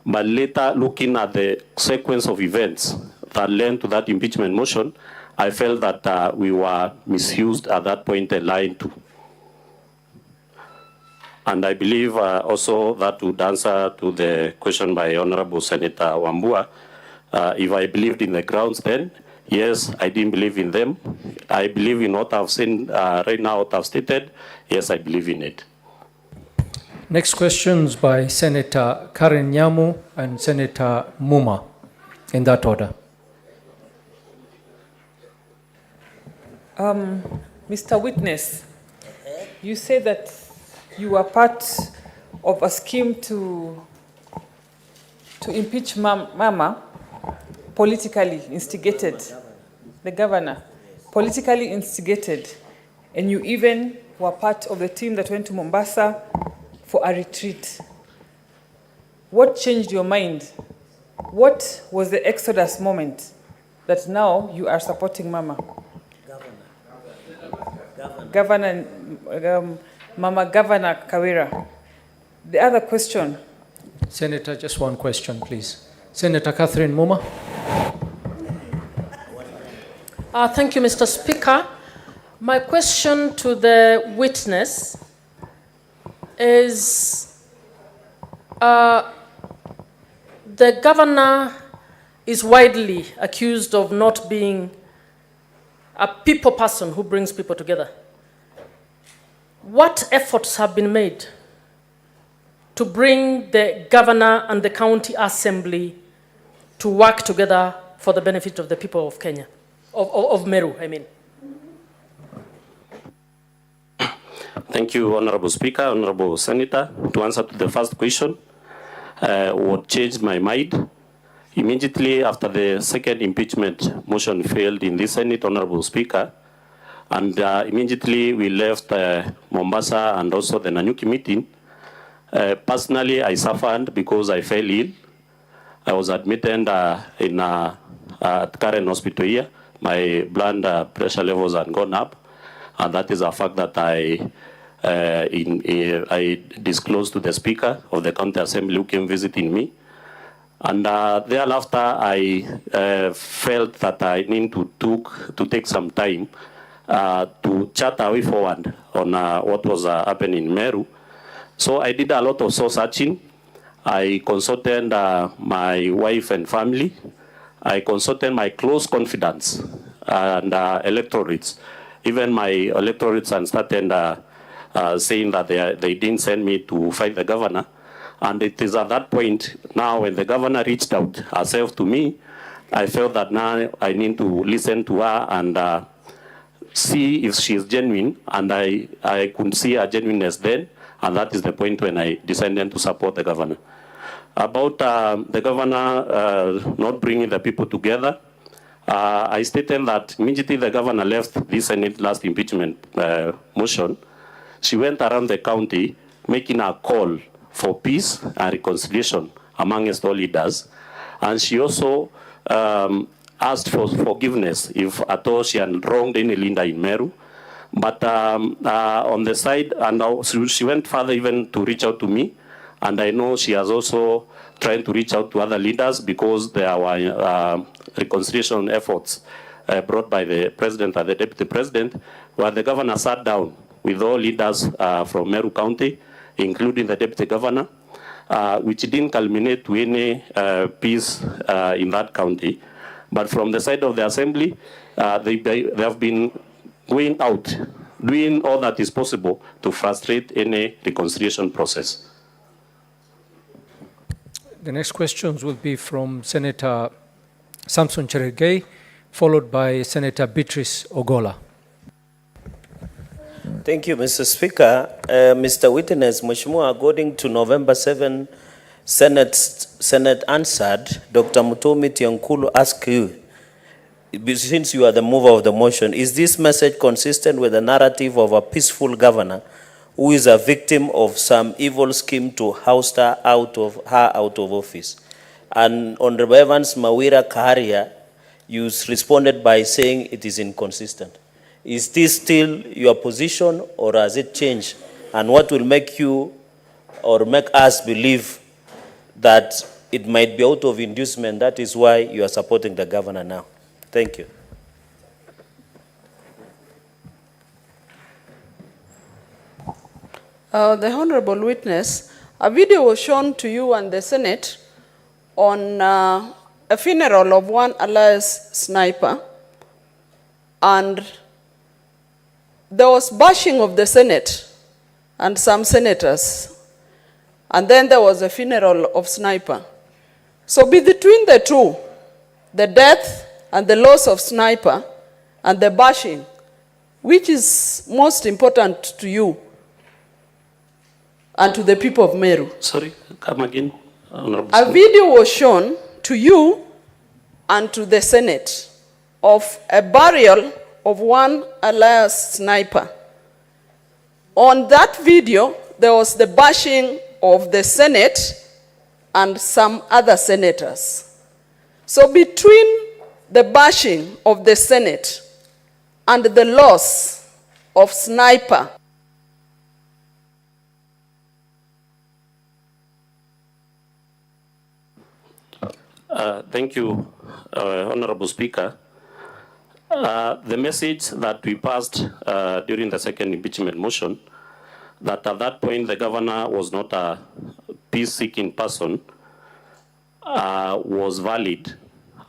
Speaker 15: But later, looking at the sequence of events that led to that impeachment motion, I felt that we were misused at that point and lied to. And I believe also that would answer to the question by Honorable Senator Wambua. If I believed in the grounds then, yes, I didn't believe in them. I believe in what I've seen right now, what I've stated. Yes, I believe in it.
Speaker 9: Next questions by Senator Karen Nyamu and Senator Muma, in that order.
Speaker 19: Mr. Witness, you say that you were part of a scheme to impeach Mama, politically instigated, the governor, politically instigated, and you even were part of the team that went to Mombasa for a retreat. What changed your mind? What was the exodus moment that now you are supporting Mama? Governor, Mama Governor Kawira. The other question.
Speaker 9: Senator, just one question, please. Senator Catherine Muma.
Speaker 23: Thank you, Mr. Speaker. My question to the witness is, the governor is widely accused of not being a people person who brings people together. What efforts have been made to bring the governor and the county assembly to work together for the benefit of the people of Kenya, of Meru, I mean?
Speaker 15: Thank you, Honorable Speaker, Honorable Senator. To answer to the first question, what changed my mind? Immediately after the second impeachment motion failed in this Senate, Honorable Speaker, and immediately we left Mombasa and also the Nanyuki meeting. Personally, I suffered because I fell ill. I was admitted at Karen Hospital here. My blood pressure levels had gone up, and that is a fact that I disclosed to the Speaker of the County Assembly who came visiting me. And thereafter, I felt that I need to take some time to chart a way forward on what was happening in Meru. So I did a lot of soul searching. I consulted my wife and family. I consulted my close confidants and electorates. Even my electorates and started saying that they didn't send me to fight the governor. And it is at that point now when the governor reached out herself to me, I felt that now I need to listen to her and see if she is genuine. And I could see her genuineness then. And that is the point when I decided to support the governor. About the governor not bringing the people together, I stated that immediately the governor left this Senate last impeachment motion, she went around the county making a call for peace and reconciliation amongst all leaders. And she also asked for forgiveness if at all she had wronged any leader in Meru. But on the side, and she went further even to reach out to me, and I know she has also tried to reach out to other leaders because there were reconciliation efforts brought by the president and the deputy president, where the governor sat down with all leaders from Meru County, including the deputy governor, which didn't culminate to any peace in that county. But from the side of the assembly, they have been going out, doing all that is possible to frustrate any reconciliation process.
Speaker 9: The next questions will be from Senator Samson Cherargei, followed by Senator Beatrice Ogola.
Speaker 2: Thank you, Mr. Speaker. Mr. Witness, Mheshimiwa, according to November 7 Senate answered, Dr. Mutomi Tiankulu asked you, since you are the mover of the motion, is this message consistent with the narrative of a peaceful governor who is a victim of some evil scheme to oust her out of office? And Honorable Evans Mawira Kaharia, you responded by saying it is inconsistent. Is this still your position, or has it changed? And what will make you or make us believe that it might be out of inducement? That is why you are supporting the governor now. Thank you.
Speaker 20: The Honorable Witness, a video was shown to you and the Senate on a funeral of one alias sniper, and there was bashing of the Senate and some senators, and then there was a funeral of sniper. So between the two, the death and the loss of sniper and the bashing, which is most important to you and to the people of Meru?
Speaker 15: Sorry, come again.
Speaker 20: A video was shown to you and to the Senate of a burial of one alias sniper. On that video, there was the bashing of the Senate and some other senators. So between the bashing of the Senate and the loss of sniper,
Speaker 15: thank you, Honorable Speaker. The message that we passed during the second impeachment motion, that at that point the governor was not a peace-seeking person, was valid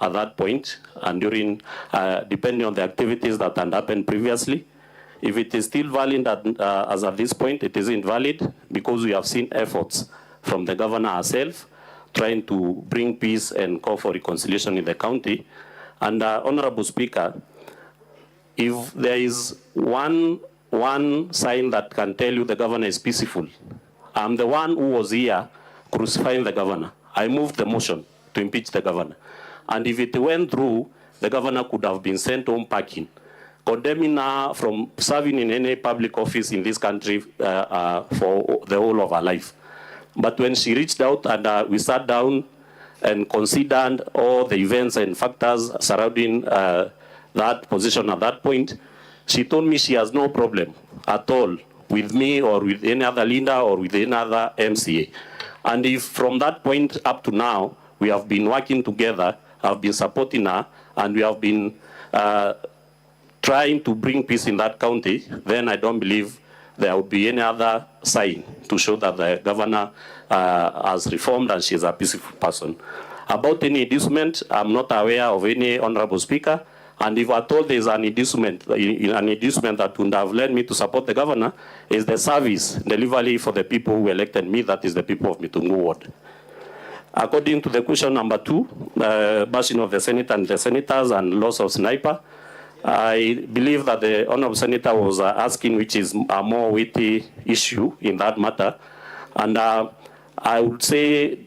Speaker 15: at that point, and during, depending on the activities that had happened previously. If it is still valid as at this point, it is invalid because we have seen efforts from the governor herself trying to bring peace and call for reconciliation in the county. And Honorable Speaker, if there is one sign that can tell you the governor is peaceful, I'm the one who was here crucifying the governor. I moved the motion to impeach the governor. And if it went through, the governor could have been sent home packing, condemning her from serving in any public office in this country for the whole of her life. But when she reached out and we sat down and considered all the events and factors surrounding that position at that point, she told me she has no problem at all with me or with any other leader or with any other MCA. And if from that point up to now, we have been working together, I've been supporting her, and we have been trying to bring peace in that county, then I don't believe there would be any other sign to show that the governor has reformed and she is a peaceful person. About any inducement, I'm not aware of any, Honorable Speaker, and if at all there is an inducement that would have led me to support the governor, is the service delivery for the people who elected me, that is the people of Mitungu Ward. According to the question number 2, bashing of the Senate and the senators and loss of sniper, I believe that the Honorable Senator was asking which is a more weighty issue in that matter. And I would say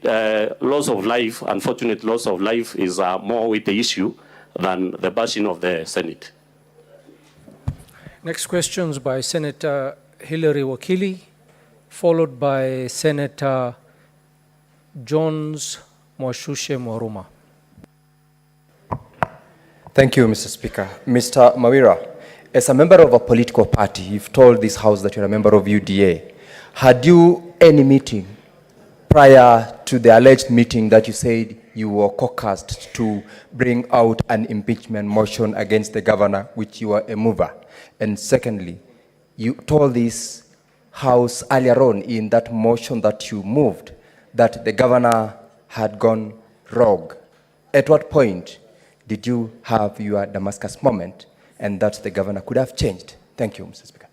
Speaker 15: loss of life, unfortunate loss of life, is a more weighty issue than the bashing of the Senate.
Speaker 9: Next questions by Senator Hilary Wakili, followed by Senator Jones Mwashushe Mwaruma.
Speaker 21: Thank you, Mr. Speaker. Mr. Mawira,
Speaker 1: as a member of a political party, you've told this House that you're a member of UDA. Had you any meeting prior to the alleged meeting that you said you were caucused to bring out an impeachment motion against the governor, which you were a mover? And secondly, you told this House earlier on in that motion that you moved that the governor had gone rogue. At what point did you have your Damascus moment and that the governor could have changed? Thank you, Mr. Speaker.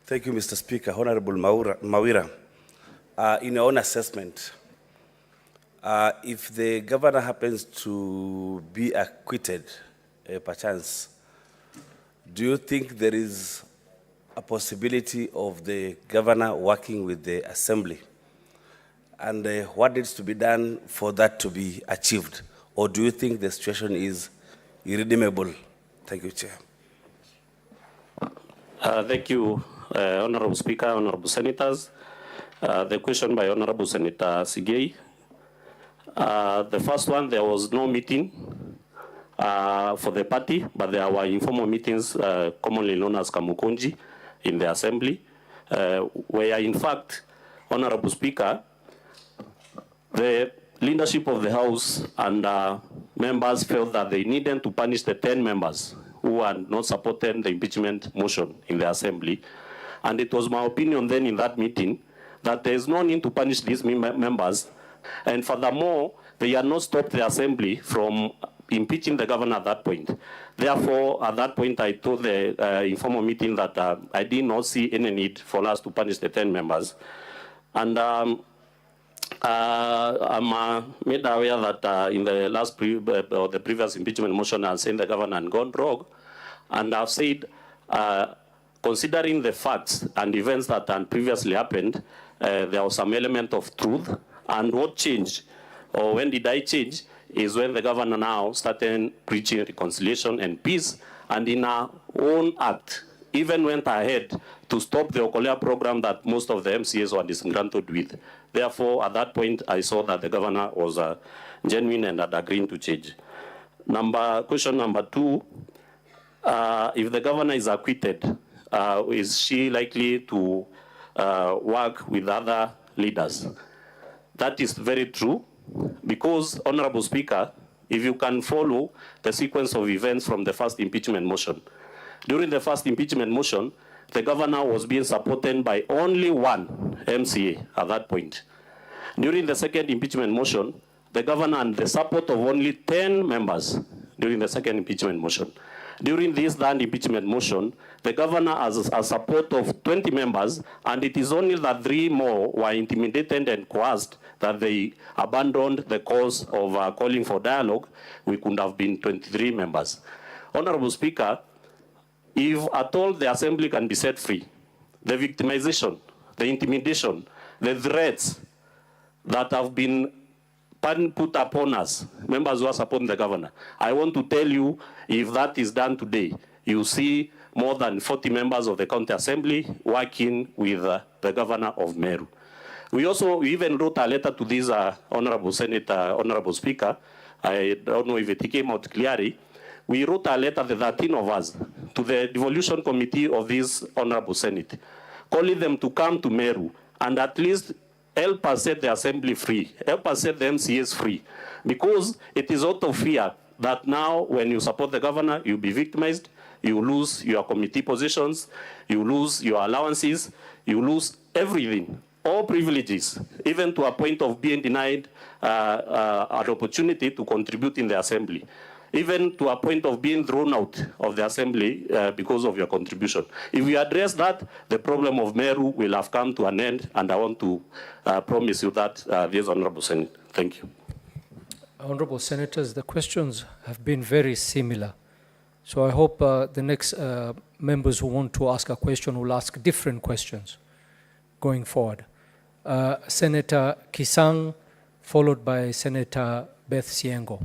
Speaker 21: Thank you, Mr. Speaker. Honorable Mawira, in your own assessment, if the governor happens to be acquitted, perchance, do you think there is a possibility of the governor working with the assembly? And what needs to be done for that to be achieved? Or do you think the situation is irredeemable? Thank you, Chair.
Speaker 15: Thank you, Honorable Speaker, Honorable Senators. The question by Honorable Senator Sigei. The first one, there was no meeting for the party, but there were informal meetings, commonly known as Kamukunji, in the Assembly, where in fact, Honorable Speaker, the leadership of the House and members felt that they needed to punish the 10 members who had not supported the impeachment motion in the Assembly. And it was my opinion then in that meeting that there is no need to punish these members. And furthermore, they had not stopped the Assembly from impeaching the governor at that point. Therefore, at that point, I told the informal meeting that I did not see any need for us to punish the 10 members. And I'm made aware that in the last or the previous impeachment motion, I said the governor had gone rogue. And I've said, considering the facts and events that had previously happened, there was some element of truth. And what changed, or when did I change, is when the governor now started preaching reconciliation and peace, and in our own act, even went ahead to stop the Okolea program that most of the MCAs were disgruntled with. Therefore, at that point, I saw that the governor was genuine and had agreed to change. Question number 2, if the governor is acquitted, is she likely to work with other leaders? That is very true, because, Honorable Speaker, if you can follow the sequence of events from the first impeachment motion, during the first impeachment motion, the governor was being supported by only one MCA at that point. During the second impeachment motion, the governor had the support of only 10 members during the second impeachment motion. During this third impeachment motion, the governor has a support of 20 members, and it is only that 3 more were intimidated and coerced that they abandoned the cause of calling for dialogue. We could have been 23 members. Honorable Speaker, if at all the Assembly can be set free, the victimization, the intimidation, the threats that have been put upon us, members who are supporting the governor, I want to tell you, if that is done today, you see more than 40 members of the County Assembly working with the governor of Meru. We even wrote a letter to this Honorable Senator, Honorable Speaker. I don't know if it came out clearly. We wrote a letter, the 13 of us, to the devolution committee of this Honorable Senate, calling them to come to Meru and at least help us set the Assembly free, help us set the MCAs free, because it is out of fear that now when you support the governor, you'll be victimized, you lose your committee positions, you lose your allowances, you lose everything, all privileges, even to a point of being denied an opportunity to contribute in the Assembly, even to a point of being thrown out of the Assembly because of your contribution. If we address that, the problem of Meru will have come to an end, and I want to promise you that, this Honorable Senate. Thank you.
Speaker 9: Honorable Senators, the questions have been very similar. So I hope the next members who want to ask a question will ask different questions going forward. Senator Kisang, followed by Senator Beth Siengo.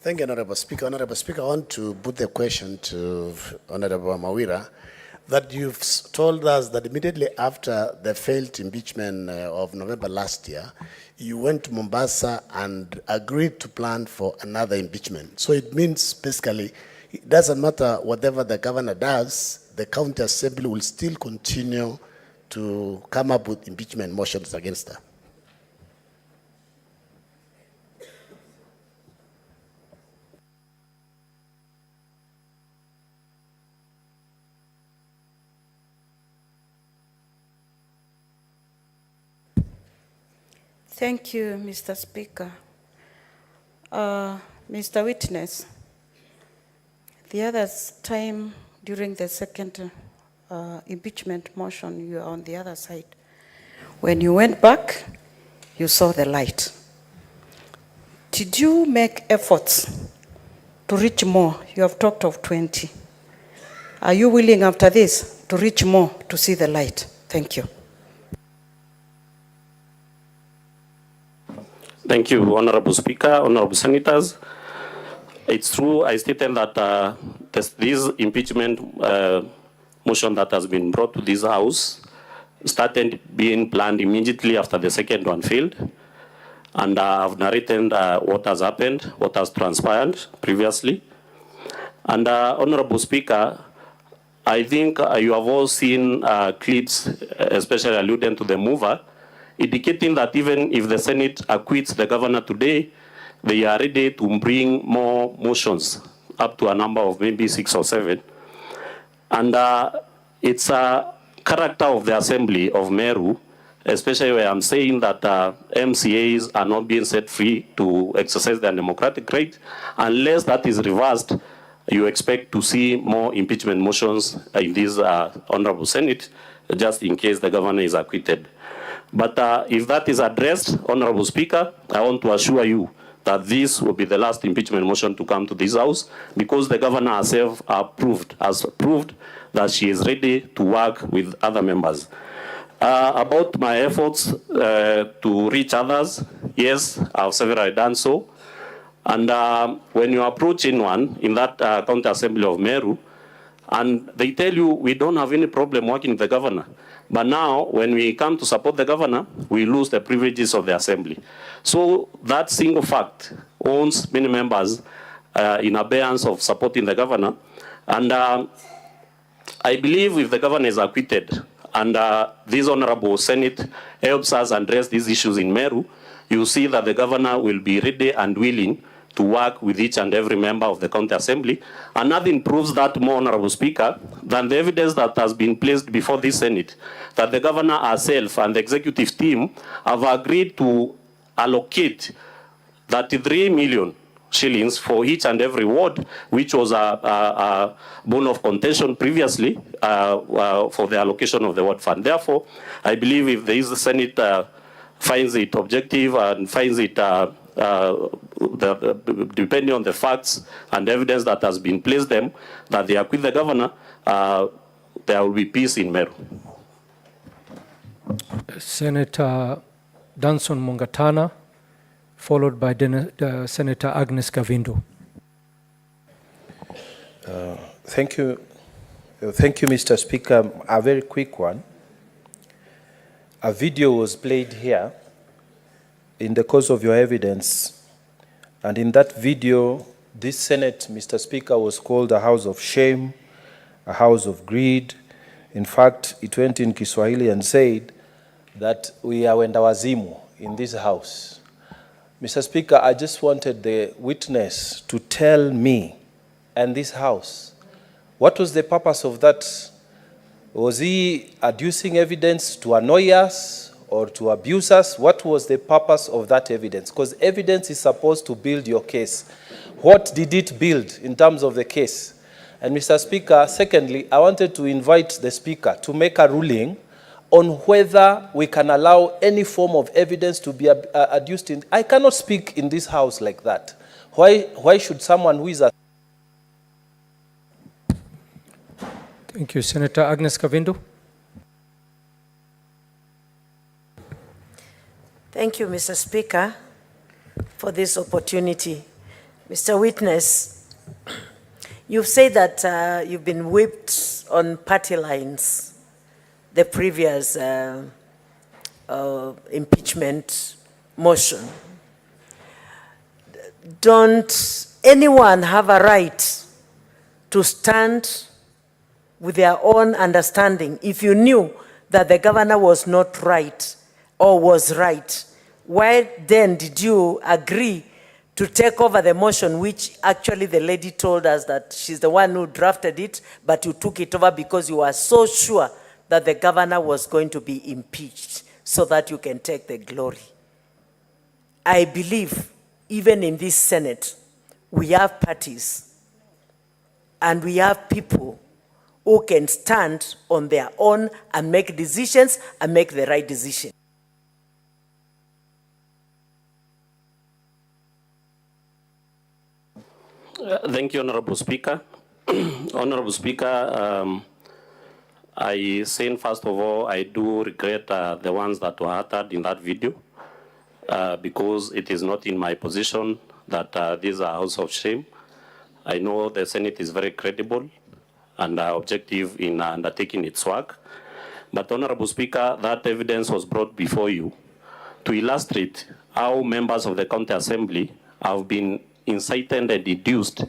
Speaker 22: Thank you, Honorable Speaker. Honorable Speaker, I want to put the question to Honorable Mawira.
Speaker 6: that you've told us that immediately after the failed impeachment of November last year, you went to Mombasa and agreed to plan for another impeachment. So it means basically, it doesn't matter whatever the governor does, the county assembly will still continue to come up with impeachment motions against her.
Speaker 12: Thank you, Mr. Speaker. Mr. Witness, the other time during the second impeachment motion, you were on the other side. When you went back, you saw the light. Did you make efforts to reach more? You have talked of 20. Are you willing after this to reach more to see the light? Thank you.
Speaker 15: Thank you, Honorable Speaker, Honorable Senators. It's true, I stated that this impeachment motion that has been brought to this House started being planned immediately after the second one failed. And I've narrated what has happened, what has transpired previously. And Honorable Speaker, I think you have all seen clips, especially alluding to the mover, indicating that even if the Senate acquits the governor today, they are ready to bring more motions, up to a number of maybe 6 or 7. And it's a character of the Assembly of Meru, especially where I'm saying that MCAs are not being set free to exercise their democratic right. Unless that is reversed, you expect to see more impeachment motions in this Honorable Senate, just in case the governor is acquitted. But if that is addressed, Honorable Speaker, I want to assure you that this will be the last impeachment motion to come to this House, because the governor herself has proved that she is ready to work with other members. About my efforts to reach others, yes, I've severally done so. And when you approach anyone in that county assembly of Meru, and they tell you, we don't have any problem working with the governor. But now, when we come to support the governor, we lose the privileges of the assembly. So that single fact owns many members in abeyance of supporting the governor. And I believe if the governor is acquitted, and this Honorable Senate helps us address these issues in Meru, you see that the governor will be ready and willing to work with each and every member of the county assembly. And nothing proves that more, Honorable Speaker, than the evidence that has been placed before this Senate, that the governor herself and the executive team have agreed to allocate 33 million shillings for each and every ward, which was a bone of contention previously for the allocation of the ward fund. Therefore, I believe if the Senate finds it objective and finds it depending on the facts and evidence that has been placed them, that they acquit the governor, there will be peace in Meru.
Speaker 9: Senator Danson Mungatana, followed by Senator Agnes Kavindu.
Speaker 22: Thank you, Mr. Speaker. A very quick one. A video was played here in the course of your evidence, and in that video, this Senate, Mr. Speaker, was called a house of shame, a house of greed. In fact, it went in Kiswahili and said that we are wenda wazimu in this house. Mr. Speaker, I just wanted the witness to tell me and this house, what was the purpose of that? Was he adducing evidence to annoy us or to abuse us? What was the purpose of that evidence? Because evidence is supposed to build your case. What did it build in terms of the case? And Mr. Speaker, secondly, I wanted to invite the Speaker to make a ruling on whether we can allow any form of evidence to be adduced in. I cannot speak in this house like that. Why should someone who is a...
Speaker 9: Thank you. Senator Agnes Kavindu.
Speaker 24: Thank you, Mr. Speaker, for this opportunity. Mr. Witness, you've said that you've been whipped on party lines, the previous impeachment motion. Don't anyone have a right to stand with their own understanding? If you knew that the governor was not right or was right, why then did you agree to take over the motion, which actually the lady told us that she's the one who drafted it, but you took it over because you were so sure that the governor was going to be impeached so that you can take the glory? I believe even in this Senate, we have parties and we have people who can stand on their own and make decisions and make the right decision.
Speaker 15: Thank you, Honorable Speaker. Honorable Speaker, I say first of all, I do regret the ones that were uttered in that video because it is not in my position that these are house of shame. I know the Senate is very credible and objective in undertaking its work. But Honorable Speaker, that evidence was brought before you to illustrate how members of the County Assembly have been incited and induced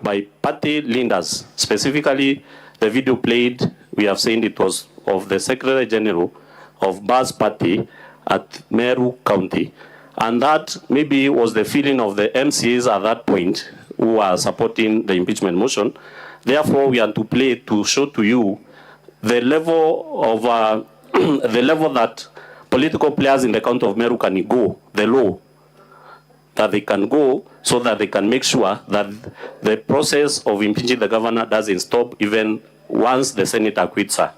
Speaker 15: by party leaders. Specifically, the video played, we have seen it was of the Secretary General of Bas Party at Meru County. And that maybe was the feeling of the MCAs at that point who are supporting the impeachment motion. Therefore, we are to play to show to you the level of the level that political players in the county of Meru can go, the law that they can go, so that they can make sure that the process of impeaching the governor doesn't stop even once the Senate acquits her.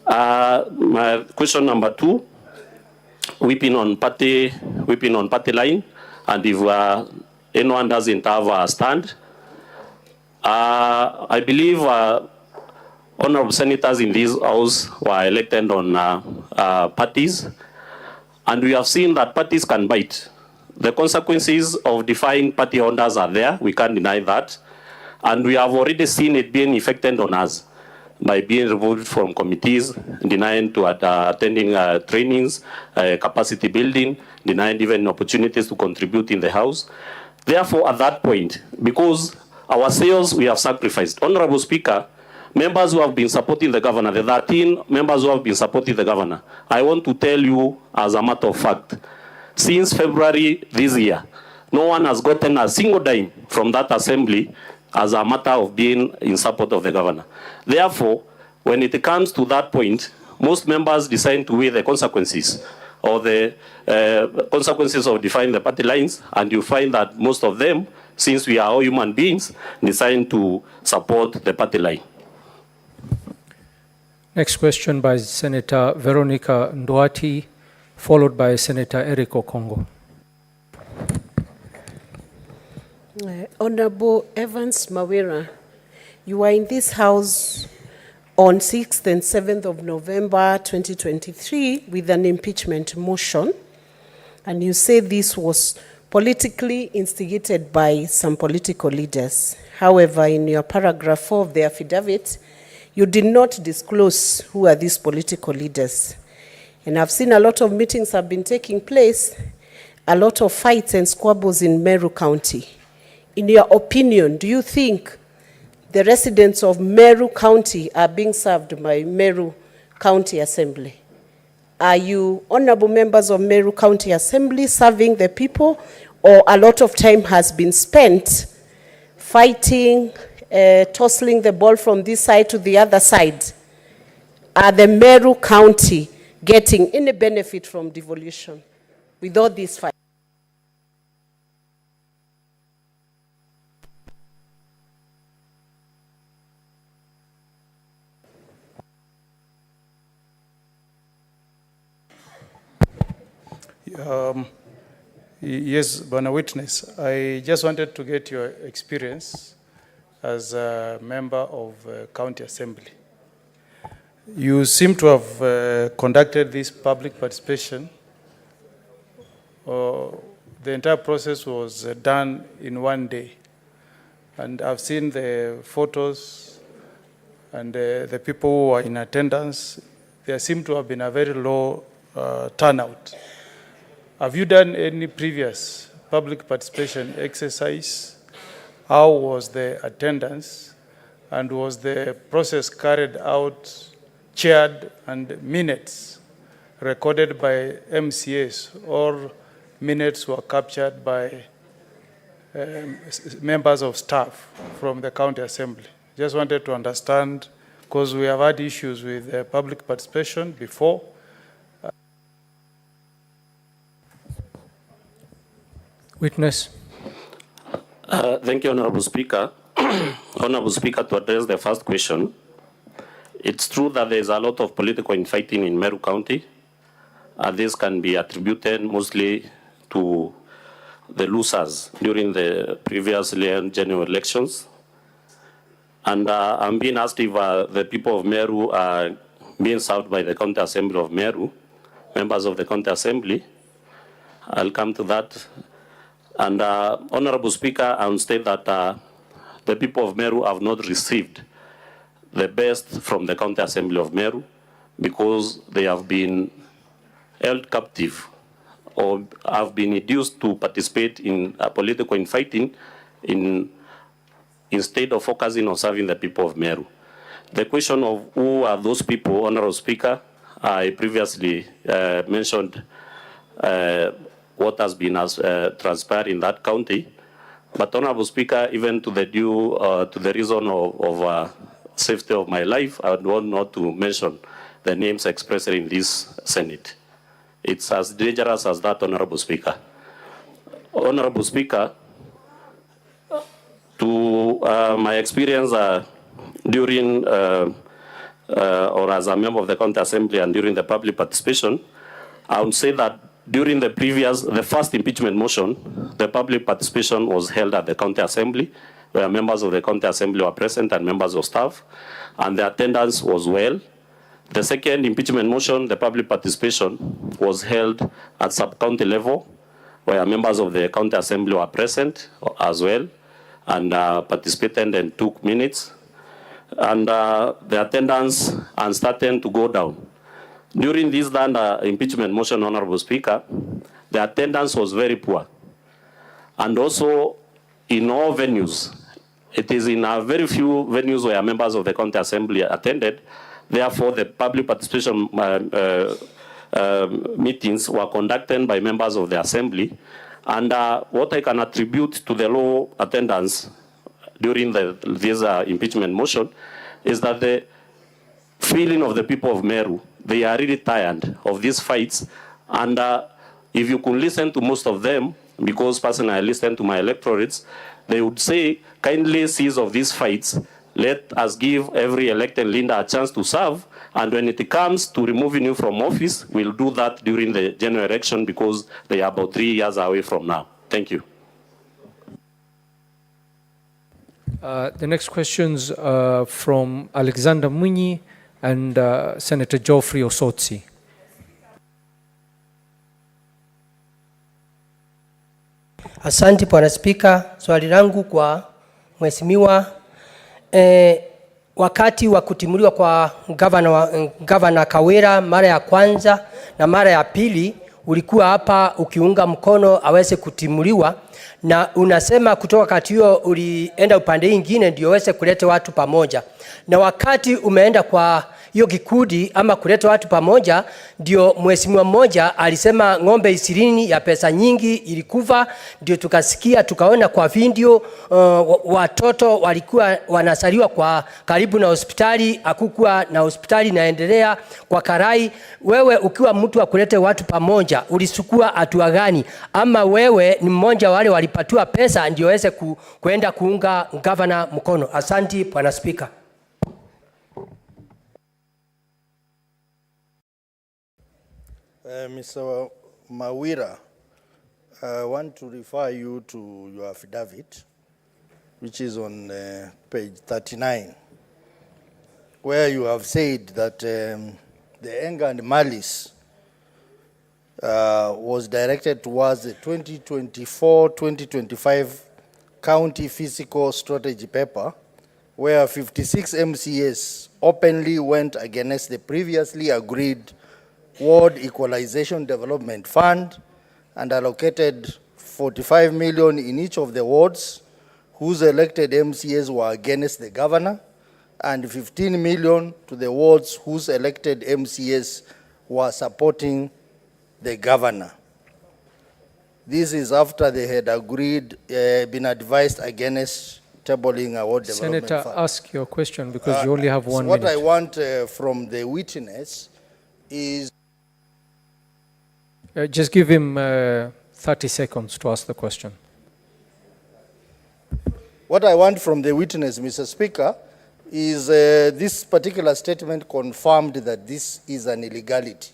Speaker 15: My question number 2, whipping on party line, and if anyone doesn't have a stand, I believe honorable senators in this house were elected on parties, and we have seen that parties can bite. The consequences of defying party orders are there, we can't deny that, and we have already seen it being effected on us by being removed from committees, denying to attending trainings, capacity building, denying even opportunities to contribute in the house. Therefore, at that point, because our sales we have sacrificed, Honorable Speaker, members who have been supporting the governor, the 13 members who have been supporting the governor, I want to tell you as a matter of fact, since February this year, no one has gotten a single dime from that assembly as a matter of being in support of the governor. Therefore, when it comes to that point, most members decide to weigh the consequences or the consequences of defying the party lines, and you find that most of them, since we are all human beings, decide to support the party line.
Speaker 9: Next question by Senator Veronica Nduati, followed by Senator Eric Okongo.
Speaker 8: Honorable Evans Mawira, you were in this house on 6th and 7th of November 2023 with an impeachment motion, and you say this was politically instigated by some political leaders. However, in your paragraph 4 of the affidavit, you did not disclose who are these political leaders. And I've seen a lot of meetings have been taking place, a lot of fights and squabbles in Meru County. In your opinion, do you think the residents of Meru County are being served by Meru County Assembly? Are you, honorable members of Meru County Assembly, serving the people, or a lot of time has been spent fighting, tossing the ball from this side to the other side? Are the Meru County getting any benefit from devolution with all these fights?
Speaker 13: Yes, Bwana Witness, I just wanted to get your experience as a member of County Assembly. You seem to have conducted this public participation. The entire process was done in one day. And I've seen the photos and the people who were in attendance, there seemed to have been a very low turnout. Have you done any previous public participation exercise? How was the attendance? And was the process carried out, chaired, and minutes recorded by MCAs, or minutes were captured by members of staff from the county assembly? Just wanted to understand, because we have had issues with public participation before.
Speaker 9: Witness.
Speaker 15: Thank you, Honorable Speaker. Honorable Speaker, to address the first question, it's true that there is a lot of political infighting in Meru County. This can be attributed mostly to the losers during the previous general elections. And I'm being asked if the people of Meru are being served by the County Assembly of Meru, members of the County Assembly. I'll come to that. And Honorable Speaker, I will state that the people of Meru have not received the best from the County Assembly of Meru because they have been held captive or have been induced to participate in political infighting instead of focusing on serving the people of Meru. The question of who are those people, Honorable Speaker, I previously mentioned what has been transpired in that county. But Honorable Speaker, even to the reason of safety of my life, I would want not to mention the names expressed in this Senate. It's as dangerous as that, Honorable Speaker. Honorable Speaker, to my experience during or as a member of the County Assembly and during the public participation, I would say that during the first impeachment motion, the public participation was held at the County Assembly, where members of the County Assembly were present and members of staff, and the attendance was well. The second impeachment motion, the public participation was held at sub-county level, where members of the County Assembly were present as well, and participated and took minutes. And the attendance started to go down. During this impeachment motion, Honorable Speaker, the attendance was very poor. And also, in all venues, it is in very few venues where members of the County Assembly attended. Therefore, the public participation meetings were conducted by members of the Assembly. And what I can attribute to the low attendance during this impeachment motion is that the feeling of the people of Meru, they are really tired of these fights. And if you could listen to most of them, because personally I listen to my electorates, they would say, kindly cease of these fights. Let us give every elected leader a chance to serve. And when it comes to removing you from office, we'll do that during the general election because they are about 3 years away from now. Thank you.
Speaker 9: The next questions from Alexander Munyi and Senator Geoffrey Osotsi.
Speaker 10: Asante Bwana Spika, swali langu kwa mheshimiwa, wakati wa kutimuliwa kwa Governor Kawira mara ya kwanza na mara ya pili ulikuwa hapa ukiunga mkono aweze kutimuliwa, na unasema kutoka kati hiyo ulienda upande mwingine ndio aweze kuleta watu pamoja, na wakati umeenda kwa hiyo kikundi ama kuleta watu pamoja, ndio mheshimiwa mmoja alisema ng'ombe 20 ya pesa nyingi ilikufa. Ndio tukasikia tukaona kwa video watoto walikuwa wanasaliwa kwa karibu na hospitali, hakukuwa na hospitali inaendelea kwa Karai. Wewe ukiwa mtu wa kuleta watu pamoja, ulisukua hatua gani? Ama wewe ni mmoja wale walipatiwa pesa ndio waweze kuenda kuunga governor mkono? Asante Bwana Spika.
Speaker 14: Mr. Mawira, I want to refer you to your affidavit, which is on page 39, where you have said that the anger and malice was directed towards the 2024-2025 County Fiscal Strategy Paper where 56 MCAs openly went against the previously agreed Ward Equalization Development Fund and allocated 45 million in each of the wards whose elected MCAs were against the governor, and 15 million to the wards whose elected MCAs were supporting the governor. This is after they had agreed, been advised against tabling a ward development
Speaker 9: Senator,
Speaker 14: fund.
Speaker 9: ask your question because you only have 1
Speaker 14: What
Speaker 9: minute.
Speaker 14: I want from the witness is...
Speaker 9: Just give him 30 seconds to ask the question.
Speaker 14: What I want from the witness, Mr. Speaker, is this particular statement confirmed that this is an illegality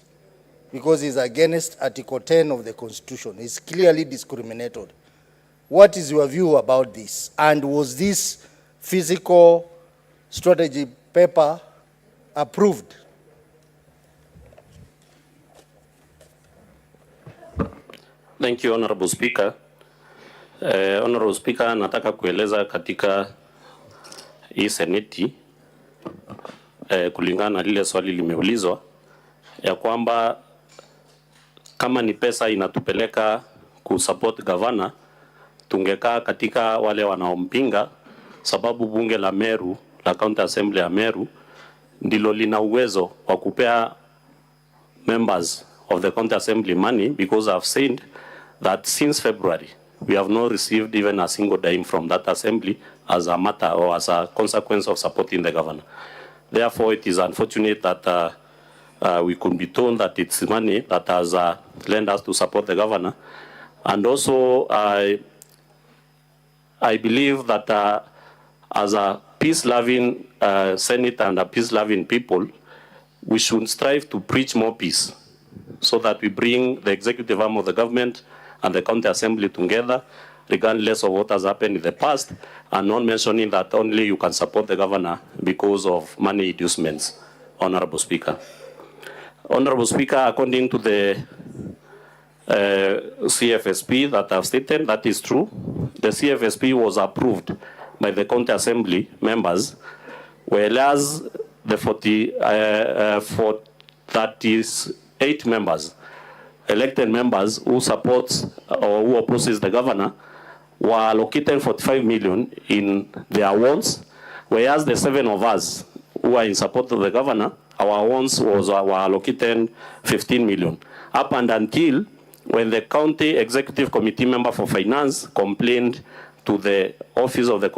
Speaker 14: because it's against Article 10 of the Constitution. It's clearly discriminated. What is your view about this? And was this physical strategy paper approved?
Speaker 15: Thank you, Honorable Speaker. Honorable Speaker, nataka kueleza katika hii seneti kulingana na lile swali limeulizwa ya kwamba kama ni pesa inatupeleka kusupport governor, tungekaa katika wale wanaompinga, sababu bunge la Meru, la County Assembly ya Meru, ndilo lina uwezo wa kupea members of the County Assembly money, because I've said that since February, we have not received even a single dime from that assembly as a matter or as a consequence of supporting the governor. Therefore, it is unfortunate that we could be told that it's money that has lent us to support the governor. And also, I believe that as a peace-loving Senate and a peace-loving people, we should strive to preach more peace so that we bring the executive arm of the government and the county assembly together, regardless of what has happened in the past, and not mentioning that only you can support the governor because of money inducements, Honorable Speaker. Honorable Speaker, according to the CFSP that I've stated, that is true. The CFSP was approved by the county assembly members, whereas the 38 members, elected members who supports or who opposes the governor, were allocated 45 million in their wards, whereas the 7 of us who are in support of the governor, our wards were allocated 15 million. Up and until when the county executive committee member for finance complained to the office of the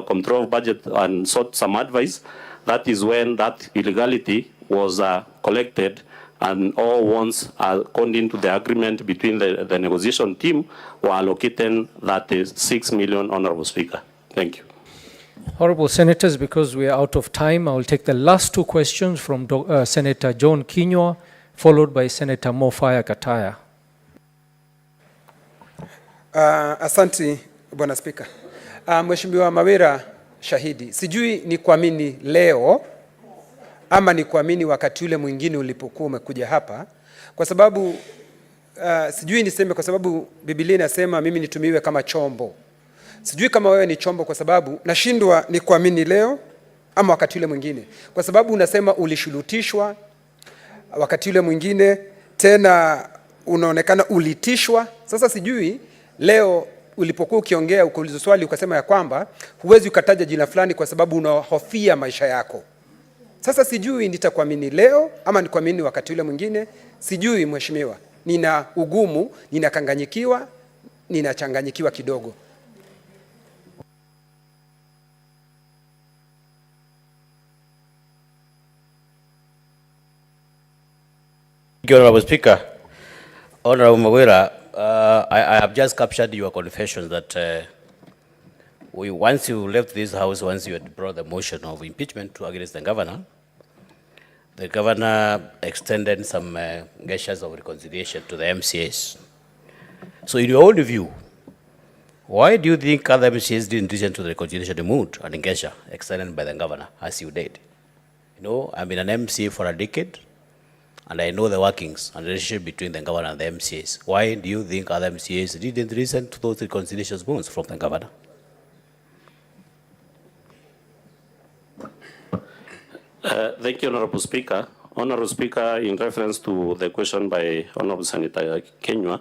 Speaker 15: control of budget and sought some advice, that is when that illegality was collected, and all ones, according to the agreement between the negotiation team, were allocated that is 6 million, Honorable Speaker. Thank you.
Speaker 9: Honorable Senators, because we are out of time, I will take the last 2 questions from Senator John Kinyua, followed by Senator Mofaya Kataya.
Speaker 4: Asante, Bwana Spika. Mheshimiwa Mawira shahidi, sijui ni kuamini leo ama ni kuamini wakati ule mwingine ulipokuwa umekuja hapa, kwa sababu sijui niseme, kwa sababu Biblia inasema mimi nitumiwe kama chombo. Sijui kama wewe ni chombo, kwa sababu nashindwa ni kuamini leo ama wakati ule mwingine, kwa sababu unasema ulishurutishwa wakati ule mwingine, tena unaonekana ulitishwa. Sasa sijui leo ulipokuwa ukiongea ukaulizwa swali ukasema ya kwamba huwezi ukataja jina fulani kwa sababu unahofia maisha yako. Sasa sijui nitakuamini leo ama nikuamini wakati ule mwingine. Sijui mheshimiwa, nina ugumu, ninachanganyikiwa kidogo.
Speaker 5: Honorable Speaker, Honorable Mawira, I have just captured your confession that once you left this house, once you had brought the motion of impeachment against the governor extended some gestures of reconciliation to the MCAs. So in your own view, why do you think other MCAs didn't listen to the reconciliation mood and gesture extended by the governor as you did? You know, I've been an MCA for a decade, and I know the workings and relationship between the governor and the MCAs. Why do you think other MCAs didn't listen to those reconciliation moves from the governor?
Speaker 15: Thank you, Honorable Speaker. Honorable Speaker, in reference to the question by Honorable Senator Kenywa,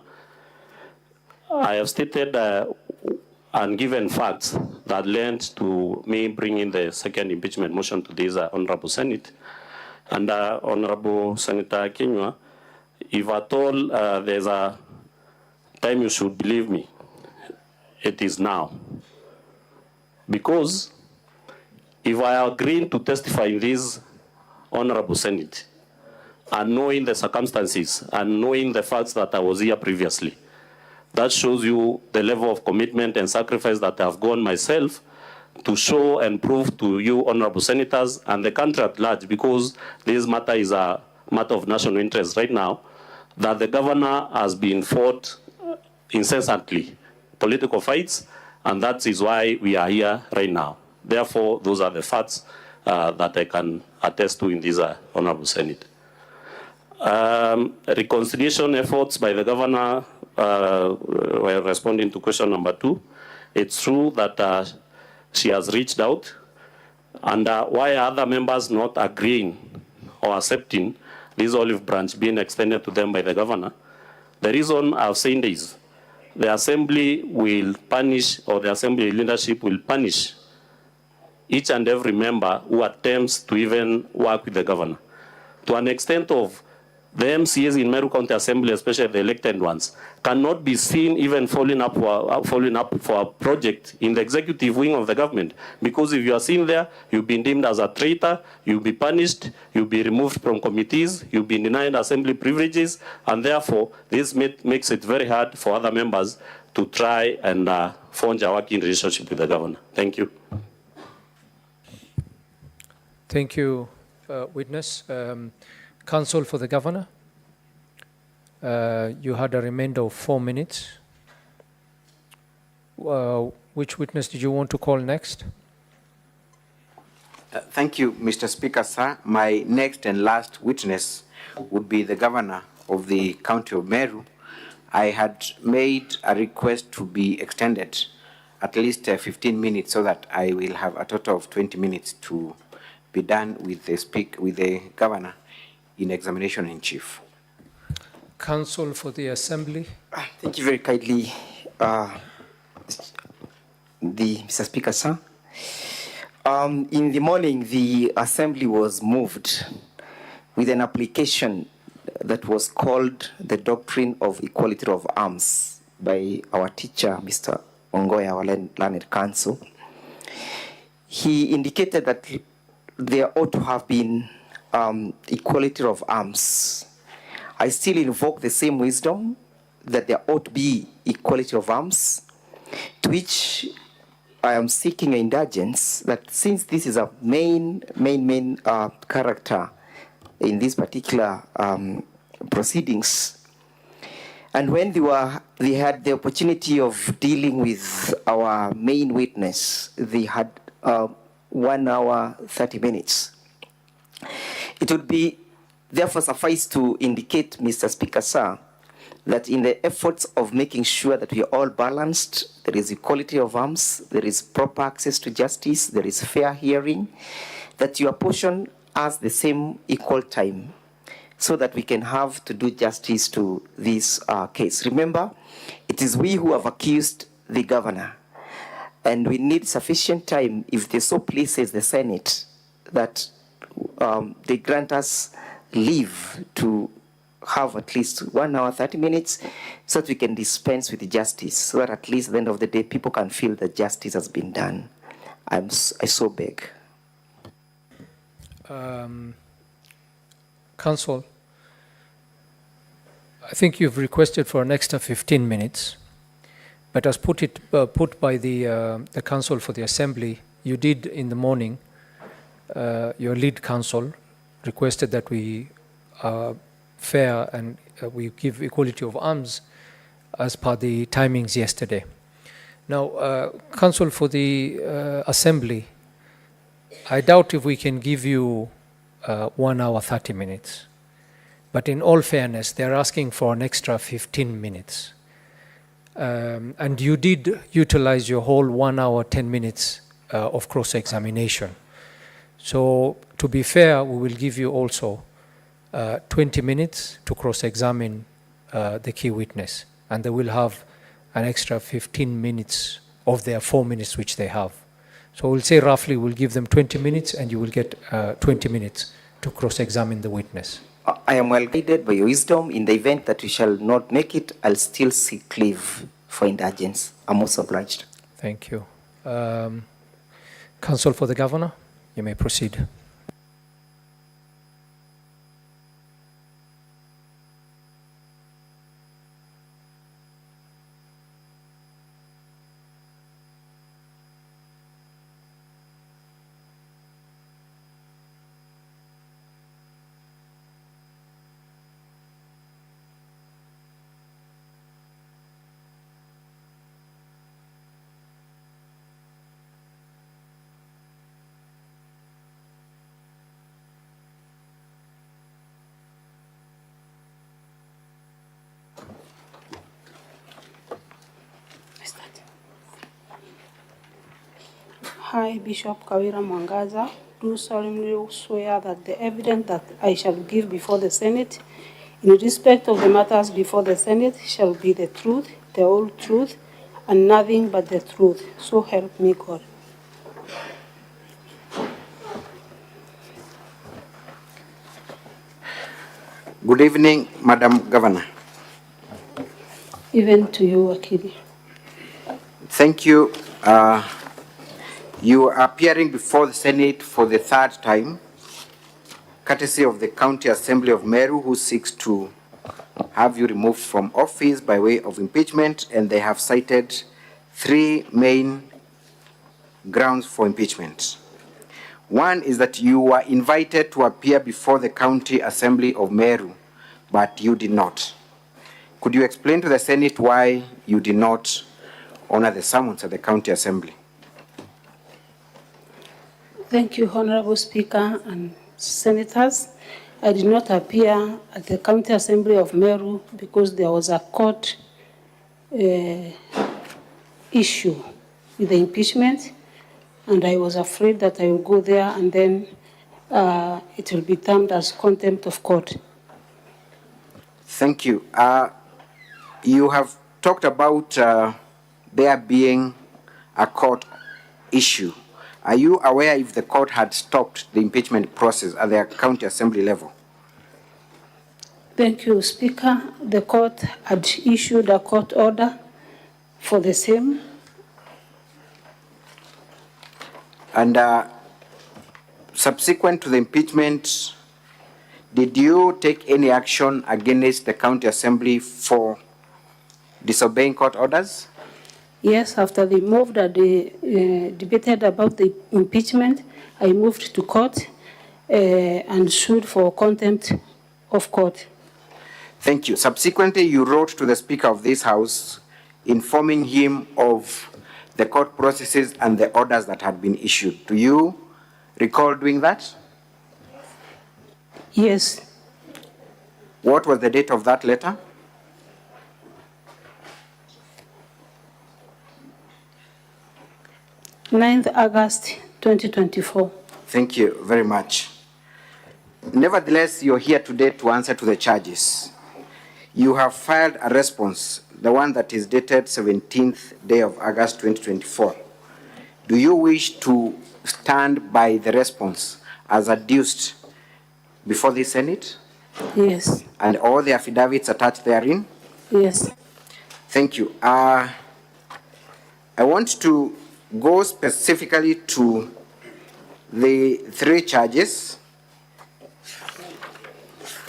Speaker 15: I have stated and given facts that led to me bringing the second impeachment motion to this Honorable Senate. And Honorable Senator Kenywa, if at all there's a time you should believe me, it is now. Because if I agree to testify in this Honorable Senate, and knowing the circumstances and knowing the facts that I was here previously, that shows you the level of commitment and sacrifice that I've gone myself to show and prove to you, Honorable Senators, and the country at large, because this matter is a matter of national interest right now, that the governor has been fought incessantly, political fights, and that is why we are here right now. Therefore, those are the facts that I can attest to in this Honorable Senate. Reconciliation efforts by the governor, while responding to question number 2, it's true that she has reached out, and why are other members not agreeing or accepting this olive branch being extended to them by the governor? The reason I've said is the assembly will punish, or the assembly leadership will punish each and every member who attempts to even work with the governor, to an extent of the MCAs in Meru County Assembly, especially the elected ones, cannot be seen even following up for a project in the executive wing of the government. Because if you are seen there, you've been deemed as a traitor, you'll be punished, you'll be removed from committees, you'll be denied assembly privileges, and therefore this makes it very hard for other members to try and forge a working relationship with the governor. Thank you.
Speaker 9: Thank you, witness. Counsel for the governor, you had a remainder of 4 minutes. Which witness did you want to call next?
Speaker 7: Thank you, Mr. Speaker, sir. My next and last witness would be the governor of the county of Meru. I had made a request to be extended at least 15 minutes so that I will have a total of 20 minutes to be done with the governor in examination in chief.
Speaker 9: Counsel for the assembly.
Speaker 16: Thank you very kindly, Mr. Speaker, sir. In the morning, the assembly was moved with an application that was called the Doctrine of Equality of Arms by our teacher, Mr. Ongoya, our learned counsel. He indicated that there ought to have been equality of arms. I still invoke the same wisdom that there ought to be equality of arms, to which I am seeking indulgence that since this is a main character in this particular proceedings, and when they had the opportunity of dealing with our main witness, they had 1 hour, 30 minutes. It would be therefore suffice to indicate, Mr. Speaker, sir, that in the efforts of making sure that we are all balanced, there is equality of arms, there is proper access to justice, there is fair hearing, that you apportion us the same equal time so that we can have to do justice to this case. Remember, it is we who have accused the governor, and we need sufficient time, if they so pleases the Senate, that they grant us leave to have at least 1 hour, 30 minutes, so that we can dispense with justice, so that at least at the end of the day, people can feel that justice has been done. I so beg.
Speaker 9: Counsel, I think you've requested for an extra 15 minutes, but as put by the counsel for the assembly, you did in the morning, your lead counsel requested that we fair and we give equality of arms as per the timings yesterday. Now, counsel for the assembly, I doubt if we can give you 1 hour, 30 minutes. But in all fairness, they're asking for an extra 15 minutes. And you did utilize your whole 1 hour, 10 minutes of cross-examination. So to be fair, we will give you also 20 minutes to cross-examine the key witness, and they will have an extra 15 minutes of their 4 minutes which they have. So we'll say roughly we'll give them 20 minutes and you will get 20 minutes to cross-examine the witness.
Speaker 16: I am well guided by your wisdom. In the event that we shall not make it, I'll still seek leave for indulgence. I'm most obliged.
Speaker 9: Thank you. Counsel for the Governor, you may proceed.
Speaker 3: I, Bishop Kawira Mwangaza, do solemnly swear that the evidence that I shall give before the Senate in respect of the matters before the Senate shall be the truth, the whole truth, and nothing but the truth. So help me God.
Speaker 7: Good evening, Madam Governor.
Speaker 3: Even to you, Akili.
Speaker 7: Thank you. You are appearing before the Senate for the third time, courtesy of the County Assembly of Meru, who seeks to have you removed from office by way of impeachment, and they have cited 3 main grounds for impeachment. One is that you were invited to appear before the County Assembly of Meru, but you did not. Could you explain to the Senate why you did not honor the summons at the County Assembly?
Speaker 3: Thank you, Honorable Speaker and Senators. I did not appear at the County Assembly of Meru because there was a court issue with the impeachment, and I was afraid that I will go there and then it will be termed as contempt of court.
Speaker 7: Thank you. You have talked about there being a court issue. Are you aware if the court had stopped the impeachment process at the County Assembly level?
Speaker 3: Thank you, Speaker. The court had issued a court order for the same.
Speaker 7: And subsequent to the impeachment, did you take any action against the County Assembly for disobeying court orders?
Speaker 3: Yes, after they moved and they debated about the impeachment, I moved to court and sued for contempt of court.
Speaker 7: Thank you. Subsequently, you wrote to the Speaker of this House informing him of the court processes and the orders that had been issued. Do you recall doing that?
Speaker 3: Yes.
Speaker 7: What was the date of that letter?
Speaker 3: 9th August 2024.
Speaker 7: Thank you very much. Nevertheless, you're here today to answer to the charges. You have filed a response, the one that is dated 17th day of August 2024. Do you wish to stand by the response as adduced before the Senate?
Speaker 3: Yes.
Speaker 7: And all the affidavits attached therein?
Speaker 3: Yes.
Speaker 7: Thank you. I want to go specifically to the 3 charges,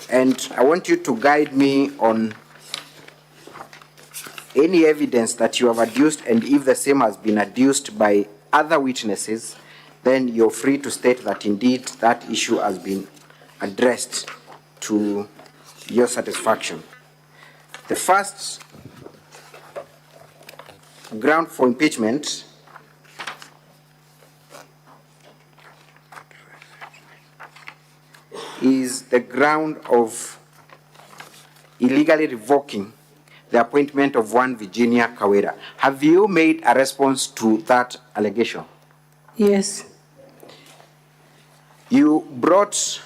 Speaker 7: and I want you to guide me on any evidence that you have adduced, and if the same has been adduced by other witnesses, then you're free to state that indeed that issue has been addressed to your satisfaction. The first ground for impeachment is the ground of illegally revoking the appointment of one Virginia Kawira. Have you made a response to that allegation?
Speaker 3: Yes.
Speaker 7: You brought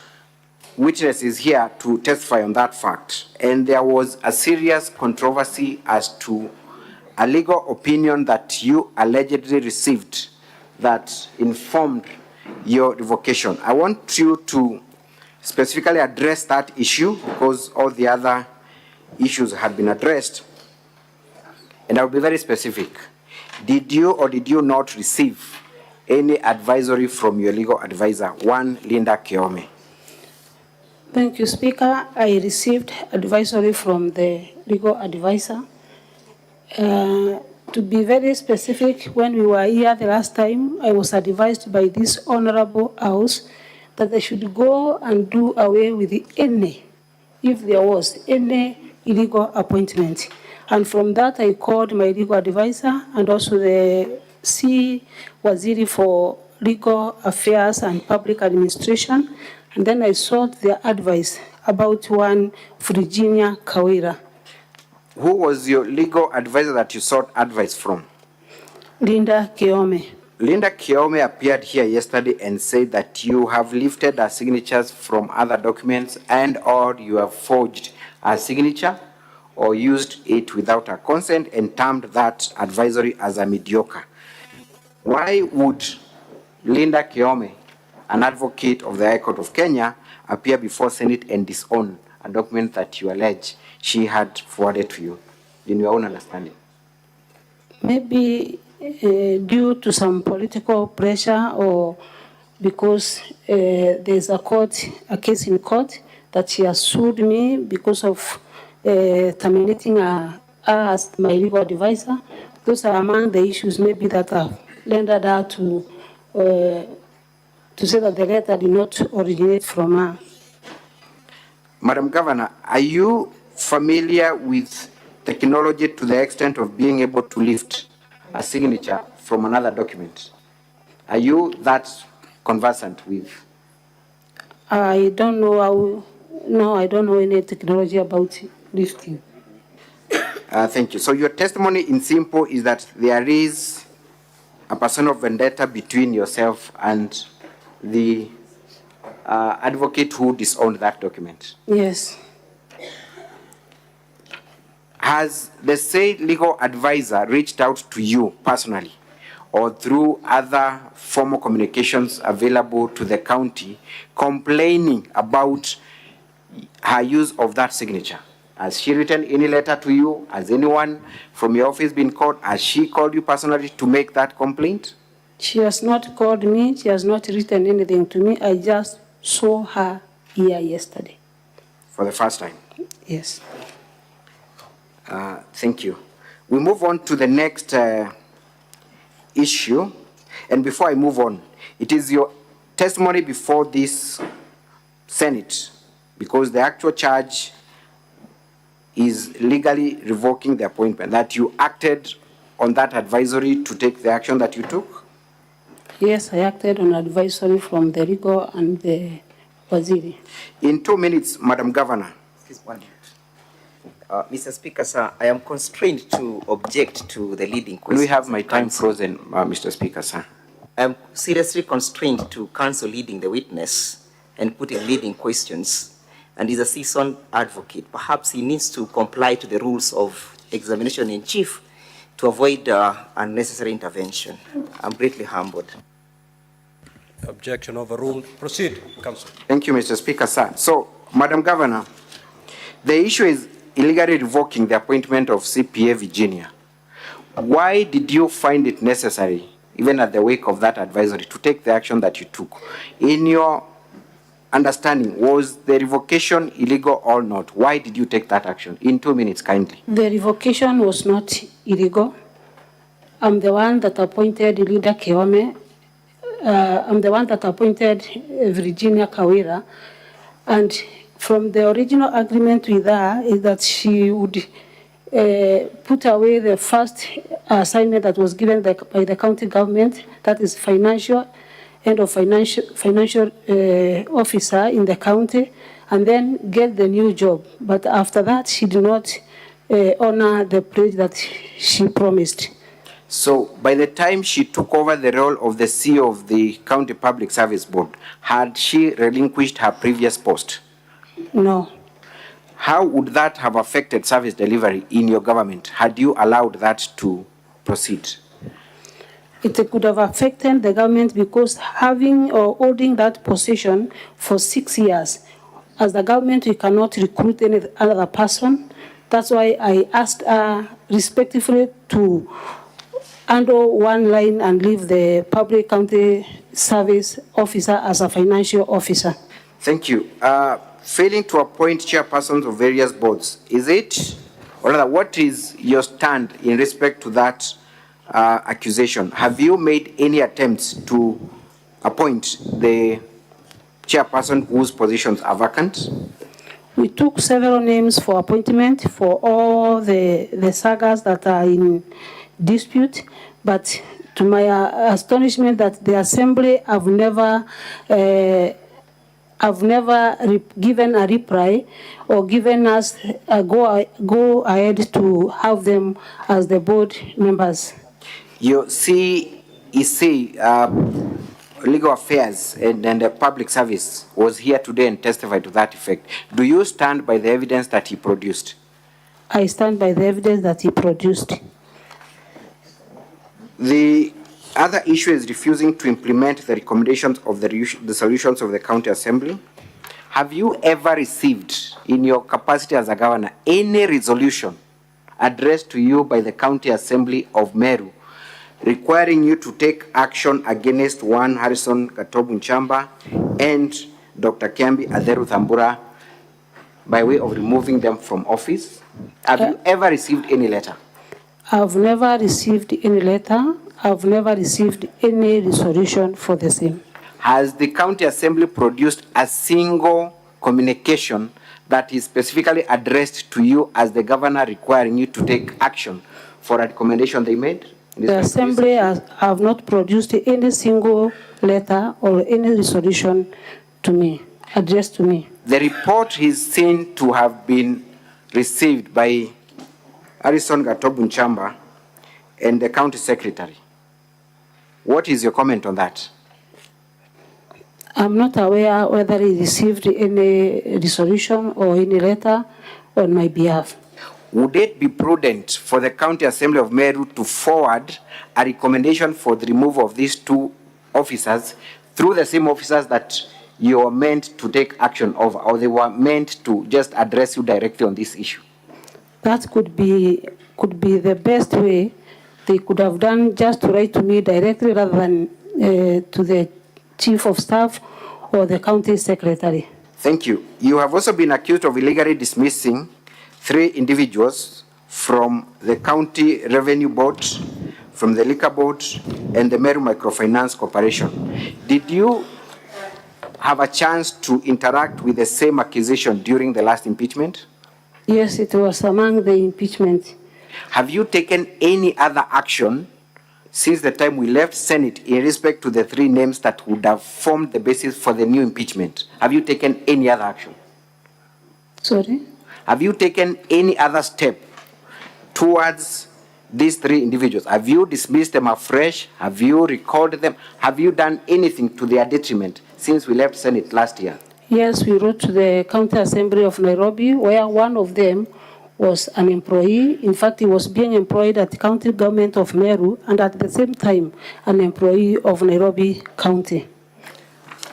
Speaker 7: witnesses here to testify on that fact, and there was a serious controversy as to a legal opinion that you allegedly received that informed your revocation. I want you to specifically address that issue because all the other issues had been addressed. And I'll be very specific. Did you or did you not receive any advisory from your legal advisor, one Linda Keome?
Speaker 3: Thank you, Speaker. I received advisory from the legal advisor. To be very specific, when we were here the last time, I was advised by this honorable house that I should go and do away with any, if there was any illegal appointment. And from that, I called my legal advisor and also the C. Waziri for Legal Affairs and Public Administration. And then I sought their advice about one Virginia Kawira.
Speaker 7: Who was your legal advisor that you sought advice from?
Speaker 3: Linda Keome.
Speaker 7: Linda Keome appeared here yesterday and said that you have lifted her signatures from other documents and or you have forged her signature or used it without her consent and termed that advisory as a mediocre. Why would Linda Keome, an advocate of the High Court of Kenya, appear before Senate and disown a document that you allege she had forwarded to you, in your own understanding?
Speaker 3: Maybe due to some political pressure or because there's a case in court that she has sued me because of terminating her as my legal advisor. Those are among the issues maybe that have rendered her to say that the letter did not originate from her.
Speaker 7: Madam Governor, are you familiar with technology to the extent of being able to lift a signature from another document? Are you that conversant with?
Speaker 3: I don't know how, no, I don't know any technology about lifting.
Speaker 7: Thank you. So your testimony in simple is that there is a personal vendetta between yourself and the advocate who disowned that document?
Speaker 3: Yes.
Speaker 7: Has the said legal advisor reached out to you personally or through other formal communications available to the county complaining about her use of that signature? Has she written any letter to you? Has anyone from your office been called? Has she called you personally to make that complaint?
Speaker 3: She has not called me. She has not written anything to me. I just saw her here yesterday.
Speaker 7: For the first time?
Speaker 3: Yes.
Speaker 7: Thank you. We move on to the next issue. And before I move on, it is your testimony before this Senate, because the actual charge is legally revoking the appointment, that you acted on that advisory to take the action that you took?
Speaker 3: Yes, I acted on advisory from the legal and the Waziri.
Speaker 7: In 2 minutes, Madam Governor.
Speaker 16: Excuse 1 minute. Mr. Speaker, sir, I am constrained to object to the leading question.
Speaker 7: We have my time frozen, Mr. Speaker, sir.
Speaker 16: I am seriously constrained to counsel leading the witness and putting leading questions, and is a seasoned advocate. Perhaps he needs to comply to the rules of examination in chief to avoid unnecessary intervention. I'm greatly humbled.
Speaker 11: Objection overruled. Proceed, Counsel.
Speaker 7: Thank you, Mr. Speaker, sir. So, Madam Governor, the issue is illegally revoking the appointment of CPA Virginia. Why did you find it necessary, even at the wake of that advisory, to take the action that you took? In your understanding, was the revocation illegal or not? Why did you take that action? In 2 minutes, kindly.
Speaker 3: The revocation was not illegal. I'm the one that appointed Linda Keome. I'm the one that appointed Virginia Kawira. And from the original agreement with her is that she would put away the first assignment that was given by the county government, that is financial officer in the county, and then get the new job. But after that, she did not honor the pledge that she promised.
Speaker 7: So by the time she took over the role of the CEO of the County Public Service Board, had she relinquished her previous post?
Speaker 3: No.
Speaker 7: How would that have affected service delivery in your government had you allowed that to proceed?
Speaker 3: It could have affected the government because having or holding that position for 6 years, as the government, we cannot recruit any other person. That's why I asked her respectfully to handle one line and leave the public county service officer as a financial officer.
Speaker 7: Thank you. Failing to appoint chairpersons of various boards, is it, or rather, what is your stand in respect to that accusation? Have you made any attempts to appoint the chairperson whose positions are vacant?
Speaker 3: We took several names for appointment for all the sagas that are in dispute, but to my astonishment that the assembly have never given a reply or given us a go ahead to have them as the board members.
Speaker 7: Your CEC, Legal Affairs and Public Service was here today and testified to that effect. Do you stand by the evidence that he produced?
Speaker 3: I stand by the evidence that he produced.
Speaker 7: The other issue is refusing to implement the recommendations of the solutions of the County Assembly. Have you ever received, in your capacity as a governor, any resolution addressed to you by the County Assembly of Meru requiring you to take action against one Harrison Gatobu Nchamba and Dr. Kiambi Aderu Thambura by way of removing them from office? Have you ever received any letter?
Speaker 3: I've never received any letter. I've never received any resolution for the same.
Speaker 7: Has the County Assembly produced a single communication that is specifically addressed to you as the governor requiring you to take action for a recommendation they made?
Speaker 3: The Assembly have not produced any single letter or any resolution to me, addressed to me.
Speaker 7: The report is seen to have been received by Harrison Gatobu Nchamba and the County Secretary. What is your comment on that?
Speaker 3: I'm not aware whether he received any resolution or any letter on my behalf.
Speaker 7: Would it be prudent for the County Assembly of Meru to forward a recommendation for the removal of these two officers through the same officers that you were meant to take action over, or they were meant to just address you directly on this issue?
Speaker 3: That could be the best way. They could have done just to write to me directly rather than to the Chief of Staff or the County Secretary.
Speaker 7: Thank you. You have also been accused of illegally dismissing 3 individuals from the County Revenue Board, from the Liquor Board, and the Meru Microfinance Corporation. Did you have a chance to interact with the same accusation during the last impeachment?
Speaker 3: Yes, it was among the impeachment.
Speaker 7: Have you taken any other action since the time we left Senate in respect to the 3 names that would have formed the basis for the new impeachment? Have you taken any other action?
Speaker 3: Sorry?
Speaker 7: Have you taken any other step towards these 3 individuals? Have you dismissed them afresh? Have you recalled them? Have you done anything to their detriment since we left Senate last year?
Speaker 3: Yes, we wrote to the County Assembly of Nairobi, where one of them was an employee. In fact, he was being employed at the county government of Meru and at the same time an employee of Nairobi County.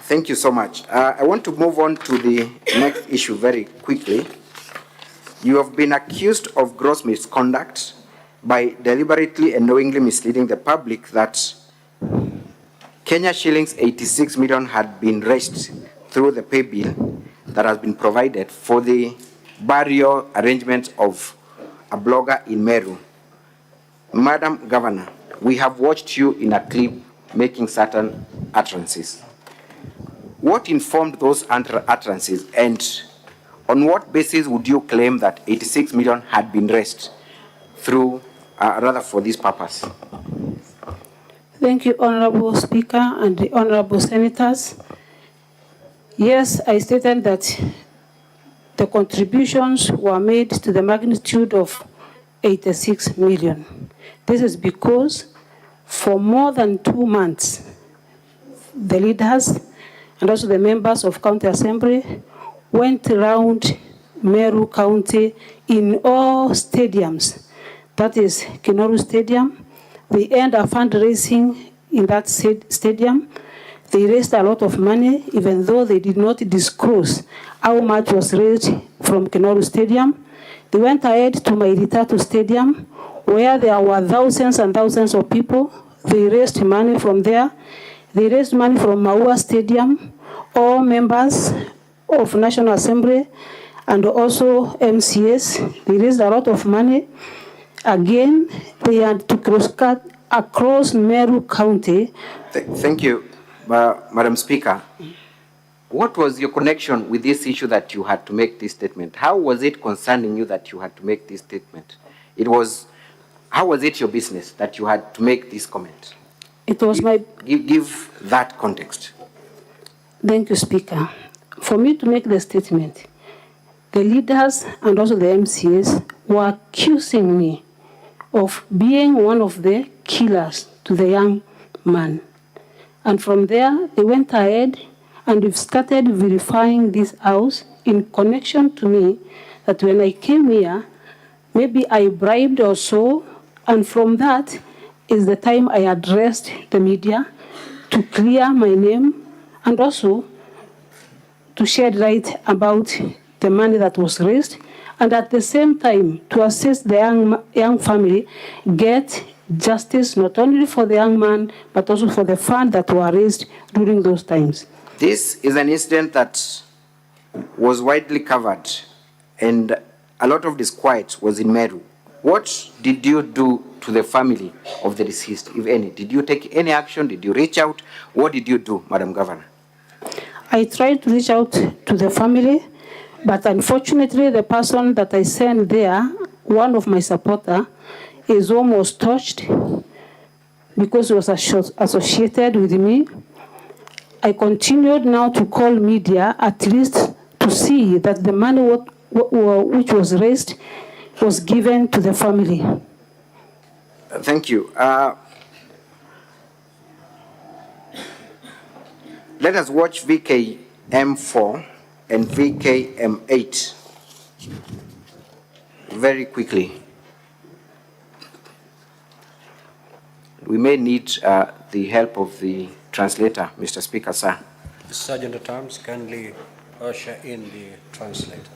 Speaker 7: Thank you so much. I want to move on to the next issue very quickly. You have been accused of gross misconduct by deliberately and knowingly misleading the public that Kenya shillings 86 million had been raised through the pay bill that has been provided for the burial arrangements of a blogger in Meru. Madam Governor, we have watched you in a clip making certain utterances. What informed those utterances, and on what basis would you claim that 86 million had been raised through, rather for this purpose?
Speaker 3: Thank you, Honorable Speaker and the Honorable Senators. Yes, I stated that the contributions were made to the magnitude of 86 million. This is because for more than 2 months, the leaders and also the members of County Assembly went around Meru County in all stadiums. That is Kinoru Stadium. They end up fundraising in that stadium. They raised a lot of money, even though they did not disclose how much was raised from Kinoru Stadium. They went ahead to Mairitatu Stadium, where there were thousands and thousands of people. They raised money from there. They raised money from Maua Stadium. All members of National Assembly and also MCS, they raised a lot of money. Again, they had to cross-cut across Meru County.
Speaker 7: Thank you, Madam Speaker. What was your connection with this issue that you had to make this statement? How was it concerning you that you had to make this statement? How was it your business that you had to make this comment?
Speaker 3: It was
Speaker 7: Give that context.
Speaker 3: Thank you, Speaker. For me to make the statement, the leaders and also the MCAs were accusing me of being one of the killers to the young man. And from there, they went ahead and we've started verifying this house in connection to me that when I came here, maybe I bribed or so, and from that is the time I addressed the media to clear my name and also to shed light about the money that was raised, and at the same time to assist the young family get justice not only for the young man but also for the fund that were raised during those times.
Speaker 7: This is an incident that was widely covered and a lot of disquiet was in Meru. What did you do to the family of the deceased, if any? Did you take any action? Did you reach out? What did you do, Madam Governor?
Speaker 3: I tried to reach out to the family, but unfortunately the person that I sent there, one of my supporters, his home was touched because he was associated with me. I continued now to call media at least to see that the money which was raised was given to the family.
Speaker 7: Thank you. Let us watch VKM4 and VKM8 very quickly. We may need the help of the translator, Mr. Speaker, sir.
Speaker 11: Sergeant at Arms, kindly usher in the translator.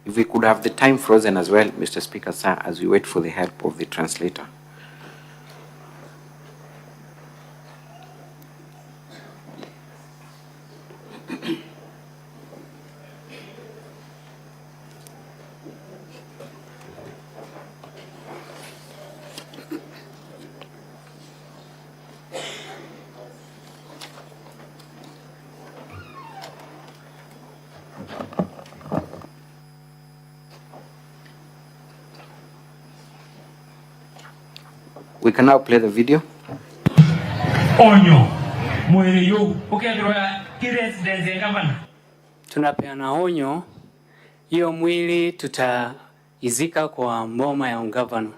Speaker 7: If we could have the time frozen as well, Mr. Speaker, sir, as we wait for the help of the translator. We can now play the video.
Speaker 17: Onyo, mwere yu, ukiadroya kiresidence gavana. Tunapeana onyo, hiyo mwili tutaizika kwa mboma ya ungavana.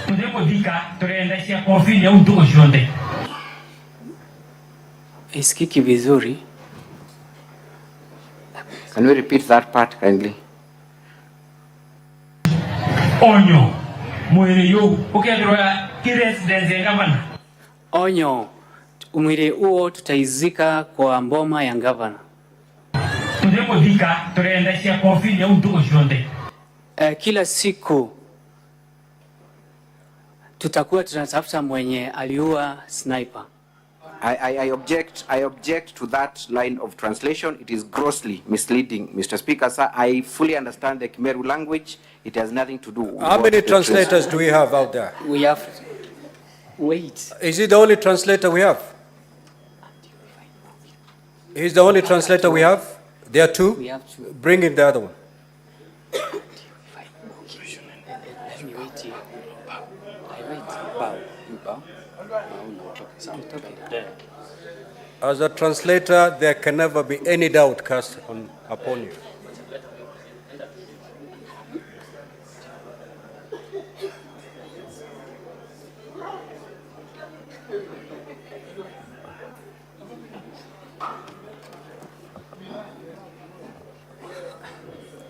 Speaker 17: Tudeko dika, tureendeshia kofini ya unduko shonde. Isikiki vizuri.
Speaker 7: Can we repeat that part kindly?
Speaker 17: Onyo, mwili yu, ukiadroya kiresidence gavana. Onyo, mwili huo tutaizika kwa mboma ya gavana. Tudeko dika, tureendeshia kofini ya unduko shonde. Kila siku tutakuwa tunatafuta mwenye aliua sniper.
Speaker 7: I object to that line of translation. It is grossly misleading, Mr. Speaker, sir. I fully understand the Khmer language. It has nothing to do with
Speaker 11: How many translators do we have out there?
Speaker 17: We have, wait.
Speaker 11: Is it the only translator we have? He's the only translator we have? There are two?
Speaker 17: We have two.
Speaker 11: Bring in the other one. As a translator, there can never be any doubt cast upon you.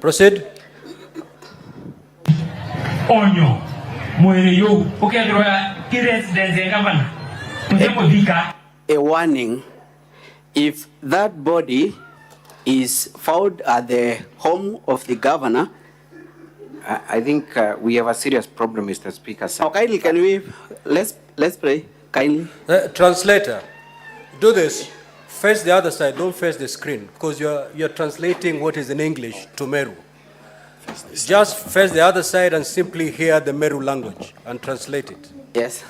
Speaker 11: Proceed.
Speaker 2: Onyo, mweleyo, residence governor.
Speaker 17: A warning, if that body is found at the home of the governor,
Speaker 7: I think we have a serious problem, Mr. Speaker. Sir.
Speaker 17: Oh, kindly, can we, let's pray, kindly.
Speaker 11: Translator, do this. Face the other side, don't face the screen, because you're translating what is in English to Meru. Just face the other side and simply hear the Meru language and translate it.
Speaker 17: Yes.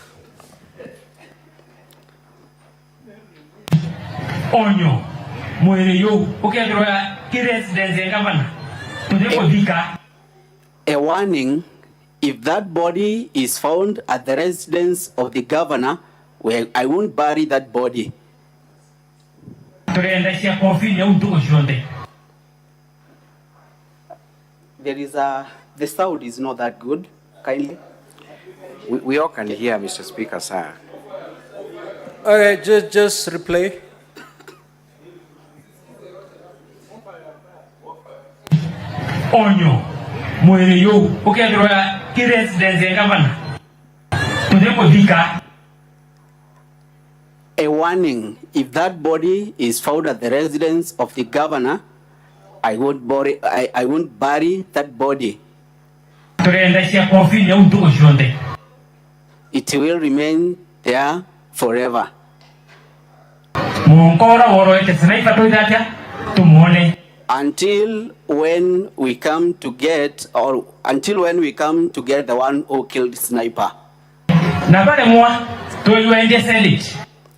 Speaker 2: Onyo, mweleyo, residence governor.
Speaker 17: A warning, if that body is found at the residence of the governor, where I won't bury that body. There is the sound is not that good, kindly.
Speaker 7: We all can hear, Mr. Speaker, sir.
Speaker 11: Okay, just replay.
Speaker 2: Onyo, mweleyo, residence governor.
Speaker 17: A warning, if that body is found at the residence of the governor, I won't bury that body. It will remain there forever. Until when we come to get the one who killed Sniper.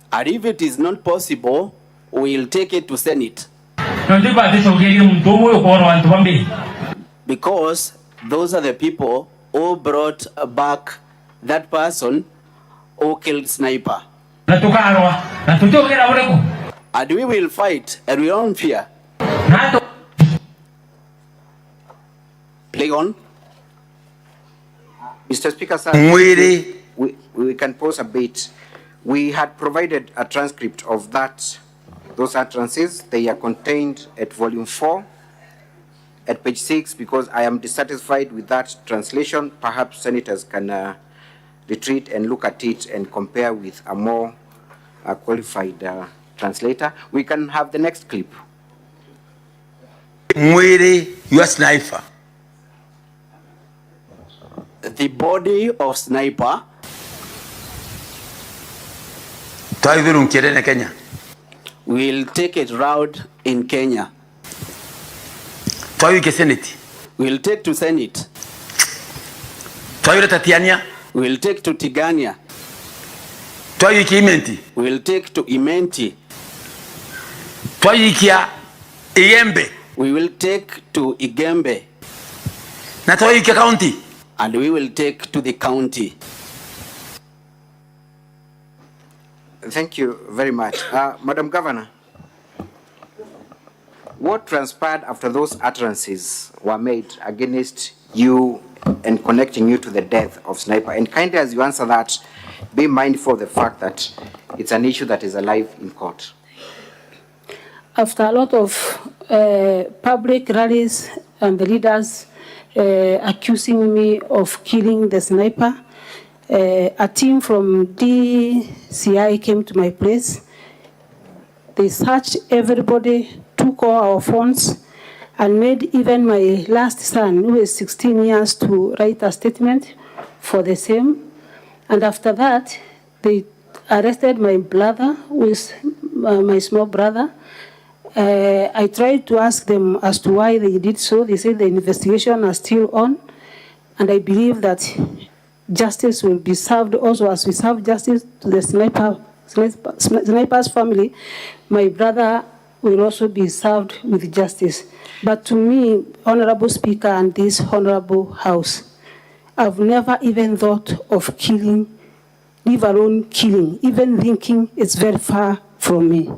Speaker 17: And if it is not possible, we'll take it to Senate. Because those are the people who brought back that person who killed Sniper. And we will fight and we don't fear. Play on.
Speaker 7: Mr. Speaker, sir, we can pause a bit. We had provided a transcript of those utterances. They are contained at volume 4, at page 6, because I am dissatisfied with that translation. Perhaps senators can retreat and look at it and compare with a more qualified translator. We can have the next clip.
Speaker 18: You are Sniper.
Speaker 17: The body of Sniper. We'll take it round in Kenya. We'll take to Senate. We'll take to Tigania. We'll take to Imenti. We will take to Igembe. And we will take to the county.
Speaker 7: Thank you very much. Madam Governor, what transpired after those utterances were made against you and connecting you to the death of Sniper? And kindly, as you answer that, be mindful of the fact that it's an issue that is alive in court.
Speaker 3: After a lot of public rallies and the leaders accusing me of killing the Sniper, a team from DCI came to my place. They searched everybody, took all our phones, and made even my last son, who is 16 years, to write a statement for the same. And after that, they arrested my brother, who is my small brother. I tried to ask them as to why they did so. They said the investigation is still on, and I believe that justice will be served also as we serve justice to the Sniper's family. My brother will also be served with justice. But to me, Honorable Speaker and this Honorable House, I've never even thought of killing, leave alone killing. Even thinking it's very far from me.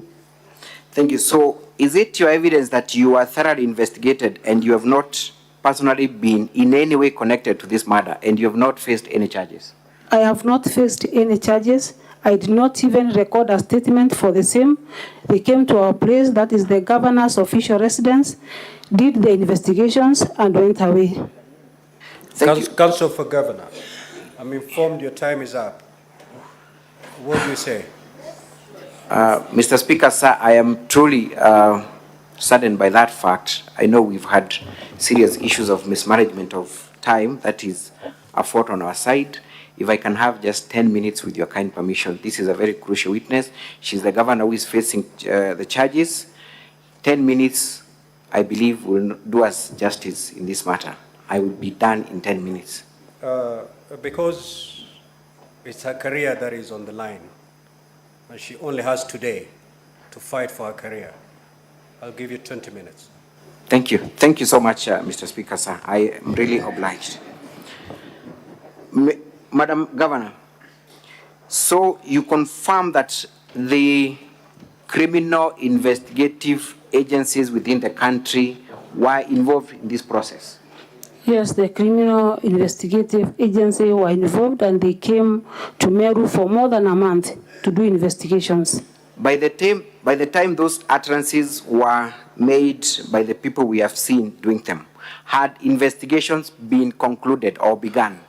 Speaker 7: Thank you. So is it your evidence that you are thoroughly investigated and you have not personally been in any way connected to this murder and you have not faced any charges?
Speaker 3: I have not faced any charges. I did not even record a statement for the same. They came to our place, that is the governor's official residence, did the investigations and went away.
Speaker 11: Counsel for Governor, I'm informed your time is up. What do you say?
Speaker 7: Mr. Speaker, sir, I am truly saddened by that fact. I know we've had serious issues of mismanagement of time. That is a fault on our side. If I can have just 10 minutes with your kind permission. This is a very crucial witness. She's the governor who is facing the charges. 10 minutes, I believe, will do us justice in this matter. I will be done in 10 minutes.
Speaker 11: Because it's her career that is on the line, and she only has today to fight for her career, I'll give you 20 minutes.
Speaker 7: Thank you. Thank you so much, Mr. Speaker, sir. I am really obliged. Madam Governor, so you confirm that the criminal investigative agencies within the country were involved in this process?
Speaker 3: Yes, the criminal investigative agency were involved and they came to Meru for more than a month to do investigations.
Speaker 7: By the time those utterances were made by the people we have seen doing them, had investigations been concluded or begun?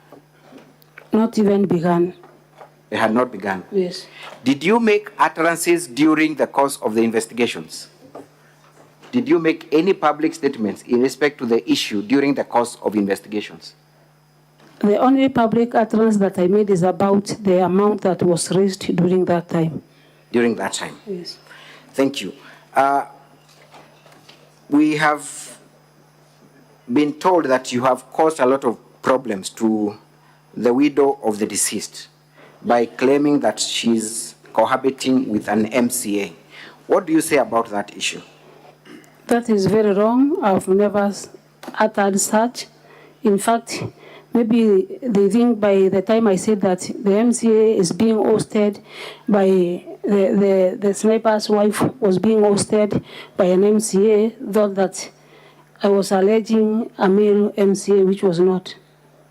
Speaker 3: Not even begun.
Speaker 7: They had not begun?
Speaker 3: Yes.
Speaker 7: Did you make utterances during the course of the investigations? Did you make any public statements in respect to the issue during the course of investigations?
Speaker 3: The only public utterance that I made is about the amount that was raised during that time.
Speaker 7: During that time?
Speaker 3: Yes.
Speaker 7: Thank you. We have been told that you have caused a lot of problems to the widow of the deceased by claiming that she's cohabiting with an MCA. What do you say about that issue?
Speaker 3: That is very wrong. I've never uttered such. In fact, maybe they think by the time I said that the MCA is being hosted by the sniper's wife was being hosted by an MCA, thought that I was alleging a male MCA, which was not.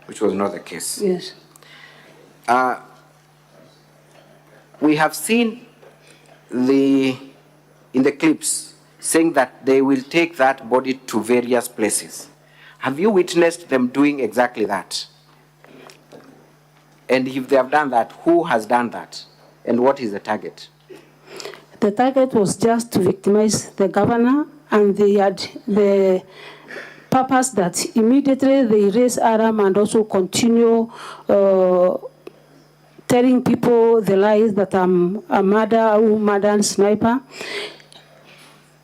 Speaker 7: Which was not the case.
Speaker 3: Yes.
Speaker 7: We have seen in the clips saying that they will take that body to various places. Have you witnessed them doing exactly that? And if they have done that, who has done that? And what is the target?
Speaker 3: The target was just to victimize the governor, and they had the purpose that immediately they raise alarm and also continue telling people the lies that I'm a murder sniper.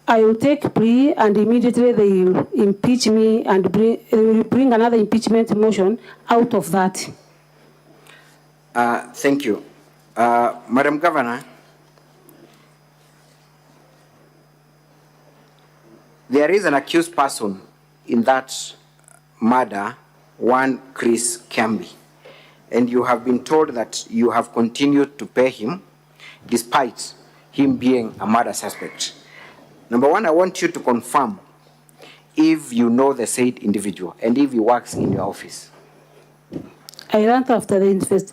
Speaker 3: I will take plea and immediately they will impeach me and bring another impeachment motion out of that.
Speaker 7: Thank you. Madam Governor, there is an accused person in that murder, one Chris Kambi, and you have been told that you have continued to pay him despite him being a murder suspect. Number one, I want you to confirm if you know the said individual and if he works in your office.
Speaker 3: I learned after the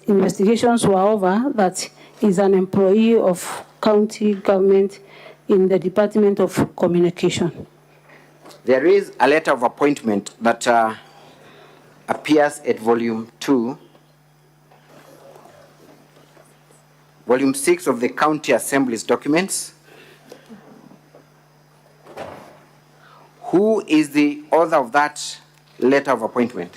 Speaker 3: investigations were over that he's an employee of county government in the Department of Communication.
Speaker 7: There is a letter of appointment that appears at volume 2, volume 6 of the County Assembly's documents. Who is the author of that letter of appointment?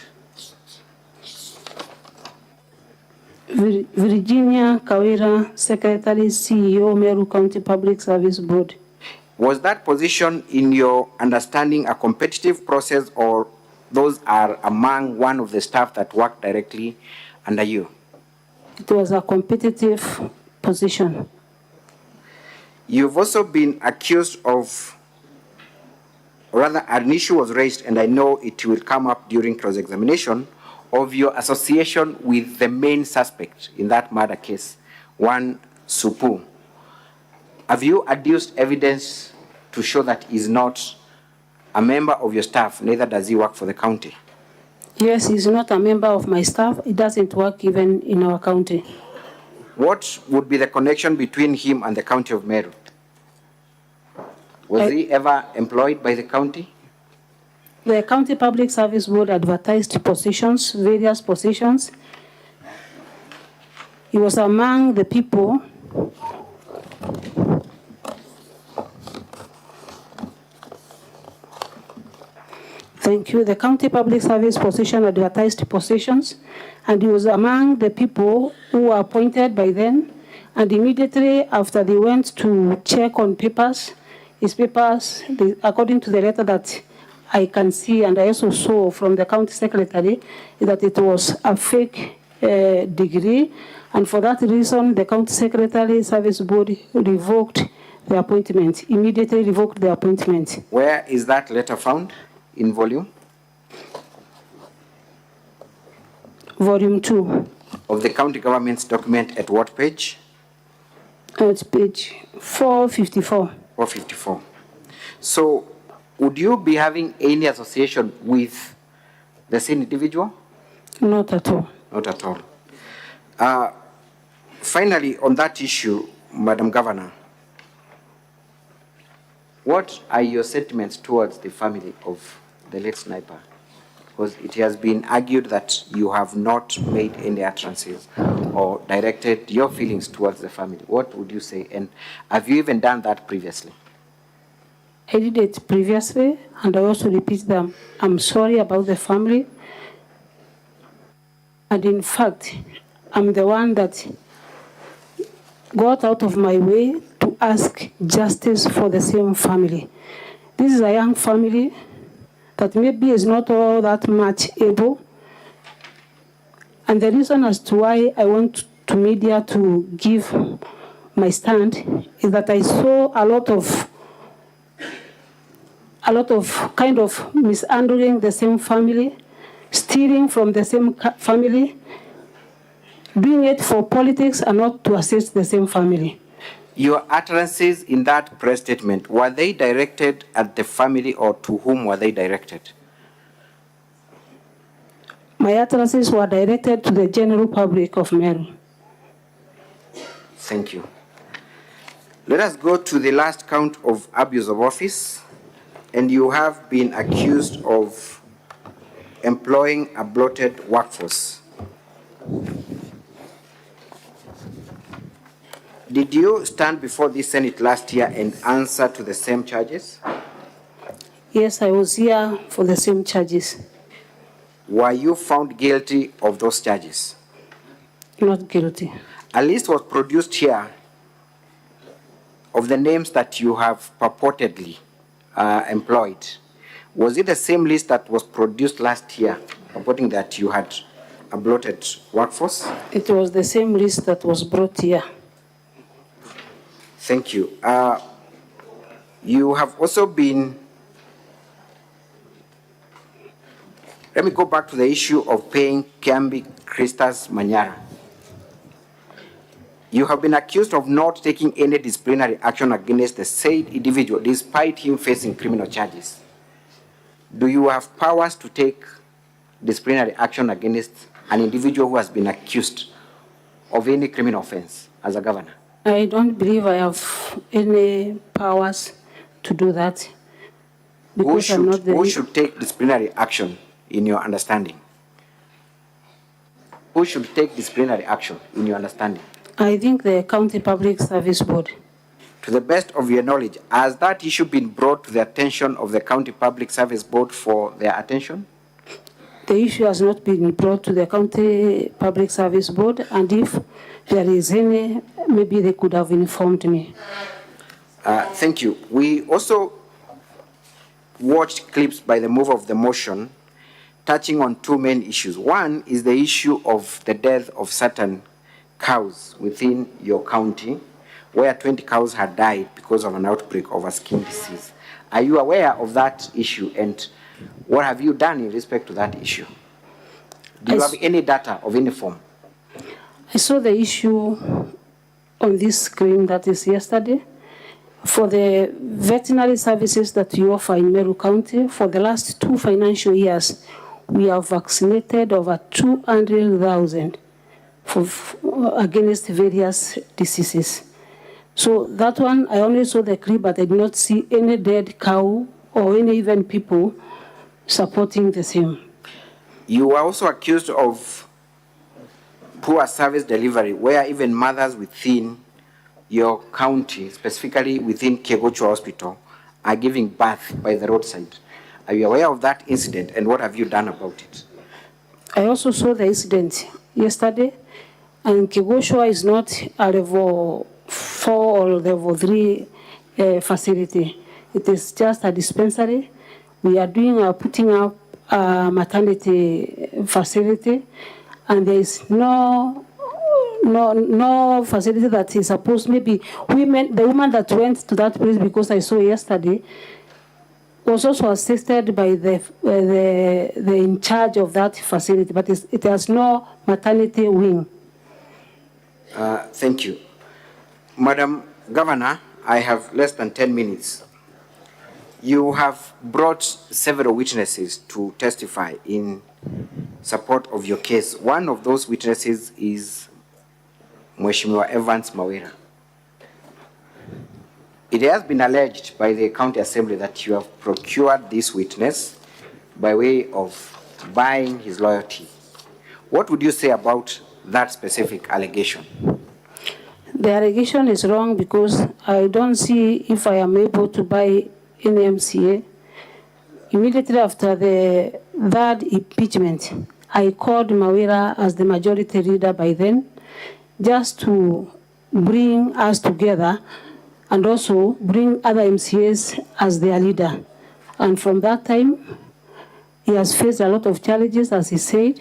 Speaker 3: Virginia Kawira, Secretary, CEO, Meru County Public Service Board.
Speaker 7: Was that position, in your understanding, a competitive process, or those are among one of the staff that work directly under you?
Speaker 3: It was a competitive position.
Speaker 7: You've also been accused of, or rather an issue was raised, and I know it will come up during cross-examination, of your association with the main suspect in that murder case, one Supu. Have you adduced evidence to show that he's not a member of your staff, neither does he work for the county?
Speaker 3: Yes, he's not a member of my staff. He doesn't work even in our county.
Speaker 7: What would be the connection between him and the county of Meru? Was he ever employed by the county?
Speaker 3: The County Public Service Board advertised positions, various positions. He was among the people Thank you. The County Public Service position advertised positions, and he was among the people who were appointed by them. And immediately after they went to check on papers, his papers, according to the letter that I can see, and I also saw from the county secretary, that it was a fake degree. And for that reason, the county secretary service board revoked the appointment, immediately revoked the appointment.
Speaker 7: Where is that letter found? In volume?
Speaker 3: Volume 2.
Speaker 7: Of the county government's document at what page?
Speaker 3: At page 454.
Speaker 7: 454. So, would you be having any association with the same individual?
Speaker 3: Not at all.
Speaker 7: Not at all. Finally, on that issue, Madam Governor, what are your sentiments towards the family of the late sniper? Because it has been argued that you have not made any utterances or directed your feelings towards the family. What would you say? And have you even done that previously?
Speaker 3: I did it previously, and I also repeat them. I'm sorry about the family. And in fact, I'm the one that got out of my way to ask justice for the same family. This is a young family that maybe is not all that much able. And the reason as to why I went to media to give my stand is that I saw a lot of kind of mishandling the same family, stealing from the same family, doing it for politics and not to assist the same family.
Speaker 7: Your utterances in that press statement, were they directed at the family or to whom were they directed?
Speaker 3: My utterances were directed to the general public of Meru.
Speaker 7: Thank you. Let us go to the last count of abuse of office. And you have been accused of employing a bloated workforce. Did you stand before the Senate last year and answer to the same charges?
Speaker 3: Yes, I was here for the same charges.
Speaker 7: Were you found guilty of those charges?
Speaker 3: Not guilty.
Speaker 7: A list was produced here of the names that you have purportedly employed. Was it the same list that was produced last year, purporting that you had a bloated workforce?
Speaker 3: It was the same list that was brought here.
Speaker 7: Thank you. You have also been, let me go back to the issue of paying Kiambi Christas Manyara. You have been accused of not taking any disciplinary action against the said individual despite him facing criminal charges. Do you have powers to take disciplinary action against an individual who has been accused of any criminal offense as a governor?
Speaker 3: I don't believe I have any powers to do that. Because
Speaker 7: Who should take disciplinary action in your understanding? Who should take disciplinary action in your understanding?
Speaker 3: I think the County Public Service Board.
Speaker 7: To the best of your knowledge, has that issue been brought to the attention of the County Public Service Board for their attention?
Speaker 3: The issue has not been brought to the County Public Service Board, and if there is any, maybe they could have informed me.
Speaker 7: Thank you. We also watched clips by the mover of the motion touching on two main issues. One is the issue of the death of certain cows within your county, where 20 cows had died because of an outbreak of a skin disease. Are you aware of that issue, and what have you done in respect to that issue? Do you have any data of any form?
Speaker 3: I saw the issue on this screen that is yesterday, For the veterinary services that we offer in Meru County, for the last 2 financial years, we have vaccinated over 200,000 against various diseases. So that one, I only saw the clip, but I did not see any dead cow or any even people supporting the same.
Speaker 7: You were also accused of poor service delivery, where even mothers within your county, specifically within Kegocho Hospital, are giving birth by the roadside. Are you aware of that incident, and what have you done about it?
Speaker 3: I also saw the incident yesterday, and Kegocho is not a level 4 or level 3 facility. It is just a dispensary. We are putting up a maternity facility, and there is no facility that is supposed, maybe the woman that went to that place, because I saw yesterday, was also assisted by the in charge of that facility, but it has no maternity wing.
Speaker 7: Thank you. Madam Governor, I have less than 10 minutes. You have brought several witnesses to testify in support of your case. One of those witnesses is Mheshimiwa Evans Mawira. It has been alleged by the County Assembly that you have procured this witness by way of buying his loyalty. What would you say about that specific allegation?
Speaker 3: The allegation is wrong because I don't see if I am able to buy any MCA. Immediately after the third impeachment, I called Mawira as the majority leader by then, just to bring us together and also bring other MCAs as their leader. And from that time, he has faced a lot of challenges, as he said,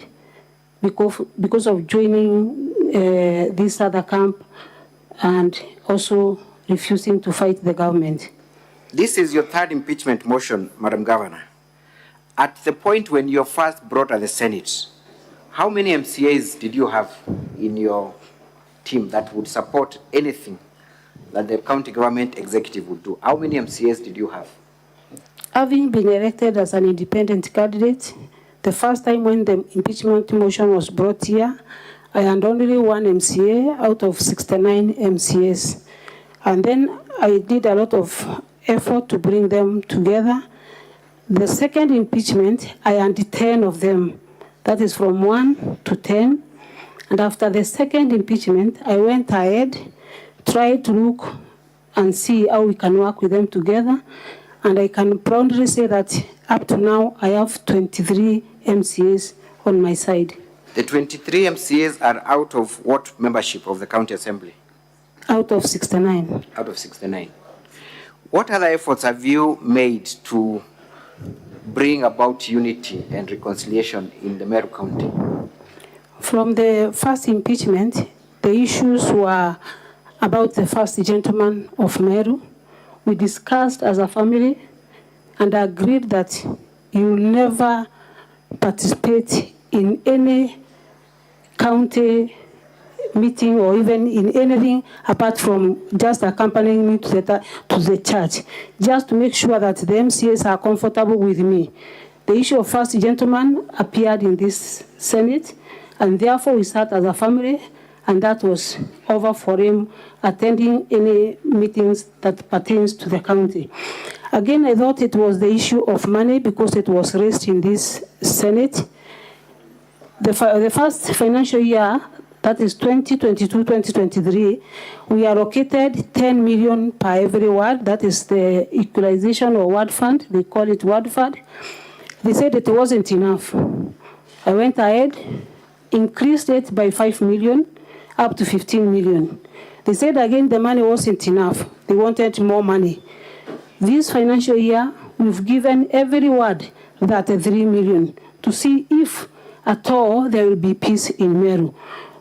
Speaker 3: because of joining this other camp and also refusing to fight the government.
Speaker 7: This is your third impeachment motion, Madam Governor. At the point when you first brought at the Senate, how many MCAs did you have in your team that would support anything that the county government executive would do? How many MCAs did you have?
Speaker 3: Having been elected as an independent candidate, the first time when the impeachment motion was brought here, I had only 1 MCA out of 69 MCAs. And then I did a lot of effort to bring them together. The second impeachment, I had 10 of them. That is from 1 to 10. And after the second impeachment, I went ahead, tried to look and see how we can work with them together. And I can proudly say that up to now, I have 23 MCAs on my side.
Speaker 7: The 23 MCAs are out of what membership of the County Assembly?
Speaker 3: Out of 69.
Speaker 7: Out of 69. What other efforts have you made to bring about unity and reconciliation in the Meru County?
Speaker 3: From the first impeachment, the issues were about the first gentleman of Meru. We discussed as a family and agreed that you will never participate in any county meeting or even in anything apart from just accompanying me to the church, just to make sure that the MCAs are comfortable with me. The issue of first gentleman appeared in this Senate, and therefore we sat as a family, and that was over for him attending any meetings that pertains to the county. Again, I thought it was the issue of money because it was raised in this Senate. The first financial year, that is 2022-2023, we allocated 10 million per every ward. That is the equalization or ward fund. They call it ward fund. They said it wasn't enough. I went ahead, increased it by 5 million, up to 15 million. They said again the money wasn't enough. They wanted more money. This financial year, we've given every ward that 3 million to see if at all there will be peace in Meru.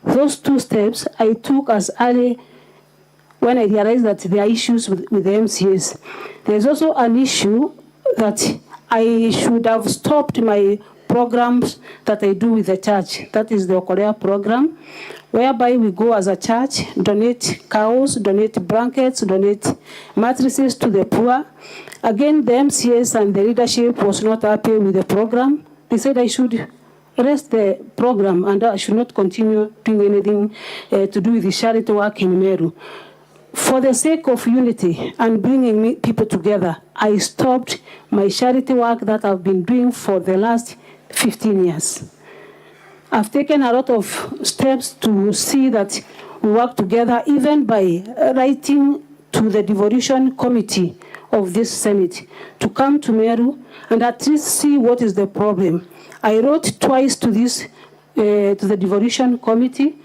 Speaker 3: Those 2 steps I took as early when I realized that there are issues with the MCAs. There's also an issue that I should have stopped my programs that I do with the church. That is the Okolea program, whereby we go as a church, donate cows, donate blankets, donate mattresses to the poor. Again, the MCS and the leadership was not happy with the program. They said I should rest the program and I should not continue doing anything to do with the charity work in Meru. For the sake of unity and bringing people together, I stopped my charity work that I've been doing for the last 15 years. I've taken a lot of steps to see that we work together, even by writing to the devolution committee of this Senate to come to Meru and at least see what is the problem. I wrote twice to this, to the devolution committee,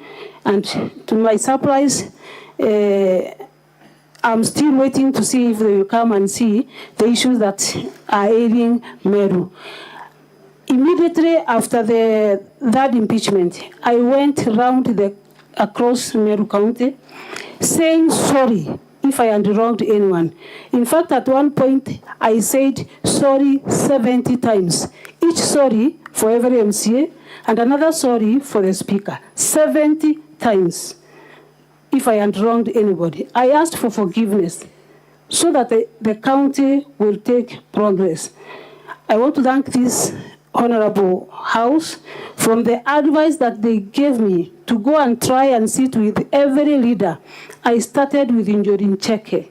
Speaker 3: and to my surprise, I'm still waiting to see if they will come and see the issues that are ailing Meru. Immediately after that impeachment, I went around across Meru County saying sorry if I had wronged anyone. In fact, at one point, I said sorry 70 times. Each sorry for every MCA and another sorry for the speaker. 70 times. If I had wronged anybody. I asked for forgiveness so that the county will take progress. I want to thank this Honorable House from the advice that they gave me to go and try and sit with every leader. I started with Injorin Cheke.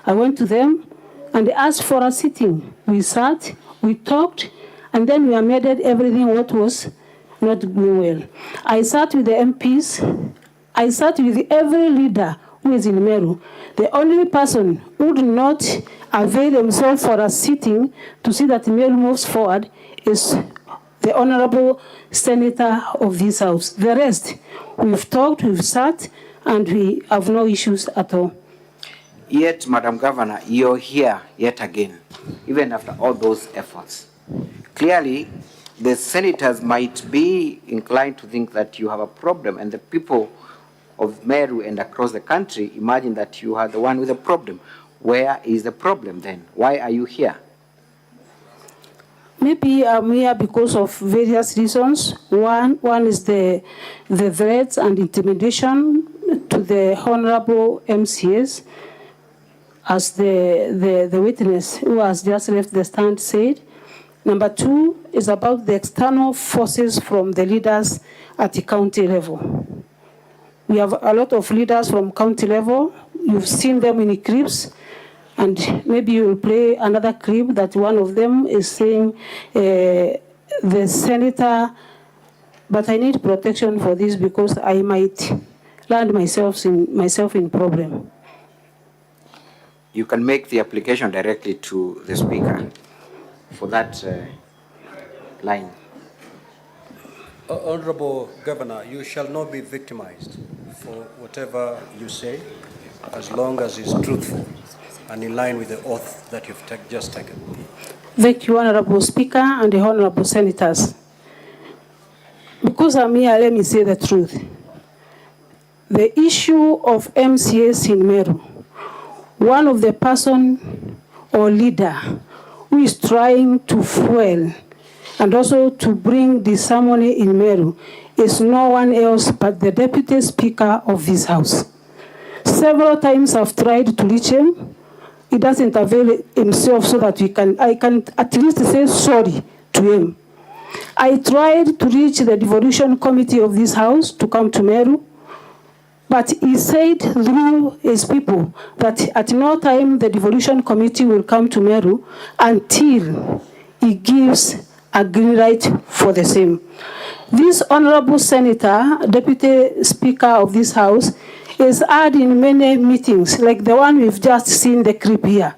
Speaker 3: I went to them and asked for a sitting. We sat, we talked, and then we amended everything what was not going well. I sat with the MPs. I sat with every leader who is in Meru. The only person who did not avail himself for a sitting to see that Meru moves forward is the Honorable Senator of this House. The rest, we've talked, we've sat, and we have no issues at all.
Speaker 7: Yet, Madam Governor, you're here yet again, even after all those efforts. Clearly, the senators might be inclined to think that you have a problem, and the people of Meru and across the country imagine that you are the one with a problem. Where is the problem then? Why are you here?
Speaker 3: Maybe I'm here because of various reasons. One is the threats and intimidation to the honorable MCAs, as the witness who has just left the stand said. Number two is about the external forces from the leaders at the county level. We have a lot of leaders from county level. You've seen them in the clips, and maybe you will play another clip that one of them is saying, the senator, but I need protection for this because I might land myself in problem.
Speaker 7: You can make the application directly to the speaker for that line.
Speaker 11: Honorable Governor, you shall not be victimized for whatever you say, as long as it's truthful and in line with the oath that you've just taken.
Speaker 3: Thank you, Honorable Speaker and the Honorable Senators. Because I'm here, let me say the truth. The issue of MCAs in Meru, one of the person or leader who is trying to fuel and also to bring disharmony in Meru is no one else but the Deputy Speaker of this House. Several times I've tried to reach him. He doesn't avail himself so that I can at least say sorry to him. I tried to reach the devolution committee of this House to come to Meru, but he said through his people that at no time the devolution committee will come to Meru until he gives a green light for the same. This Honorable Senator, Deputy Speaker of this House, is had in many meetings, like the one we've just seen the clip here.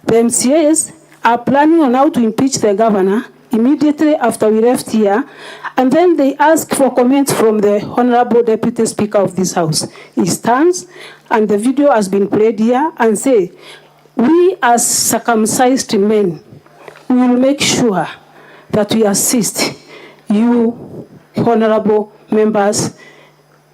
Speaker 3: The MCAs are planning on how to impeach the governor immediately after we left here, and then they ask for comments from the Honorable Deputy Speaker of this House. He stands, and the video has been played here, and say, we as circumcised men, we will make sure that we assist you, honorable members,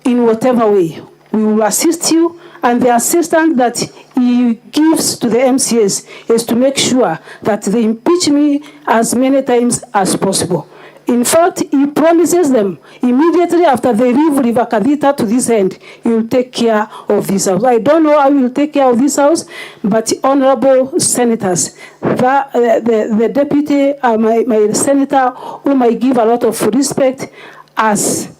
Speaker 3: in whatever way. We will assist you, and the assistance that he gives to the MCAs is to make sure that they impeach me as many times as possible. In fact, he promises them immediately after they leave River Kadita to this end, he will take care of this house. I don't know how he will take care of this house, but honorable senators, the deputy, my senator, whom I give a lot of respect, has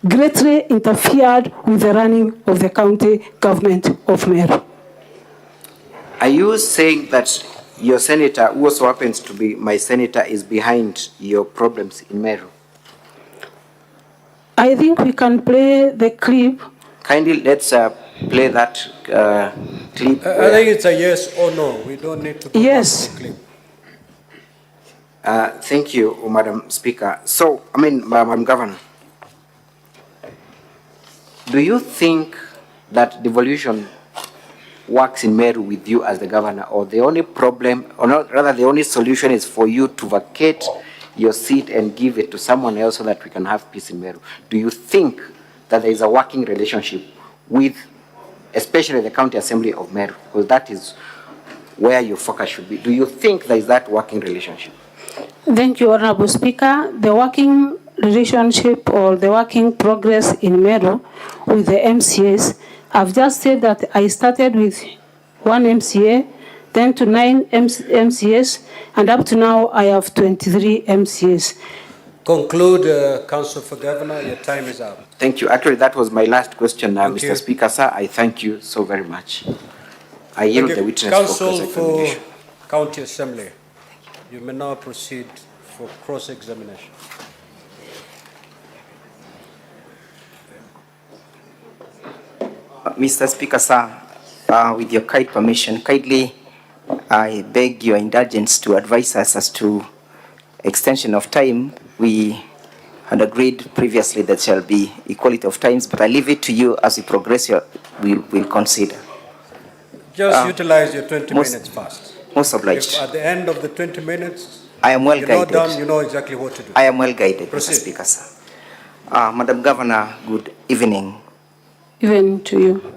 Speaker 3: greatly interfered with the running of the county government of Meru.
Speaker 7: Are you saying that your senator, who also happens to be my senator, is behind your problems in Meru?
Speaker 3: I think we can play the clip.
Speaker 7: Kindly, let's play that clip.
Speaker 11: I think it's a yes or no. We don't need to go
Speaker 3: yes.
Speaker 11: back to the clip.
Speaker 7: Thank you, Madam Speaker. So, Madam Governor, do you think that devolution works in Meru with you as the governor, or the only problem, or not, rather the only solution is for you to vacate your seat and give it to someone else so that we can have peace in Meru? Do you think that there is a working relationship with, especially the County Assembly of Meru, because that is where your focus should be? Do you think there is that working relationship?
Speaker 3: Thank you, Honorable Speaker. The working relationship or the working progress in Meru with the MCAs, I've just said that I started with 1 MCA, then to 9 MCAs, and up to now I have 23 MCAs.
Speaker 11: Conclude, Council for Governor. Your time is up.
Speaker 7: Thank you. Actually, that was my last question, Mr. Speaker, sir. I thank you so very much. I yield the witness
Speaker 11: Council
Speaker 7: for cross-examination.
Speaker 11: for County Assembly. You may now proceed for cross-examination.
Speaker 16: Mr. Speaker, sir, with your kind permission, kindly I beg your indulgence to advise us as to extension of time. We had agreed previously that shall be equality of times, but I leave it to you as we progress. We will consider.
Speaker 11: Just utilize your 20 minutes fast.
Speaker 16: Most obliged.
Speaker 11: If at the end of the 20 minutes,
Speaker 16: I am well
Speaker 11: you're
Speaker 16: guided.
Speaker 11: not done, you know exactly what to do.
Speaker 16: I am well guided,
Speaker 11: Proceed.
Speaker 16: Mr. Speaker, sir. Madam Governor, good evening.
Speaker 3: Even to you.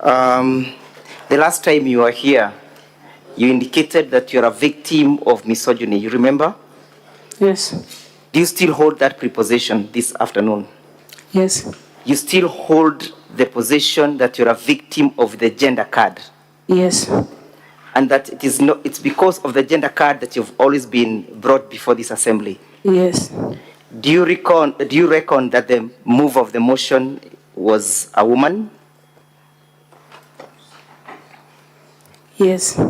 Speaker 16: The last time you were here, you indicated that you're a victim of misogyny. You remember?
Speaker 3: Yes.
Speaker 16: Do you still hold that preposition this afternoon?
Speaker 3: Yes.
Speaker 16: You still hold the position that you're a victim of the gender card?
Speaker 3: Yes.
Speaker 16: And that it's because of the gender card that you've always been brought before this assembly?
Speaker 3: Yes.
Speaker 16: Do you reckon that the move of the motion was a woman?
Speaker 3: Yes.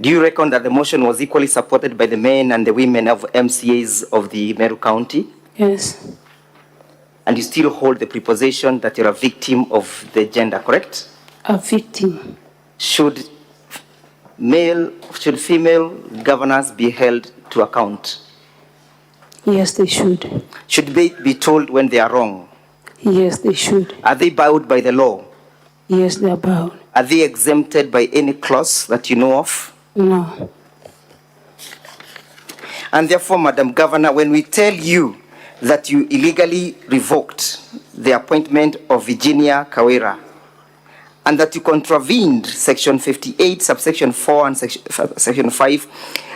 Speaker 16: Do you reckon that the motion was equally supported by the men and the women of MCAs of the Meru County?
Speaker 3: Yes.
Speaker 16: And you still hold the preposition that you're a victim of the gender, correct?
Speaker 3: A victim.
Speaker 16: Should female governors be held to account?
Speaker 3: Yes, they should.
Speaker 16: Should they be told when they are wrong?
Speaker 3: Yes, they should.
Speaker 16: Are they bound by the law?
Speaker 3: Yes, they are bound.
Speaker 16: Are they exempted by any clause that you know of?
Speaker 3: No.
Speaker 16: And therefore, Madam Governor, when we tell you that you illegally revoked the appointment of Virginia Kawira, and that you contravened Section 58, subsection 4, and Section 5,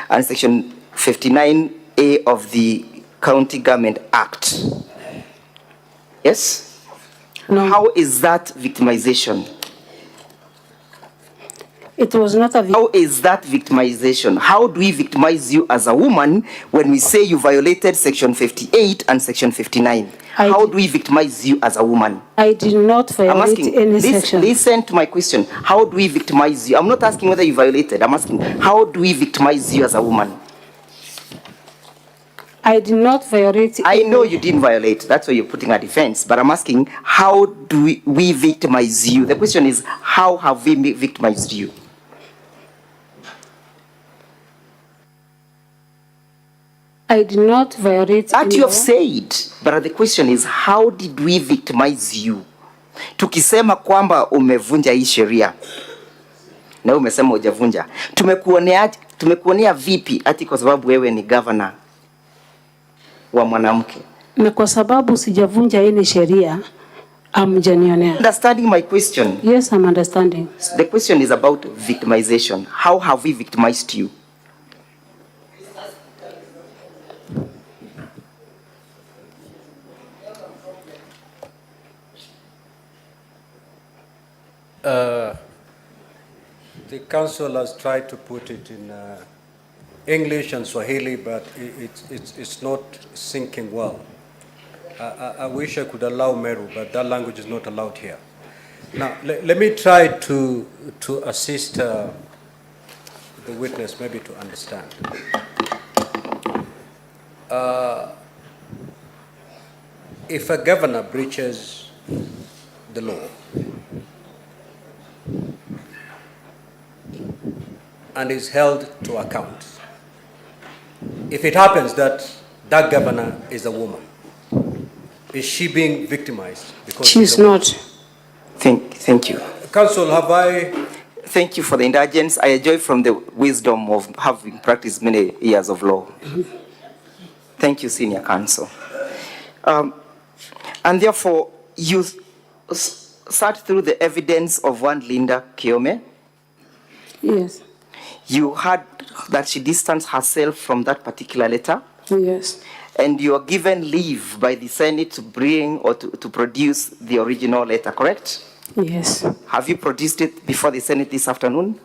Speaker 16: and Section 59A of the County Government Act. Yes?
Speaker 3: No.
Speaker 16: How is that victimization?
Speaker 3: It was not a
Speaker 16: How is that victimization? How do we victimize you as a woman when we say you violated Section 58 and Section 59? How do we victimize you as a woman?
Speaker 3: I did not violate any section.
Speaker 16: Listen to my question. How do we victimize you? I'm not asking whether you violated. I'm asking, how do we victimize you as a woman?
Speaker 3: I did not violate.
Speaker 16: I know you didn't violate. That's why you're putting a defense. But I'm asking, how do we victimize you? The question is, how have we victimized you?
Speaker 3: I did not violate.
Speaker 16: That you have said. But the question is, how did we victimize you? Tukisema kwamba umevunja hii sheria na umesema hujavunja, tumekuonea vipi ati kwa sababu wewe ni governor wa mwanamke?
Speaker 3: Na kwa sababu sijavunja hii sheria, amjanionea.
Speaker 16: Understanding my question?
Speaker 3: Yes, I'm understanding.
Speaker 16: The question is about victimization. How have we victimized you?
Speaker 11: The council has tried to put it in English and Swahili, but it's not sinking well. I wish I could allow Meru, but that language is not allowed here. Now, let me try to assist the witness maybe to understand. If a governor breaches the law and is held to account, if it happens that that governor is a woman, is she being victimized? Because
Speaker 16: she's not. Thank you.
Speaker 11: Counsel, have I...
Speaker 16: Thank you for the indulgence. I enjoy from the wisdom of having practiced many years of law. Thank you, Senior Counsel. And therefore, you sat through the evidence of one Linda Kiome.
Speaker 3: Yes.
Speaker 16: You heard that she distanced herself from that particular letter.
Speaker 3: Yes.
Speaker 16: And you are given leave by the Senate to bring or to produce the original letter, correct?
Speaker 3: Yes.
Speaker 16: Have you produced it before the Senate this afternoon?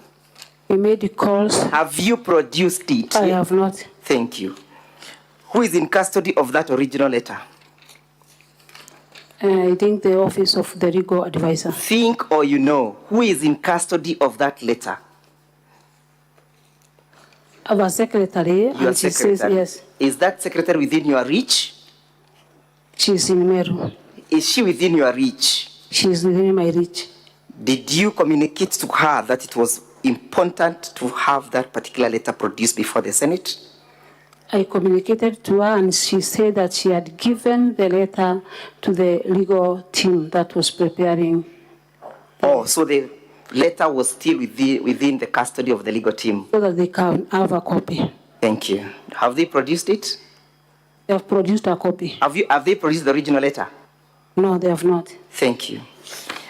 Speaker 3: We made the calls.
Speaker 16: Have you produced it?
Speaker 3: I have not.
Speaker 16: Thank you. Who is in custody of that original letter?
Speaker 3: I think the office of the legal advisor.
Speaker 16: Think or you know, who is in custody of that letter?
Speaker 3: Our secretary.
Speaker 16: Your
Speaker 3: and she
Speaker 16: secretary.
Speaker 3: says yes.
Speaker 16: Is that secretary within your reach?
Speaker 3: She's in Meru.
Speaker 16: Is she within your reach?
Speaker 3: She's within my reach.
Speaker 16: Did you communicate to her that it was important to have that particular letter produced before the Senate?
Speaker 3: I communicated to her and she said that she had given the letter to the legal team that was preparing.
Speaker 16: Oh, so the letter was still within the custody of the legal team?
Speaker 3: So that they can have a copy.
Speaker 16: Thank you. Have they produced it?
Speaker 3: They have produced a copy.
Speaker 16: Have they produced the original letter?
Speaker 3: No, they have not.
Speaker 16: Thank you.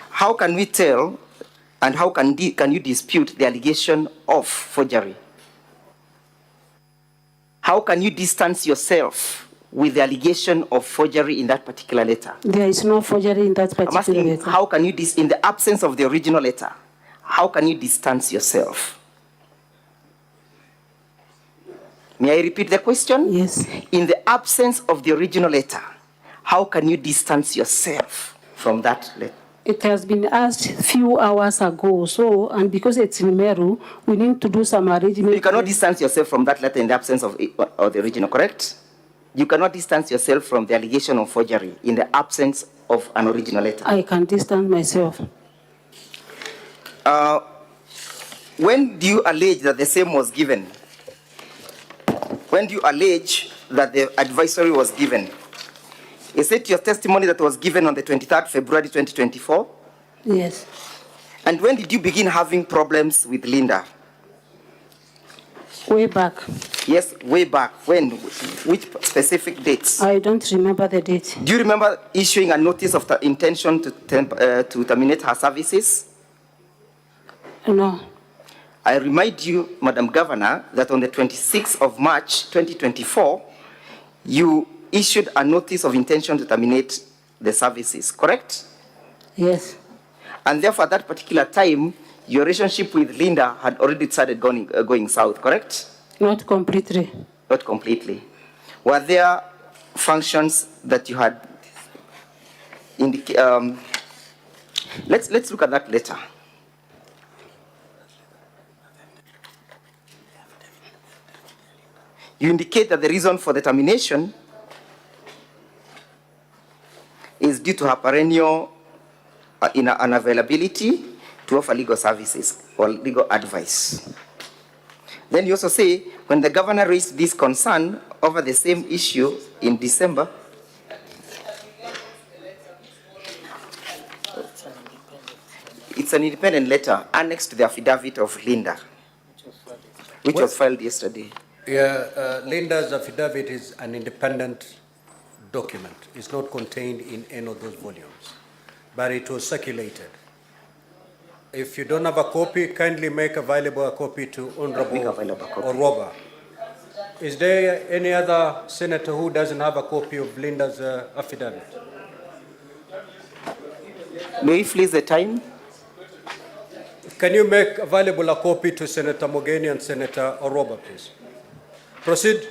Speaker 16: How can we tell and how can you dispute the allegation of forgery? How can you distance yourself with the allegation of forgery in that particular letter?
Speaker 3: There is no forgery in that particular
Speaker 16: I'm asking,
Speaker 3: letter.
Speaker 16: how can you, in the absence of the original letter, how can you distance yourself? May I repeat the question?
Speaker 3: Yes.
Speaker 16: In the absence of the original letter, how can you distance yourself from that letter?
Speaker 3: It has been asked a few hours ago, so, and because it's in Meru, we need to do some arrangement.
Speaker 16: You cannot distance yourself from that letter in the absence of the original, correct? You cannot distance yourself from the allegation of forgery in the absence of an original letter.
Speaker 3: I can distance myself.
Speaker 16: When do you allege that the same was given? When do you allege that the advisory was given? Is it your testimony that was given on the 23rd February 2024?
Speaker 3: Yes.
Speaker 16: And when did you begin having problems with Linda?
Speaker 3: Way back.
Speaker 16: Yes, way back. When? Which specific dates?
Speaker 3: I don't remember the date.
Speaker 16: Do you remember issuing a notice of the intention to terminate her services?
Speaker 3: No.
Speaker 16: I remind you, Madam Governor, that on the 26th of March 2024, you issued a notice of intention to terminate the services, correct?
Speaker 3: Yes.
Speaker 16: And therefore, at that particular time, your relationship with Linda had already started going south, correct?
Speaker 3: Not completely.
Speaker 16: Not completely. Were there functions that you had indicated? Let's look at that letter. You indicate that the reason for the termination is due to her perennial unavailability to offer legal services or legal advice. Then you also say, when the governor raised this concern over the same issue in December, it's an independent letter annexed to the affidavit of Linda, which was filed yesterday.
Speaker 11: Yeah, Linda's affidavit is an independent document. It's not contained in any of those volumes, but it was circulated. If you don't have a copy, kindly make available a copy to Honorable Oroba. Is there any other senator who doesn't have a copy of Linda's affidavit?
Speaker 16: May we freeze the time?
Speaker 11: Can you make available a copy to Senator Mogeni and Senator Oroba, please? Proceed.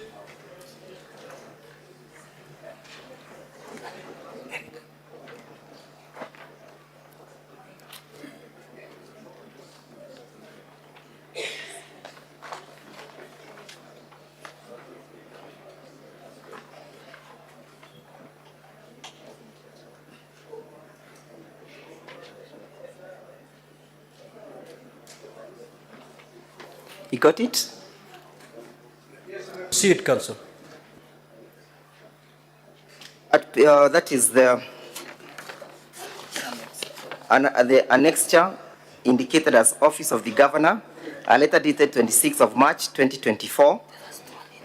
Speaker 16: You got it?
Speaker 11: See it, Council.
Speaker 16: That is the annexure indicated as Office of the Governor, a letter dated 26th of March 2024,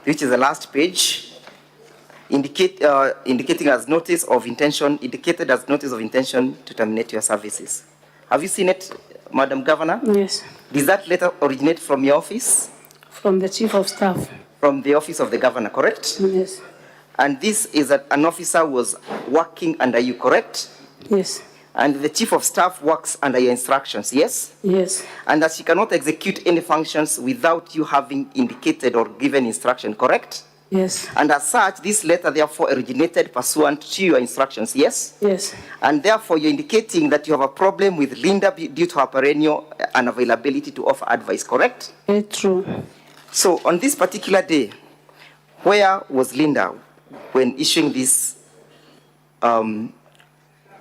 Speaker 16: which is the last page, indicating as notice of intention, indicated as notice of intention to terminate your services. Have you seen it, Madam Governor?
Speaker 3: Yes.
Speaker 16: Does that letter originate from your office?
Speaker 3: From the Chief of Staff.
Speaker 16: From the Office of the Governor, correct?
Speaker 3: Yes.
Speaker 16: And this is an officer who was working under you, correct?
Speaker 3: Yes.
Speaker 16: And the Chief of Staff works under your instructions, yes?
Speaker 3: Yes.
Speaker 16: And that she cannot execute any functions without you having indicated or given instruction, correct?
Speaker 3: Yes.
Speaker 16: And as such, this letter therefore originated pursuant to your instructions, yes?
Speaker 3: Yes.
Speaker 16: And therefore, you're indicating that you have a problem with Linda due to her perennial unavailability to offer advice, correct?
Speaker 3: Very true.
Speaker 16: So on this particular day, where was Linda when issuing this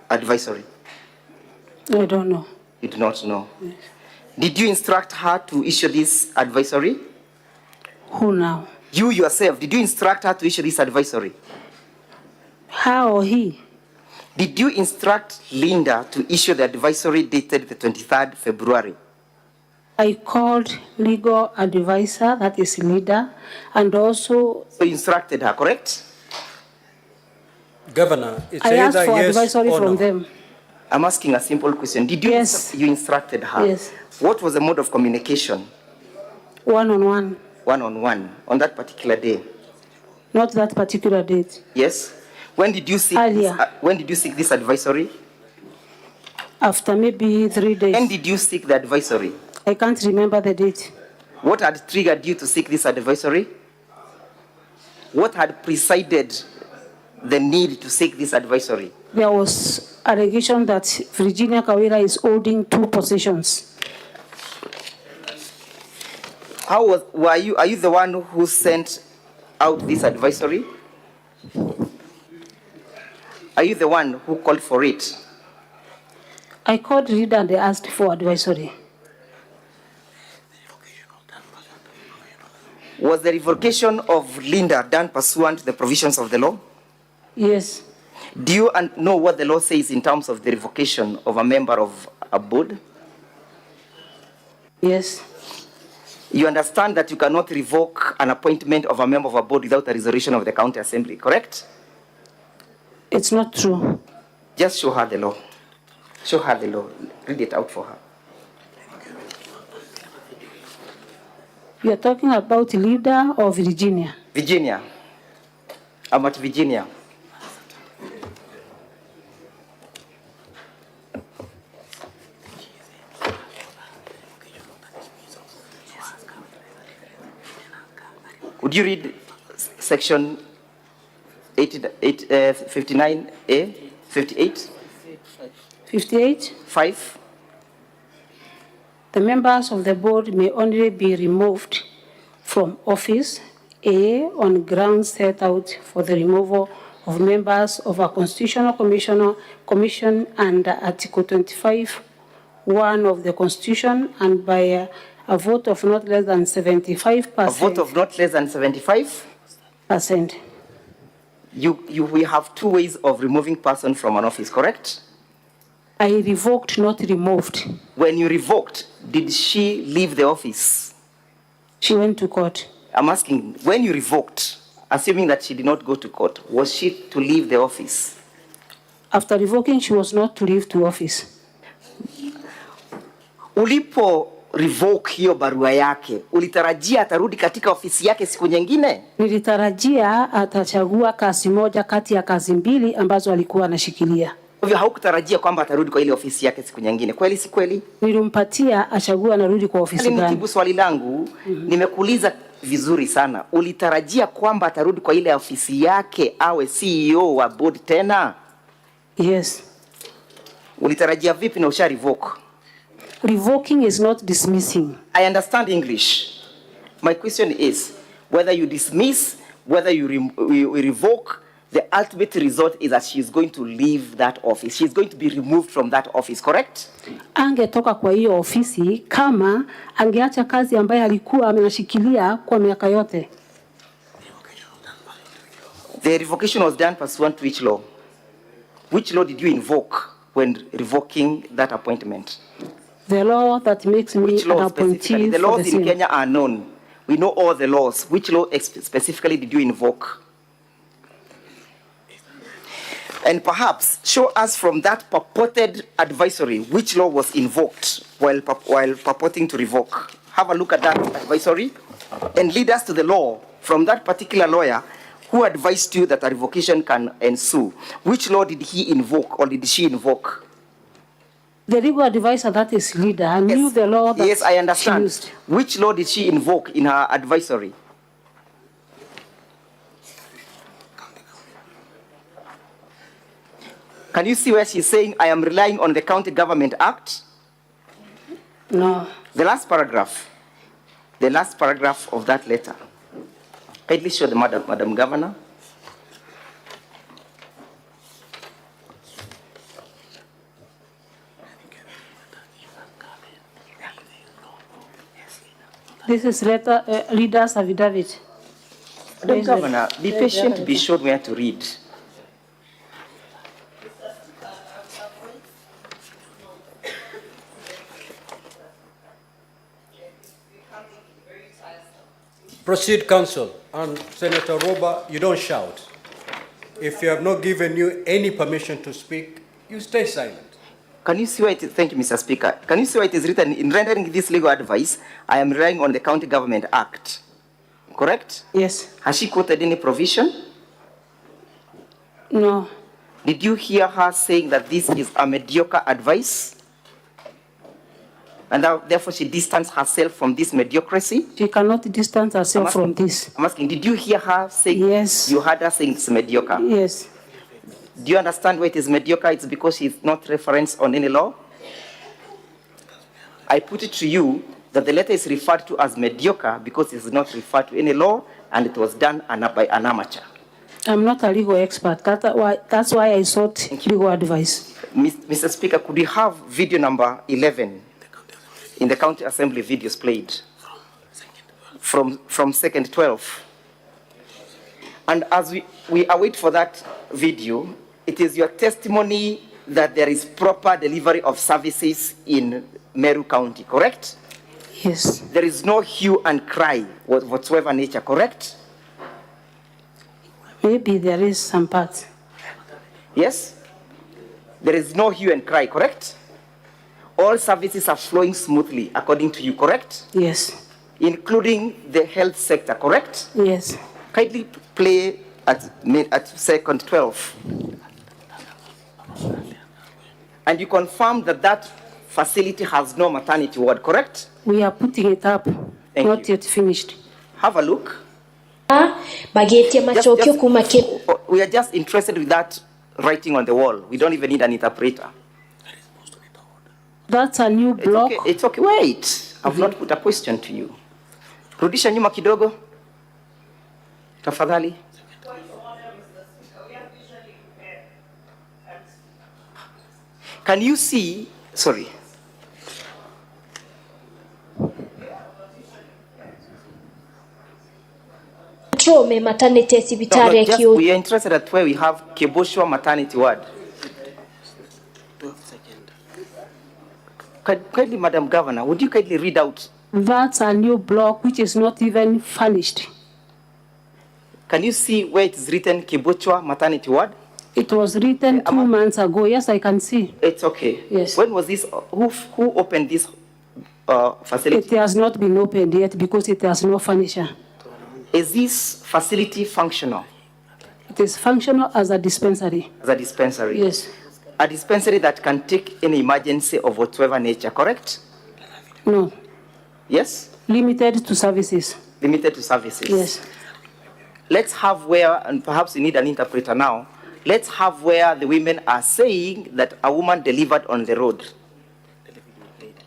Speaker 16: advisory?
Speaker 3: I don't know.
Speaker 16: You do not know.
Speaker 3: Yes.
Speaker 16: Did you instruct her to issue this advisory?
Speaker 3: Who now?
Speaker 16: You yourself, did you instruct her to issue this advisory?
Speaker 3: Her or he?
Speaker 16: Did you instruct Linda to issue the advisory dated the 23rd February?
Speaker 3: I called legal advisor, that is Linda, and also...
Speaker 16: So you instructed her, correct?
Speaker 11: Governor, it's
Speaker 3: I asked for
Speaker 11: yes
Speaker 3: advisory
Speaker 11: or
Speaker 3: from
Speaker 11: no.
Speaker 3: them.
Speaker 16: I'm asking a simple question. Did you,
Speaker 3: Yes.
Speaker 16: You instructed her?
Speaker 3: Yes.
Speaker 16: What was the mode of communication?
Speaker 3: One-on-one.
Speaker 16: One-on-one, on that particular day?
Speaker 3: Not that particular date.
Speaker 16: Yes. When did you seek
Speaker 3: Earlier.
Speaker 16: when did you seek this advisory?
Speaker 3: After maybe 3 days.
Speaker 16: When did you seek the advisory?
Speaker 3: I can't remember the date.
Speaker 16: What had triggered you to seek this advisory? What had preceded the need to seek this advisory?
Speaker 3: There was allegation that Virginia Kawira is holding 2 positions.
Speaker 16: Are you the one who sent out this advisory? Are you the one who called for it?
Speaker 3: I called Linda and they asked for advisory.
Speaker 16: Was the revocation of Linda done pursuant to the provisions of the law?
Speaker 3: Yes.
Speaker 16: Do you know what the law says in terms of the revocation of a member of a board?
Speaker 3: Yes.
Speaker 16: You understand that you cannot revoke an appointment of a member of a board without a resolution of the county assembly, correct?
Speaker 3: It's not true.
Speaker 16: Just show her the law. Show her the law. Read it out for her.
Speaker 3: You are talking about Linda or Virginia?
Speaker 16: Virginia. I'm at Virginia. Would you read section 59A, 58?
Speaker 3: 58.
Speaker 16: 5.
Speaker 3: The members of the board may only be removed from office, A, on grounds set out for the removal of members of a constitutional commission under Article 25(1) of the Constitution and by a vote of not less than 75%.
Speaker 16: A vote of not less than 75%? We have 2 ways of removing person from an office, correct?
Speaker 3: I revoked, not removed.
Speaker 16: When you revoked, did she leave the office?
Speaker 3: She went to court.
Speaker 16: I'm asking, when you revoked, assuming that she did not go to court, was she to leave the office?
Speaker 3: After revoking, she was not to leave the office.
Speaker 16: Ulipo revoke hiyo barua yake, ulitarajia atarudi katika ofisi yake siku nyingine?
Speaker 3: Nilitarajia atachagua kazi moja kati ya kazi mbili ambazo alikuwa anashikilia.
Speaker 16: Hivyo haukutarajia kwamba atarudi kwa ile ofisi yake siku nyingine. Kweli si kweli?
Speaker 3: Nilimpatia achague anarudi kwa ofisi gani.
Speaker 16: Nijibu swali langu, nimekuuliza vizuri sana. Ulitarajia kwamba atarudi kwa ile ofisi yake awe CEO wa board tena?
Speaker 3: Yes.
Speaker 16: Ulitarajia vipi na usha revoke?
Speaker 3: Revoking is not dismissing.
Speaker 16: I understand English. My question is whether you dismiss, whether you revoke, the ultimate result is that she is going to leave that office. She is going to be removed from that office, correct?
Speaker 3: Angetoka kwa hiyo ofisi kama angeacha kazi ambayo alikuwa amenashikilia kwa miaka yote.
Speaker 16: The revocation was done pursuant to which law? Which law did you invoke when revoking that appointment?
Speaker 3: The law that makes me an appointee.
Speaker 16: The laws in Kenya are known. We know all the laws. Which law specifically did you invoke? And perhaps show us from that purported advisory which law was invoked while purporting to revoke. Have a look at that advisory and lead us to the law from that particular lawyer who advised you that a revocation can ensue. Which law did he invoke or did she invoke?
Speaker 3: The legal advisor that is leader knew the law that
Speaker 16: yes, I understand.
Speaker 3: she used.
Speaker 16: Which law did she invoke in her advisory? Can you see where she's saying, I am relying on the County Government Act?
Speaker 3: No.
Speaker 16: The last paragraph of that letter. Kindly show the Madam Governor.
Speaker 3: This is leader's affidavit.
Speaker 16: Madam Governor, be patient to be shown where to read.
Speaker 11: Proceed, Counsel. And Senator Roba, you don't shout. If you have not given you any permission to speak, you stay silent.
Speaker 16: Can you see why it is, thank you, Mr. Speaker. Can you see why it is written, in rendering this legal advice, I am relying on the County Government Act. Correct?
Speaker 3: Yes.
Speaker 16: Has she quoted any provision?
Speaker 3: No.
Speaker 16: Did you hear her saying that this is a mediocre advice? And therefore she distanced herself from this mediocrity?
Speaker 3: She cannot distance herself from this.
Speaker 16: I'm asking, did you hear her say?
Speaker 3: Yes.
Speaker 16: You heard her saying it's mediocre?
Speaker 3: Yes.
Speaker 16: Do you understand why it is mediocre? It's because she's not referenced on any law? I put it to you that the letter is referred to as mediocre because it's not referred to any law and it was done by an amateur.
Speaker 3: I'm not a legal expert. That's why I sought legal advice.
Speaker 16: Mr. Speaker, could we have video number 11 in the County Assembly videos played from second 12? And as we await for that video, it is your testimony that there is proper delivery of services in Meru County, correct?
Speaker 3: Yes.
Speaker 16: There is no hue and cry whatsoever nature, correct?
Speaker 3: Maybe there is some part.
Speaker 16: Yes? There is no hue and cry, correct? All services are flowing smoothly, according to you, correct?
Speaker 3: Yes.
Speaker 16: Including the health sector, correct?
Speaker 3: Yes.
Speaker 16: Kindly play at second 12. And you confirm that that facility has no maternity ward, correct?
Speaker 3: We are putting it up, not yet finished.
Speaker 16: Have a look. We are just interested with that writing on the wall. We don't even need an interpreter.
Speaker 3: That's a new block.
Speaker 16: It's okay. Wait. I've not put a question to you. Rudisha nyuma kidogo. Tafadhali. Can you see, sorry.
Speaker 1: Maternity
Speaker 16: we are interested at where we have Keboshwa maternity ward. Kindly, Madam Governor, would you kindly read out?
Speaker 3: That's a new block which is not even furnished.
Speaker 16: Can you see where it is written Keboshwa maternity ward?
Speaker 3: It was written 2 months ago. Yes, I can see.
Speaker 16: It's okay.
Speaker 3: Yes.
Speaker 16: When was this? Who opened this facility?
Speaker 3: It has not been opened yet because it has no furniture.
Speaker 16: Is this facility functional?
Speaker 3: It is functional as a dispensary.
Speaker 16: As a dispensary?
Speaker 3: Yes.
Speaker 16: a dispensary that can take any emergency of whatsoever nature, correct?
Speaker 3: No.
Speaker 16: Yes?
Speaker 3: Limited to services.
Speaker 16: Limited to services.
Speaker 3: Yes.
Speaker 16: Let's have where, and perhaps you need an interpreter now, let's have where the women are saying that a woman delivered on the road.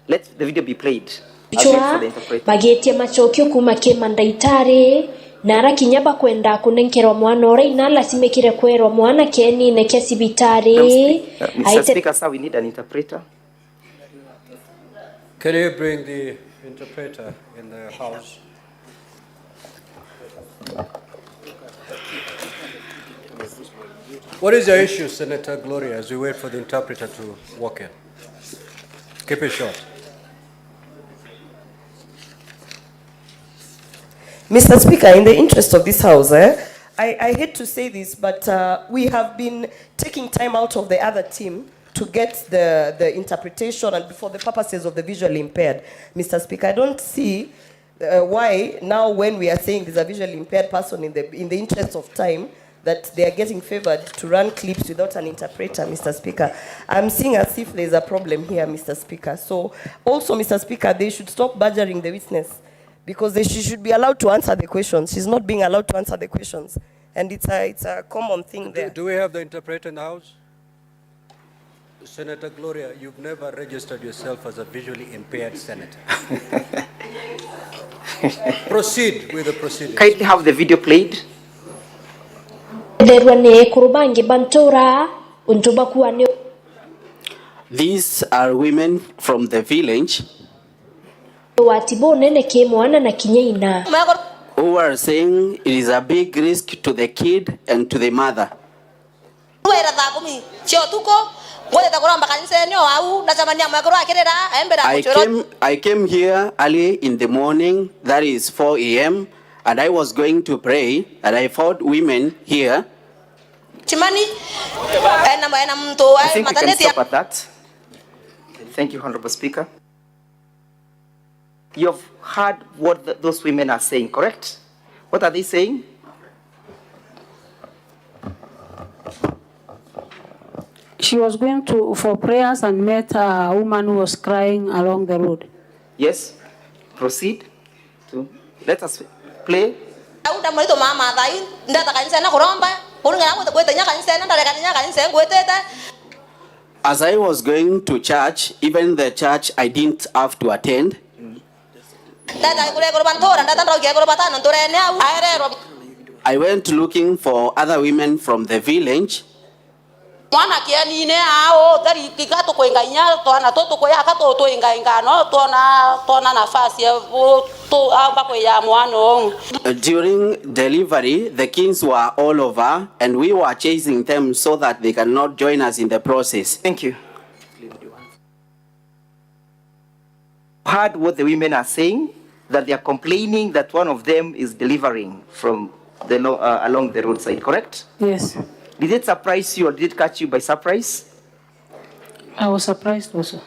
Speaker 16: Let the video be played.
Speaker 1: Chwa bagetie machokio kuma kemandaitare nara kinyaba kwenda kunenkerwa mwana ora inala simekire kwerwa mwana keni neke sibitare.
Speaker 16: Mr. Speaker, sir, we need an interpreter.
Speaker 11: Can you bring the interpreter in the house? What is your issue, Senator Gloria, as we wait for the interpreter to walk in? Keep it short.
Speaker 19: Mr. Speaker, in the interest of this House, I hate to say this, but we have been taking time out of the other team to get the interpretation and for the purposes of the visually impaired. Mr. Speaker, I don't see why now when we are saying there's a visually impaired person in the interest of time that they are getting favored to run clips without an interpreter, Mr. Speaker. I'm seeing as if there's a problem here, Mr. Speaker. So also, Mr. Speaker, they should stop badgering the witness because she should be allowed to answer the questions. She's not being allowed to answer the questions. And it's a common thing there.
Speaker 11: Do we have the interpreter in the House? Senator Gloria, you've never registered yourself as a visually impaired senator. Proceed with the proceedings.
Speaker 16: Kindly have the video played.
Speaker 17: These are women from the village who are saying it is a big risk to the kid and to the mother. I came here early in the morning, that is 4 a.m., and I was going to pray, and I found women here.
Speaker 16: I think we can stop at that. Thank you, Honorable Speaker. You've heard what those women are saying, correct? What are they saying?
Speaker 3: She was going for prayers and met a woman who was crying along the road.
Speaker 16: Yes. Proceed. Let us play.
Speaker 17: As I was going to church, even the church I didn't have to attend, I went looking for other women from the village. During delivery, the kids were all over, and we were chasing them so that they cannot join us in the process.
Speaker 16: Thank you. Heard what the women are saying, that they are complaining that one of them is delivering from along the roadside, correct?
Speaker 3: Yes.
Speaker 16: Did it surprise you or did it catch you by surprise?
Speaker 3: I was surprised also.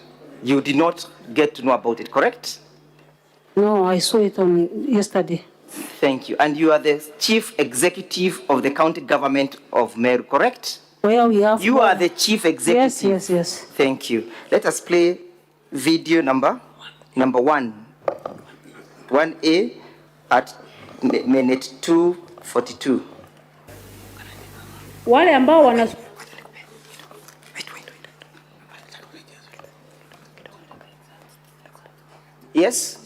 Speaker 16: You did not get to know about it, correct?
Speaker 3: No, I saw it on yesterday.
Speaker 16: Thank you. And you are the chief executive of the county government of Meru, correct?
Speaker 3: Well, we have.
Speaker 16: You are the chief executive.
Speaker 3: Yes.
Speaker 16: Thank you. Let us play video number 1. 1A at minute 2:42.
Speaker 3: Wale ambao wana
Speaker 16: Yes.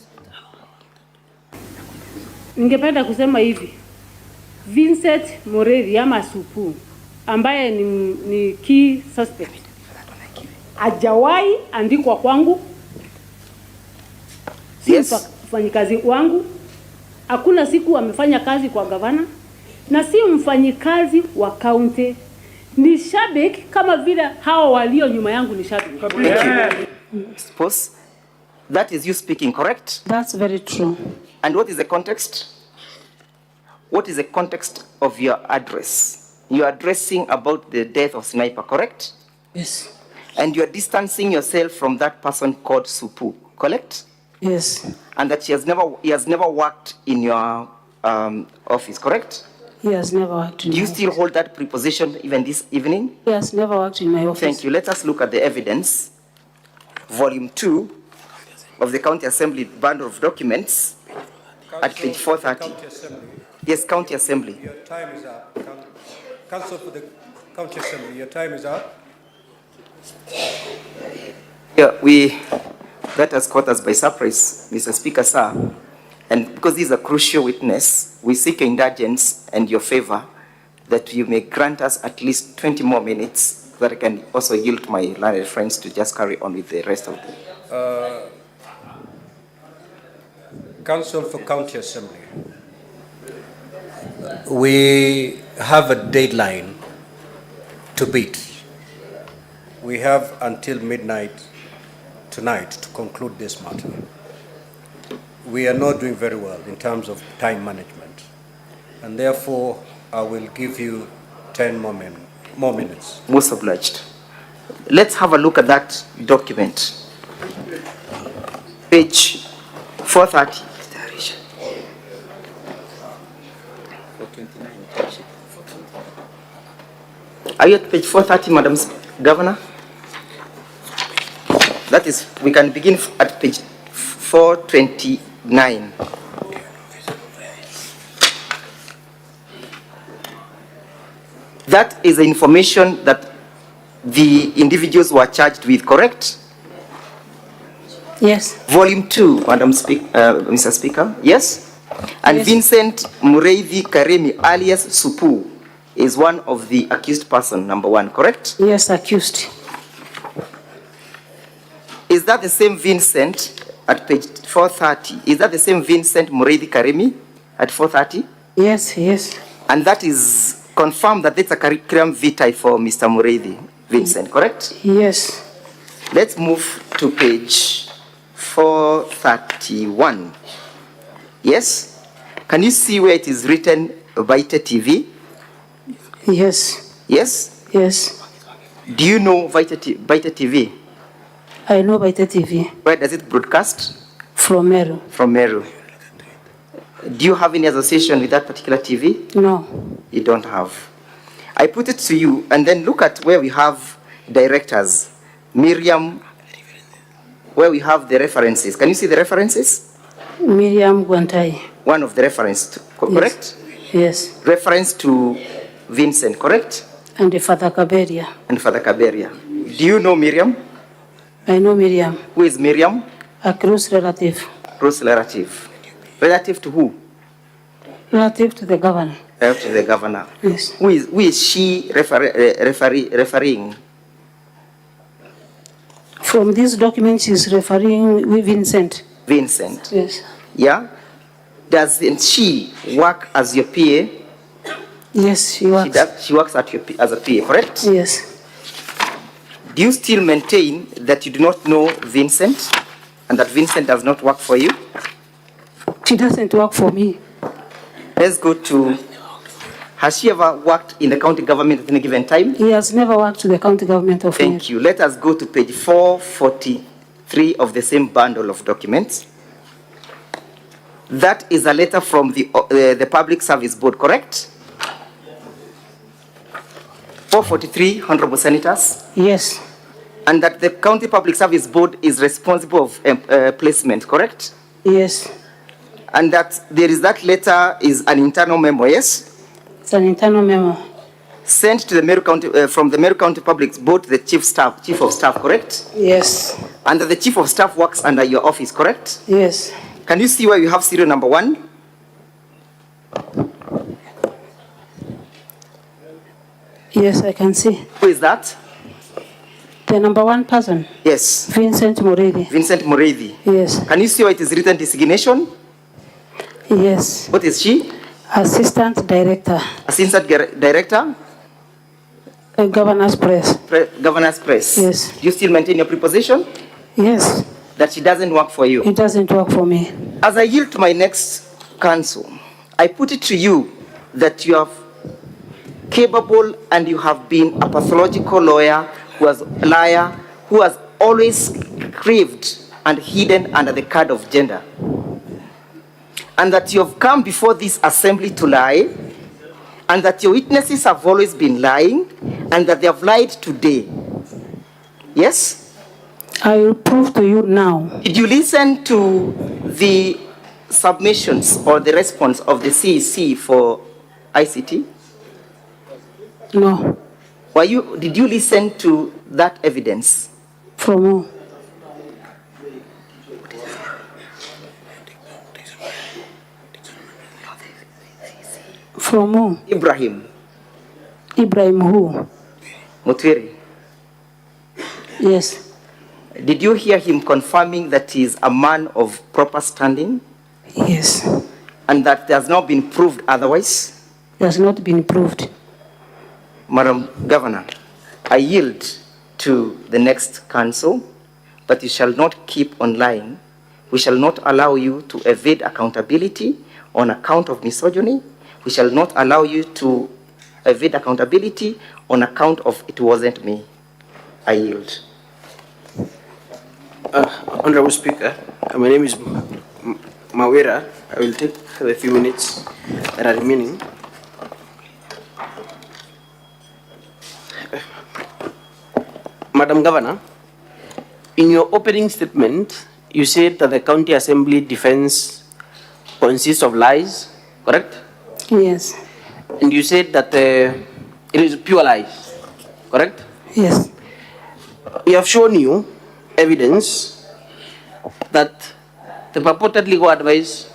Speaker 3: Ningependa kusema hivi. Vincent Moreri ama Supu ambaye ni key suspect. Hajawahi andikwa kwangu. Si mfanyikazi wangu. Hakuna siku amefanya kazi kwa gavana. Na si mfanyikazi wa county. Ni shabiki kama vile hao walio nyuma yangu ni shabiki.
Speaker 16: Suppose that is you speaking, correct?
Speaker 3: That's very true.
Speaker 16: And what is the context? What is the context of your address? You are addressing about the death of Sniper, correct?
Speaker 3: Yes.
Speaker 16: And you are distancing yourself from that person called Supu, correct?
Speaker 3: Yes.
Speaker 16: And that he has never worked in your office, correct?
Speaker 3: He has never worked in
Speaker 16: Do you
Speaker 3: my
Speaker 16: still hold that preposition even this evening?
Speaker 3: He has never worked in my office.
Speaker 16: Thank you. Let us look at the evidence. Volume 2 of the County Assembly bundle of documents at page 430.
Speaker 11: County Assembly.
Speaker 16: Yes, County Assembly.
Speaker 11: Your time is up. Council for the County Assembly, your time is up.
Speaker 16: Yeah, that has caught us by surprise, Mr. Speaker, sir. And because this is a crucial witness, we seek indulgence and your favor that you may grant us at least 20 more minutes so that I can also yield to my learned friends to just carry on with the rest of the...
Speaker 11: Council for County Assembly. We have a deadline to beat. We have until midnight tonight to conclude this matter. We are not doing very well in terms of time management, and therefore I will give you 10 more minutes.
Speaker 16: Most obliged. Let's have a look at that document. Page 430. Are you at page 430, Madam Governor? That is, we can begin at page 429. That is the information that the individuals were charged with, correct?
Speaker 3: Yes.
Speaker 16: Volume 2, Mr. Speaker, yes? And
Speaker 3: Yes.
Speaker 16: Vincent Mureithi Karemi alias Supu is one of the accused person, number 1, correct?
Speaker 3: Yes, accused.
Speaker 16: Is that the same Vincent at page 430? Is that the same Vincent Mureithi Karemi at 430?
Speaker 3: Yes, yes.
Speaker 16: And that is confirmed that it's a curriculum vitae for Mr. Mureithi Vincent, correct?
Speaker 3: Yes.
Speaker 16: Let's move to page 431. Yes? Can you see where it is written Vita TV?
Speaker 3: Yes.
Speaker 16: Yes?
Speaker 3: Yes.
Speaker 16: Do you know Vita TV?
Speaker 3: I know Vita TV.
Speaker 16: Where does it broadcast?
Speaker 3: From Meru.
Speaker 16: From Meru. Do you have any association with that particular TV?
Speaker 3: No.
Speaker 16: You don't have. I put it to you, and then look at where we have directors. Miriam, where we have the references. Can you see the references?
Speaker 3: Miriam Gwantai.
Speaker 16: One of the references, correct?
Speaker 3: Yes.
Speaker 16: Reference to Vincent, correct?
Speaker 3: And the Father Kaberia.
Speaker 16: And Father Kaberia. Do you know Miriam?
Speaker 3: I know Miriam.
Speaker 16: Who is Miriam?
Speaker 3: A close relative.
Speaker 16: Close relative. Relative to who?
Speaker 3: Relative to the governor.
Speaker 16: To the governor.
Speaker 3: Yes.
Speaker 16: Who is she referring?
Speaker 3: From this document, she's referring with Vincent.
Speaker 16: Vincent.
Speaker 3: Yes.
Speaker 16: Yeah? Doesn't she work as your PA?
Speaker 3: Yes, she works.
Speaker 16: She works at as a PA, correct?
Speaker 3: Yes.
Speaker 16: Do you still maintain that you do not know Vincent and that Vincent does not work for you?
Speaker 3: She doesn't work for me.
Speaker 16: Let's go to, has she ever worked in the county government at any given time?
Speaker 3: He has never worked to the county government of Meru.
Speaker 16: Thank you. Let us go to page 443 of the same bundle of documents. That is a letter from the Public Service Board, correct? 443, Honorable Senators?
Speaker 3: Yes.
Speaker 16: And that the County Public Service Board is responsible of placement, correct?
Speaker 3: Yes.
Speaker 16: And that there is that letter is an internal memo, yes?
Speaker 3: It's an internal memo.
Speaker 16: Sent to the Meru County, from the Meru County Public Board to the Chief of Staff, correct?
Speaker 3: Yes.
Speaker 16: And that the Chief of Staff works under your office, correct?
Speaker 3: Yes.
Speaker 16: Can you see where you have serial number 1?
Speaker 3: Yes, I can see.
Speaker 16: Who is that?
Speaker 3: The number 1 person.
Speaker 16: Yes.
Speaker 3: Vincent Mureithi.
Speaker 16: Vincent Mureithi.
Speaker 3: Yes.
Speaker 16: Can you see where it is written designation?
Speaker 3: Yes.
Speaker 16: What is she?
Speaker 3: Assistant Director.
Speaker 16: Assistant Director?
Speaker 3: Governor's Press.
Speaker 16: Governor's Press.
Speaker 3: Yes.
Speaker 16: Do you still maintain your preposition?
Speaker 3: Yes.
Speaker 16: That she doesn't work for you?
Speaker 3: It doesn't work for me.
Speaker 16: As I yield to my next counsel, I put it to you that you are capable and you have been a pathological liar who has always craved and hidden under the card of gender. And that you have come before this assembly to lie, and that your witnesses have always been lying and that they have lied today. Yes?
Speaker 3: I will prove to you now.
Speaker 16: Did you listen to the submissions or the response of the CEC for ICT?
Speaker 3: No.
Speaker 16: Did you listen to that evidence?
Speaker 3: From who? From who?
Speaker 16: Ibrahim.
Speaker 3: Ibrahim who?
Speaker 16: Mutwiri.
Speaker 3: Yes.
Speaker 16: Did you hear him confirming that he is a man of proper standing?
Speaker 3: Yes.
Speaker 16: And that there has not been proved otherwise?
Speaker 3: It has not been proved.
Speaker 16: Madam Governor, I yield to the next council, but you shall not keep on lying. We shall not allow you to evade accountability on account of misogyny. We shall not allow you to evade accountability on account of it wasn't me. I yield.
Speaker 6: Honorable Speaker, my name is Kawira. I will take the few minutes that are remaining. Madam Governor, in your opening statement, you said that the County Assembly defense consists of lies, correct?
Speaker 3: Yes.
Speaker 6: And you said that it is pure lies, correct?
Speaker 3: Yes.
Speaker 6: We have shown you evidence that the purported legal advice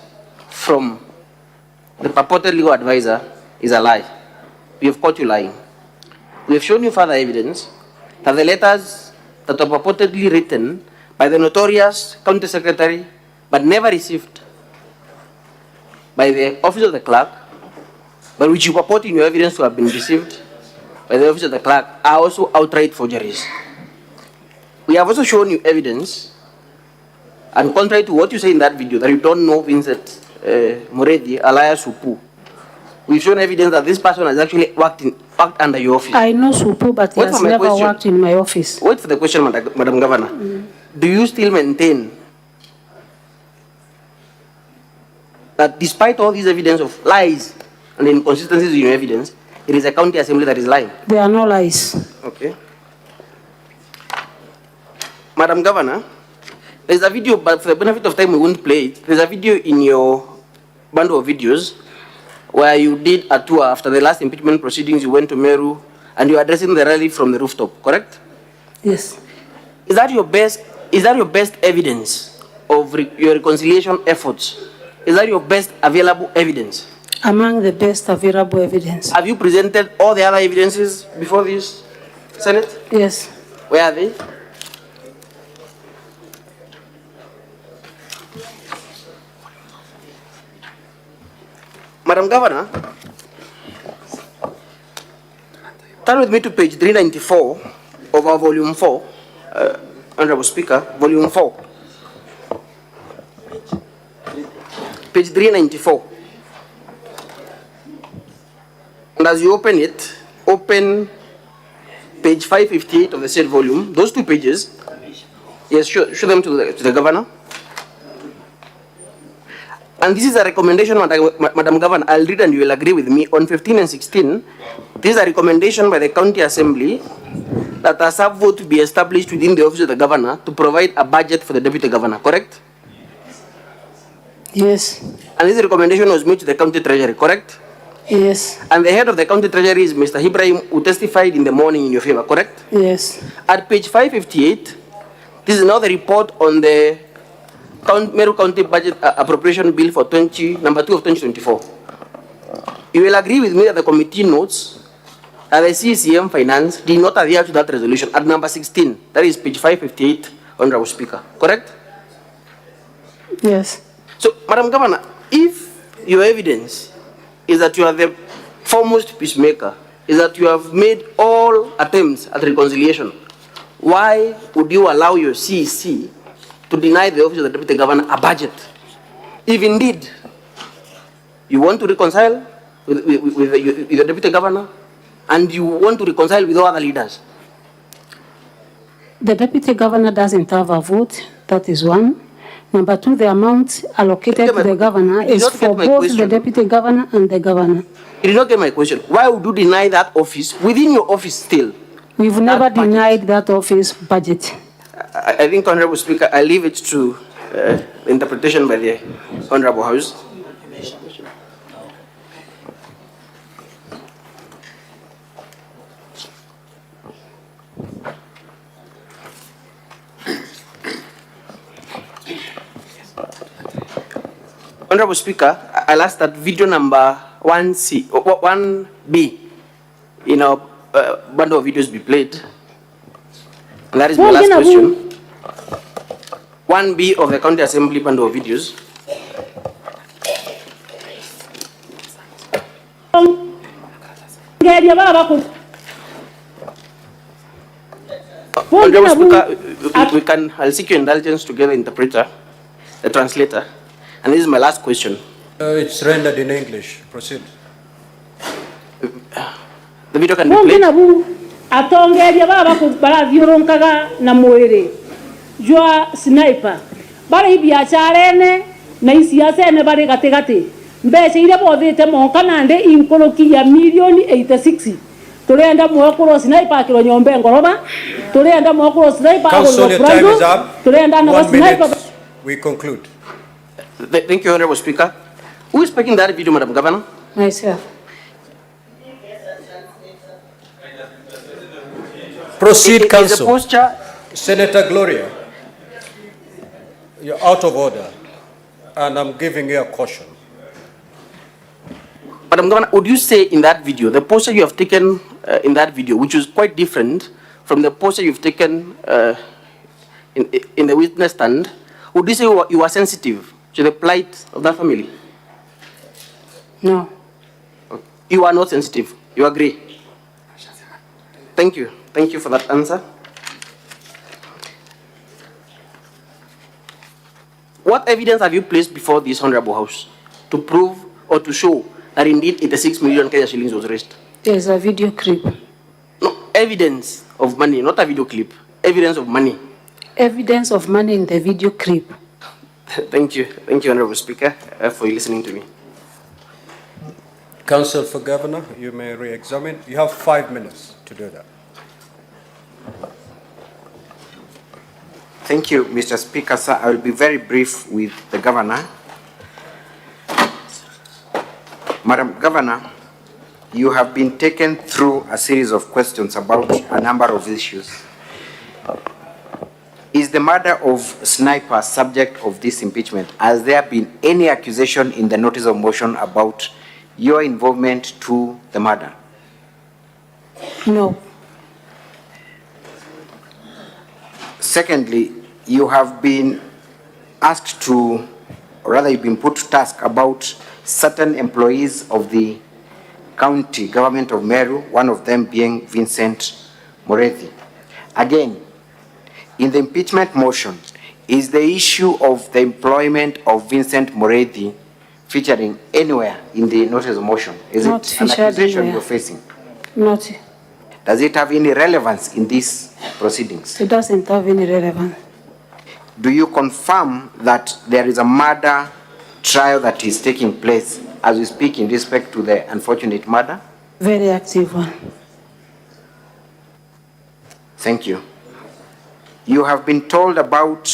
Speaker 6: from the purported legal advisor is a lie. We have caught you lying. We have shown you further evidence that the letters that were purportedly written by the notorious County Secretary but never received by the Office of the Clerk, but which you purport in your evidence to have been received by the Office of the Clerk, are also outright forgeries. We have also shown you evidence, and contrary to what you say in that video, that you don't know Vincent Muredi, alias Supu, we've shown evidence that this person has actually worked under your office.
Speaker 3: I know Supu, but he
Speaker 6: Wait
Speaker 3: has
Speaker 6: for my
Speaker 3: never
Speaker 6: question.
Speaker 3: worked in my office.
Speaker 6: Wait for the question, Madam Governor. Do you still maintain that despite all this evidence of lies and inconsistencies in your evidence, it is a county assembly that is lying?
Speaker 3: There are no lies.
Speaker 6: Okay. Madam Governor, there's a video, but for the benefit of time we won't play it. There's a video in your bundle of videos where you did a tour after the last impeachment proceedings. You went to Meru and you are addressing the rally from the rooftop, correct?
Speaker 3: Yes.
Speaker 6: Is that your best evidence of your reconciliation efforts? Is that your best available evidence?
Speaker 3: Among the best available evidence.
Speaker 6: Have you presented all the other evidences before this Senate?
Speaker 3: Yes.
Speaker 6: Where are they? Madam Governor, turn with me to page 394 of our volume 4, Honorable Speaker, volume 4. Page 394. And as you open it, open page 558 of the said volume, those two pages. Yes, show them to the Governor. And this is a recommendation, Madam Governor, I'll read and you will agree with me. On 15 and 16, this is a recommendation by the County Assembly that a sub-vote be established within the Office of the Governor to provide a budget for the Deputy Governor, correct?
Speaker 3: Yes.
Speaker 6: And this recommendation was made to the County Treasury, correct?
Speaker 3: Yes.
Speaker 6: And the head of the County Treasury is Mr. Ibrahim, who testified in the morning in your favor, correct?
Speaker 3: Yes.
Speaker 6: At page 558, this is now the report on the Meru County Budget Appropriation Bill for number 2 of 2024. You will agree with me that the committee notes that the CCM Finance did not adhere to that resolution at number 16. That is page 558, Honorable Speaker. Correct?
Speaker 3: Yes.
Speaker 6: So, Madam Governor, if your evidence is that you are the foremost peacemaker, is that you have made all attempts at reconciliation, why would you allow your CEC to deny the Office of the Deputy Governor a budget? If indeed you want to reconcile with the Deputy Governor and you want to reconcile with all other leaders.
Speaker 3: The Deputy Governor doesn't have a vote, that is one. Number two, the amount allocated to the governor is for both the deputy governor and the governor.
Speaker 6: You did not get my question. Why would you deny that office within your office still?
Speaker 3: We've never denied that office budget.
Speaker 6: I think, Honorable Speaker, I leave it to interpretation by the Honorable House. Honorable Speaker, I'll ask that video number 1C, 1B, in our bundle of videos be played. And that is my last question. 1B of the County Assembly bundle of videos. Honorable Speaker, I'll seek your indulgence to get the interpreter, the translator. And this is my last question.
Speaker 11: It's rendered in English. Proceed.
Speaker 6: The video can be played.
Speaker 12: Atongeria baba barathiurunkaga na mwiri jwa sniper bari biashara ene na isiasa ene bari gatigati mbeca ile bothite monka nande inkorokia milioni 86 turenda mwakuro sniper akiro nyombe ngoroba turenda mwakuro sniper
Speaker 11: Council, your time is up.
Speaker 12: turenda na sniper.
Speaker 11: We conclude.
Speaker 6: Thank you, Honorable Speaker. Who is speaking that video, Madam Governor?
Speaker 3: Myself.
Speaker 11: Proceed, Council. Senator Gloria, you're out of order, and I'm giving you a caution.
Speaker 6: Madam Governor, would you say in that video, the posture you have taken in that video, which is quite different from the posture you've taken in the witness stand, would you say you are sensitive to the plight of that family?
Speaker 3: No.
Speaker 6: You are not sensitive. You agree? Thank you. Thank you for that answer. What evidence have you placed before this Honorable House to prove or to show that indeed 86 million Kenya shillings was raised?
Speaker 3: There's a video clip.
Speaker 6: No, evidence of money, not a video clip. Evidence of money.
Speaker 3: Evidence of money in the video clip.
Speaker 6: Thank you. Thank you, Honorable Speaker, for listening to me.
Speaker 11: Council for Governor, you may re-examine. You have 5 minutes to do that.
Speaker 7: Thank you, Mr. Speaker, sir. I will be very brief with the Governor. Madam Governor, you have been taken through a series of questions about a number of issues. Is the murder of Sniper subject of this impeachment? Has there been any accusation in the notice of motion about your involvement to the murder?
Speaker 3: No.
Speaker 7: Secondly, you have been asked to, or rather you've been put to task about certain employees of the county government of Meru, one of them being Vincent Morethi. Again, in the impeachment motion, is the issue of the employment of Vincent Morethi featuring anywhere in the notice of motion? Is
Speaker 3: Not
Speaker 7: it an accusation
Speaker 3: anywhere.
Speaker 7: you're facing?
Speaker 3: Not.
Speaker 7: Does it have any relevance in these proceedings?
Speaker 3: It doesn't have any relevance.
Speaker 7: Do you confirm that there is a murder trial that is taking place as we speak in respect to the unfortunate murder?
Speaker 3: Very active one.
Speaker 7: Thank you. You have been told about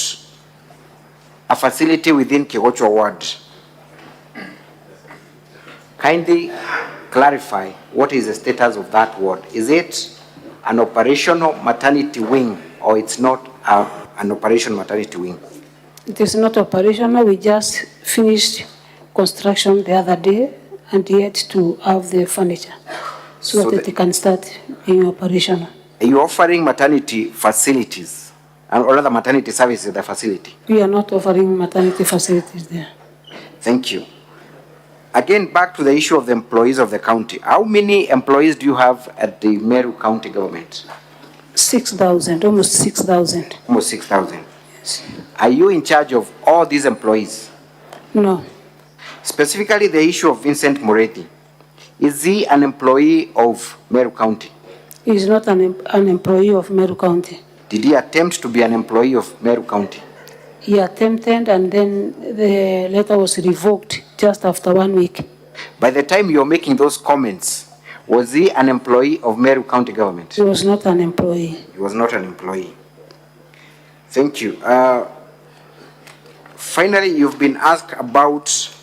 Speaker 7: a facility within Kigocho Ward. Kindly clarify what is the status of that ward. Is it an operational maternity wing or it's not an operational maternity wing?
Speaker 3: It is not operational. We just finished construction the other day and yet to have the furniture so that it can start being operational.
Speaker 7: Are you offering maternity facilities or rather maternity services at the facility?
Speaker 3: We are not offering maternity facilities there.
Speaker 7: Thank you. Again, back to the issue of the employees of the county. How many employees do you have at the Meru County government?
Speaker 3: 6,000, almost 6,000.
Speaker 7: Almost 6,000. Yes. Are you in charge of all these employees?
Speaker 3: No.
Speaker 7: Specifically, the issue of Vincent Morethi. Is he an employee of Meru County?
Speaker 3: He is not an employee of Meru County.
Speaker 7: Did he attempt to be an employee of Meru County?
Speaker 3: He attempted, and then the letter was revoked just after 1 week.
Speaker 7: By the time you were making those comments, was he an employee of Meru County government?
Speaker 3: He was not an employee.
Speaker 7: He was not an employee. Thank you. Finally, you've been asked about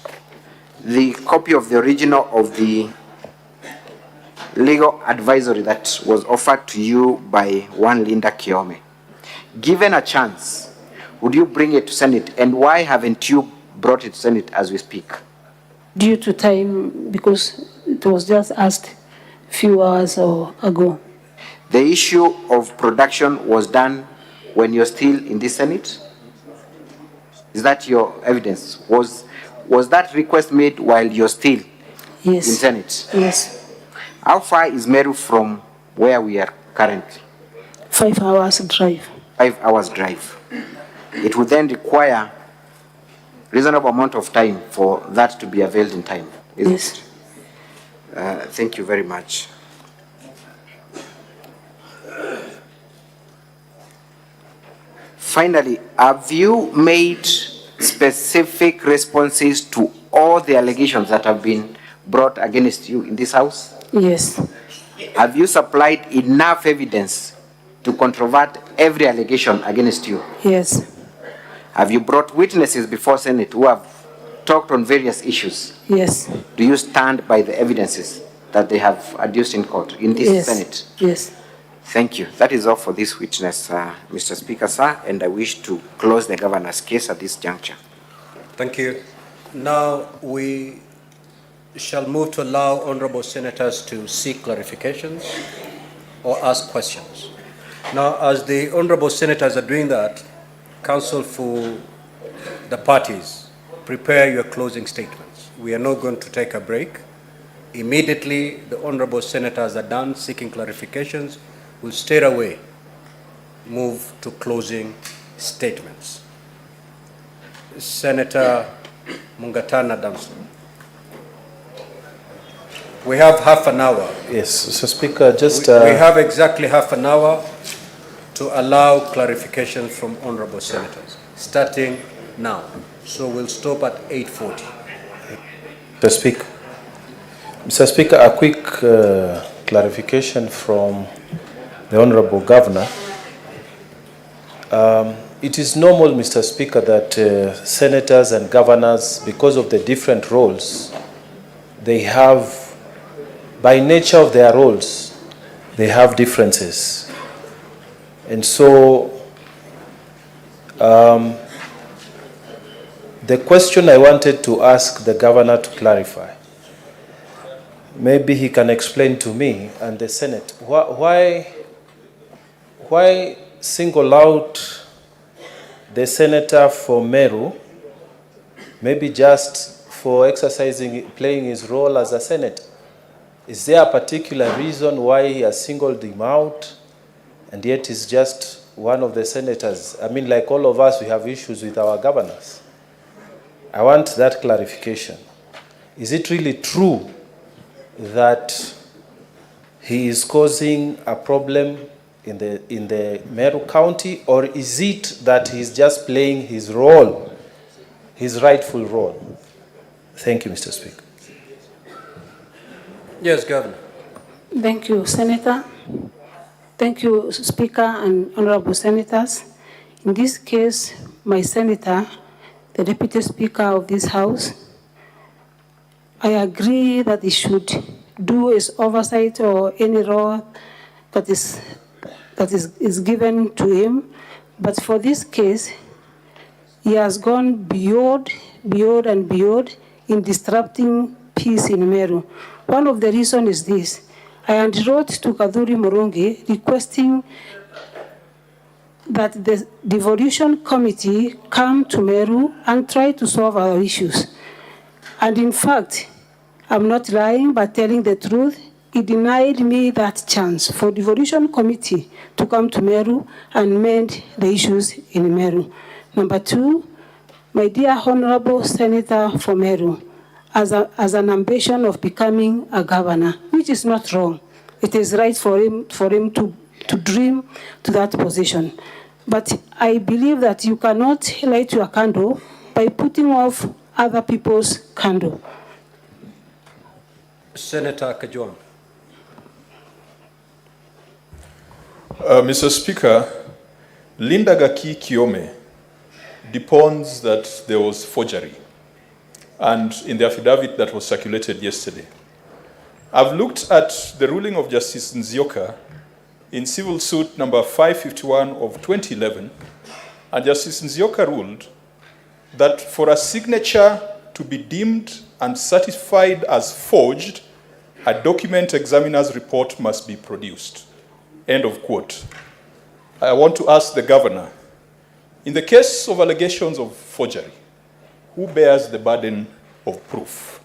Speaker 7: the copy of the original of the legal advisory that was offered to you by one Linda Kiome. Given a chance, would you bring it to Senate, and why haven't you brought it to Senate as we speak?
Speaker 3: Due to time, because it was just asked a few hours ago.
Speaker 7: The issue of production was done when you're still in the Senate? Is that your evidence? Was that request made while you're still in Senate?
Speaker 3: Yes.
Speaker 7: How far is Meru from where we are currently?
Speaker 3: 5 hours drive.
Speaker 7: 5 hours drive. It would then require reasonable amount of time for that to be availed in time, isn't it? Thank you very much. Finally, have you made specific responses to all the allegations that have been brought against you in this House?
Speaker 3: Yes.
Speaker 7: Have you supplied enough evidence to controvert every allegation against you?
Speaker 3: Yes.
Speaker 7: Have you brought witnesses before Senate who have talked on various issues?
Speaker 3: Yes.
Speaker 7: Do you stand by the evidences that they have adduced in court, in this Senate?
Speaker 3: Yes.
Speaker 7: Thank you. That is all for this witness, Mr. Speaker, sir, and I wish to close the governor's case at this juncture.
Speaker 11: Thank you. Now we shall move to allow honorable senators to seek clarifications or ask questions. Now, as the honorable senators are doing that, counsel for the parties, prepare your closing statements. We are not going to take a break. Immediately, the honorable senators are done seeking clarifications, will straight away move to closing statements. Senator Munga Danso. We have half an hour.
Speaker 13: Yes, Mr. Speaker, just...
Speaker 11: We have exactly half an hour to allow clarification from honorable senators, starting now. So we'll stop at 8:40.
Speaker 13: Mr. Speaker, a quick clarification from the Honorable Governor. It is normal, Mr. Speaker, that senators and governors, because of the different roles, they have, by nature of their roles, they have differences. And so, the question I wanted to ask the governor to clarify, maybe he can explain to me and the Senate, why single out the senator for Meru, maybe just for playing his role as a senator? Is there a particular reason why he has singled him out, and yet he's just one of the senators? I mean, like all of us, we have issues with our governors. I want that clarification. Is it really true that he is causing a problem in the Meru County, or is it that he's just playing his role, his rightful role? Thank you, Mr. Speaker.
Speaker 11: Yes, Governor.
Speaker 3: Thank you, Senator. Thank you, Speaker and honorable senators. In this case, my senator, the Deputy Speaker of this House, I agree that he should do his oversight or any role that is given to him. But for this case, he has gone beyond in disrupting peace in Meru. One of the reasons is this. I wrote to Kadhuri Murungi requesting that the devolution committee come to Meru and try to solve our issues. And in fact, I'm not lying, but telling the truth, he denied me that chance for devolution committee to come to Meru and mend the issues in Meru. Number two, my dear honorable senator for Meru, as an ambition of becoming a governor, which is not wrong. It is right for him to dream to that position. But I believe that you cannot light your candle by putting off other people's candle.
Speaker 11: Senator Kajwang.
Speaker 20: Mr. Speaker, Linda Gaki Kiome deponds that there was forgery, and in the affidavit that was circulated yesterday. I've looked at the ruling of Justice Nzioka in civil suit number 551 of 2011, and Justice Nzioka ruled that for a signature to be deemed and certified as forged, a document examiner's report must be produced. End of quote. I want to ask the governor, in the case of allegations of forgery, who bears the burden of proof?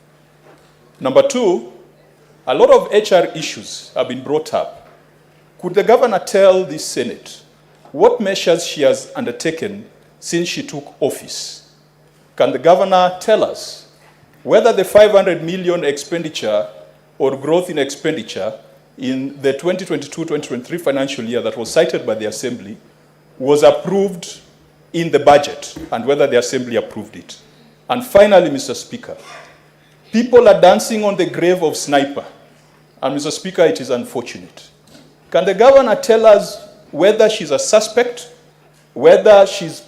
Speaker 20: Number two, a lot of HR issues have been brought up. Could the governor tell the Senate what measures she has undertaken since she took office? Can the governor tell us whether the 500 million expenditure or growth in expenditure in the 2022-2023 financial year that was cited by the Assembly was approved in the budget, and whether the Assembly approved it? And finally, Mr. Speaker, people are dancing on the grave of Sniper, and Mr. Speaker, it is unfortunate. Can the governor tell us whether she's a suspect, whether she's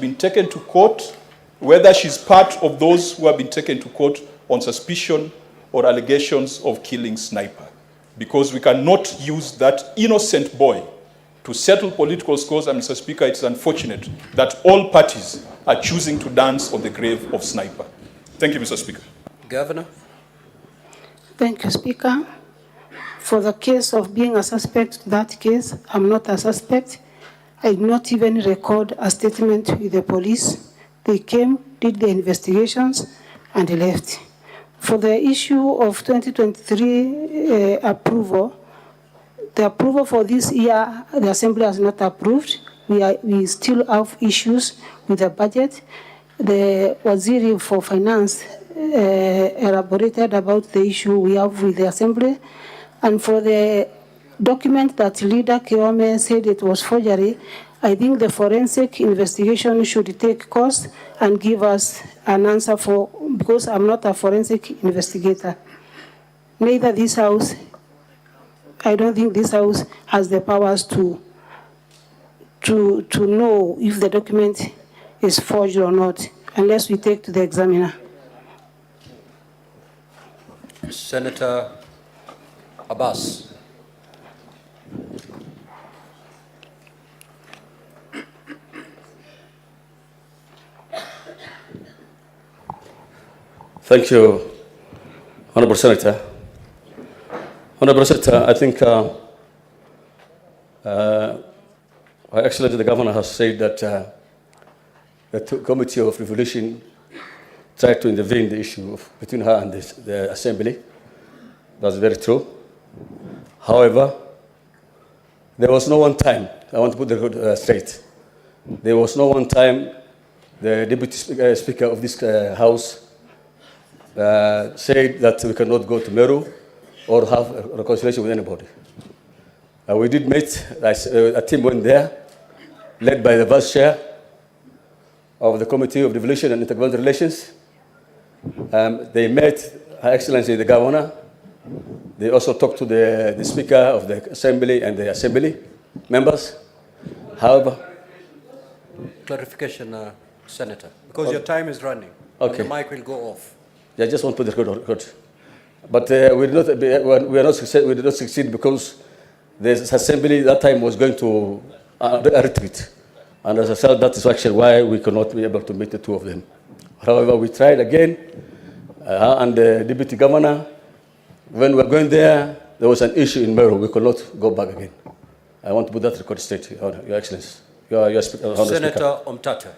Speaker 20: been taken to court, whether she's part of those who have been taken to court on suspicion or allegations of killing Sniper? Because we cannot use that innocent boy to settle political scores, and Mr. Speaker, it's unfortunate that all parties are choosing to dance on the grave of Sniper. Thank you, Mr. Speaker.
Speaker 11: Governor.
Speaker 3: Thank you, Speaker. For the case of being a suspect, that case, I'm not a suspect. I did not even record a statement with the police. They came, did the investigations, and left. For the issue of 2023 approval, the approval for this year, the Assembly has not approved. We still have issues with the budget. The Waziri for Finance elaborated about the issue we have with the Assembly. And for the document that Leader Kiome said it was forgery, I think the forensic investigation should take course and give us an answer for, because I'm not a forensic investigator. Neither this House, I don't think this House has the powers to know if the document is forged or not, unless we take to the examiner.
Speaker 11: Senator Abbas.
Speaker 21: Thank you, Honorable Senator. Honorable Senator, I think Her Excellency the Governor has said that the Committee of Revolution tried to intervene the issue between her and the Assembly. That's very true. However, there was no one time, I want to put the record straight, there was no one time the Deputy Speaker of this House said that we cannot go to Meru or have a reconciliation with anybody. We did meet, a team went there, led by the Vice Chair of the Committee of Devolution and Intergovernmental Relations. They met Her Excellency the Governor. They also talked to the Speaker of the Assembly and the Assembly members. However,
Speaker 11: clarification, Senator, because your time is running.
Speaker 21: Okay.
Speaker 11: The mic will go off.
Speaker 21: I just want to put the record. But we did not succeed because the Assembly that time was going to a retreat. And as I said, that is actually why we could not be able to meet the two of them. However, we tried again, and the Deputy Governor, when we were going there, there was an issue in Meru. We could not go back again. I want to put that record straight, Your Excellency. Your
Speaker 11: Senator Omtata.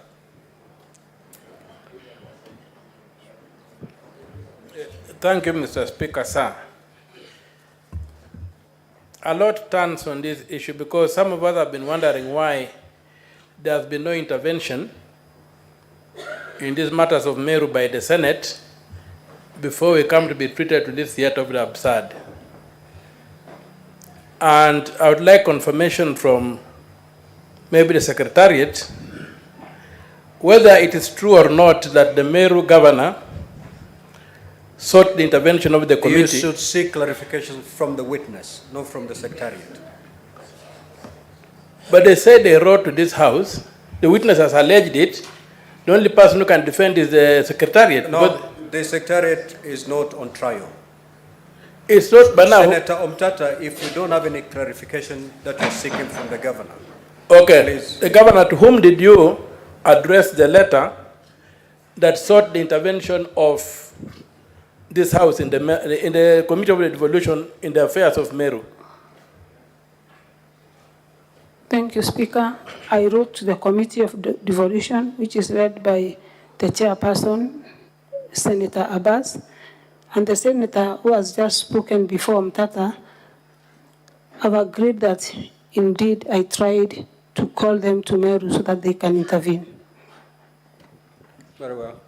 Speaker 22: Thank you, Mr. Speaker, sir. A lot turns on this issue because some of us have been wondering why there has been no intervention in these matters of Meru by the Senate before we come to be treated to this yet of the absurd. And I would like confirmation from maybe the Secretariat, whether it is true or not that the Meru governor sought the intervention of the committee.
Speaker 11: You should seek clarification from the witness, not from the Secretariat.
Speaker 22: But they said they wrote to this house. The witness has alleged it. The only person who can defend is the Secretariat.
Speaker 11: No, the Secretariat is not on trial.
Speaker 22: It's not, but now...
Speaker 11: Senator Omtata, if you don't have any clarification that you're seeking from the governor.
Speaker 22: Okay,
Speaker 11: please.
Speaker 22: The governor, to whom did you address the letter that sought the intervention of this house in the Committee of the Devolution in the affairs of Meru?
Speaker 3: Thank you, Speaker. I wrote to the Committee of Devolution, which is led by the chairperson, Senator Abbas, and the senator who has just spoken before Mtata. Have agreed that indeed I tried to call them to Meru so that they can intervene.
Speaker 11: Very well.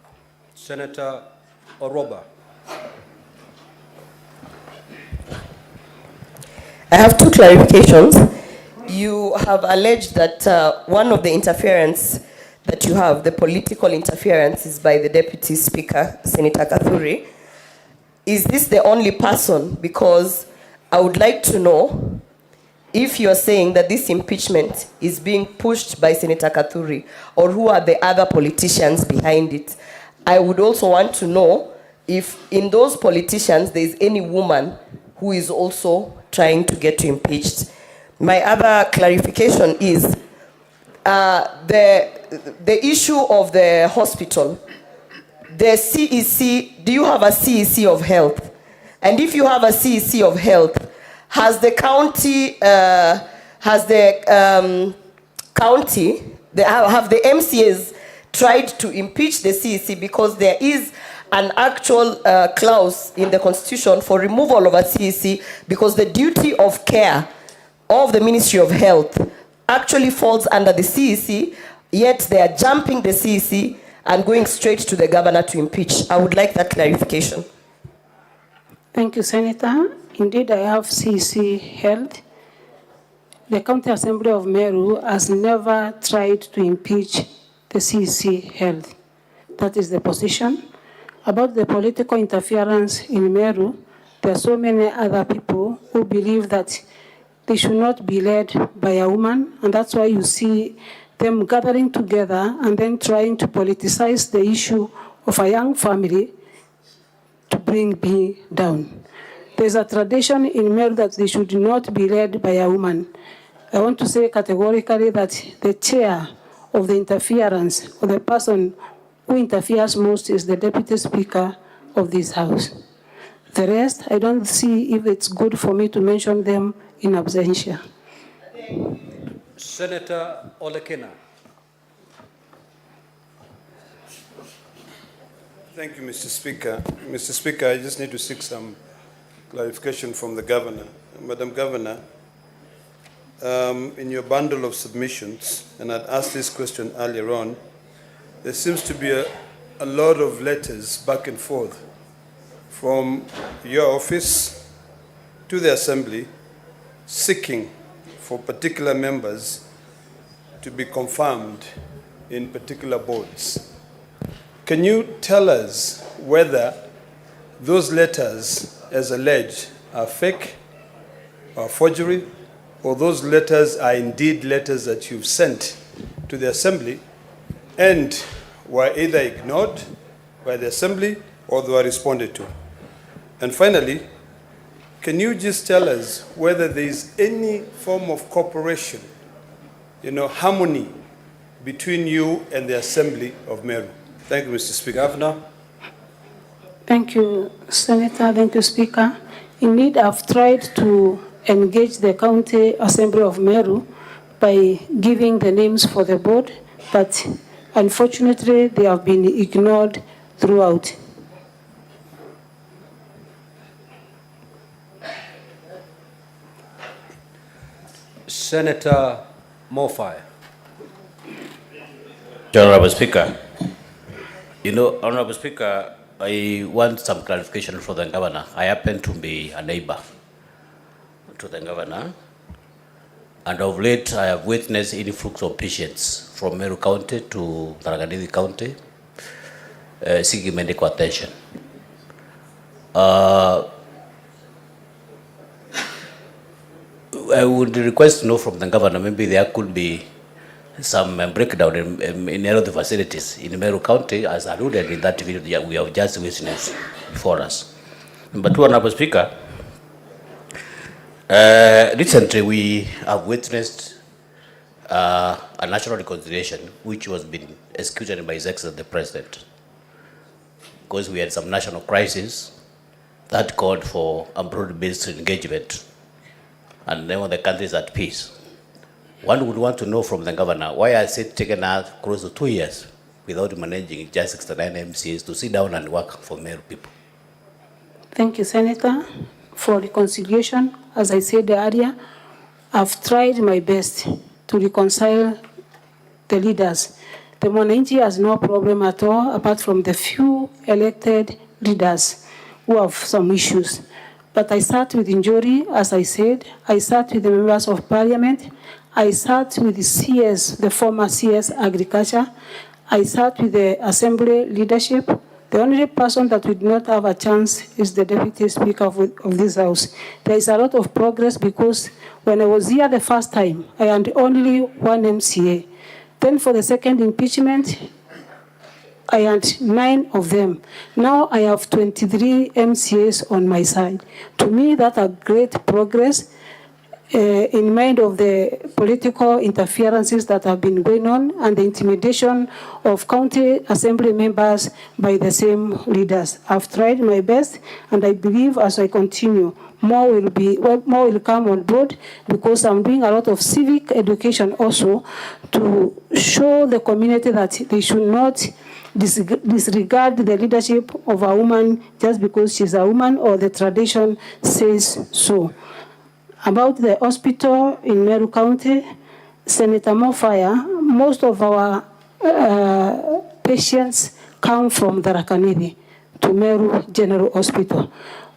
Speaker 11: Senator Oroba.
Speaker 19: I have two clarifications. You have alleged that one of the interference that you have, the political interference, is by the Deputy Speaker, Senator Kathuri. Is this the only person? Because I would like to know if you're saying that this impeachment is being pushed by Senator Kathuri, or who are the other politicians behind it. I would also want to know if in those politicians there is any woman who is also trying to get you impeached. My other clarification is the issue of the hospital. The CEC, do you have a CEC of health? And if you have a CEC of health, has the county, have the MCAs tried to impeach the CEC, because there is an actual clause in the Constitution for removal of a CEC, because the duty of care of the Ministry of Health actually falls under the CEC, yet they are jumping the CEC and going straight to the governor to impeach. I would like that clarification.
Speaker 3: Thank you, Senator. Indeed, I have CEC held. The County Assembly of Meru has never tried to impeach the CEC held. That is the position. About the political interference in Meru, there are so many other people who believe that they should not be led by a woman, and that's why you see them gathering together and then trying to politicize the issue of a young family to bring me down. There's a tradition in Meru that they should not be led by a woman. I want to say categorically that the chair of the interference, or the person who interferes most, is the Deputy Speaker of this House. The rest, I don't see if it's good for me to mention them in absentia.
Speaker 11: Senator Olekina.
Speaker 8: Thank you, Mr. Speaker. Mr. Speaker, I just need to seek some clarification from the Governor. Madam Governor, in your bundle of submissions, and I'd asked this question earlier on, there seems to be a lot of letters back and forth from your office to the Assembly seeking for particular members to be confirmed in particular boards. Can you tell us whether those letters, as alleged, are fake, or forgery, or those letters are indeed letters that you've sent to the Assembly and were either ignored by the Assembly or they were responded to? And finally, can you just tell us whether there is any form of cooperation, harmony between you and the Assembly of Meru? Thank you, Mr. Speaker.
Speaker 11: Governor.
Speaker 3: Thank you, Senator. Thank you, Speaker. Indeed, I've tried to engage the County Assembly of Meru by giving the names for the board, but unfortunately, they have been ignored throughout.
Speaker 11: Senator Mofai.
Speaker 5: Honorable Speaker, Honorable Speaker, I want some clarification for the Governor. I happen to be a neighbor to the Governor. And of late, I have witnessed influx of patients from Meru County to Tharaka County seeking medical attention. I would request to know from the governor, maybe there could be some breakdown in any of the facilities in Meru County, as alluded in that video we have just witnessed before us. Number two, Honorable Speaker, recently we have witnessed a national reconciliation which was being executed by His Excellency the President, because we had some national crisis that called for a broad-based engagement, and then when the country is at peace. One would want to know from the governor, why has it taken us close to 2 years without managing just 69 MCAs to sit down and work for Meru people?
Speaker 3: Thank you, Senator, for reconciliation. As I said earlier, I've tried my best to reconcile the leaders. The Mwananchi has no problem at all, apart from the few elected leaders who have some issues. But I sat with Njori, as I said. I sat with the members of parliament. I sat with the CS, the former CS Agriculture. I sat with the assembly leadership. The only person that would not have a chance is the deputy speaker of this house. There is a lot of progress because when I was here the first time, I had only one MCA. Then for the second impeachment, I had 9 of them. Now I have 23 MCAs on my side. To me, that's a great progress in mind of the political interferences that have been going on and the intimidation of county assembly members by the same leaders. I've tried my best, and I believe as I continue, more will come on board, because I'm doing a lot of civic education also to show the community that they should not disregard the leadership of a woman just because she's a woman or the tradition says so. About the hospital in Meru County, Senator Mofaya, most of our patients come from Tharaka to Meru General Hospital.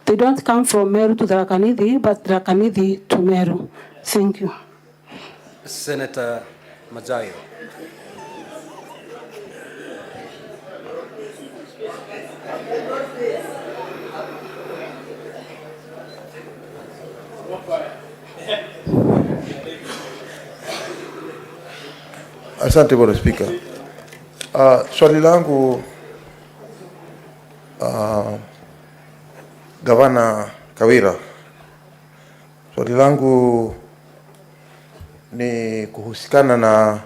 Speaker 3: They don't come from Meru to Tharaka, but Tharaka to Meru. Thank you.
Speaker 11: Senator Majayo.
Speaker 10: Asante Bwana Spika. Swali langu Gavana Kawira, swali langu ni kuhusikana na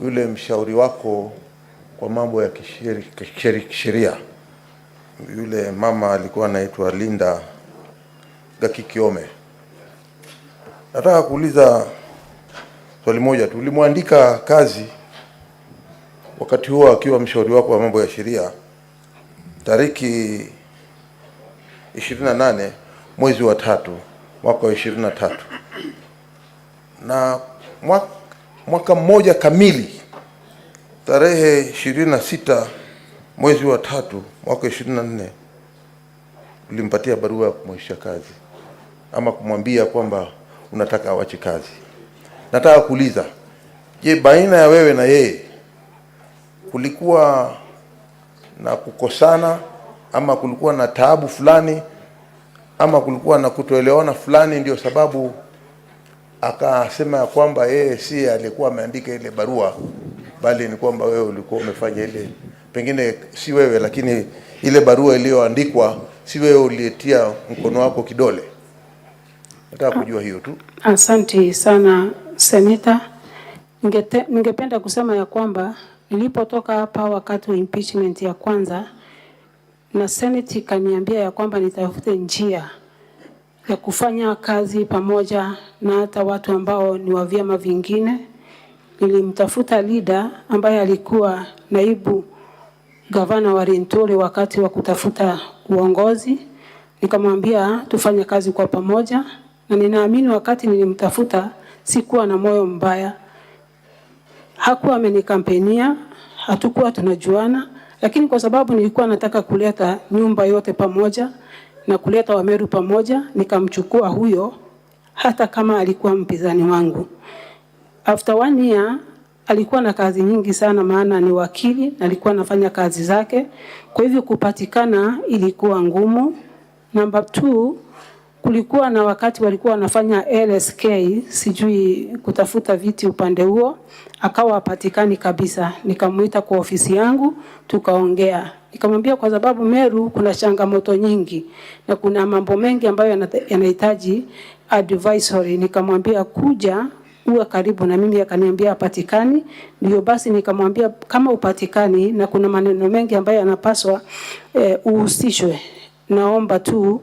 Speaker 10: yule mshauri wako kwa mambo ya kisheria. Yule mama alikuwa anaitwa Linda Gakikiome. Nataka kuuliza swali moja tu. Ulimwandika kazi wakati huo akiwa mshauri wako wa mambo ya sheria tariki 28 mwezi wa 3 mwaka wa 23, na mwaka mmoja kamili tarehe 26 mwezi wa 3 mwaka 24 ulimpatia barua ya kumwisha kazi ama kumwambia kwamba unataka awache kazi. Nataka kuuliza, je, baina ya wewe na yeye kulikuwa na kukosana ama kulikuwa na taabu fulani ama kulikuwa na kutoelewana fulani ndio sababu akasema ya kwamba yeye si alikuwa ameandika ile barua, bali ni kwamba wewe ulikuwa umefanya ile, pengine si wewe lakini ile barua iliyoandikwa si wewe uliyetia mkono wako kidole? Nataka kujua hiyo tu.
Speaker 3: Asante sana Senator. Ningependa kusema ya kwamba nilipotoka hapa wakati wa impeachment ya kwanza, na Senate kaniambia ya kwamba nitafute njia ya kufanya kazi pamoja na hata watu ambao ni wa vyama vingine. Nilimtafuta leader ambaye alikuwa naibu gavana wa Rentore wakati wa kutafuta uongozi. Nikamwambia tufanye kazi kwa pamoja, na ninaamini wakati nilimtafuta sikuwa na moyo mbaya. Hakuwa amenikampenia, hatukuwa tunajuana, lakini kwa sababu nilikuwa nataka kuleta nyumba yote pamoja na kuleta Wameru pamoja, nikamchukua huyo hata kama alikuwa mpinzani wangu. After 1 year, alikuwa na kazi nyingi sana, maana ni wakili na alikuwa anafanya kazi zake. Kwa hivyo kupatikana ilikuwa ngumu. Number 2, kulikuwa na wakati walikuwa wanafanya LSK, sijui kutafuta viti upande huo, akawa hapatikani kabisa. Nikamuita kwa ofisi yangu, tukaongea. Nikamwambia kwa sababu Meru kuna changamoto nyingi na kuna mambo mengi ambayo yanahitaji advisory. Nikamwambia kuja uwe karibu na mimi, akaniambia hapatikani. Ndio basi nikamwambia kama upatikani na kuna maneno mengi ambayo yanapaswa uhusishwe, naomba tu,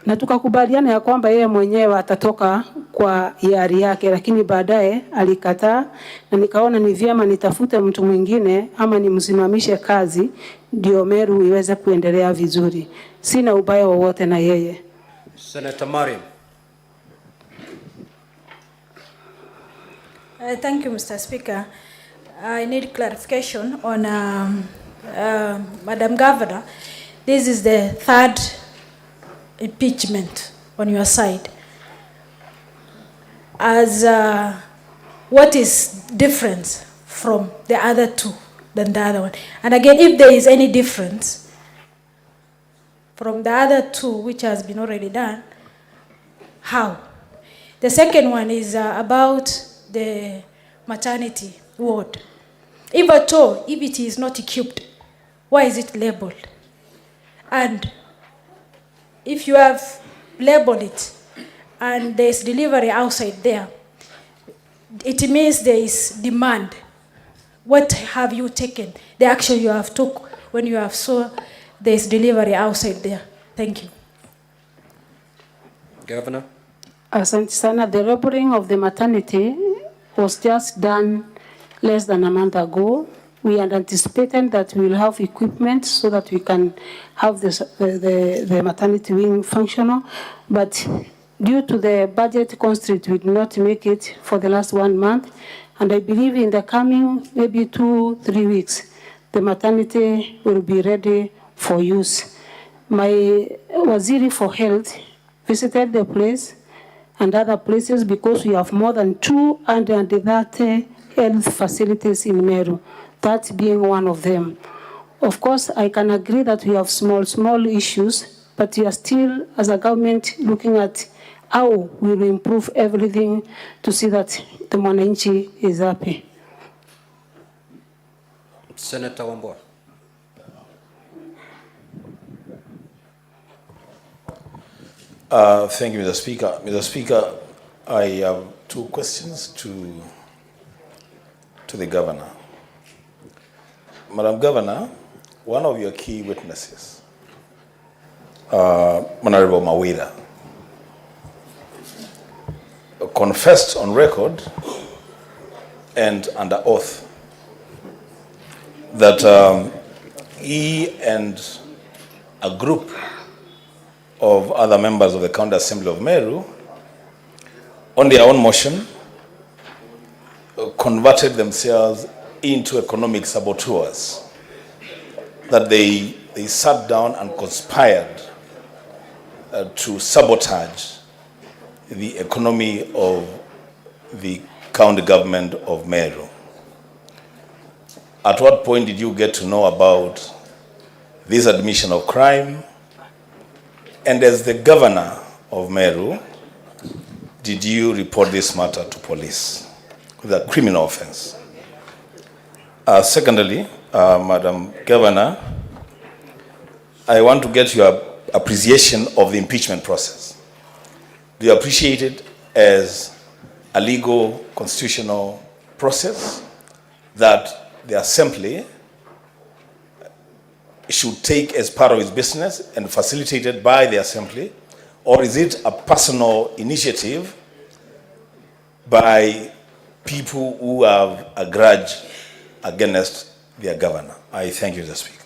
Speaker 3: na tukakubaliana ya kwamba yeye mwenyewe atatoka kwa hiari yake, lakini baadaye alikataa, na nikaona ni vyema nitafute mtu mwingine ama nimsimamishe kazi ndio Meru iweze kuendelea vizuri. Sina ubaya wowote na yeye.
Speaker 11: Senator Mariam.
Speaker 4: Thank you, Mr. Speaker. I need clarification on Madam Governor. This is the 3rd impeachment on your side. As what is difference from the other 2 than the other one? And again, if there is any difference from the other 2 which has been already done, how? The second one is about the maternity ward. If at all, if it is not equipped, why is it labeled? And if you have labeled it and there is delivery outside there, it means there is demand. What have you taken? The action you have took when you have saw there is delivery outside there. Thank you.
Speaker 11: Governor.
Speaker 3: Asante sana. The labeling of the maternity was just done less than a month ago. We had anticipated that we will have equipment so that we can have the maternity wing functional, but due to the budget constraint, we did not make it for the last 1 month. And I believe in the coming maybe 2-3 weeks, the maternity will be ready for use. My Waziri for Health visited the place and other places because we have more than 230 health facilities in Meru, that being one of them. Of course, I can agree that we have small issues, but we are still, as a government, looking at how we will improve everything to see that the mwananchi is happy.
Speaker 11: Senator Wambua.
Speaker 14: Thank you, Mr. Speaker. Mr. Speaker, I have 2 questions to the Governor. Madam Governor, one of your key witnesses, Honorable Kawira, confessed on record and under oath that he and a group of other members of the County Assembly of Meru, on their own motion, converted themselves into economic saboteurs, that they sat down and conspired to sabotage the economy of the county government of Meru. At what point did you get to know about this admission of crime? And as the governor of Meru, did you report this matter to police with a criminal offense? Secondly, Madam Governor, I want to get your appreciation of the impeachment process. Do you appreciate it as a legal constitutional process that the Assembly should take as part of its business and facilitated by the Assembly, or is it a personal initiative by people who have a grudge against their governor? I thank you, Mr. Speaker.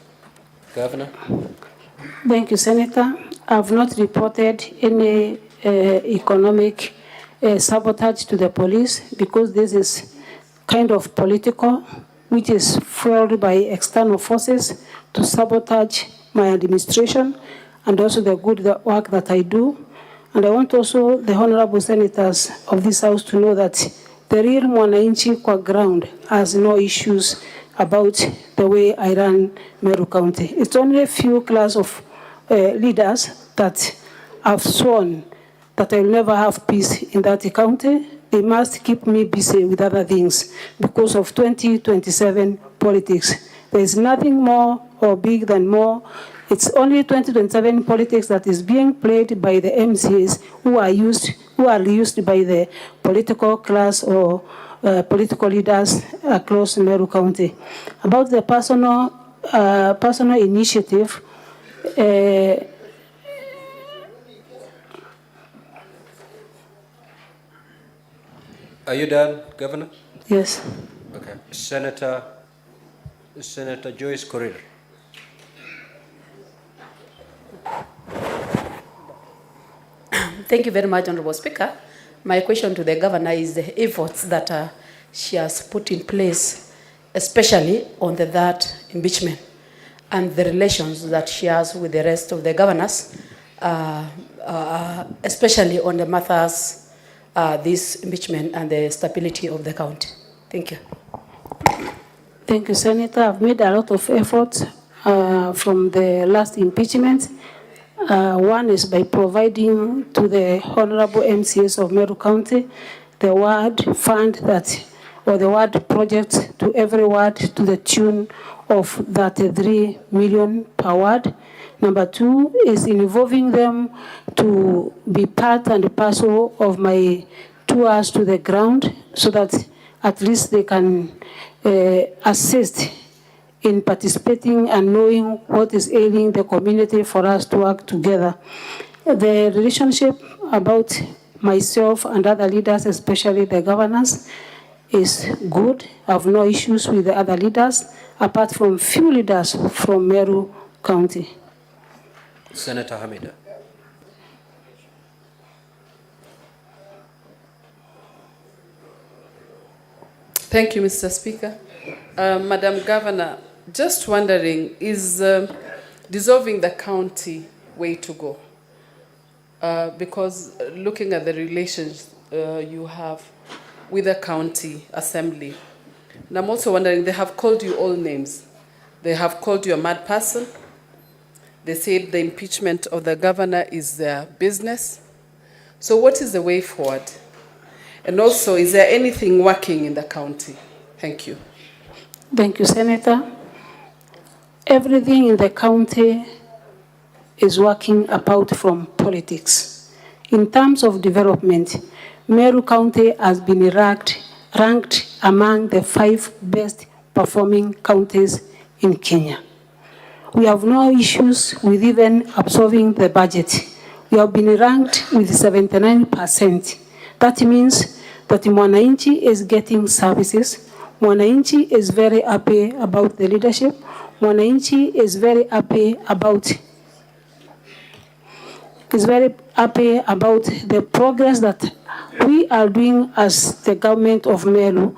Speaker 11: Governor.
Speaker 3: Thank you, Senator. I have not reported any economic sabotage to the police because this is kind of political, which is fueled by external forces to sabotage my administration and also the good work that I do. And I want also the honorable senators of this house to know that the real mwananchi kwa ground has no issues about the way I run Meru County. It's only a few class of leaders that have sworn that I will never have peace in that county. They must keep me busy with other things because of 2027 politics. There is nothing more or big than more. It's only 2027 politics that is being played by the MCAs who are used by the political class or political leaders across Meru County. About the personal initiative,
Speaker 11: Are you done, Governor?
Speaker 3: Yes.
Speaker 11: Okay. Senator Joyce Korir.
Speaker 9: Thank you very much, Honorable Speaker. My question to the Governor is the efforts that she has put in place, especially on the third impeachment, and the relations that she has with the rest of the governors, especially on the matters this impeachment and the stability of the county. Thank you.
Speaker 3: Thank you, Senator. I've made a lot of efforts from the last impeachment. One is by providing to the honorable MCAs of Meru County the ward fund or the ward project to every ward to the tune of 33 million per ward. Number two is involving them to be part and parcel of my tours to the ground so that at least they can assist in participating and knowing what is ailing the community for us to work together. The relationship about myself and other leaders, especially the governors, is good. I have no issues with the other leaders, apart from few leaders from Meru County.
Speaker 11: Senator Hamida.
Speaker 15: Thank you, Mr. Speaker. Madam Governor, just wondering, is dissolving the county way to go? Because looking at the relations you have with the county assembly, and I'm also wondering, they have called you all names. They have called you a mad person. They said the impeachment of the governor is their business. So what is the way forward? And also, is there anything working in the county? Thank you.
Speaker 3: Thank you, Senator. Everything in the county is working apart from politics. In terms of development, Meru County has been ranked among the 5 best performing counties in Kenya. We have no issues with even absorbing the budget. We have been ranked with 79%. That means that Mwananchi is getting services. Mwananchi is very happy about the leadership. Mwananchi is very happy about the progress that we are doing as the government of Meru,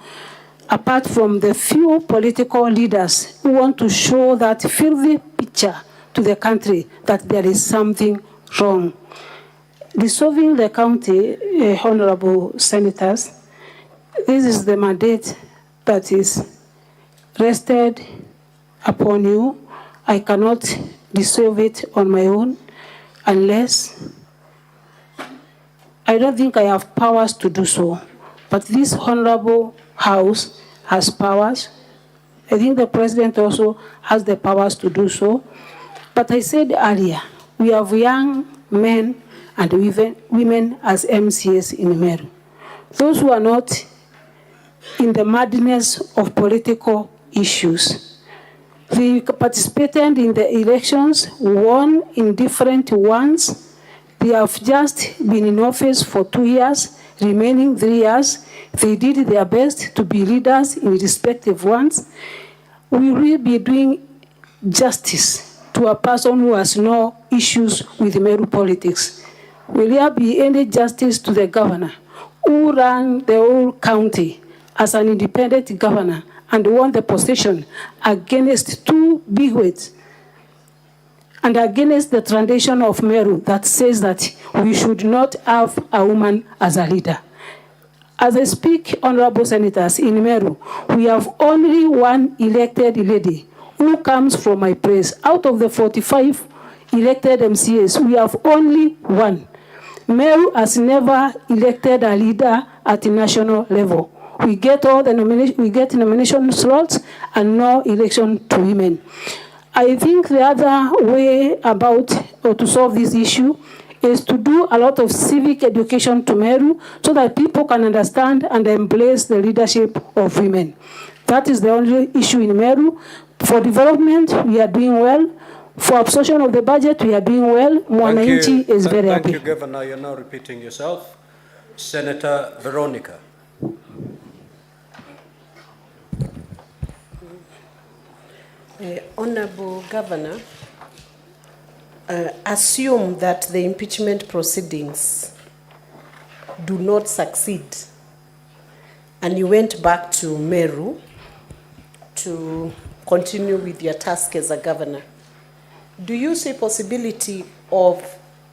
Speaker 3: apart from the few political leaders who want to show that filthy picture to the country that there is something wrong. Dissolving the county, honorable senators, this is the mandate that is rested upon you. I cannot dissolve it on my own unless I don't think I have powers to do so. But this honorable house has powers. I think the president also has the powers to do so. But I said earlier, we have young men and women as MCAs in Meru. Those who are not in the madness of political issues. They participated in the elections, won in different ones. They have just been in office for 2 years, remaining 3 years. They did their best to be leaders in respective ones. We will be doing justice to a person who has no issues with Meru politics. Will there be any justice to the governor who ran the whole county as an independent governor and won the position against 2 bigwigs
Speaker 12: and against the tradition of Meru that says that we should not have a woman as a leader. As I speak, honorable senators, in Meru, we have only one elected lady who comes from my place. Out of the 45 elected MCAs, we have only one. Meru has never elected a leader at the national level. We get all the nomination slots and no election to women. I think the other way about or to solve this issue is to do a lot of civic education to Meru so that people can understand and embrace the leadership of women. That is the only issue in Meru. For development, we are doing well. For absorption of the budget, we are doing well. Mwananchi is very happy.
Speaker 11: Thank you, Governor. You're now repeating yourself. Senator Veronica.
Speaker 2: Honorable Governor, assume that the impeachment proceedings do not succeed and you went back to Meru to continue with your task as a governor. Do you see possibility of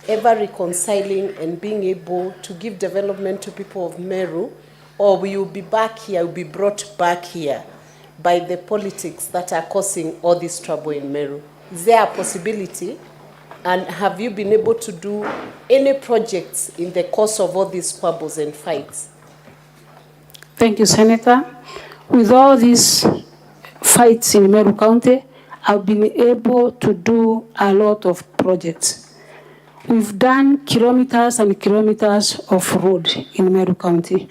Speaker 2: ever reconciling and being able to give development to people of Meru, or will you be back here, will be brought back here by the politics that are causing all this trouble in Meru? Is there a possibility? And have you been able to do any projects in the course of all these squabbles and fights?
Speaker 12: Thank you, Senator. With all these fights in Meru County, I've been able to do a lot of projects. We've done kilometers and kilometers of road in Meru County.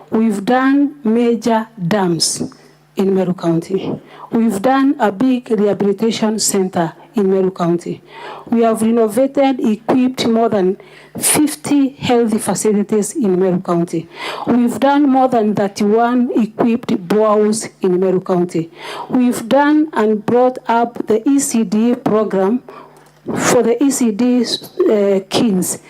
Speaker 12: We've done major dams in Meru County. We've done a big rehabilitation center in Meru County. We have renovated, equipped more than 50 healthy facilities in Meru County. We've done more than 31 equipped boreholes in Meru County. We've done and brought up the ECD program for the ECD kids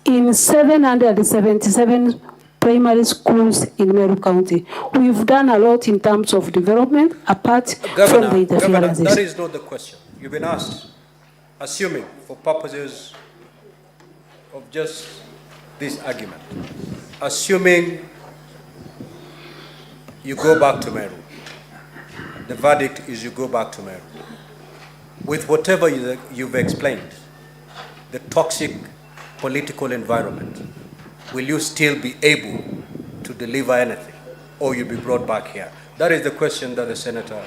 Speaker 12: in 777 primary schools in Meru County. We've done a lot in terms of development, apart from the interferences.
Speaker 11: Governor, that is not the question. You've been asked, assuming for purposes of just this argument, assuming you go back to Meru, the verdict is you go back to Meru. With whatever you've explained, the toxic political environment, will you still be able to deliver anything, or you'll be brought back here? That is the question that the senator.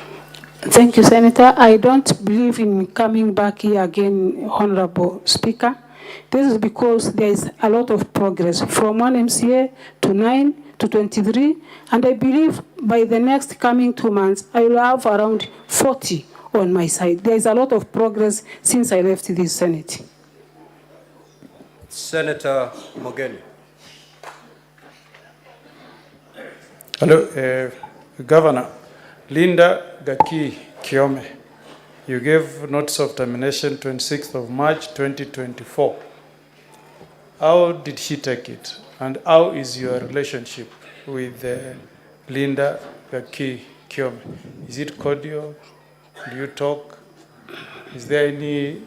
Speaker 12: Thank you, Senator. I don't believe in coming back here again, Honorable Speaker. This is because there is a lot of progress from 1 MCA to 9 to 23, and I believe by the next coming 2 months, I will have around 40 on my side. There is a lot of progress since I left this Senate.
Speaker 11: Senator Mogeni.
Speaker 13: Hello, Governor. Linda Gaki Kiome, you gave notice of termination 26th of March 2024. How did she take it? And how is your relationship with Linda Gaki Kiome? Is it cordial? Do you talk? Is there any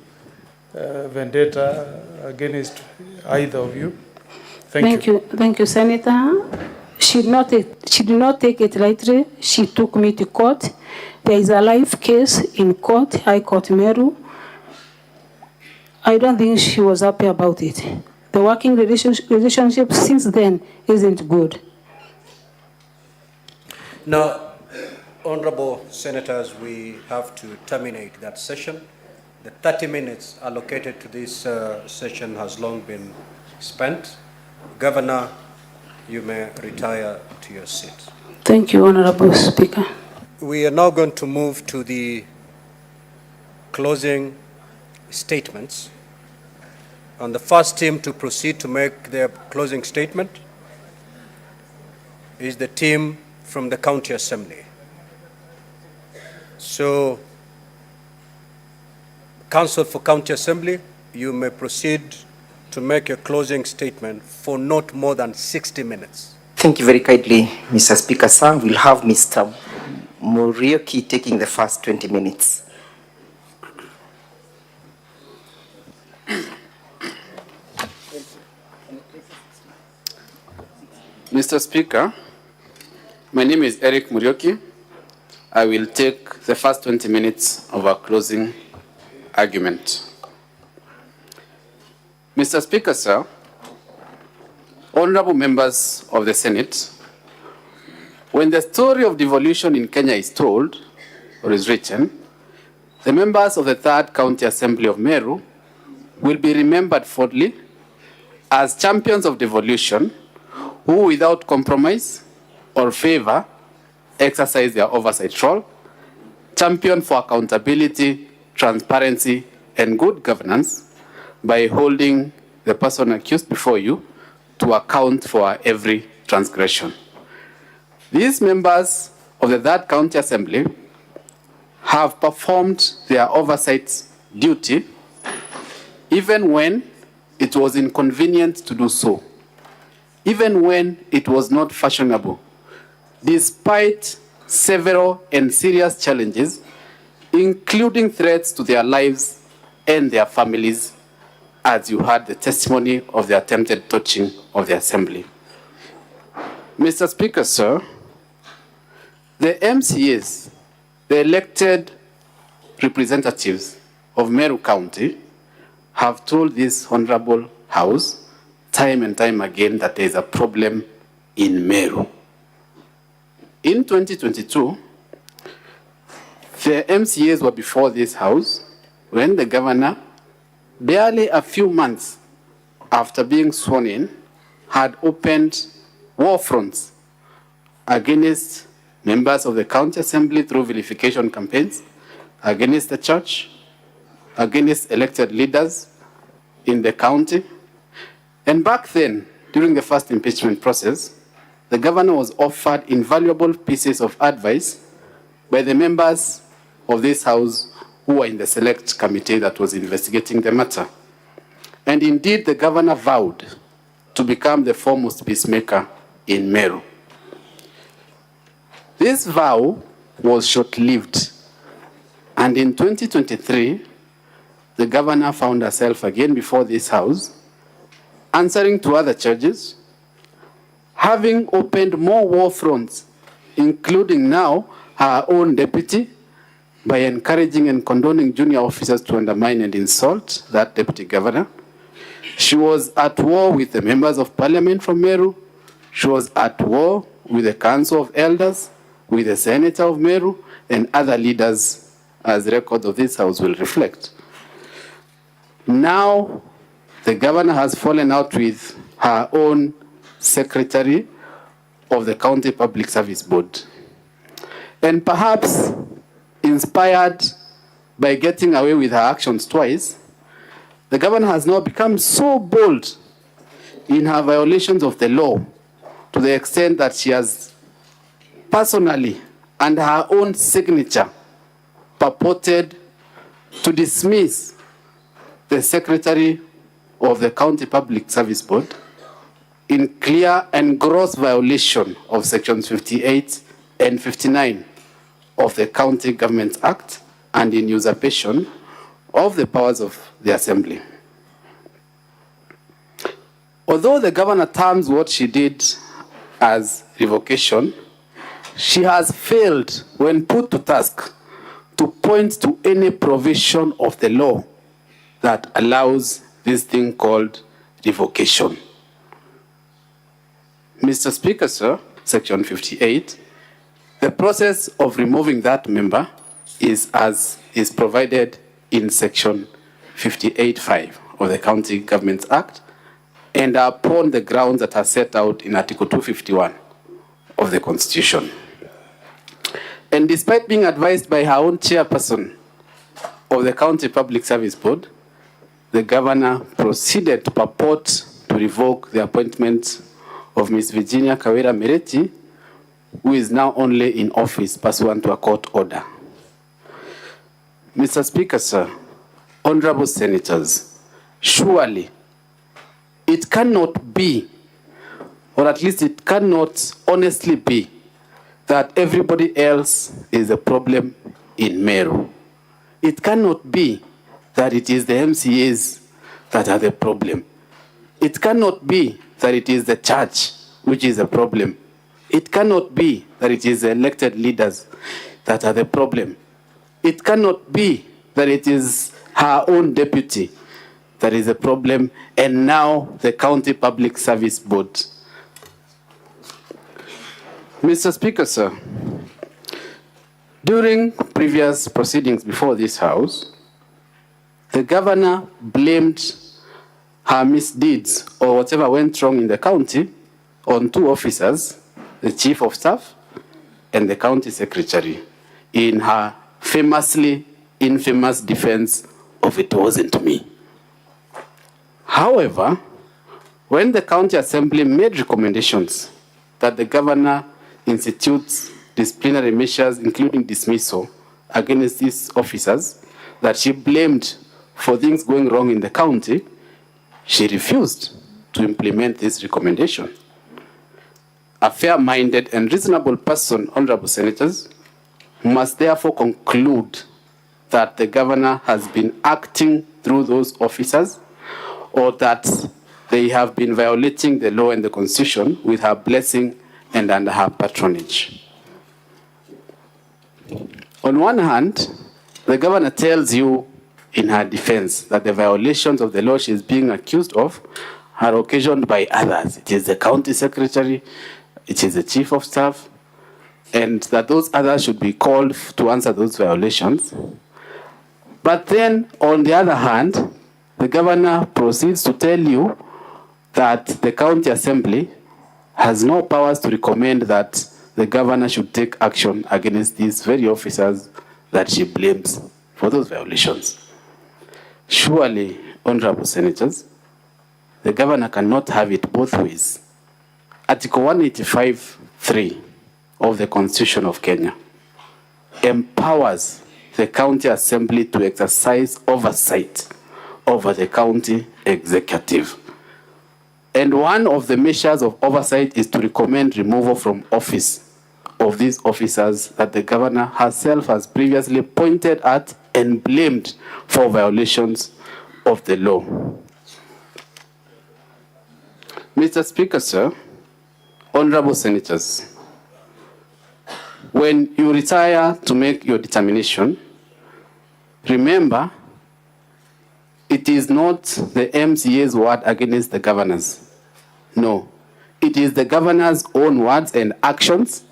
Speaker 13: vendetta against either of you? Thank you.
Speaker 12: Thank you, Senator. She did not take it lightly. She took me to court. There is a live case in court, High Court Meru. I don't think she was happy about it. The working relationship since then isn't good.
Speaker 11: Now, honorable senators, we have to terminate that session. The 30 minutes allocated to this session has long been spent. Governor, you may retire to your seat.
Speaker 12: Thank you, Honorable Speaker.
Speaker 11: We are now going to move to the closing statements. And the first team to proceed to make their closing statement is the team from the County Assembly. So, Council for County Assembly, you may proceed to make a closing statement for not more than 60 minutes.
Speaker 16: Thank you very kindly, Mr. Speaker, sir. We'll have Mr. Murioki taking the first 20 minutes.
Speaker 17: Mr. Speaker, my name is Eric Murioki. I will take the first 20 minutes of our closing argument. Mr. Speaker, sir, honorable members of the Senate, when the story of devolution in Kenya is told or is written, the members of the 3rd County Assembly of Meru will be remembered fondly as champions of devolution who, without compromise or favor, exercise their oversight role, champion for accountability, transparency, and good governance by holding the person accused before you to account for every transgression. These members of the 3rd County Assembly have performed their oversight duty even when it was inconvenient to do so, even when it was not fashionable, despite several and serious challenges, including threats to their lives and their families, as you heard the testimony of the attempted torching of the Assembly. Mr. Speaker, sir, the MCAs, the elected representatives of Meru County, have told this honorable House time and time again that there is a problem in Meru. In 2022, the MCAs were before this House when the governor, barely a few months after being sworn in, had opened war fronts against members of the County Assembly through vilification campaigns, against the church, against elected leaders in the county. And back then, during the first impeachment process, the governor was offered invaluable pieces of advice by the members of this House who were in the select committee that was investigating the matter. And indeed, the governor vowed to become the foremost peacemaker in Meru. This vow was short-lived, and in 2023, the governor found herself again before this House, answering to other charges, having opened more war fronts, including now her own deputy, by encouraging and condoning junior officers to undermine and insult that deputy governor. She was at war with the members of parliament from Meru. She was at war with the council of elders, with the senator of Meru, and other leaders, as the record of this House will reflect. Now, the governor has fallen out with her own secretary of the County Public Service Board. And perhaps inspired by getting away with her actions twice, the governor has now become so bold in her violations of the law to the extent that she has personally, under her own signature, purported to dismiss the secretary of the County Public Service Board in clear and gross violation of Sections 58 and 59 of the County Government Act and in usurpation of the powers of the Assembly. Although the governor terms what she did as revocation, she has failed, when put to task, to point to any provision of the law that allows this thing called revocation. Mr. Speaker, sir, Section 58, the process of removing that member is as is provided in Section 58(5) of the County Government Act and upon the grounds that are set out in Article 251 of the Constitution. And despite being advised by her own chairperson of the County Public Service Board, the governor proceeded to purport to revoke the appointment of Ms. Virginia Kawira Mereti, who is now only in office pursuant to a court order. Mr. Speaker, sir, honorable senators, surely it cannot be, or at least it cannot honestly be, that everybody else is a problem in Meru. It cannot be that it is the MCAs that are the problem. It cannot be that it is the church which is a problem. It cannot be that it is elected leaders that are the problem. It cannot be that it is her own deputy that is a problem, and now the County Public Service Board. Mr. Speaker, sir, during previous proceedings before this House, the governor blamed her misdeeds or whatever went wrong in the county on two officers, the chief of staff and the county secretary, in her famously infamous defense of "it wasn't me." However, when the county assembly made recommendations that the governor institutes disciplinary measures, including dismissal, against these officers that she blamed for things going wrong in the county, she refused to implement this recommendation. A fair-minded and reasonable person, honorable senators, must therefore conclude that the governor has been acting through those officers, or that they have been violating the law and the constitution with her blessing and under her patronage. On one hand, the governor tells you in her defense that the violations of the law she is being accused of are occasioned by others. It is the county secretary, it is the chief of staff, and that those others should be called to answer those violations. But then, on the other hand, the governor proceeds to tell you that the county assembly has no powers to recommend that the governor should take action against these very officers that she blames for those violations. Surely, honorable senators, the governor cannot have it both ways. Article 185(3) of the Constitution of Kenya empowers the county assembly to exercise oversight over the county executive. And one of the measures of oversight is to recommend removal from office of these officers that the governor herself has previously pointed at and blamed for violations of the law. Mr. Speaker, sir, honorable senators, when you retire to make your determination, remember, it is not the MCA's word against the governors. No, it is the governor's own words and actions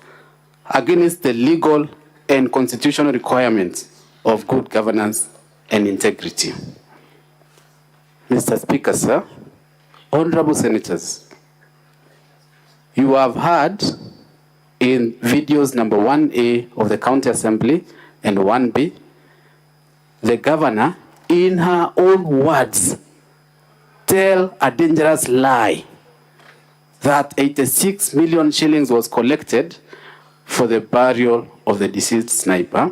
Speaker 17: against the legal and constitutional requirements of good governance and integrity. Mr. Speaker, sir, honorable senators, you have heard in videos number 1A of the County Assembly and 1B, the governor, in her own words, tell a dangerous lie that 86 million shillings was collected for the burial of the deceased sniper,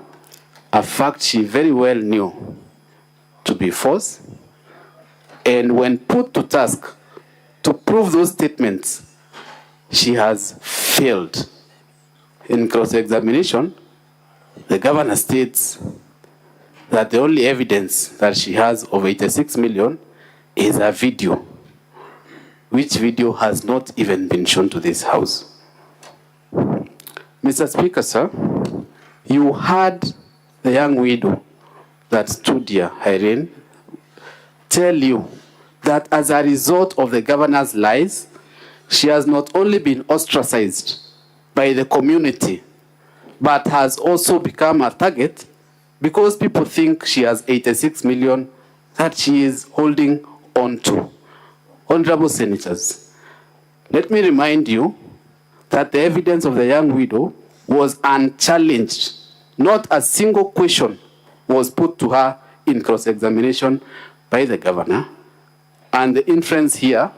Speaker 17: a fact she very well knew to be false. And when put to task to prove those statements, she has failed. In cross-examination, the governor states that the only evidence that she has of 86 million is a video, which video has not even been shown to this House. Mr. Speaker, sir, you heard the young widow that stood here, Irene, tell you that as a result of the governor's lies, she has not only been ostracized by the community, but has also become a target because people think she has 86 million that she is holding on to. Honorable senators, let me remind you that the evidence of the young widow was unchallenged. Not a single question was put to her in cross-examination by the governor. And the inference here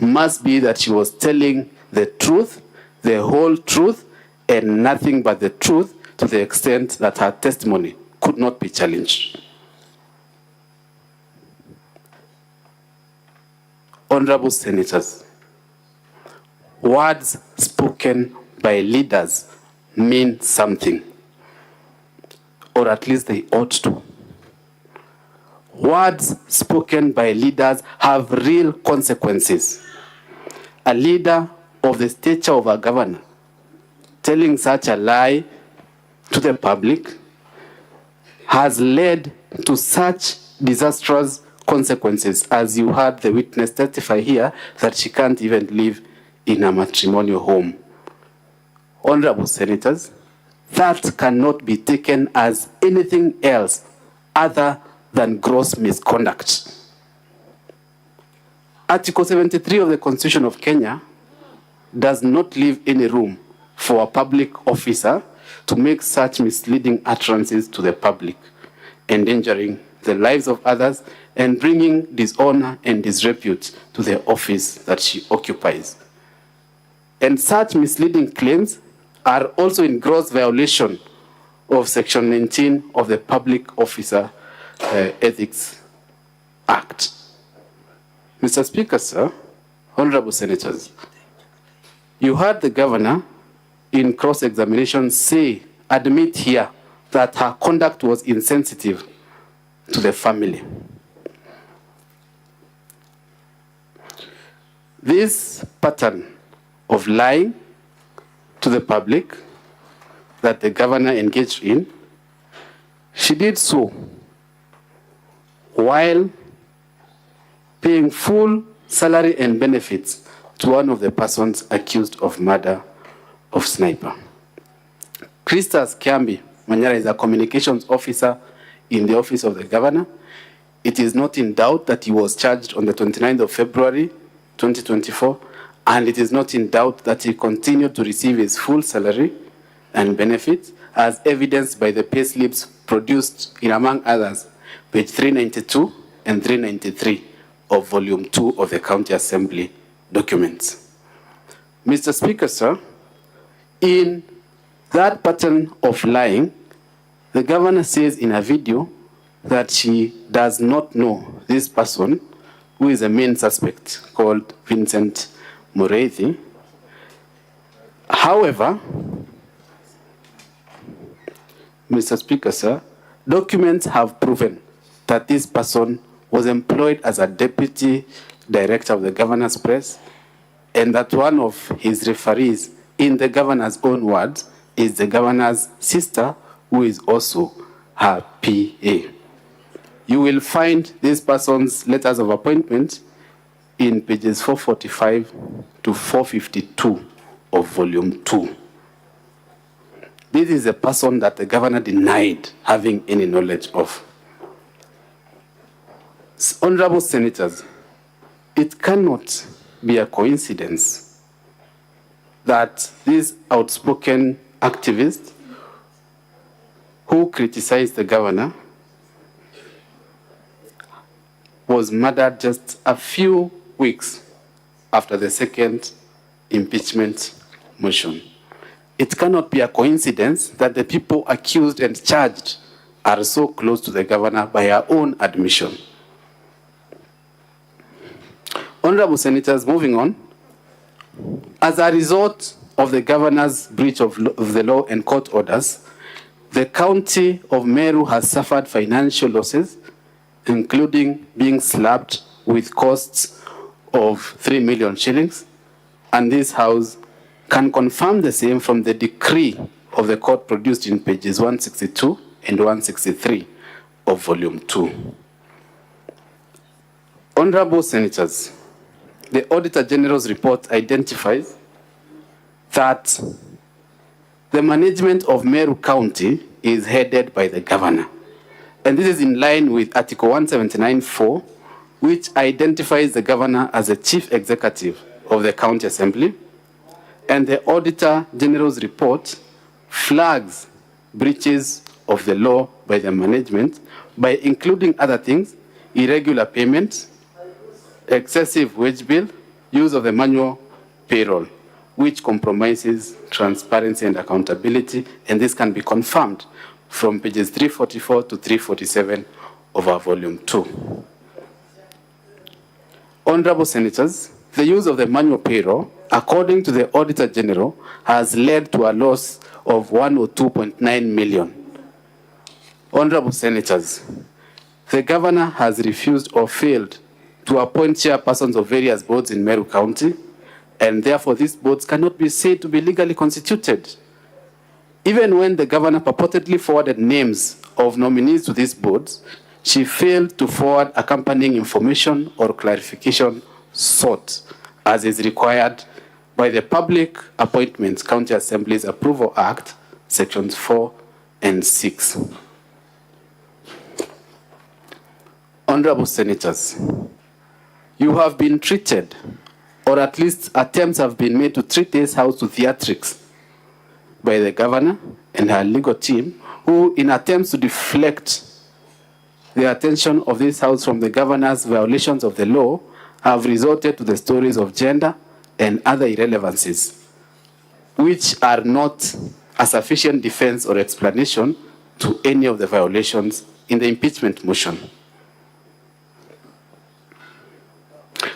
Speaker 17: must be that she was telling the truth, the whole truth, and nothing but the truth, to the extent that her testimony could not be challenged. Honorable senators, words spoken by leaders mean something, or at least they ought to. Words spoken by leaders have real consequences. A leader of the stature of a governor, telling such a lie to the public, has led to such disastrous consequences, as you heard the witness testify here, that she can't even live in a matrimonial home. Honorable Senators, that cannot be taken as anything else other than gross misconduct. Article 73 of the Constitution of Kenya does not leave any room for a public officer to make such misleading utterances to the public, endangering the lives of others and bringing dishonor and disrepute to the office that she occupies. And such misleading claims are also in gross violation of Section 19 of the Public Officer Ethics Act. Mr. Speaker, sir, honorable senators, you heard the governor in cross-examination admit here that her conduct was insensitive to the family. This pattern of lying to the public that the governor engaged in, she did so while paying full salary and benefits to one of the persons accused of murder of Sniper. Christas Kiambi Manyara is a communications officer in the office of the governor. It is not in doubt that he was charged on the 29th of February 2024, and it is not in doubt that he continued to receive his full salary and benefits, as evidenced by the payslips produced in, among others, page 392 and 393 of Volume 2 of the County Assembly documents. Mr. Speaker, sir, in that pattern of lying, the governor says in a video that she does not know this person, who is a main suspect called Vincent Mureithi. However, Mr. Speaker, sir, documents have proven that this person was employed as a deputy director of the governor's press, and that one of his referees, in the governor's own words, is the governor's sister, who is also her PA. You will find this person's letters of appointment in pages 445 to 452 of Volume 2. This is a person that the governor denied having any knowledge of. Honorable senators, it cannot be a coincidence that this outspoken activist who criticized the governor was murdered just a few weeks after the second impeachment motion. It cannot be a coincidence that the people accused and charged are so close to the governor by her own admission. Honorable senators, moving on, as a result of the governor's breach of the law and court orders, the county of Meru has suffered financial losses, including being slapped with costs of 3 million shillings, and this house can confirm the same from the decree of the court produced in pages 162 and 163 of Volume 2. Honorable senators, the Auditor General's report identifies that the management of Meru County is headed by the governor. And this is in line with Article 179(4), which identifies the governor as the chief executive of the county assembly. And the Auditor General's report flags breaches of the law by the management by including other things: irregular payments, excessive wage bill, use of the manual payroll, which compromises transparency and accountability, and this can be confirmed from pages 344 to 347 of our Volume 2. Honorable senators, the use of the manual payroll, according to the Auditor General, has led to a loss of 102.9 million. Honorable senators, the governor has refused or failed to appoint chairpersons of various boards in Meru County, and therefore these boards cannot be said to be legally constituted. Even when the governor purportedly forwarded names of nominees to these boards, she failed to forward accompanying information or clarification sought, as is required by the Public Appointments County Assemblies Approval Act, Sections 4 and 6. Honorable Senators, you have been treated, or at least attempts have been made to treat this House to theatrics by the governor and her legal team, who, in attempts to deflect the attention of this House from the governor's violations of the law, have resorted to the stories of gender and other irrelevancies, which are not a sufficient defense or explanation to any of the violations in the impeachment motion.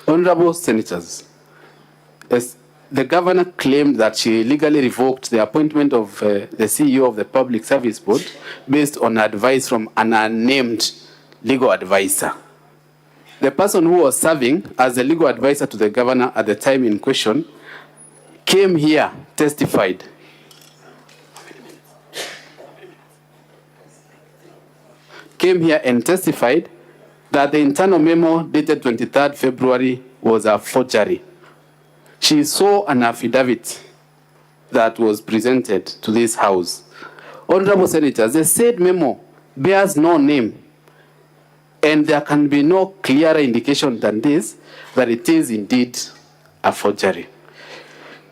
Speaker 17: Honorable Senators, as the governor claimed that she illegally revoked the appointment of the CEO of the Public Service Board based on advice from an unnamed legal advisor. The person who was serving as the legal advisor to the governor at the time in question came here, testified. Came here and testified that the internal memo dated 23rd February was a forgery. She saw an affidavit that was presented to this House. Honorable Senators, the said memo bears no name, and there can be no clearer indication than this that it is indeed a forgery.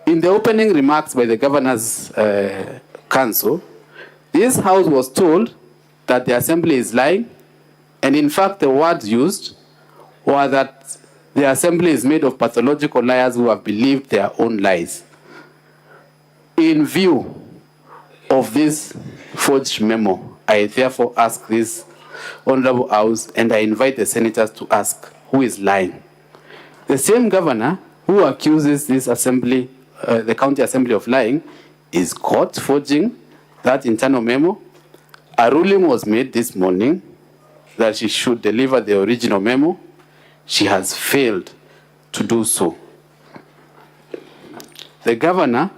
Speaker 17: In the opening remarks by the Governor's Council, this House was told that the Assembly is lying, and in fact the words used were that the Assembly is made of pathological liars who have believed their own lies. In view of this forged memo, I therefore ask this Honorable House, and I invite the Senators to ask, who is lying? The same governor who accuses this Assembly, the County Assembly, of lying, is caught forging that internal memo. A ruling was made this morning that she should deliver the original memo. She has failed to do so. The governor,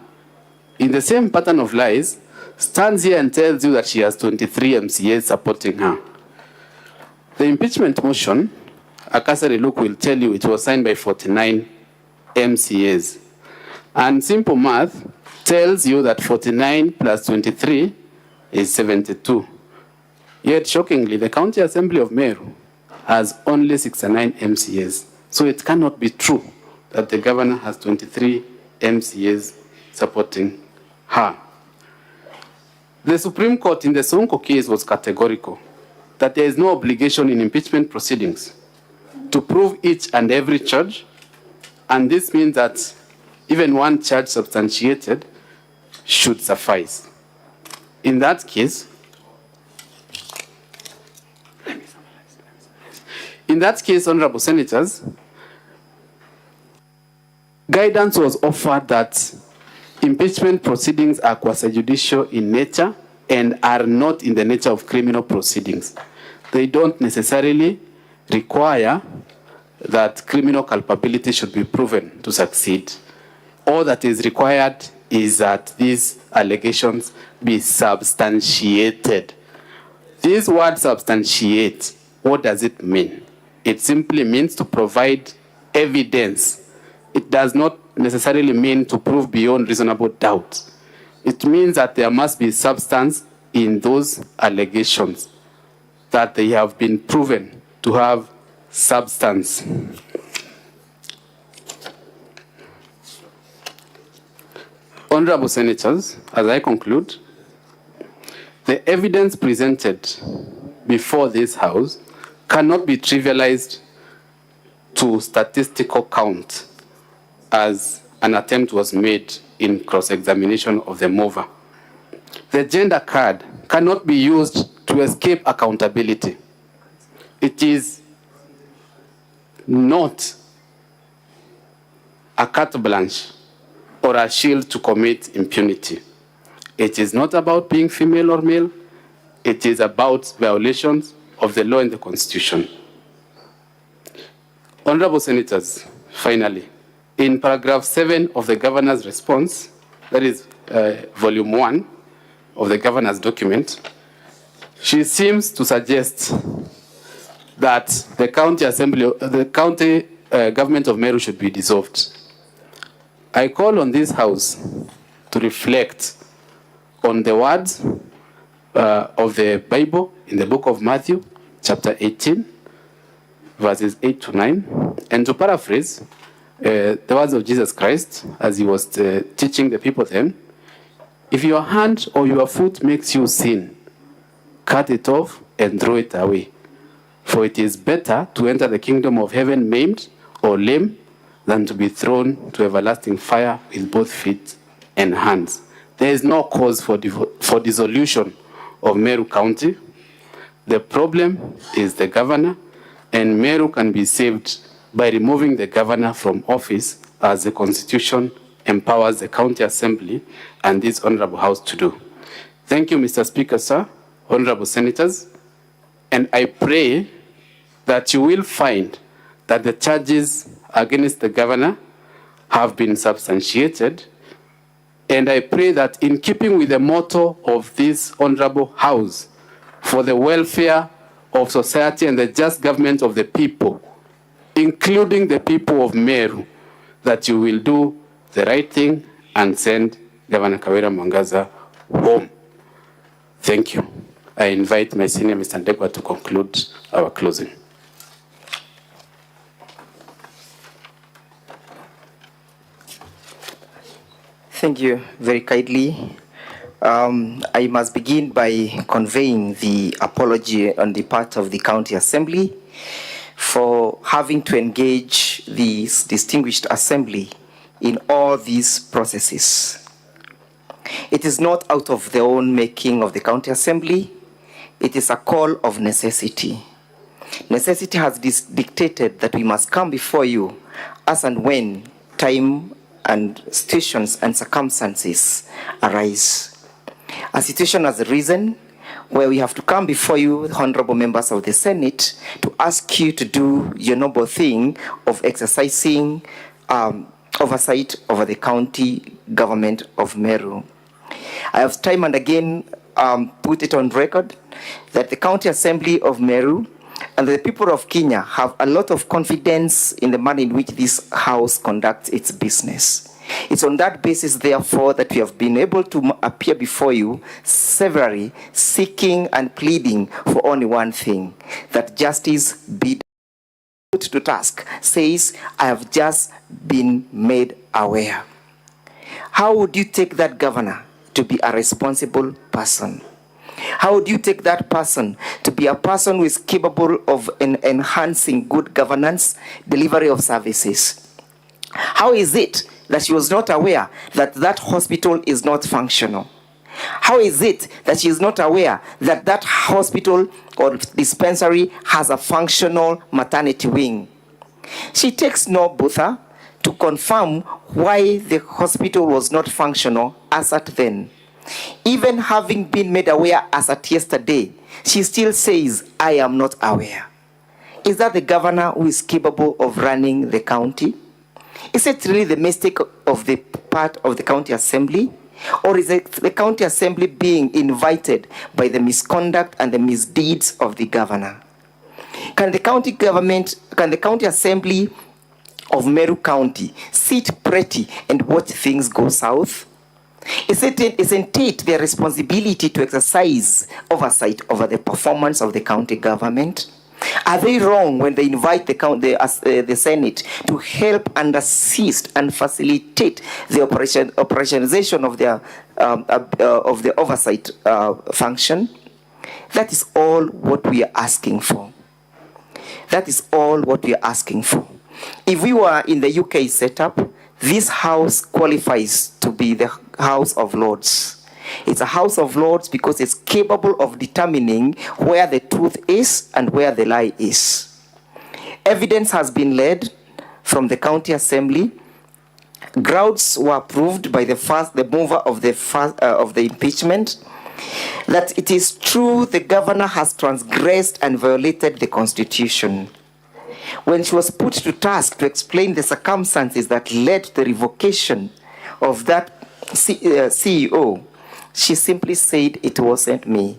Speaker 17: in the same pattern of lies, stands here and tells you that she has 23 MCAs supporting her. The impeachment motion, a cursory look will tell you it was signed by 49 MCAs. And simple math tells you that 49 plus 23 is 72. Yet, shockingly, the County Assembly of Meru has only 69 MCAs. So it cannot be true that the governor has 23 MCAs supporting her. The Supreme Court in the Sonko case was categorical that there is no obligation in impeachment proceedings to prove each and every charge, and this means that even one charge substantiated should suffice. In that case, Honorable Senators, guidance was offered that impeachment proceedings are quasi-judicial in nature and are not in the nature of criminal proceedings. They don't necessarily require that criminal culpability should be proven to succeed. All that is required is that these allegations be substantiated. This word substantiate, what does it mean? It simply means to provide evidence. It does not necessarily mean to prove beyond reasonable doubt. It means that there must be substance in those allegations, that they have been proven to have substance. Honorable Senators, as I conclude, the evidence presented before this House cannot be trivialized to statistical count as an attempt was made in cross-examination of the mover. The gender card cannot be used to escape accountability. It is not a carte blanche or a shield to commit impunity. It is not about being female or male. It is about violations of the law and the Constitution. Honorable Senators, finally, in paragraph 7 of the governor's response, that is volume 1 of the governor's document, she seems to suggest that the county assembly, the county government of Meru should be dissolved. I call on this house to reflect on the words of the Bible in the book of Matthew, chapter 18, verses 8 to 9, and to paraphrase the words of Jesus Christ as he was teaching the people then: if your hand or your foot makes you sin, cut it off and throw it away. For it is better to enter the kingdom of heaven maimed or lame than to be thrown to everlasting fire with both feet and hands. There is no cause for dissolution of Meru County. The problem is the governor, and Meru can be saved by removing the governor from office, as the Constitution empowers the County Assembly and this Honorable House to do. Thank you, Mr. Speaker, sir, Honorable Senators, and I pray that you will find that the charges against the governor have been substantiated, and I pray that in keeping with the motto of this Honorable House, for the welfare of society and the just government of the people, including the people of Meru, that you will do the right thing and send Governor Kawira Mwangaza home. Thank you. I invite my senior, Mr. Ndegwa, to conclude our closing.
Speaker 16: Thank you very kindly. I must begin by conveying the apology on the part of the County Assembly for having to engage this distinguished assembly in all these processes. It is not out of the own making of the County Assembly. It is a call of necessity. Necessity has dictated that we must come before you as and when time and situations and circumstances arise. A situation has arisen where we have to come before you, honorable members of the Senate, to ask you to do your noble thing of exercising oversight over the county government of Meru. I have time and again put it on record that the County Assembly of Meru and the people of Kenya have a lot of confidence in the manner in which this house conducts its business. It's on that basis, therefore, that we have been able to appear before you severally, seeking and pleading for only one thing, that justice be put to task. Says, I have just been made aware. How would you take that governor to be a responsible person? How would you take that person to be a person who is capable of enhancing good governance, delivery of services? How is it that she was not aware that that hospital is not functional? How is it that she is not aware that that hospital or dispensary has a functional maternity wing? She takes no bother to confirm why the hospital was not functional as at then. Even having been made aware as at yesterday, she still says, I am not aware. Is that the governor who is capable of running the county? Is it really the mistake of the part of the County Assembly? Or is it the County Assembly being invited by the misconduct and the misdeeds of the governor? Can the county government, can the County Assembly of Meru County sit pretty and watch things go south? Isn't it their responsibility to exercise oversight over the performance of the county government? Are they wrong when they invite the Senate to help and assist and facilitate the operationalization of the oversight function? That is all what we are asking for. That is all what we are asking for. If we were in the UK setup, this house qualifies to be the House of Lords. It's a House of Lords because it's capable of determining where the truth is and where the lie is. Evidence has been led from the County Assembly. Grounds were approved by the mover of the impeachment that it is true the governor has transgressed and violated the Constitution. When she was put to task to explain the circumstances that led to the revocation of that CEO, she simply said, "It wasn't me."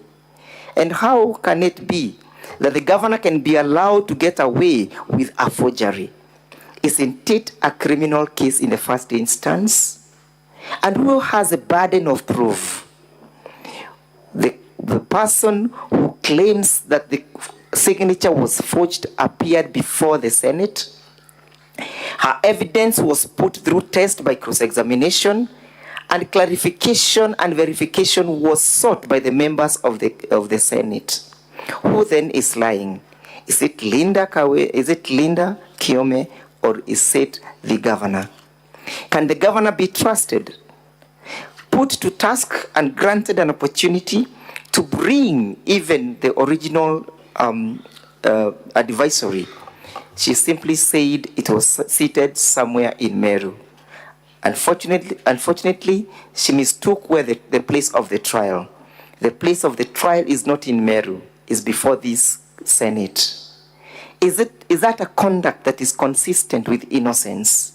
Speaker 16: And how can it be that the governor can be allowed to get away with a forgery? Isn't it a criminal case in the first instance? And who has a burden of proof? The person who claims that the signature was forged appeared before the Senate. Her evidence was put through test by cross-examination, and clarification and verification was sought by the members of the Senate. Who then is lying? Is it Linda Kiome, or is it the governor? Can the governor be trusted? Put to task and granted an opportunity to bring even the original advisory, she simply said it was seated somewhere in Meru. Unfortunately, she mistook where the place of the trial. The place of the trial is not in Meru, it's before this Senate. Is that a conduct that is consistent with innocence?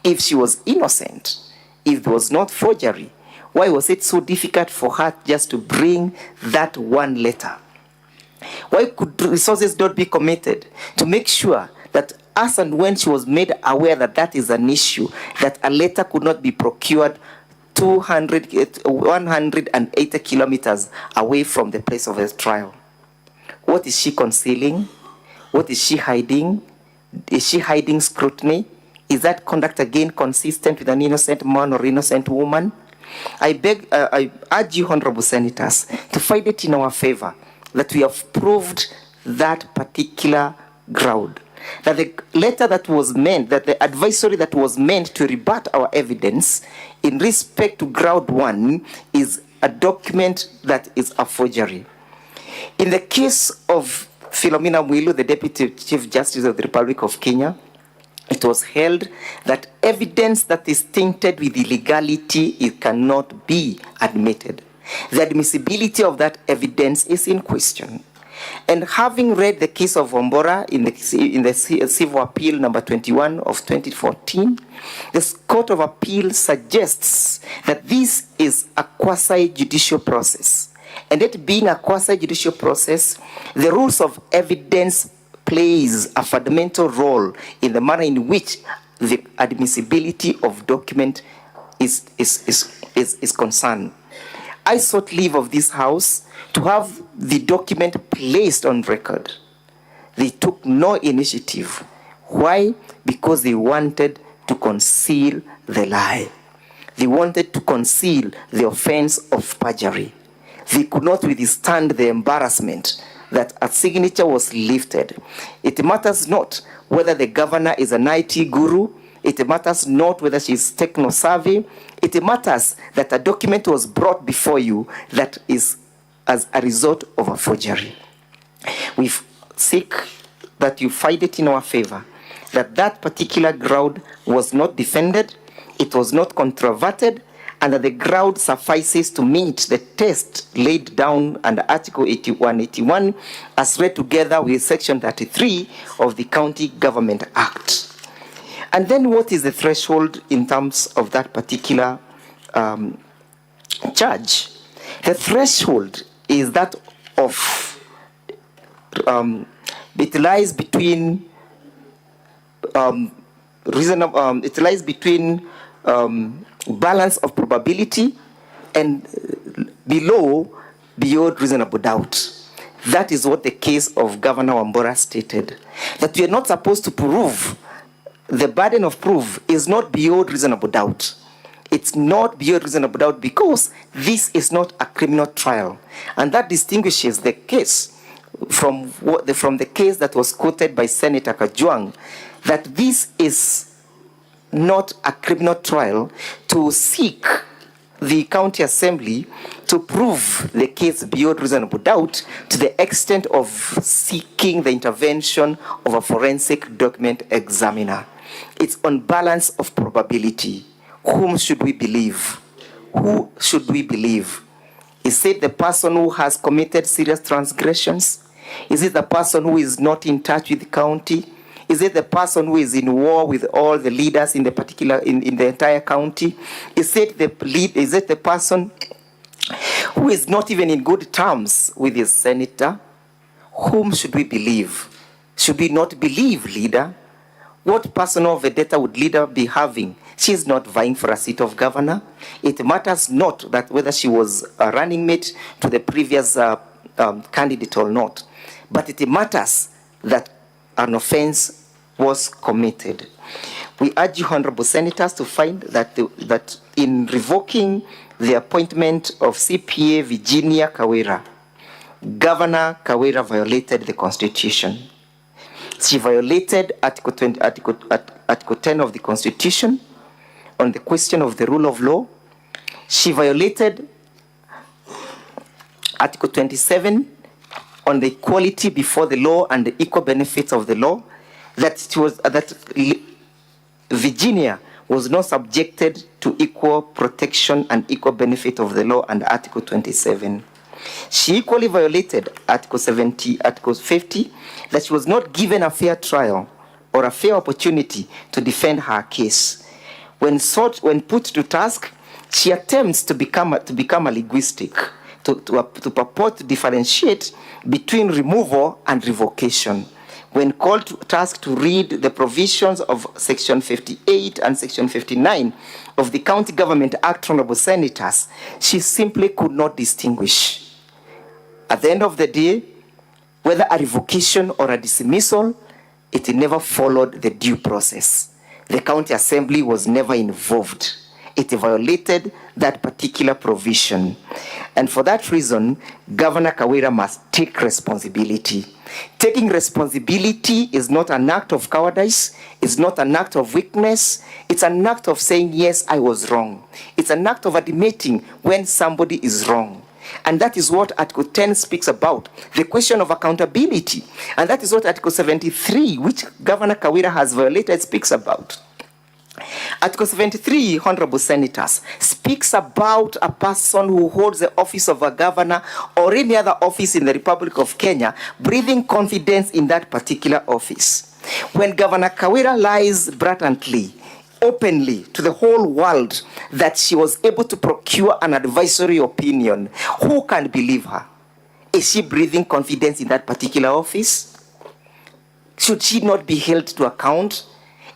Speaker 16: If she was innocent, if there was not forgery, why was it so difficult for her just to bring that one letter? Why could resources not be committed to make sure that as and when she was made aware that that is an issue, that a letter could not be procured 180 kilometers away from the place of the trial? What is she concealing? What is she hiding? Is she hiding scrutiny? Is that conduct again consistent with an innocent man or innocent woman? I urge you, honorable senators, to find it in our favor that we have proved that particular ground. That the letter that was meant, that the advisory that was meant to rebut our evidence in respect to ground one is a document that is a forgery. In the case of Philomena Mwilu, the Deputy Chief Justice of the Republic of Kenya, it was held that evidence that is tainted with illegality, it cannot be admitted. The admissibility of that evidence is in question. And having read the case of Wombora in the Civil Appeal number 21 of 2014, the Court of Appeal suggests that this is a quasi-judicial process. And it being a quasi-judicial process, the rules of evidence plays a fundamental role in the manner in which the admissibility of document is concerned. I sought leave of this House to have the document placed on record. They took no initiative. Why? Because they wanted to conceal the lie. They wanted to conceal the offense of perjury. They could not withstand the embarrassment that a signature was lifted. It matters not whether the governor is an IT guru. It matters not whether she is techno-savvy. It matters that a document was brought before you that is as a result of a forgery. We seek that you find it in our favor, that that particular ground was not defended, it was not controverted, and that the ground suffices to meet the test laid down under Article 81 as read together with Section 33 of the County Government Act. And then what is the threshold in terms of that particular charge? The threshold is that of, it lies between balance of probability and beyond reasonable doubt. That is what the case of Governor Wambora stated. That we are not supposed to prove, the burden of proof is not beyond reasonable doubt. It's not beyond reasonable doubt because this is not a criminal trial. And that distinguishes the case from the case that was quoted by Senator Kajwang, that this is not a criminal trial to seek the county assembly to prove the case beyond reasonable doubt to the extent of seeking the intervention of a forensic document examiner. It's on balance of probability. Whom should we believe? Who should we believe? Is it the person who has committed serious transgressions? Is it the person who is not in touch with the county? Is it the person who is in war with all the leaders in the particular in the entire county? Is it the person who is not even in good terms with his senator? Whom should we believe? Should we not believe leader? What personal vendetta would leader be having? She is not vying for a seat of governor. It matters not that whether she was a running mate to the previous candidate or not, but it matters that an offense was committed. We urge you, honorable senators, to find that in revoking the appointment of CPA Virginia Kawira, Governor Kawira violated the Constitution. She violated Article 10 of the Constitution on the question of the rule of law. She violated Article 27 on the equality before the law and the equal benefits of the law. That Virginia was not subjected to equal protection and equal benefit of the law under Article 27. She equally violated Article 50, that she was not given a fair trial or a fair opportunity to defend her case. When put to task, she attempts to become a linguistic, to purport to differentiate between removal and revocation. When called to task to read the provisions of Section 58 and Section 59 of the County Government Act, honorable senators, she simply could not distinguish. At the end of the day, whether a revocation or a dismissal, it never followed the due process. The County Assembly was never involved. It violated that particular provision. And for that reason, Governor Kawira must take responsibility. Taking responsibility is not an act of cowardice. It's not an act of weakness. It's an act of saying, yes, I was wrong. It's an act of admitting when somebody is wrong. And that is what Article 10 speaks about, the question of accountability. And that is what Article 73, which Governor Kawira has violated, speaks about. Article 73, honorable senators, speaks about a person who holds the office of a governor or any other office in the Republic of Kenya, breathing confidence in that particular office. When Governor Kawira lies blatantly, openly to the whole world that she was able to procure an advisory opinion, who can believe her? Is she breathing confidence in that particular office? Should she not be held to account?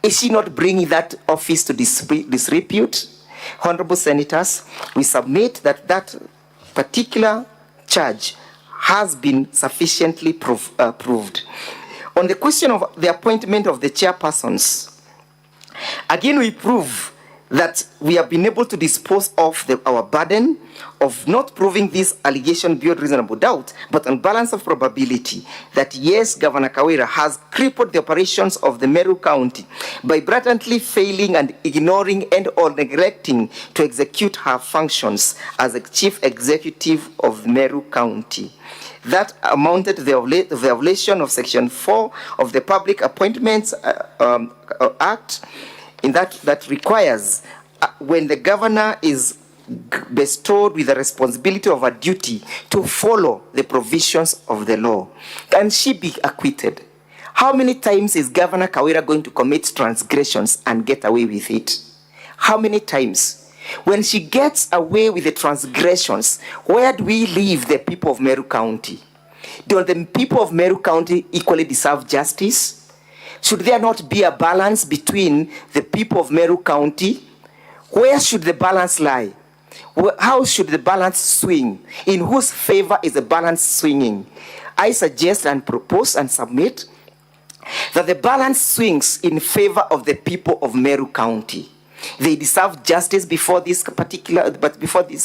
Speaker 16: Is she not bringing that office to disrepute? Honorable senators, we submit that that particular charge has been sufficiently proved. On the question of the appointment of the chairpersons, again, we prove that we have been able to dispose of our burden of not proving this allegation beyond reasonable doubt, but on balance of probability that yes, Governor Kawira has crippled the operations of the Meru County by blatantly failing and ignoring and or neglecting to execute her functions as a chief executive of Meru County. That amounted to the violation of Section 4 of the Public Appointments Act, in that requires when the governor is bestowed with the responsibility of a duty to follow the provisions of the law. Can she be acquitted? How many times is Governor Kawira going to commit transgressions and get away with it? How many times? When she gets away with the transgressions, where do we leave the people of Meru County? Do the people of Meru County equally deserve justice? Should there not be a balance between the people of Meru County? Where should the balance lie? How should the balance swing? In whose favor is the balance swinging? I suggest and propose and submit that the balance swings in favor of the people of Meru County. They deserve justice before this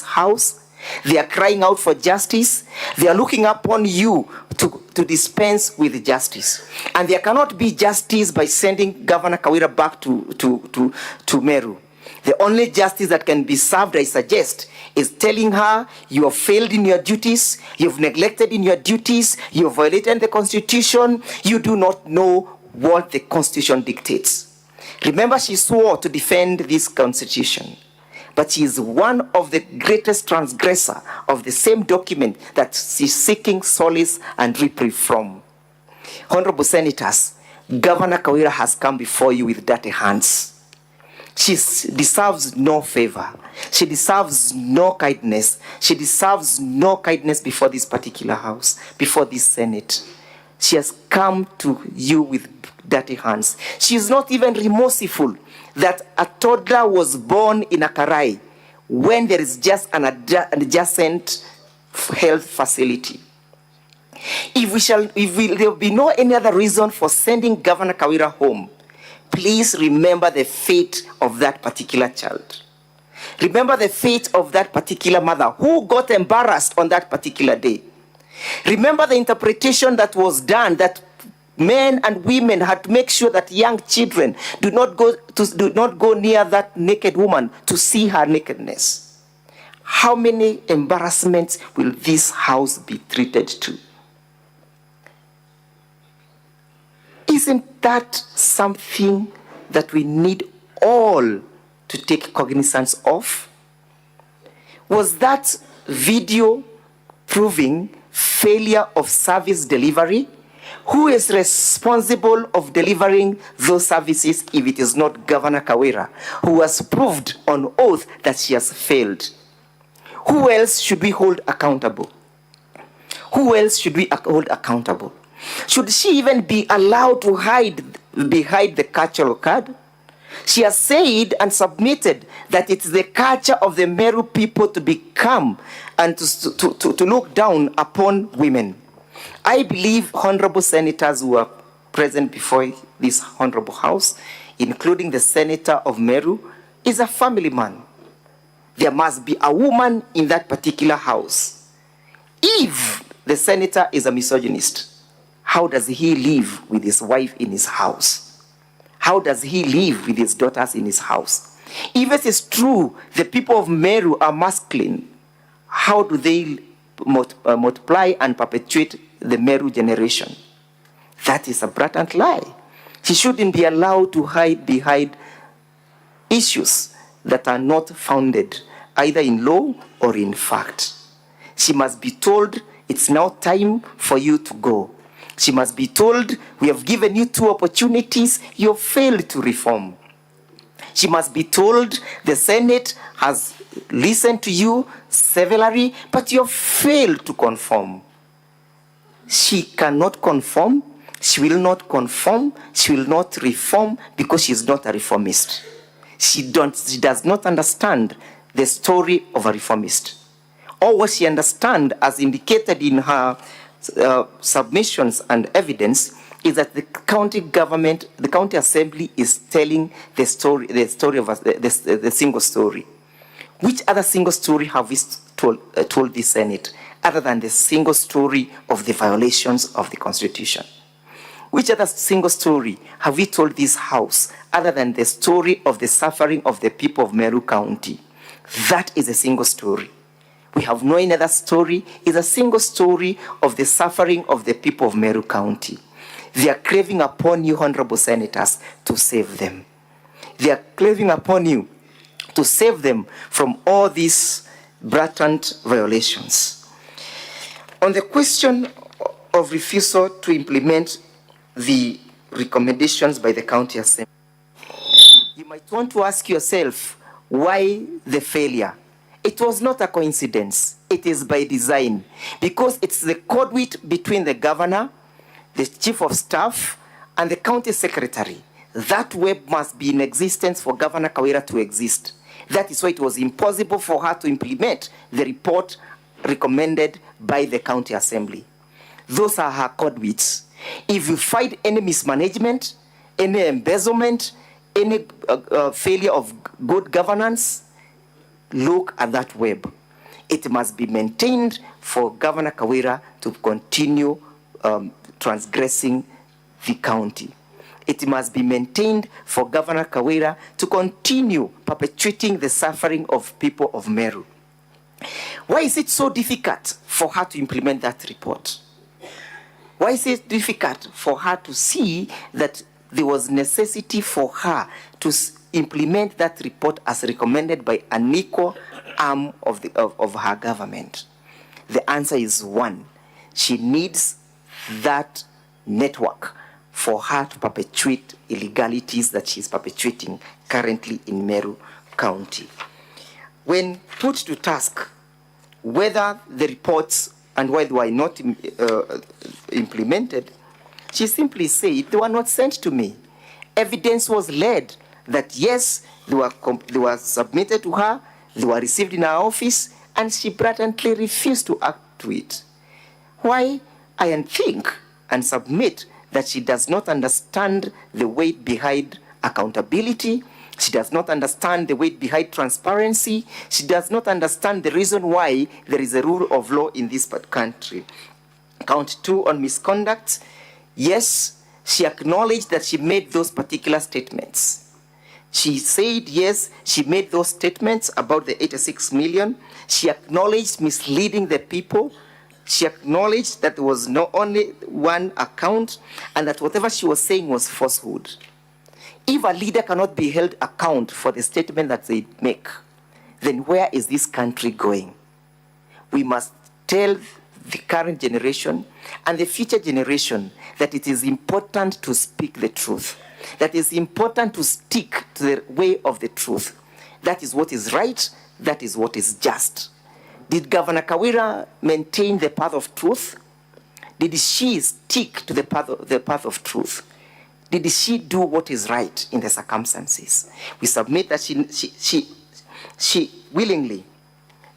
Speaker 16: house. They are crying out for justice. They are looking upon you to dispense with justice. And there cannot be justice by sending Governor Kawira back to Meru. The only justice that can be served, I suggest, is telling her you have failed in your duties, you've neglected in your duties, you have violated the Constitution, you do not know what the Constitution dictates. Remember, she swore to defend this Constitution. But she is one of the greatest transgressors of the same document that she's seeking solace and reprieve from. Honorable senators, Governor Kawira has come before you with dirty hands. She deserves no favor. She deserves no kindness. She deserves no kindness before this particular house, before this Senate. She has come to you with dirty hands. She is not even remorseful that a toddler was born in a Karai when there is just an adjacent health facility. There will be no any other reason for sending Governor Kawira home, please remember the fate of that particular child. Remember the fate of that particular mother who got embarrassed on that particular day. Remember the interpretation that was done, that men and women had to make sure that young children do not go near that naked woman to see her nakedness. How many embarrassments will this house be treated to? Isn't that something that we need all to take cognizance of? Was that video proving failure of service delivery? Who is responsible of delivering those services if it is not Governor Kawira, who has proved on oath that she has failed? Who else should we hold accountable? Who else should we hold accountable? Should she even be allowed to hide behind the cultural card? She has said and submitted that it's the culture of the Meru people to become and to look down upon women. I believe honorable senators who are present before this honorable house, including the senator of Meru, is a family man. There must be a woman in that particular house. If the senator is a misogynist, how does he live with his wife in his house? How does he live with his daughters in his house? If it is true the people of Meru are masculine, how do they multiply and perpetuate the Meru generation? That is a blatant lie. She shouldn't be allowed to hide behind issues that are not founded either in law or in fact. She must be told, it's now time for you to go. She must be told, we have given you 2 opportunities, you have failed to reform. She must be told, the Senate has listened to you severally, but you have failed to conform. She cannot conform, she will not conform, she will not reform because she is not a reformist. She does not understand the story of a reformist. Or what she understands, as indicated in her submissions and evidence, is that the county government, the county assembly is telling the story of the single story. Which other single story have we told the Senate other than the single story of the violations of the Constitution? Which other single story have we told this House other than the story of the suffering of the people of Meru County? That is a single story. We have no another story. It's a single story of the suffering of the people of Meru County. They are craving upon you, honorable senators, to save them. They are craving upon you to save them from all these blatant violations. On the question of refusal to implement the recommendations by the county assembly, you might want to ask yourself, why the failure? It was not a coincidence. It is by design, because it's the conduit between the governor, the chief of staff, and the county secretary. That web must be in existence for Governor Kawira to exist. That is why it was impossible for her to implement the report recommended by the county assembly. Those are her conduits. If you find any mismanagement, any embezzlement, any failure of good governance, look at that web. It must be maintained for Governor Kawira to continue transgressing the county. It must be maintained for Governor Kawira to continue perpetuating the suffering of people of Meru. Why is it so difficult for her to implement that report? Why is it difficult for her to see that there was necessity for her to implement that report as recommended by an equal arm of her government? The answer is one. She needs that network for her to perpetuate illegalities that she is perpetuating currently in Meru County. When put to task whether the reports and why they were not implemented, she simply said they were not sent to me. Evidence was led that yes, they were submitted to her, they were received in her office, and she blatantly refused to act to it. Why? I think and submit that she does not understand the weight behind accountability. She does not understand the weight behind transparency. She does not understand the reason why there is a rule of law in this country. Count 2 on misconduct. Yes, she acknowledged that she made those particular statements. She said, yes, she made those statements about the 86 million. She acknowledged misleading the people. She acknowledged that there was not only one account and that whatever she was saying was falsehood. If a leader cannot be held account for the statement that they make, then where is this country going? We must tell the current generation and the future generation that it is important to speak the truth, that it is important to stick to the way of the truth. That is what is right, that is what is just. Did Governor Kawira maintain the path of truth? Did she stick to the path of truth? Did she do what is right in the circumstances? We submit that she willingly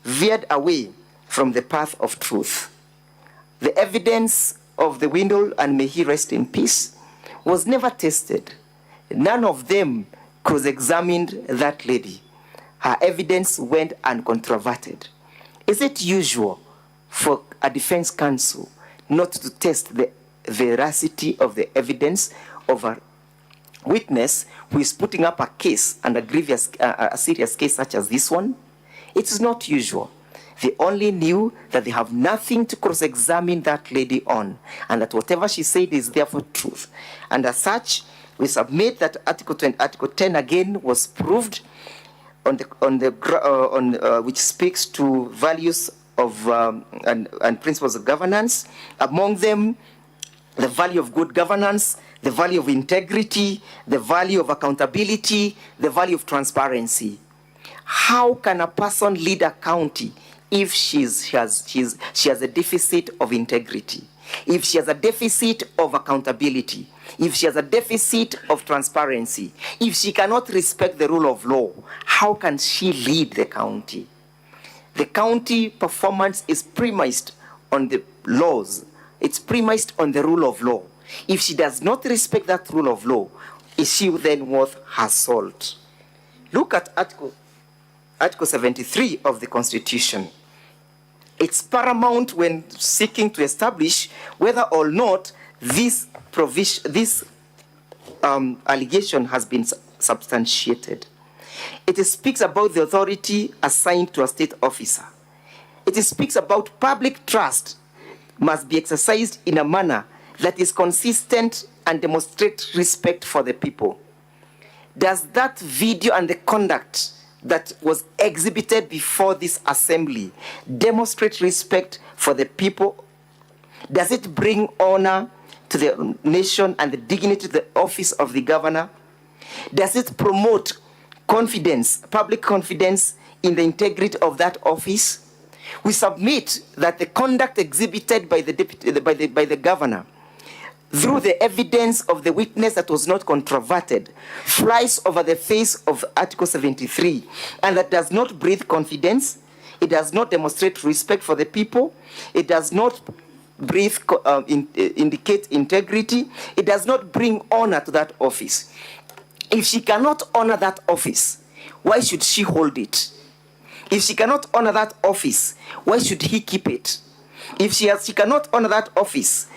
Speaker 16: veered away from the path of truth. The evidence of the window, and may he rest in peace, was never tested. None of them cross-examined that lady. Her evidence went uncontroverted. Is it usual for a defense counsel not to test the veracity of the evidence of a witness who is putting up a case, and a serious case such as this one? It is not usual. They only knew that they have nothing to cross-examine that lady on, and that whatever she said is therefore truth. And as such, we submit that Article 10 again was proved which speaks to values of and principles of governance. Among them, the value of good governance, the value of integrity, the value of accountability, the value of transparency. How can a person lead a county if she has a deficit of integrity, if she has a deficit of accountability, if she has a deficit of transparency, if she cannot respect the rule of law? How can she lead the county? The county performance is premised on the laws. It's premised on the rule of law. If she does not respect that rule of law, is she then worth her salt? Look at Article 73 of the Constitution. It's paramount when seeking to establish whether or not this allegation has been substantiated. It speaks about the authority assigned to a state officer. It speaks about public trust must be exercised in a manner that is consistent and demonstrate respect for the people. Does that video and the conduct that was exhibited before this assembly demonstrate respect for the people? Does it bring honor to the nation and the dignity of the office of the governor? Does it promote confidence, public confidence in the integrity of that office? We submit that the conduct exhibited by the governor, through the evidence of the witness that was not controverted, flies over the face of Article 73, and that does not breathe confidence, it does not demonstrate respect for the people, it does not indicate integrity, it does not bring honor to that office. If she cannot honor that office, why should she hold it? If she cannot honor that office, why should he keep it? If she cannot honor that office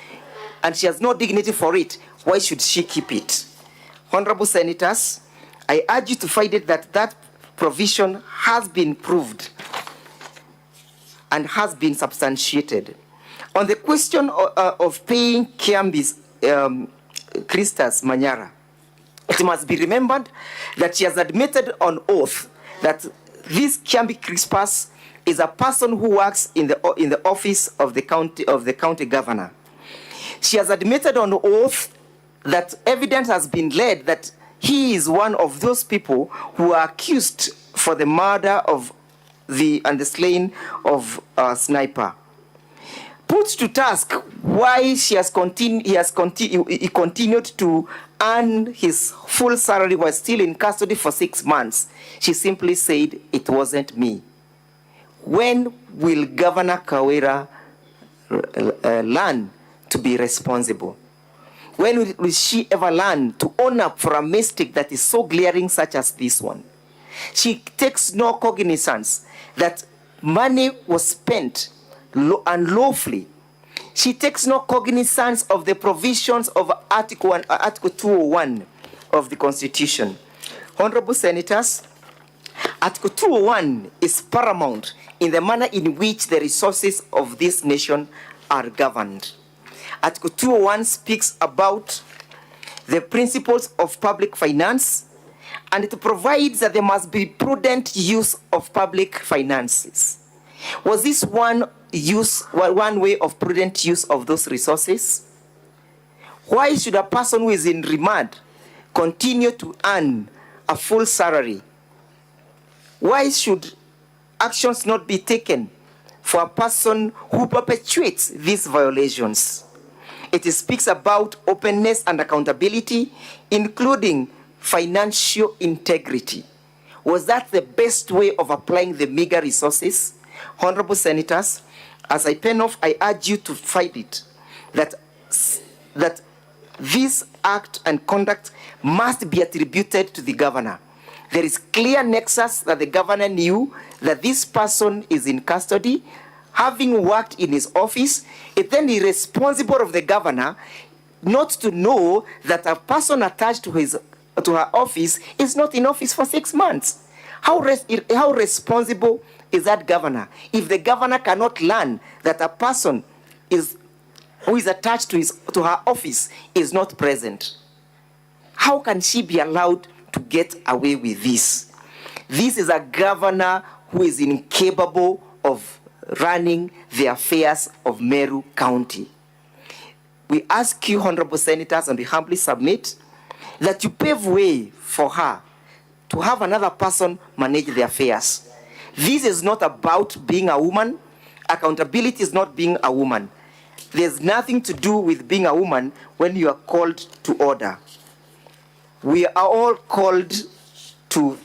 Speaker 16: and she has no dignity for it, why should she keep it? Honorable Senators, I urge you to find it that that provision has been proved and has been substantiated. On the question of paying Kiambi's Christas Manyara, it must be remembered that she has admitted on oath that this Kiambi Crispas is a person who works in the office of the county governor. She has admitted on oath that evidence has been laid that he is one of those people who are accused for the murder of and the slaying of Sniper. Put to task why he continued to earn his full salary while still in custody for 6 months. She simply said, "It wasn't me." When will Governor Kawira learn to be responsible? When will she ever learn to own up for a mistake that is so glaring such as this one? She takes no cognizance that money was spent unlawfully. She takes no cognizance of the provisions of Article 201 of the Constitution. Honorable Senators, Article 201 is paramount in the manner in which the resources of this nation are governed. Article 201 speaks about the principles of public finance, and it provides that there must be prudent use of public finances. Was this one way of prudent use of those resources? Why should a person who is in remand continue to earn a full salary? Why should actions not be taken for a person who perpetuates these violations? It speaks about openness and accountability, including financial integrity. Was that the best way of applying the meager resources? Honorable Senators, as I pen off, I urge you to fight it, that this act and conduct must be attributed to the governor. There is clear nexus that the governor knew that this person is in custody, having worked in his office. It then is responsible of the governor not to know that a person attached to her office is not in office for 6 months. How responsible is that governor if the governor cannot learn that a person who is attached to her office is not present? How can she be allowed to get away with this? This is a governor who is incapable of running the affairs of Meru County. We ask you, Honorable Senators, and we humbly submit that you pave way for her to have another person manage the affairs. This is not about being a woman. Accountability is not being a woman. There's nothing to do with being a woman when you are called to order. We are all called to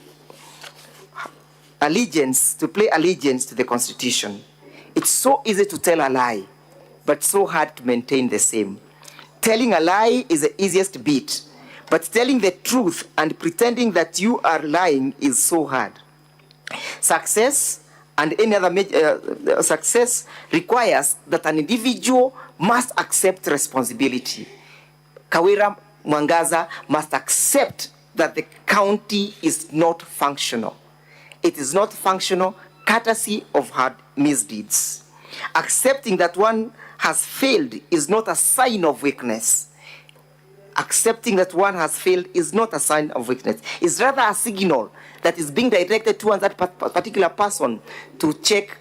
Speaker 16: allegiance, to play allegiance to the Constitution. It's so easy to tell a lie, but so hard to maintain the same. Telling a lie is the easiest bit, but telling the truth and pretending that you are lying is so hard. Success and any other success requires that an individual must accept responsibility. Kawira Mwangaza must accept that the county is not functional. It is not functional courtesy of her misdeeds. Accepting that one has failed is not a sign of weakness. Accepting that one has failed is not a sign of weakness. It's rather a signal that is being directed towards that particular person to check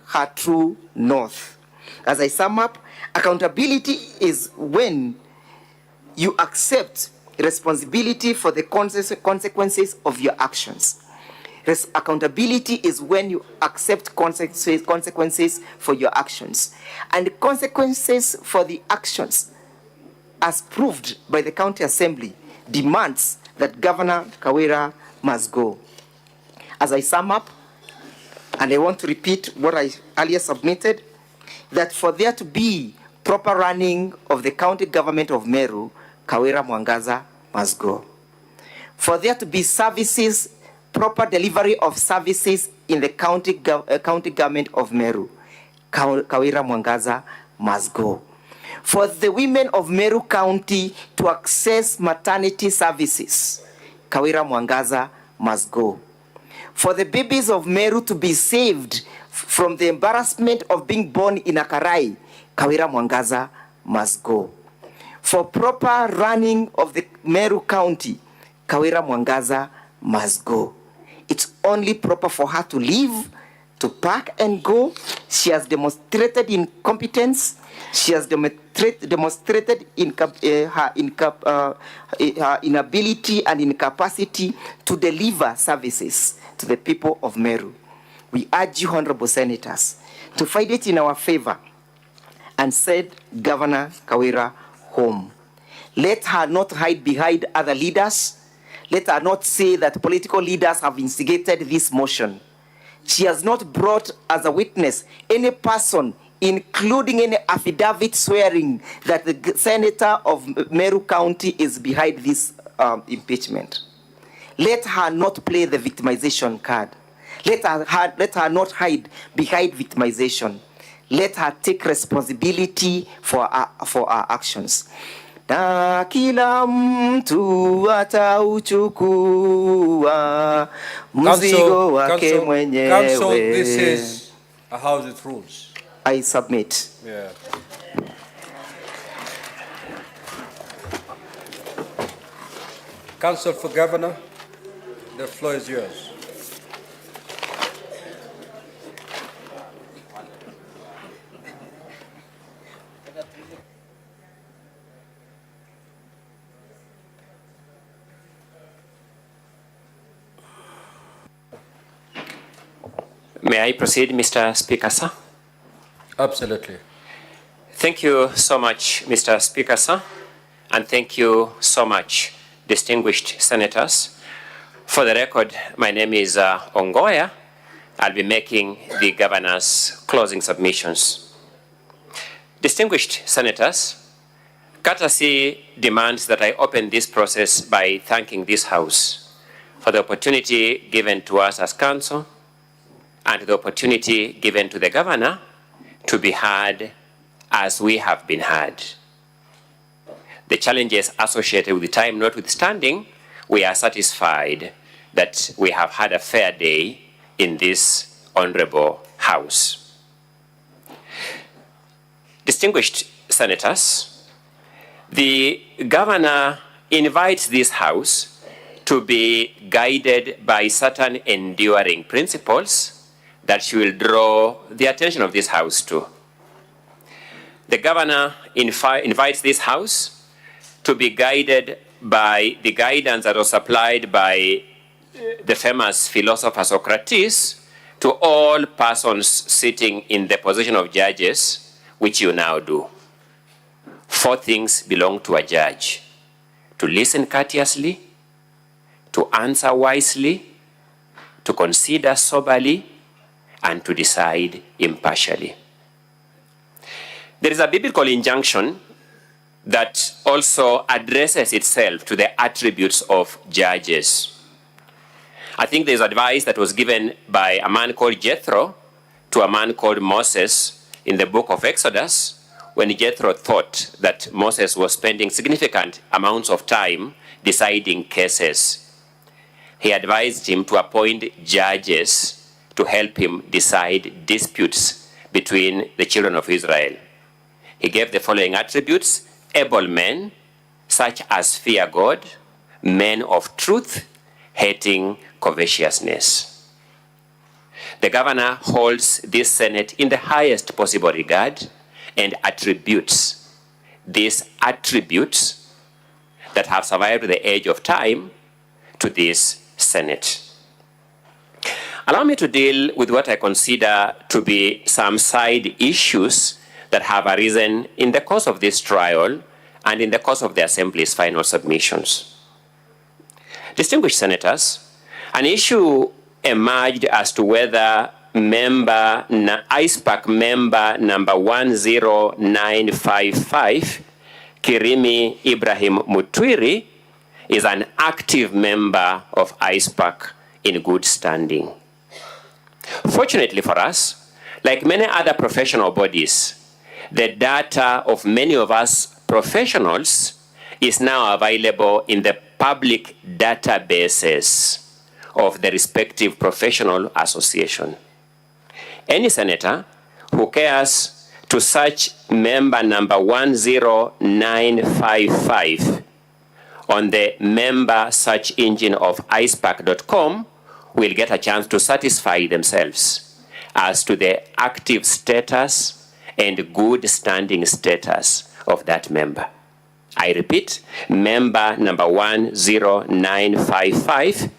Speaker 16: her true north. As I sum up, accountability is when you accept responsibility for the consequences of your actions. Accountability is when you accept consequences for your actions. And the consequences for the actions, as proved by the County Assembly, demands that Governor Kawira must go. As I sum up, and I want to repeat what I earlier submitted, that for there to be proper running of the county government of Meru, Kawira Mwangaza must go. For there to be services, proper delivery of services in the county government of Meru, Kawira Mwangaza must go. For the women of Meru County to access maternity services, Kawira Mwangaza must go. For the babies of Meru to be saved from the embarrassment of being born in Akarai, Kawira Mwangaza must go. For proper running of the Meru County, Kawira Mwangaza must go. It's only proper for her to leave to pack and go. She has demonstrated incompetence. She has demonstrated her inability and incapacity to deliver services to the people of Meru. We urge you, honorable senators, to fight it in our favor and send Governor Kawira home. Let her not hide behind other leaders. Let her not say that political leaders have instigated this motion. She has not brought as a witness any person, including any affidavit swearing that the senator of Meru County is behind this impeachment. Let her not play the victimization card. Let her not hide behind victimization. Let her take responsibility for our actions. Na kila mtu atauchukua mzigo wake mwenyewe.
Speaker 11: Council, this is a house with rules.
Speaker 16: I submit.
Speaker 11: Yeah. Council for Governor, the floor is yours.
Speaker 1: May I proceed, Mr. Speaker, sir?
Speaker 11: Absolutely.
Speaker 1: Thank you so much, Mr. Speaker, sir, and thank you so much, distinguished senators. For the record, my name is Ongoya. I'll be making the governor's closing submissions. Distinguished senators, courtesy demands that I open this process by thanking this House for the opportunity given to us as council and the opportunity given to the governor to be heard as we have been heard. The challenges associated with the time notwithstanding, we are satisfied that we have had a fair day in this honorable House. Distinguished senators, the governor invites this House to be guided by certain enduring principles that she will draw the attention of this House to. The governor invites this House to be guided by the guidance that was applied by the famous philosopher Socrates to all persons sitting in the position of judges, which you now do. 4 things belong to a judge: to listen courteously, to answer wisely, to consider soberly, and to decide impartially. There is a biblical injunction that also addresses itself to the attributes of judges. I think there's advice that was given by a man called Jethro to a man called Moses in the book of Exodus, when Jethro thought that Moses was spending significant amounts of time deciding cases. He advised him to appoint judges to help him decide disputes between the children of Israel. He gave the following attributes: able men, such as fear God, men of truth, hating covetousness. The governor holds this Senate in the highest possible regard and attributes these attributes that have survived the age of time to this Senate. Allow me to deal with what I consider to be some side issues that have arisen in the course of this trial and in the course of the Assembly's final submissions. Distinguished senators, an issue emerged as to whether ISPAC member number 10955, Kirimi Ibrahim Mutwiri, is an active member of ISPAC in good standing. Fortunately for us, like many other professional bodies, the data of many of us professionals is now available in the public databases of the respective professional association. Any senator who cares to search member number 10955 on the member search engine of ispac.com will get a chance to satisfy themselves as to the active status and good standing status of that member. I repeat, member number 10955.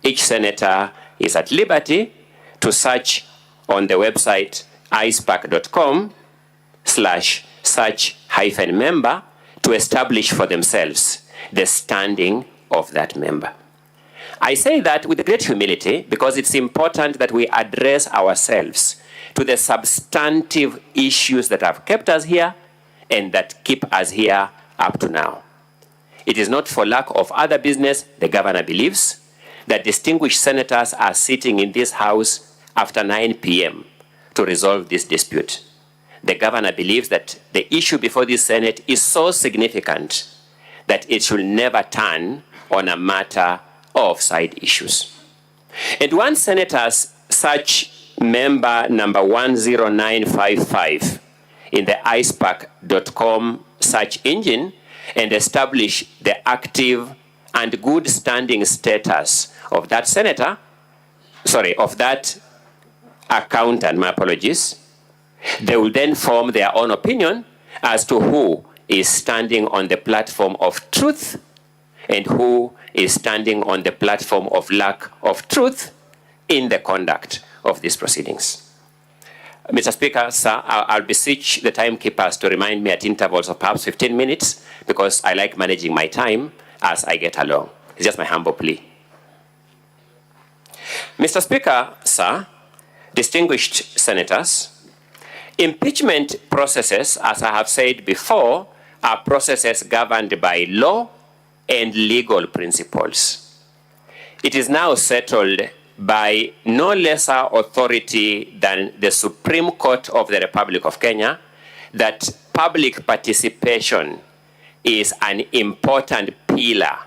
Speaker 1: Each senator is at liberty to search on the website ispac.com/search-member to establish for themselves the standing of that member. I say that with great humility because it's important that we address ourselves to the substantive issues that have kept us here and that keep us here up to now. It is not for lack of other business, the governor believes, that distinguished senators are sitting in this house after 9 p.m. to resolve this dispute. The governor believes that the issue before this Senate is so significant that it should never turn on a matter of side issues. And once senators search member number 10955 in the ispac.com search engine and establish the active and good standing status of that senator, of that accountant, my apologies, they will then form their own opinion as to who is standing on the platform of truth and who is standing on the platform of lack of truth in the conduct of these proceedings. Mr. Speaker, sir, I'll beseech the timekeepers to remind me at intervals of perhaps 15 minutes because I like managing my time as I get along. It's just my humble plea. Mr. Speaker, sir, distinguished senators, impeachment processes, as I have said before, are processes governed by law and legal principles. It is now settled by no lesser authority than the Supreme Court of the Republic of Kenya that public participation is an important pillar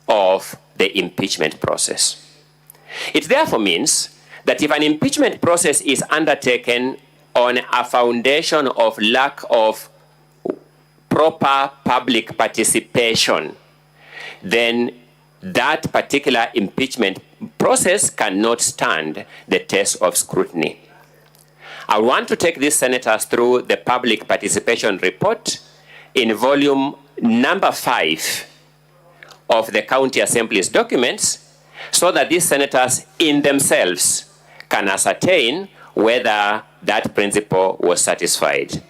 Speaker 1: of the impeachment process. It therefore means that if an impeachment process is undertaken on a foundation of lack of proper public participation, then that particular impeachment process cannot stand the test of scrutiny. I want to take these senators through the public participation report in volume number 5 of the County Assembly's documents so that these senators in themselves can ascertain whether that principle was satisfied.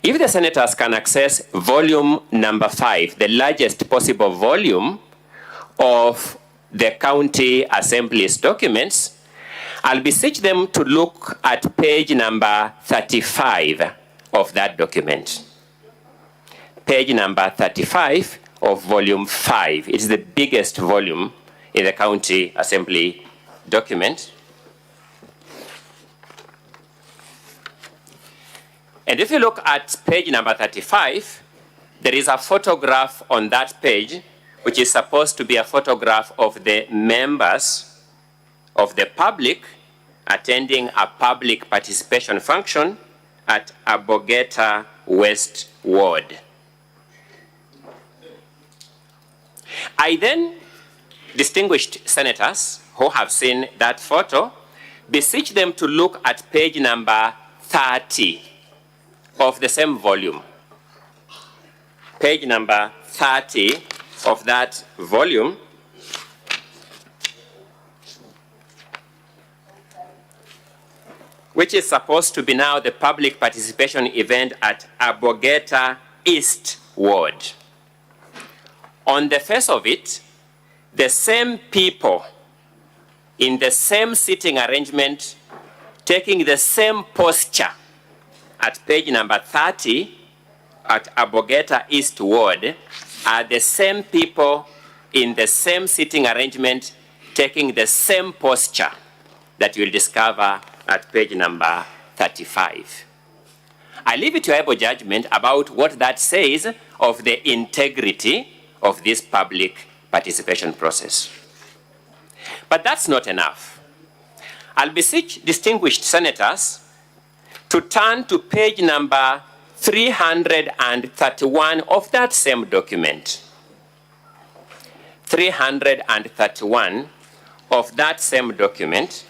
Speaker 1: If the senators can access volume number 5, the largest possible volume of the County Assembly's documents, I'll beseech them to look at page number 35 of that document. Page number 35 of volume 5. It is the biggest volume in the County Assembly document. And if you look at page number 35, there is a photograph on that page which is supposed to be a photograph of the members of the public attending a public participation function at Abogeta West Ward. I then, distinguished senators who have seen that photo, beseech them to look at page number 30 of the same volume. Page number 30 of that volume, which is supposed to be now the public participation event at Abogeta East Ward. On the face of it, the same people in the same sitting arrangement, taking the same posture at page number 30 at Abogeta East Ward are the same people in the same sitting arrangement taking the same posture that you'll discover at page number 35. I leave it to your able judgment about what that says of the integrity of this public participation process. But that's not enough. I'll beseech distinguished senators to turn to page number 331 of that same document. 331 of that same document,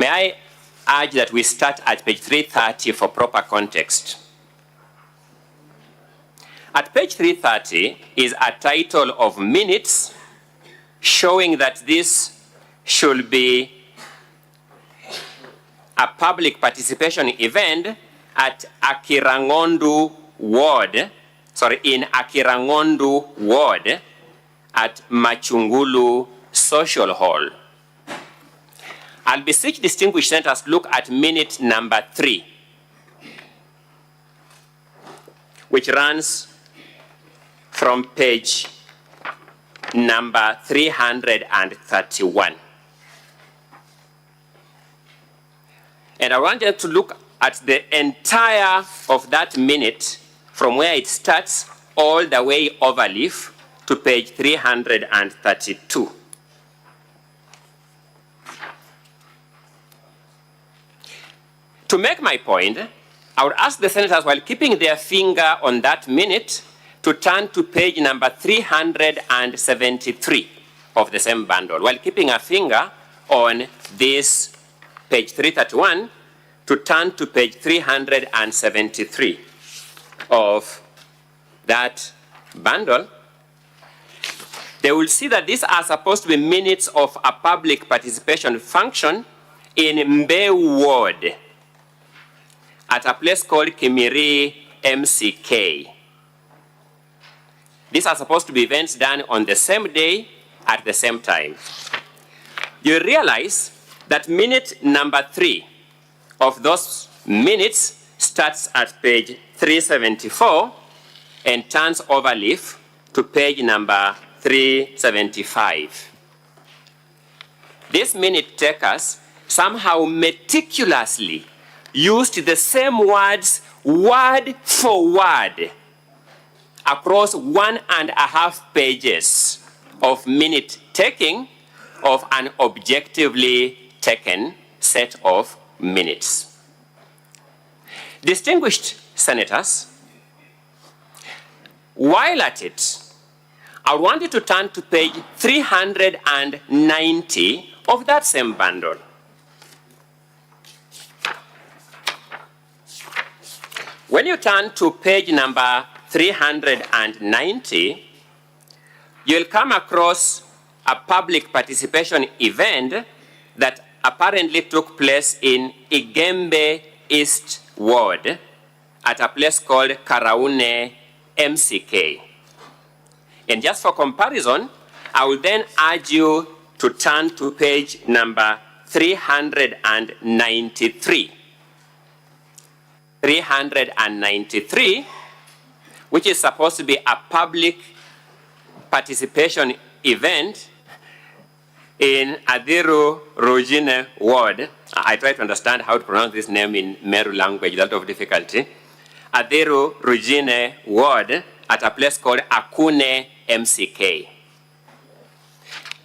Speaker 1: May I urge that we start at page 330 for proper context. At page 330 is a title of minutes showing that this should be a public participation event at Akirangondu Ward, in Akirangondu Ward at Machungulu Social Hall. I'll beseech distinguished senators look at minute number 3, which runs from page number 331. And I want you to look at the entire of that minute from where it starts all the way overleaf to page 332. To make my point, I would ask the senators, while keeping their finger on that minute, to turn to page number 373 of the same bundle. While keeping a finger on this page 331, to turn to page 373 of that bundle, they will see that these are supposed to be minutes of a public participation function in Mbeu Ward at a place called Kimiri MCK. These are supposed to be events done on the same day at the same time. You realize that minute number 3 of those minutes starts at page 374 and turns overleaf to page number 375. This minute takers somehow meticulously used the same words word for word across 1.5 pages of minute taking of an objectively taken set of minutes. Distinguished senators, while at it, I want you to turn to page 390 of that same bundle. When you turn to page number 390, you'll come across a public participation event that apparently took place in Igembe East Ward at a place called Karaune MCK. And just for comparison, I will then urge you to turn to page number 393. 393, which is supposed to be a public participation event in Adiru Rujine Ward. I try to understand how to pronounce this name in Meru language, a lot of difficulty. Adiru Rujine Ward at a place called Akune MCK.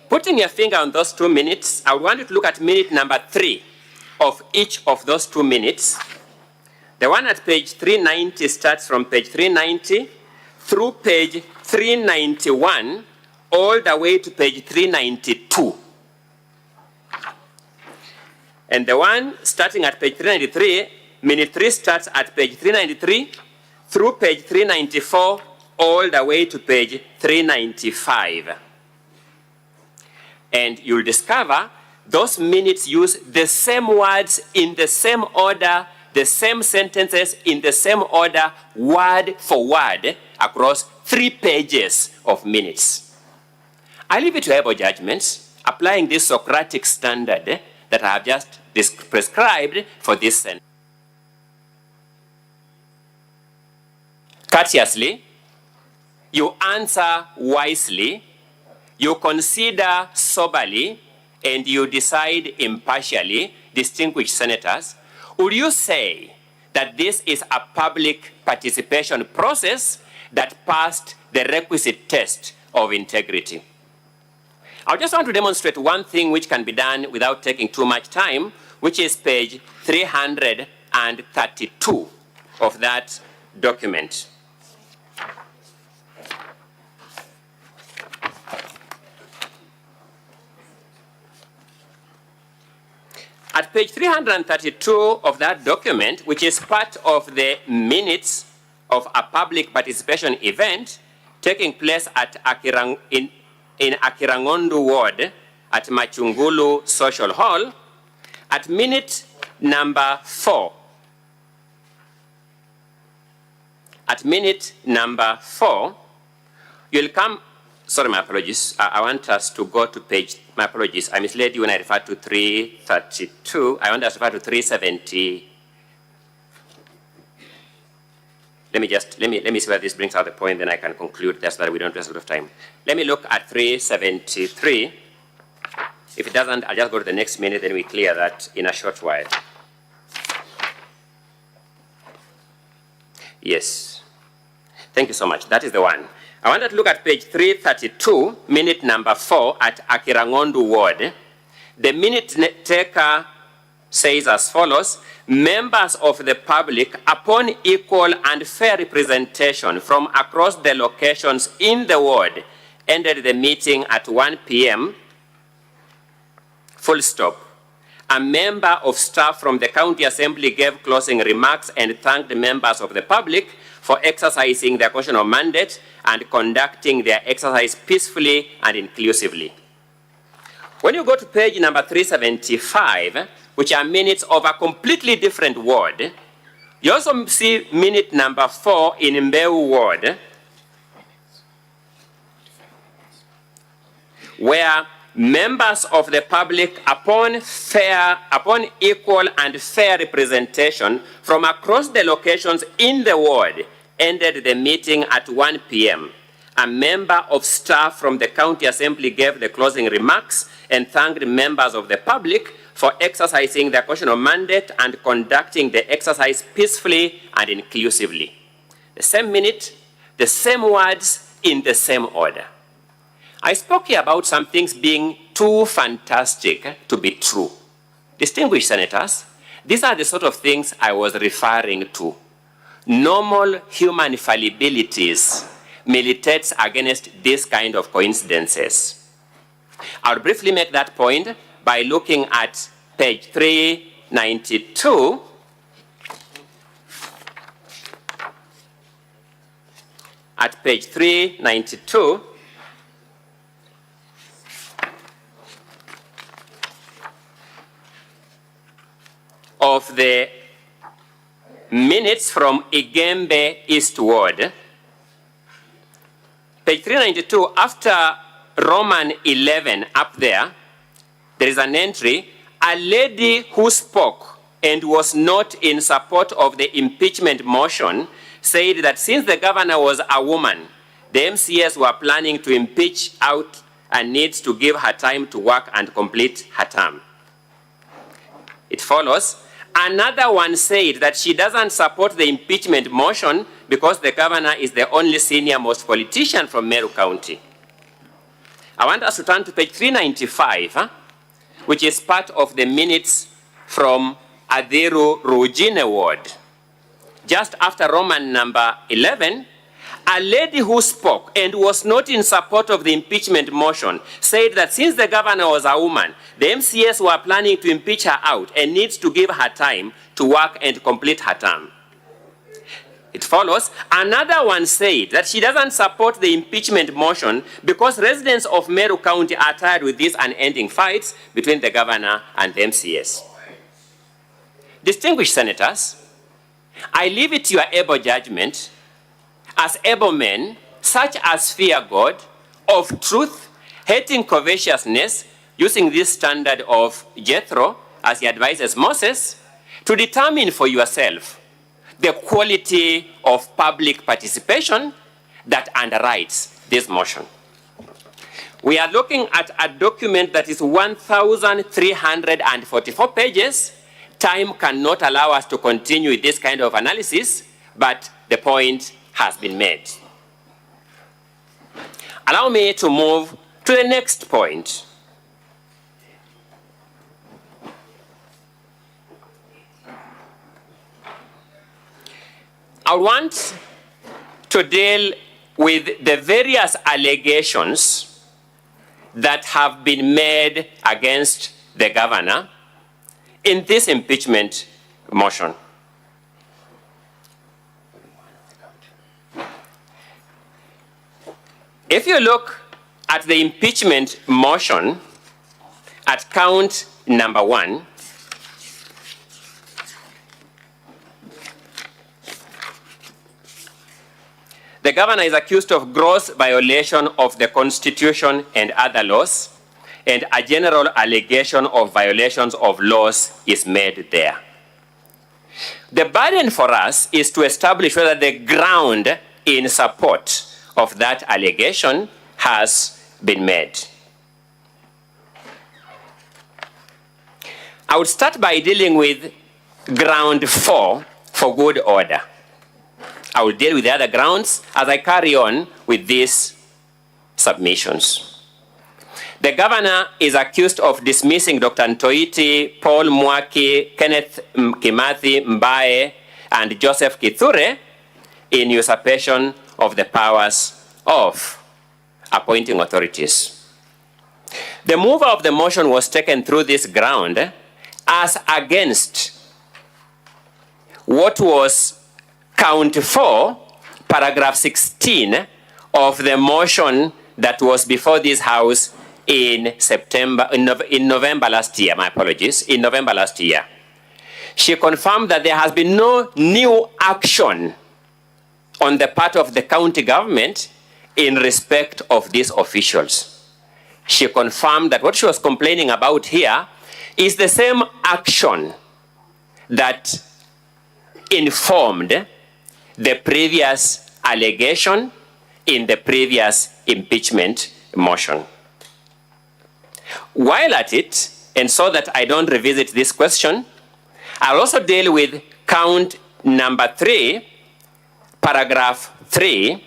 Speaker 1: Putting your finger on those 2 minutes, I want you to look at minute number 3 of each of those 2 minutes. The one at page 390 starts from page 390 through page 391 all the way to page 392. And the one starting at page 393, minute 3 starts at page 393 through page 394 all the way to page 395. And you'll discover those minutes use the same words in the same order, the same sentences in the same order, word for word, across 3 pages of minutes. I leave it to able judgments, applying this Socratic standard that I have just prescribed for this sentence. Courteously, you answer wisely, you consider soberly, and you decide impartially, distinguished senators. Would you say that this is a public participation process that passed the requisite test of integrity? I just want to demonstrate one thing which can be done without taking too much time, which is page 332 of that document. At page 332 of that document, which is part of the minutes of a public participation event taking place at in Akirangondu Ward at Machungulu Social Hall, at minute number 4. At minute number 4, you'll come, sorry, my apologies. I want us to go to page, my apologies. I misled you when I referred to 332. I want us to refer to 370. Let me see where this brings out the point, then I can conclude just so that we don't waste a lot of time. Let me look at 373. If it doesn't, I'll just go to the next minute, then we clear that in a short while. Yes. Thank you so much. That is the one. I wanted to look at page 332, minute number 4 at Akirangondu Ward. The minute taker says as follows: members of the public, upon equal and fair representation from across the locations in the ward, ended the meeting at 1 p.m. Full stop. A member of staff from the county assembly gave closing remarks and thanked the members of the public for exercising their constitutional mandate and conducting their exercise peacefully and inclusively. When you go to page number 375, which are minutes of a completely different ward, you also see minute number 4 in Mbeu Ward, where members of the public, upon equal and fair representation from across the locations in the ward, ended the meeting at 1 p.m. A member of staff from the county assembly gave the closing remarks and thanked members of the public for exercising their constitutional mandate and conducting the exercise peacefully and inclusively. The same minute, the same words in the same order. I spoke here about some things being too fantastic to be true. Distinguished senators, these are the sort of things I was referring to. Normal human fallibilities militates against this kind of coincidences. I'll briefly make that point by looking at page 392. At page 392, of the minutes from Igembe Eastward. Page 392, after Roman 11 up there, there is an entry, a lady who spoke and was not in support of the impeachment motion said that since the governor was a woman, the MCAs were planning to impeach out and needs to give her time to work and complete her term. It follows, another one said that she doesn't support the impeachment motion because the governor is the only senior most politician from Meru County. I want us to turn to page 395, which is part of the minutes from Adiru Rujine Ward. Just after Roman number 11, a lady who spoke and was not in support of the impeachment motion said that since the governor was a woman, the MCAs were planning to impeach her out and needs to give her time to work and complete her term. It follows, another one said that she doesn't support the impeachment motion because residents of Meru County are tired with these unending fights between the governor and the MCAs. Distinguished senators, I leave it to your able judgment as able men, such as fear God, of truth, hating covetousness, using this standard of Jethro as he advises Moses, to determine for yourself the quality of public participation that underwrites this motion. We are looking at a document that is 1,344 pages. Time cannot allow us to continue with this kind of analysis, but the point has been made. Allow me to move to the next point. I want to deal with the various allegations that have been made against the governor in this impeachment motion. If you look at the impeachment motion at count number 1, the governor is accused of gross violation of the Constitution and other laws, and a general allegation of violations of laws is made there. The burden for us is to establish whether the ground in support of that allegation has been made. I would start by dealing with ground 4 for good order. I will deal with the other grounds as I carry on with these submissions. The governor is accused of dismissing Dr. Ntoiti, Paul Mwaki, Kenneth Kimathi Mbae, and Joseph Kithure in usurpation of the powers of appointing authorities. The mover of the motion was taken through this ground as against what was count 4, paragraph 16 of the motion that was before this House in November last year, my apologies, in November last year. She confirmed that there has been no new action on the part of the county government in respect of these officials. She confirmed that what she was complaining about here is the same action that informed the previous allegation in the previous impeachment motion. While at it, and so that I don't revisit this question, I'll also deal with count number 3, paragraph 3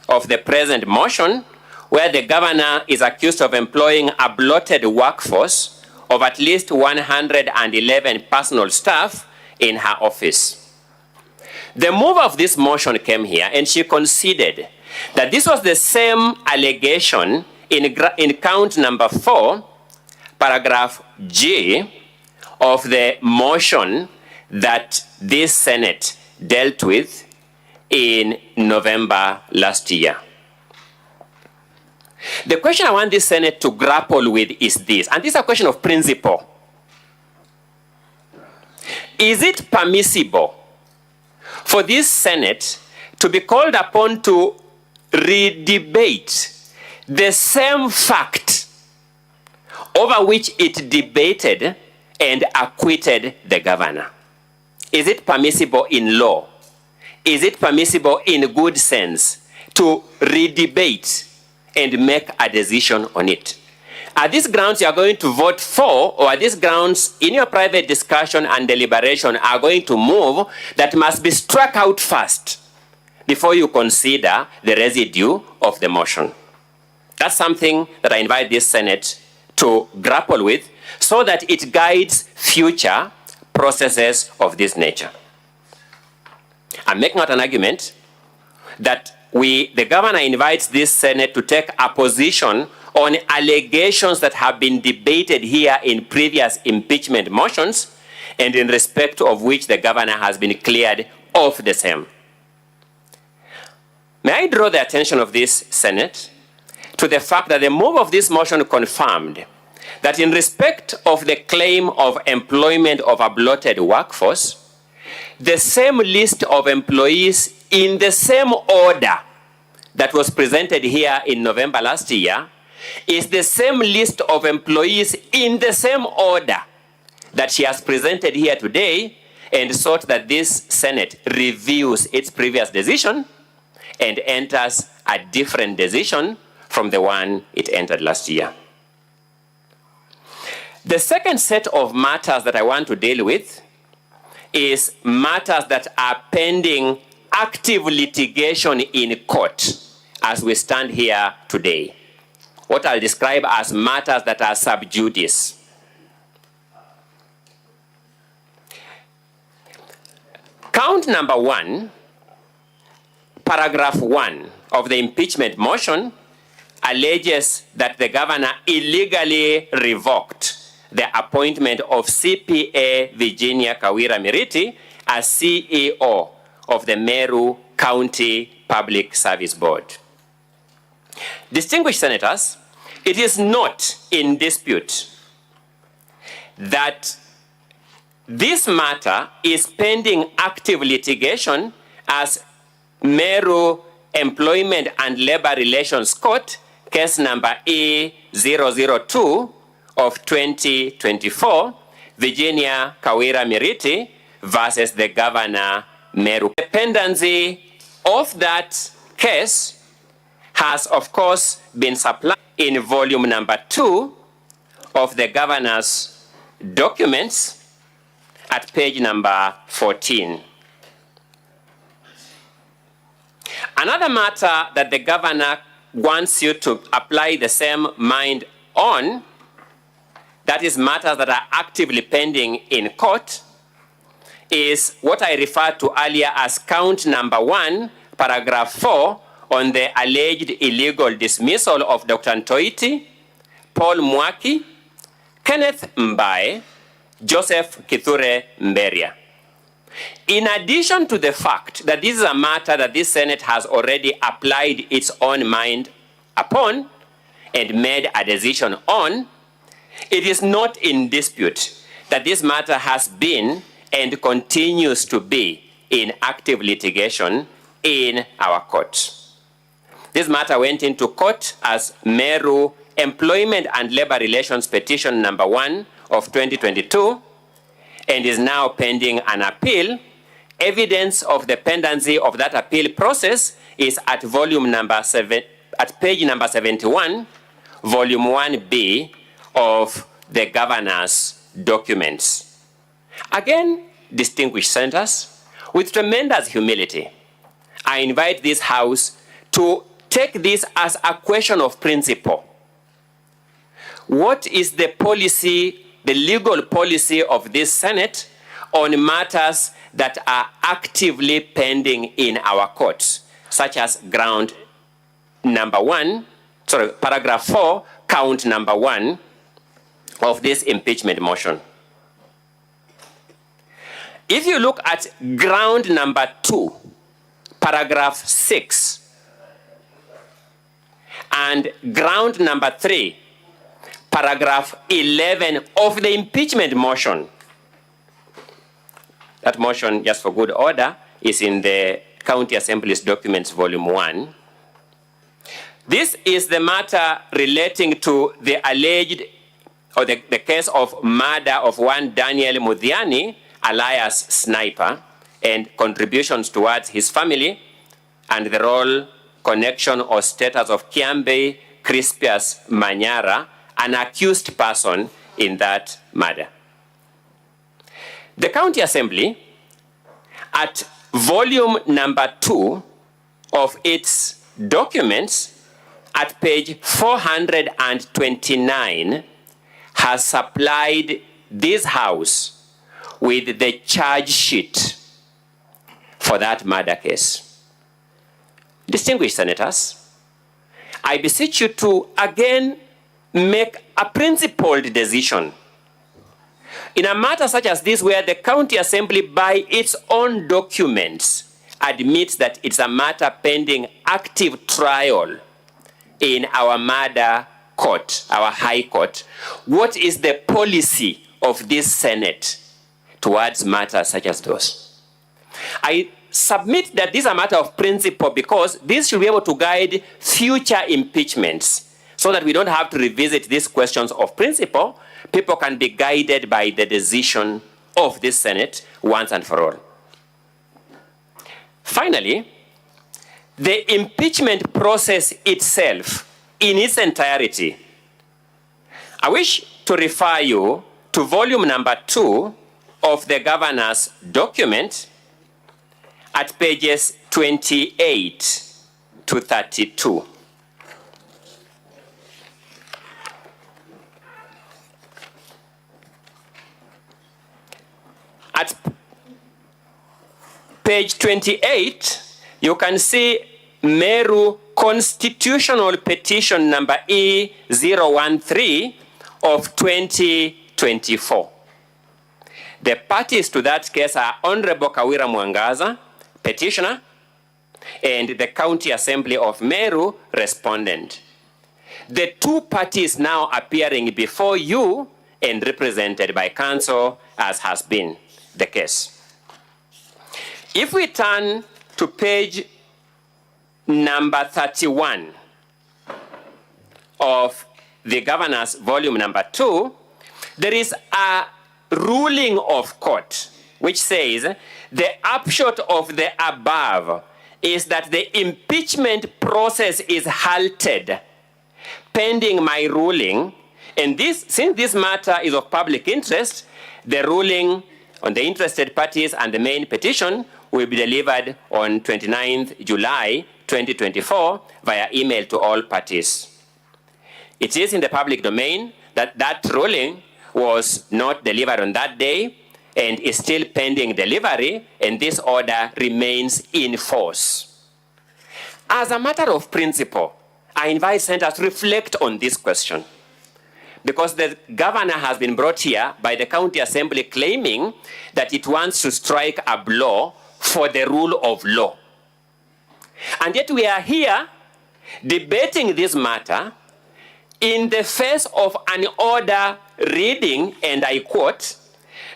Speaker 1: of the present motion, where the governor is accused of employing a bloated workforce of at least 111 personal staff in her office. The mover of this motion came here and she conceded that this was the same allegation in count number 4, paragraph G of the motion that this Senate dealt with in November last year. The question I want this Senate to grapple with is this, and this is a question of principle. Is it permissible for this Senate to be called upon to re-debate the same fact over which it debated and acquitted the governor? Is it permissible in law? Is it permissible in good sense to re-debate and make a decision on it? Are these grounds you are going to vote for, or are these grounds in your private discussion and deliberation are going to move that must be struck out first before you consider the residue of the motion? That's something that I invite this Senate to grapple with so that it guides future processes of this nature. I'm making out an argument that the governor invites this Senate to take a position on allegations that have been debated here in previous impeachment motions and in respect of which the governor has been cleared of the same. May I draw the attention of this Senate to the fact that the move of this motion confirmed that in respect of the claim of employment of a bloated workforce, the same list of employees in the same order that was presented here in November last year is the same list of employees in the same order that she has presented here today, and sought that this Senate reviews its previous decision and enters a different decision from the one it entered last year. The second set of matters that I want to deal with is matters that are pending active litigation in court as we stand here today. What I'll describe as matters that are sub judice. Count number 1, paragraph 1 of the impeachment motion alleges that the governor illegally revoked the appointment of CPA Virginia Kawira Miriti as CEO of the Meru County Public Service Board. Distinguished senators, it is not in dispute that this matter is pending active litigation as Meru Employment and Labor Relations Court, case number E002 of 2024, Virginia Kawira Miriti versus the Governor Meru. The pendency of that case has, of course, been supplied in volume number 2 of the Governor's documents at page number 14. Another matter that the Governor wants you to apply the same mind on, that is matters that are actively pending in court, is what I referred to earlier as count number 1, paragraph 4, on the alleged illegal dismissal of Dr. Ntoiti, Paul Mwaki, Kenneth Mbae, Joseph Kithure Mberia. In addition to the fact that this is a matter that this Senate has already applied its own mind upon and made a decision on, it is not in dispute that this matter has been and continues to be in active litigation in our court. This matter went into court as Meru Employment and Labor Relations Petition number 1 of 2022 and is now pending an appeal. Evidence of the pendency of that appeal process is at volume number 7, at page number 71, volume 1B of the Governor's documents. Again, distinguished senators, with tremendous humility, I invite this House to take this as a question of principle. What is the policy, the legal policy of this Senate on matters that are actively pending in our courts, such as ground number 1, paragraph 4, count number 1 of this impeachment motion? If you look at ground number 2, paragraph 6, and ground number 3, paragraph 11 of the impeachment motion, that motion, just for good order, is in the County Assembly's documents, volume 1. This is the matter relating to the alleged, or the case of murder of one Daniel Mudhiani, alias Sniper, and contributions towards his family, and the role, connection, or status of Kiambe Crispius Manyara, an accused person in that murder. The County Assembly, at volume number 2 of its documents, at page 429, has supplied this House with the charge sheet for that murder case. Distinguished senators, I beseech you to again make a principled decision in a matter such as this, where the County Assembly, by its own documents, admits that it's a matter pending active trial in our murder court, our high court. What is the policy of this Senate towards matters such as those? I submit that this is a matter of principle because this should be able to guide future impeachments so that we don't have to revisit these questions of principle. People can be guided by the decision of this Senate once and for all. Finally, the impeachment process itself in its entirety. I wish to refer you to volume number 2 of the Governor's document at pages 28 to 32. At page 28, you can see Meru Constitutional Petition number E013 of 2022 24. The parties to that case are Honorable Kawira Mwangaza, petitioner, and the County Assembly of Meru, respondent. The two parties now appearing before you and represented by counsel, as has been the case. If we turn to page number 31 of the Governor's volume number 2, there is a ruling of court which says the upshot of the above is that the impeachment process is halted pending my ruling, and since this matter is of public interest, the ruling on the interested parties and the main petition will be delivered on 29th July 2024 via email to all parties. It is in the public domain that that ruling was not delivered on that day and is still pending delivery, and this order remains in force. As a matter of principle, I invite senators to reflect on this question, because the governor has been brought here by the county assembly claiming that it wants to strike a blow for the rule of law. And yet we are here debating this matter in the face of an order reading, and I quote,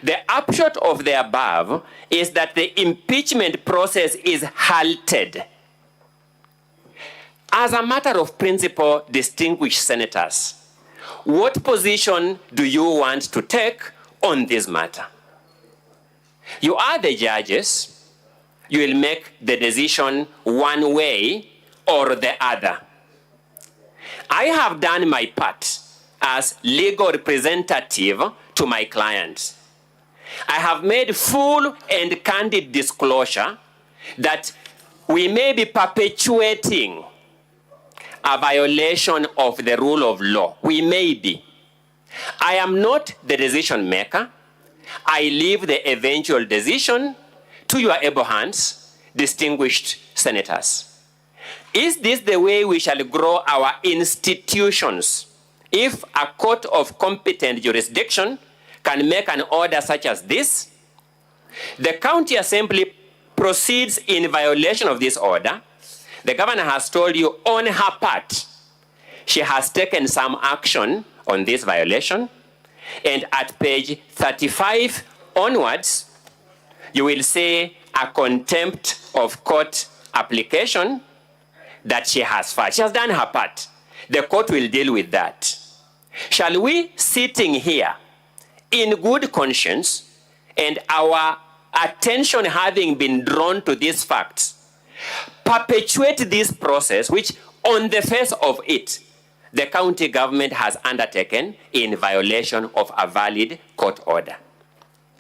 Speaker 1: "The upshot of the above is that the impeachment process is halted." As a matter of principle, distinguished senators, what position do you want to take on this matter? You are the judges. You will make the decision one way or the other. I have done my part as legal representative to my clients. I have made full and candid disclosure that we may be perpetuating a violation of the rule of law. We may be. I am not the decision maker. I leave the eventual decision to your able hands, distinguished senators. Is this the way we shall grow our institutions? If a court of competent jurisdiction can make an order such as this, the county assembly proceeds in violation of this order. The governor has told you on her part, she has taken some action on this violation. And at page 35 onwards, you will see a contempt of court application that she has filed. She has done her part. The court will deal with that. Shall we, sitting here in good conscience and our attention having been drawn to these facts, perpetuate this process which on the face of it, the county government has undertaken in violation of a valid court order?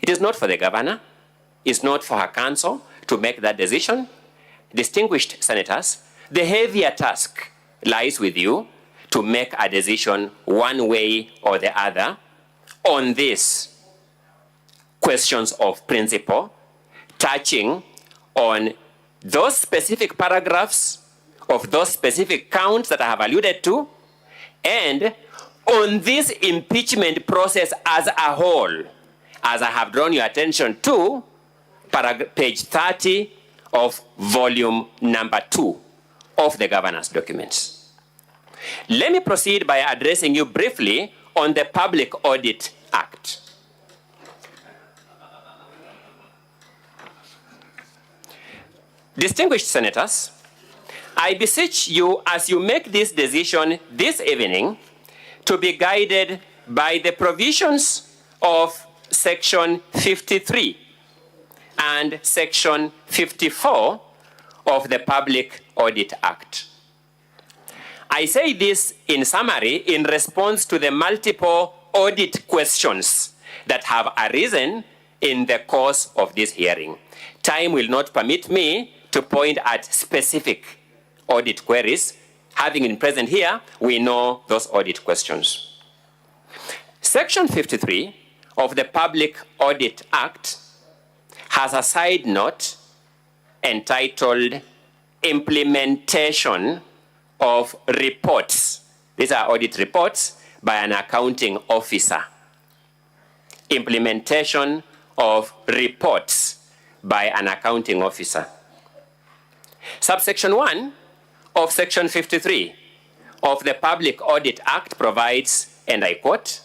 Speaker 1: It is not for the governor, it's not for her council to make that decision. Distinguished senators, the heavier task lies with you to make a decision one way or the other on these questions of principle, touching on those specific paragraphs of those specific counts that I have alluded to, and on this impeachment process as a whole, as I have drawn your attention to page 30 of volume number 2 of the governor's documents. Let me proceed by addressing you briefly on the Public Audit Act. Distinguished senators, I beseech you, as you make this decision this evening, to be guided by the provisions of Section 53 and Section 54 of the Public Audit Act. I say this in summary in response to the multiple audit questions that have arisen in the course of this hearing. Time will not permit me to point at specific audit queries. Having been present here, we know those audit questions. Section 53 of the Public Audit Act has a side note entitled Implementation of Reports. These are audit reports by an accounting officer. implementation of reports by an accounting officer. Subsection 1 of Section 53 of the Public Audit Act provides, and I quote,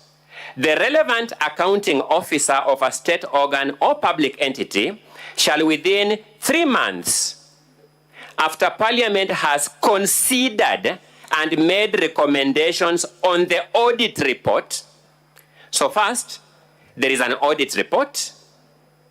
Speaker 1: "The relevant accounting officer of a state organ or public entity shall within 3 months after Parliament has considered and made recommendations on the audit report." So first, there is an audit report.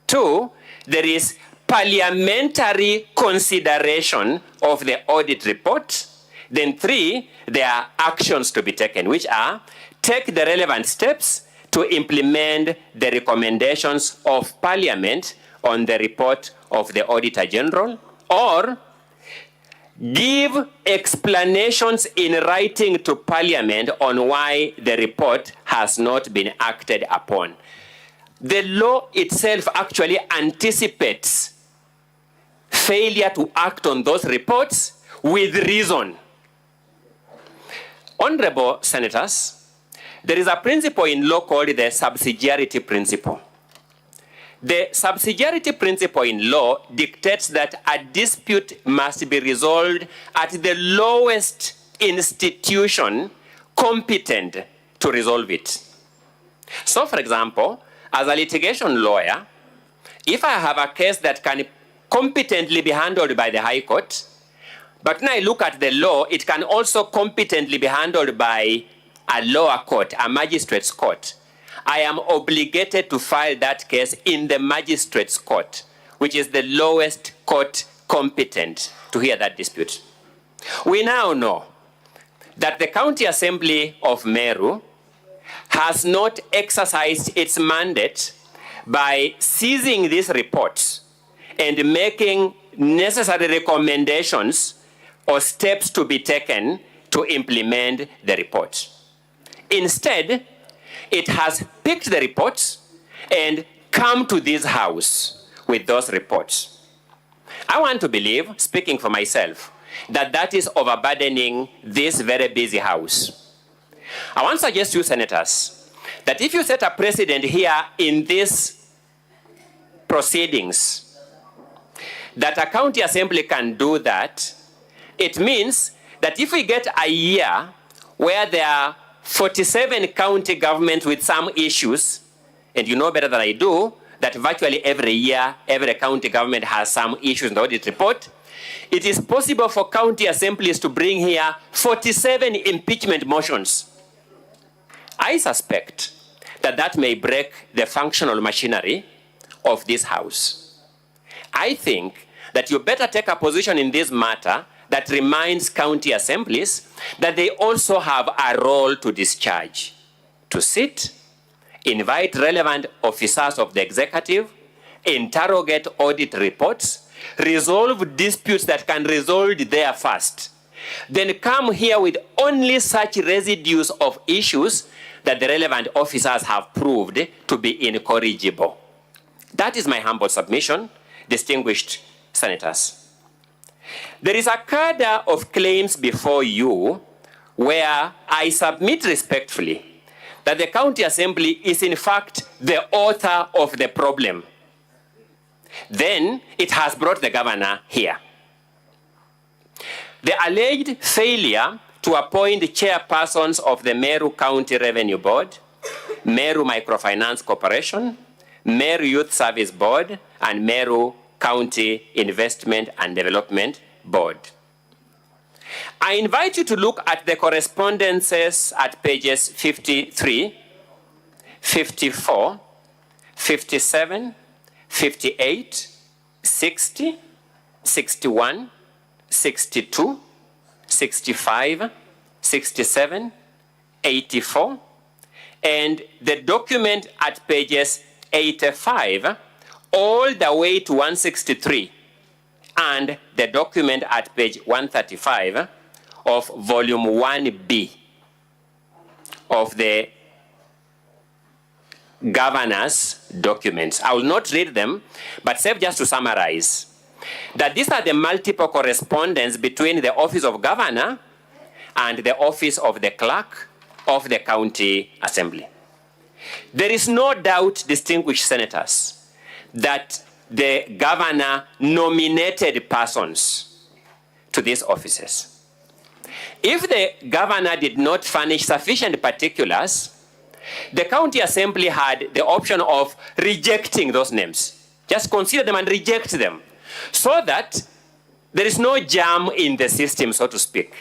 Speaker 1: 2, there is parliamentary consideration of the audit report. Then 3, there are actions to be taken, which are take the relevant steps to implement the recommendations of Parliament on the report of the Auditor General, or give explanations in writing to Parliament on why the report has not been acted upon. The law itself actually anticipates failure to act on those reports with reason. Honorable Senators, there is a principle in law called the subsidiarity principle. The subsidiarity principle in law dictates that a dispute must be resolved at the lowest institution competent to resolve it. So, for example, as a litigation lawyer, if I have a case that can competently be handled by the High Court, but when I look at the law, it can also competently be handled by a lower court, a magistrate's court, I am obligated to file that case in the magistrate's court, which is the lowest court competent to hear that dispute. We now know that the County Assembly of Meru has not exercised its mandate by seizing these reports and making necessary recommendations or steps to be taken to implement the report. Instead, it has picked the reports and come to this house with those reports. I want to believe, speaking for myself, that that is overburdening this very busy house. I want to suggest to you, senators, that if you set a precedent here in these proceedings, that a county assembly can do that, it means that if we get a year where there are 47 county governments with some issues, and you know better than I do, that virtually every year, every county government has some issues in the audit report, it is possible for county assemblies to bring here 47 impeachment motions. I suspect that that may break the functional machinery of this house. I think that you better take a position in this matter that reminds county assemblies that they also have a role to discharge, to sit, invite relevant officers of the executive, interrogate audit reports, resolve disputes that can resolve there first, then come here with only such residues of issues that the relevant officers have proved to be incorrigible. That is my humble submission, distinguished senators. There is a cadre of claims before you where I submit respectfully that the county assembly is in fact the author of the problem. Then it has brought the governor here. The alleged failure to appoint chairpersons of the Meru County Revenue Board, Meru Microfinance Corporation, Meru Youth Service Board, and Meru County Investment and Development Board. I invite you to look at the correspondences at pages 53, 54, 57, 58, 60, 61, 62, 65, 67, 84, and the document at pages 85 all the way to 163, and the document at page 135 of volume 1B of the governor's documents. I will not read them, but save just to summarize that these are the multiple correspondence between the office of governor and the office of the clerk of the county assembly. There is no doubt, distinguished senators, that the governor nominated persons to these offices. If the governor did not furnish sufficient particulars, the county assembly had the option of rejecting those names. Just consider them and reject them, so that there is no jam in the system, so to speak.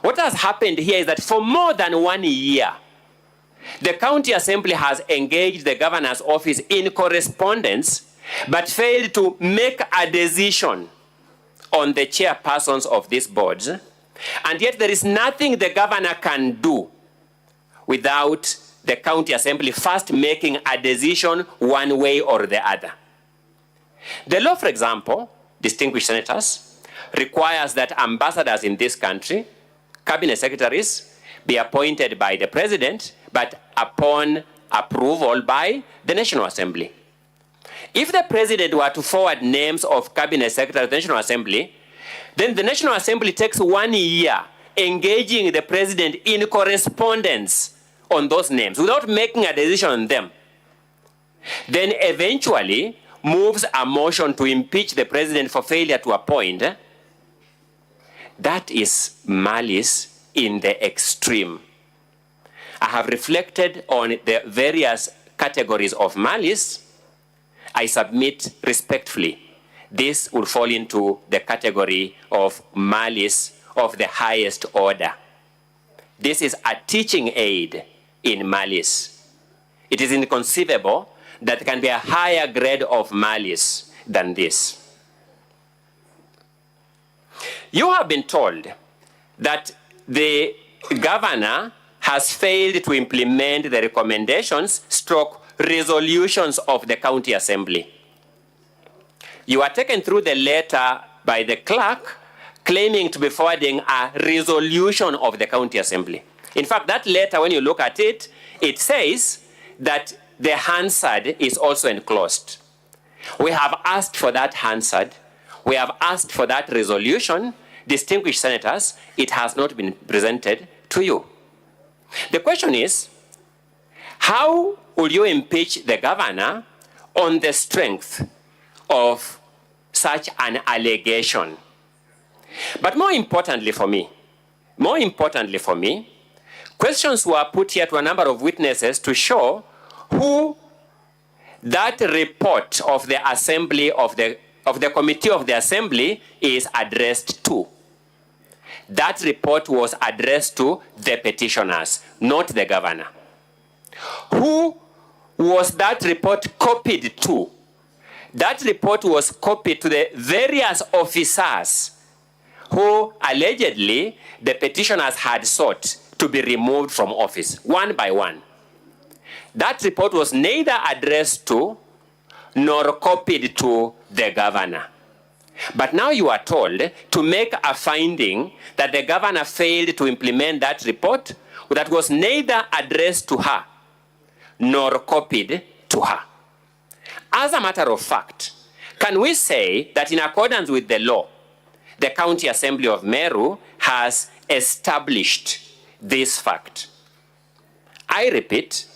Speaker 1: What has happened here is that for more than 1 year, the county assembly has engaged the governor's office in correspondence, but failed to make a decision on the chairpersons of these boards. And yet there is nothing the governor can do without the county assembly first making a decision one way or the other. The law, for example, distinguished senators, requires that ambassadors in this country, cabinet secretaries, be appointed by the president, but upon approval by the National Assembly. If the president were to forward names of cabinet secretaries to the National Assembly, then the National Assembly takes 1 year engaging the president in correspondence on those names without making a decision on them. Then eventually moves a motion to impeach the president for failure to appoint. That is malice in the extreme. I have reflected on the various categories of malice. I submit respectfully, this will fall into the category of malice of the highest order. This is a teaching aid in malice. It is inconceivable that there can be a higher grade of malice than this. You have been told that the governor has failed to implement the recommendations / resolutions of the county assembly. You are taken through the letter by the clerk claiming to be forwarding a resolution of the county assembly. In fact, that letter, when you look at it, it says that the Hansard is also enclosed. We have asked for that Hansard. We have asked for that resolution. Distinguished senators, it has not been presented to you. The question is, how will you impeach the governor on the strength of such an allegation? But more importantly for me, questions were put here to a number of witnesses to show who that report of the assembly, of the committee of the assembly is addressed to. That report was addressed to the petitioners, not the governor. Who was that report copied to? That report was copied to the various officers who allegedly the petitioners had sought to be removed from office, one by one. That report was neither addressed to nor copied to the governor. But now you are told to make a finding that the governor failed to implement that report that was neither addressed to her nor copied to her. As a matter of fact, can we say that in accordance with the law, the County Assembly of Meru has established this fact? I repeat,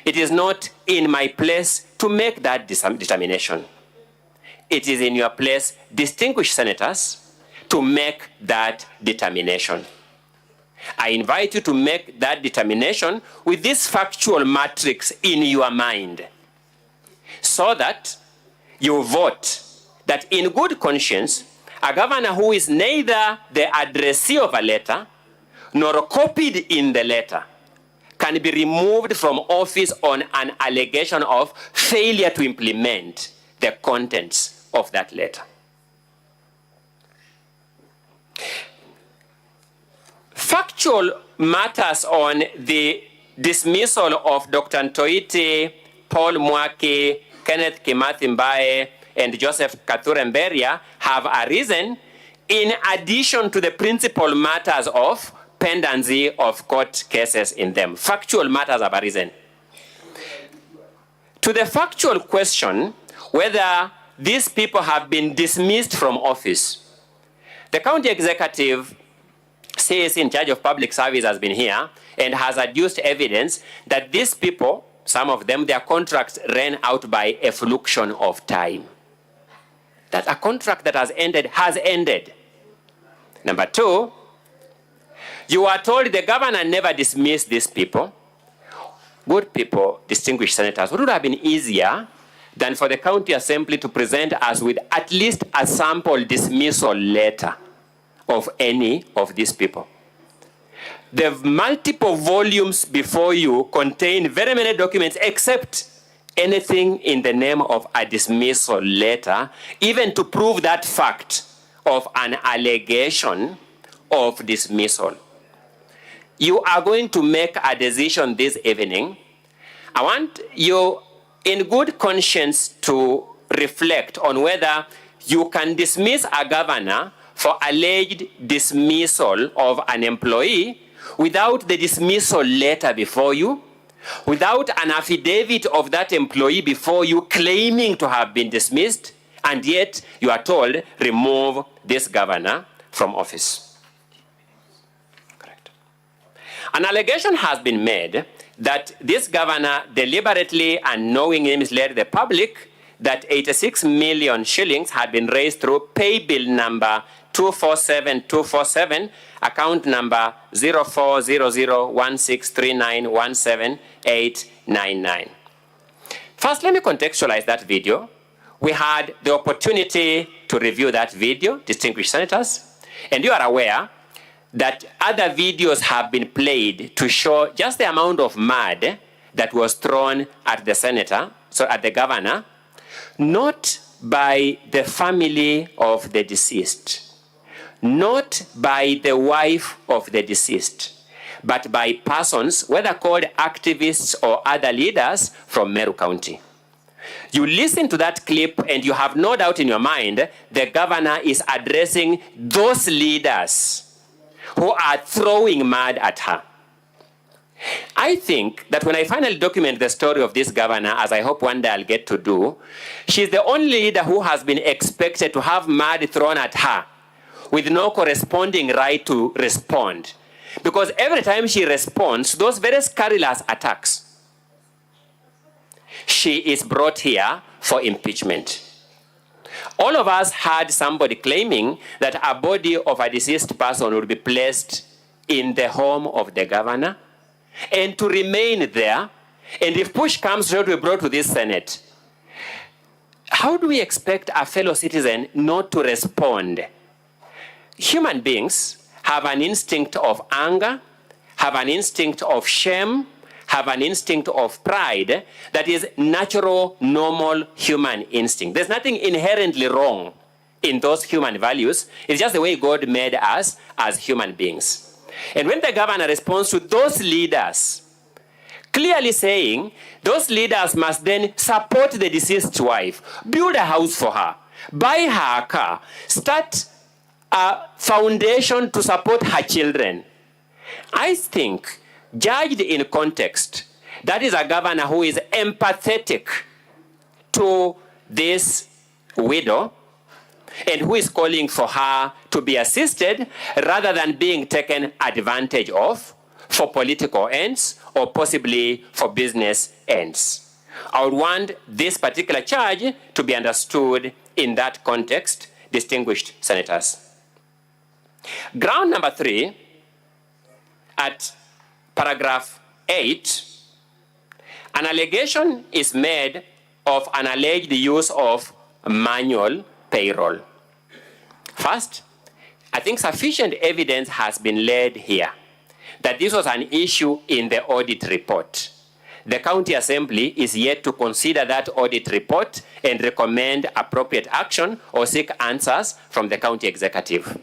Speaker 1: it is not in my place to make that determination. It is in your place, distinguished senators, to make that determination. I invite you to make that determination with this factual matrix in your mind, so that you vote that in good conscience, a governor who is neither the addressee of a letter nor copied in the letter can be removed from office on an allegation of failure to implement the contents of that letter. Factual matters on the dismissal of Dr. Ntoiti, Paul Mwaki, Kenneth Kimathi Mbae, and Joseph Kathure Mberia have arisen in addition to the principal matters of pendency of court cases in them. Factual matters have arisen. To the factual question whether these people have been dismissed from office, the county executive CAC in charge of public service has been here and has adduced evidence that these people Some of them, their contracts ran out by a fluxion of time. That a contract that has ended. Number two, you are told the governor never dismissed these people. Good people, distinguished senators, what would have been easier than for the county assembly to present us with at least a sample dismissal letter of any of these people? The multiple volumes before you contain very many documents except anything in the name of a dismissal letter, even to prove that fact of an allegation of dismissal. You are going to make a decision this evening. I want you in good conscience to reflect on whether you can dismiss a governor for alleged dismissal of an employee without the dismissal letter before you, without an affidavit of that employee before you claiming to have been dismissed, and yet you are told, remove this governor from office. Correct. An allegation has been made that this governor deliberately and knowingly misled the public that 86 million shillings had been raised through pay bill number 247247, account number 04001639178999. First, let me contextualize that video. We had the opportunity to review that video, distinguished senators, and you are aware that other videos have been played to show just the amount of mud that was thrown at the senator, so at the governor, not by the family of the deceased, not by the wife of the deceased, but by persons, whether called activists or other leaders from Meru County. You listen to that clip and you have no doubt in your mind the governor is addressing those leaders who are throwing mud at her. I think that when I finally document the story of this governor, as I hope one day I'll get to do, she's the only leader who has been expected to have mud thrown at her with no corresponding right to respond. Because every time she responds, those very scurrilous attacks, she is brought here for impeachment. All of us had somebody claiming that a body of a deceased person would be placed in the home of the governor and to remain there, and if push comes to be brought to this Senate. How do we expect a fellow citizen not to respond? Human beings have an instinct of anger, have an instinct of shame, have an instinct of pride that is natural, normal human instinct. There's nothing inherently wrong in those human values. It's just the way God made us as human beings. And when the governor responds to those leaders, clearly saying those leaders must then support the deceased wife, build a house for her, buy her a car, start a foundation to support her children. I think, judged in context, that is a governor who is empathetic to this widow and who is calling for her to be assisted rather than being taken advantage of for political ends or possibly for business ends. I would want this particular charge to be understood in that context, distinguished senators. Ground number 3, at paragraph 8, an allegation is made of an alleged use of manual payroll. First, I think sufficient evidence has been laid here that this was an issue in the audit report. The county assembly is yet to consider that audit report and recommend appropriate action or seek answers from the county executive.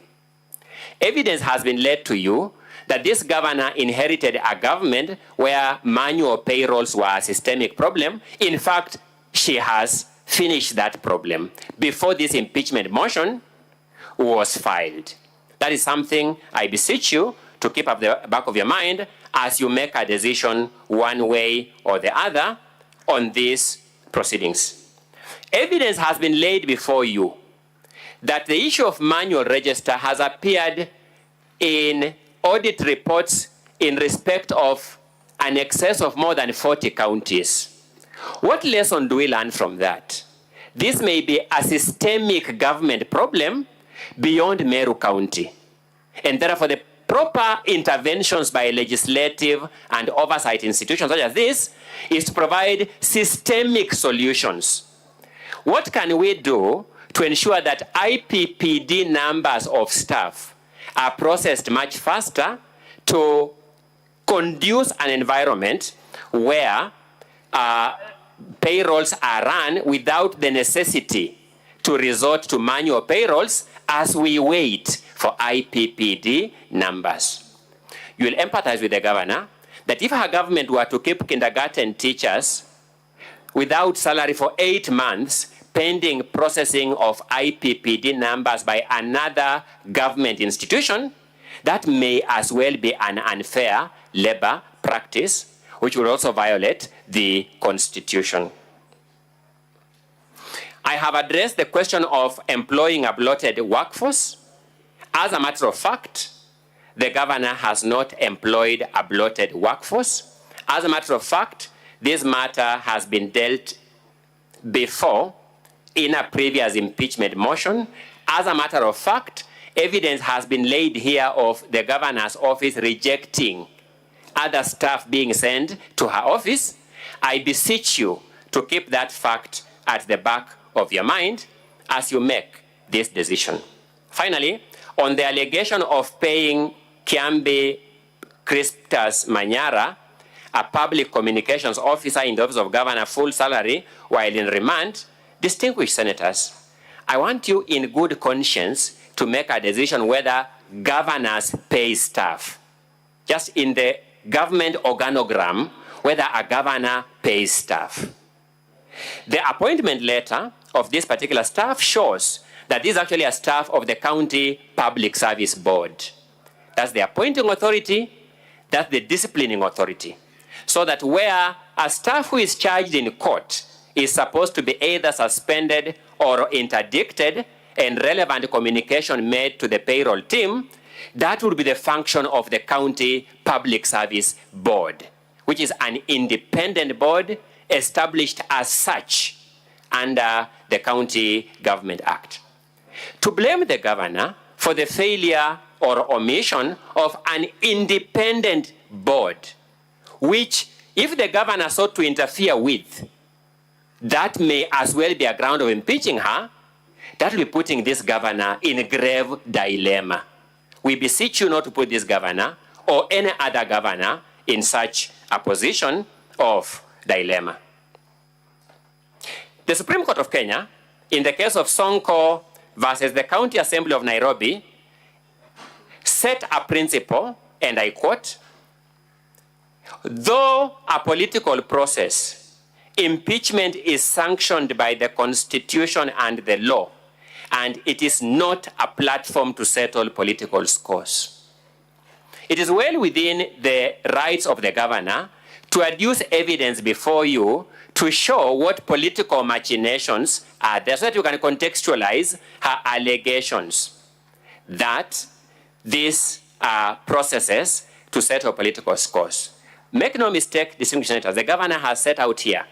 Speaker 1: Evidence has been laid to you that this governor inherited a government where manual payrolls were a systemic problem. In fact, she has finished that problem before this impeachment motion was filed. That is something I beseech you to keep at the back of your mind as you make a decision one way or the other on these proceedings. Evidence has been laid before you that the issue of manual register has appeared in audit reports in respect of an excess of more than 40 counties. What lesson do we learn from that? This may be a systemic government problem beyond Meru County. And therefore, the proper interventions by legislative and oversight institutions such as this is to provide systemic solutions. What can we do to ensure that IPPD numbers of staff are processed much faster to conduce an environment where payrolls are run without the necessity to resort to manual payrolls as we wait for IPPD numbers? You will empathize with the governor that if her government were to keep kindergarten teachers without salary for 8 months, pending processing of IPPD numbers by another government institution, that may as well be an unfair labor practice, which will also violate the Constitution. I have addressed the question of employing a bloated workforce. As a matter of fact, the governor has not employed a bloated workforce. As a matter of fact, this matter has been dealt before in a previous impeachment motion. As a matter of fact, evidence has been laid here of the governor's office rejecting other staff being sent to her office. I beseech you to keep that fact at the back of your mind as you make this decision. Finally, on the allegation of paying Kiambi Crispus Manyara, a public communications officer in the office of governor, full salary while in remand, distinguished senators, I want you in good conscience to make a decision whether governors pay staff. Just in the government organogram, whether a governor pays staff. The appointment letter of this particular staff shows that this is actually a staff of the County Public Service Board. That's the appointing authority, that's the disciplining authority. So that where a staff who is charged in court is supposed to be either suspended or interdicted and relevant communication made to the payroll team, that would be the function of the County Public Service Board, which is an independent board established as such under the County Government Act. To blame the governor for the failure or omission of an independent board, which if the governor sought to interfere with, that may as well be a ground of impeaching her, that will be putting this governor in a grave dilemma. We beseech you not to put this governor or any other governor in such a position of dilemma. The Supreme Court of Kenya, in the case of Sonko versus the County Assembly of Nairobi, set a principle, and I quote, though a political process, impeachment is sanctioned by the Constitution and the law, and it is not a platform to settle political scores. It is well within the rights of the governor to adduce evidence before you to show what political machinations are there, so that you can contextualize her allegations that these are processes to settle political scores. Make no mistake, distinguished senators, the governor has set out here.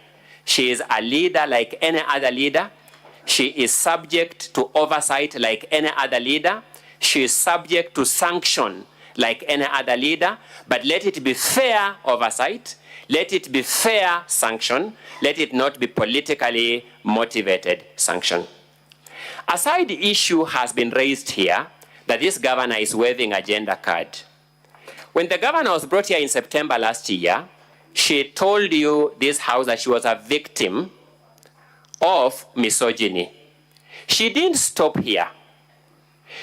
Speaker 1: She is a leader like any other leader. She is subject to oversight like any other leader. She is subject to sanction like any other leader. But let it be fair oversight. Let it be fair sanction. Let it not be politically motivated sanction. A side issue has been raised here that this governor is waving a gender card. When the governor was brought here in September last year, she told you, this house, that she was a victim of misogyny. She didn't stop here.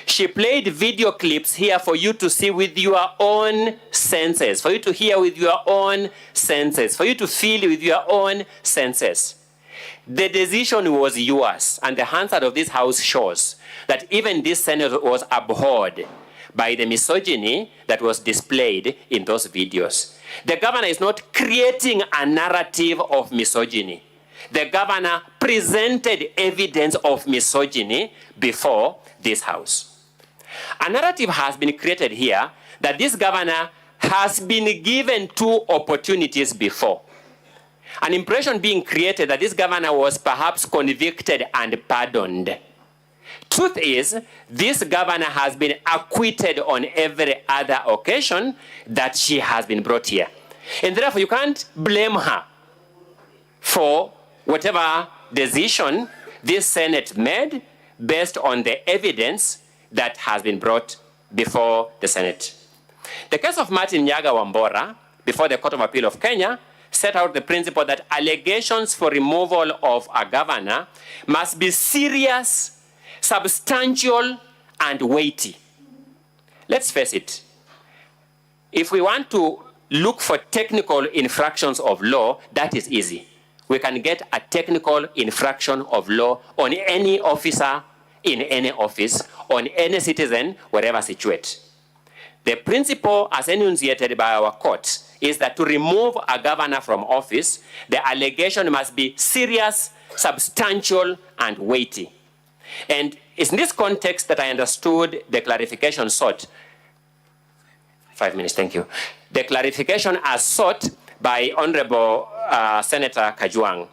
Speaker 1: She played video clips here for you to see with your own senses, for you to hear with your own senses, for you to feel with your own senses. The decision was yours, and the answer of this house shows that even this senator was abhorred by the misogyny that was displayed in those videos. The governor is not creating a narrative of misogyny. The governor presented evidence of misogyny before this house. A narrative has been created here that this governor has been given 2 opportunities before. An impression being created that this governor was perhaps convicted and pardoned. Truth is, this governor has been acquitted on every other occasion that she has been brought here. And therefore, you can't blame her for whatever decision this Senate made based on the evidence that has been brought before the Senate. The case of Martin Nyaga Wambora before the Court of Appeal of Kenya set out the principle that allegations for removal of a governor must be serious, substantial, and weighty. Let's face it. If we want to look for technical infractions of law, that is easy. We can get a technical infraction of law on any officer in any office, on any citizen, wherever situated. The principle as enunciated by our court is that to remove a governor from office, the allegation must be serious, substantial, and weighty. And it's in this context that I understood the clarification sought. 5 minutes, thank you. The clarification as sought by Honorable Senator Kajwang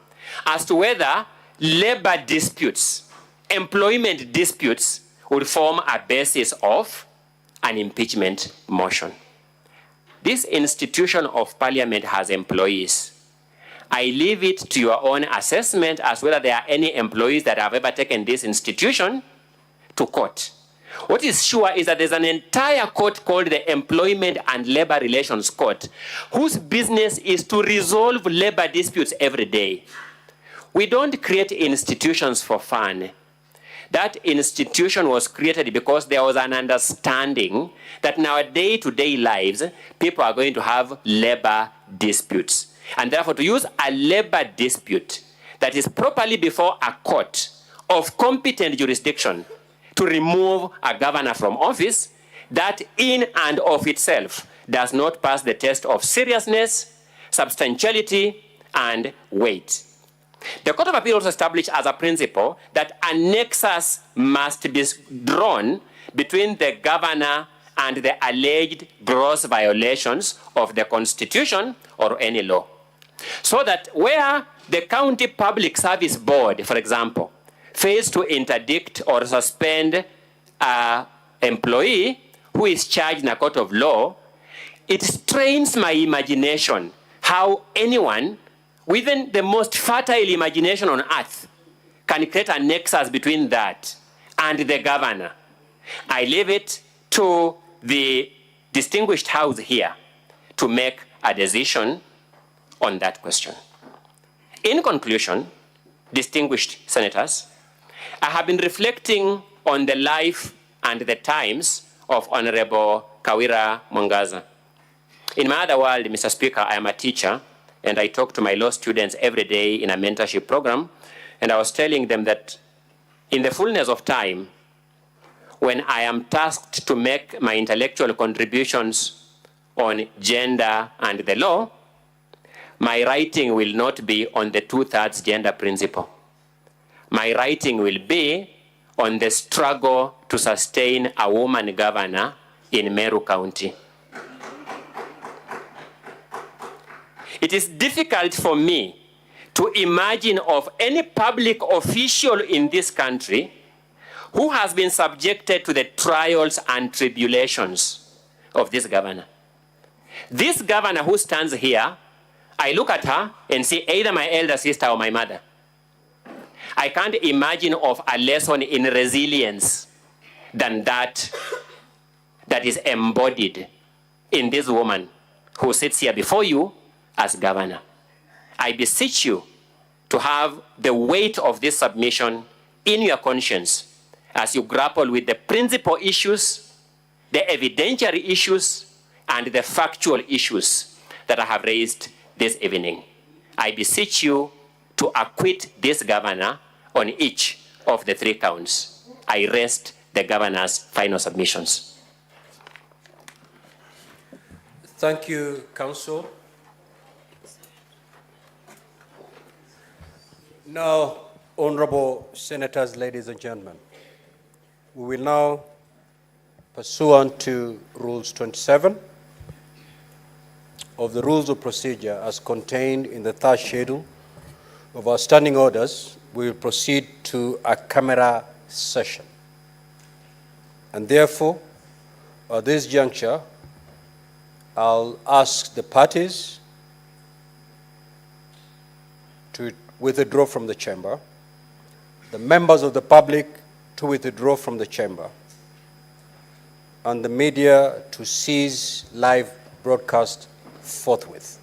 Speaker 1: as to whether labor disputes, employment disputes would form a basis of an impeachment motion. This institution of parliament has employees. I leave it to your own assessment as whether there are any employees that have ever taken this institution to court. What is sure is that there's an entire court called the Employment and Labor Relations Court, whose business is to resolve labor disputes every day. We don't create institutions for fun. That institution was created because there was an understanding that in our day-to-day lives, people are going to have labor disputes. And therefore, to use a labor dispute that is properly before a court of competent jurisdiction to remove a governor from office, that in and of itself does not pass the test of seriousness, substantiality, and weight. The Court of Appeal also established as a principle that a nexus must be drawn between the governor and the alleged gross violations of the Constitution or any law. So that where the County Public Service Board, for example, fails to interdict or suspend an employee who is charged in a court of law, it strains my imagination how anyone, within the most fertile imagination on earth, can create a nexus between that and the governor. I leave it to the distinguished house here to make a decision on that question. In conclusion, distinguished senators, I have been reflecting on the life and the times of Honorable Kawira Mwangaza. In my other world, Mr. Speaker, I am a teacher, and I talk to my law students every day in a mentorship program, and I was telling them that in the fullness of time, when I am tasked to make my intellectual contributions on gender and the law, my writing will not be on the 2/3 gender principle. My writing will be on the struggle to sustain a woman governor in Meru County. It is difficult for me to imagine of any public official in this country who has been subjected to the trials and tribulations of this governor. This governor who stands here, I look at her and see either my elder sister or my mother. I can't imagine of a lesson in resilience than that is embodied in this woman who sits here before you as governor. I beseech you to have the weight of this submission in your conscience as you grapple with the principal issues, the evidentiary issues, and the factual issues that I have raised this evening. I beseech you to acquit this governor on each of the 3 counts. I rest the governor's final submissions.
Speaker 11: Thank you, Counsel. Now, honorable senators, ladies and gentlemen, we will now, pursuant to Rules 27 of the rules of procedure as contained in the third schedule of our standing orders, we will proceed to a camera session. And therefore, at this juncture, I'll ask the parties to withdraw from the chamber, the members of the public to withdraw from the chamber, and the media to cease live broadcast forthwith.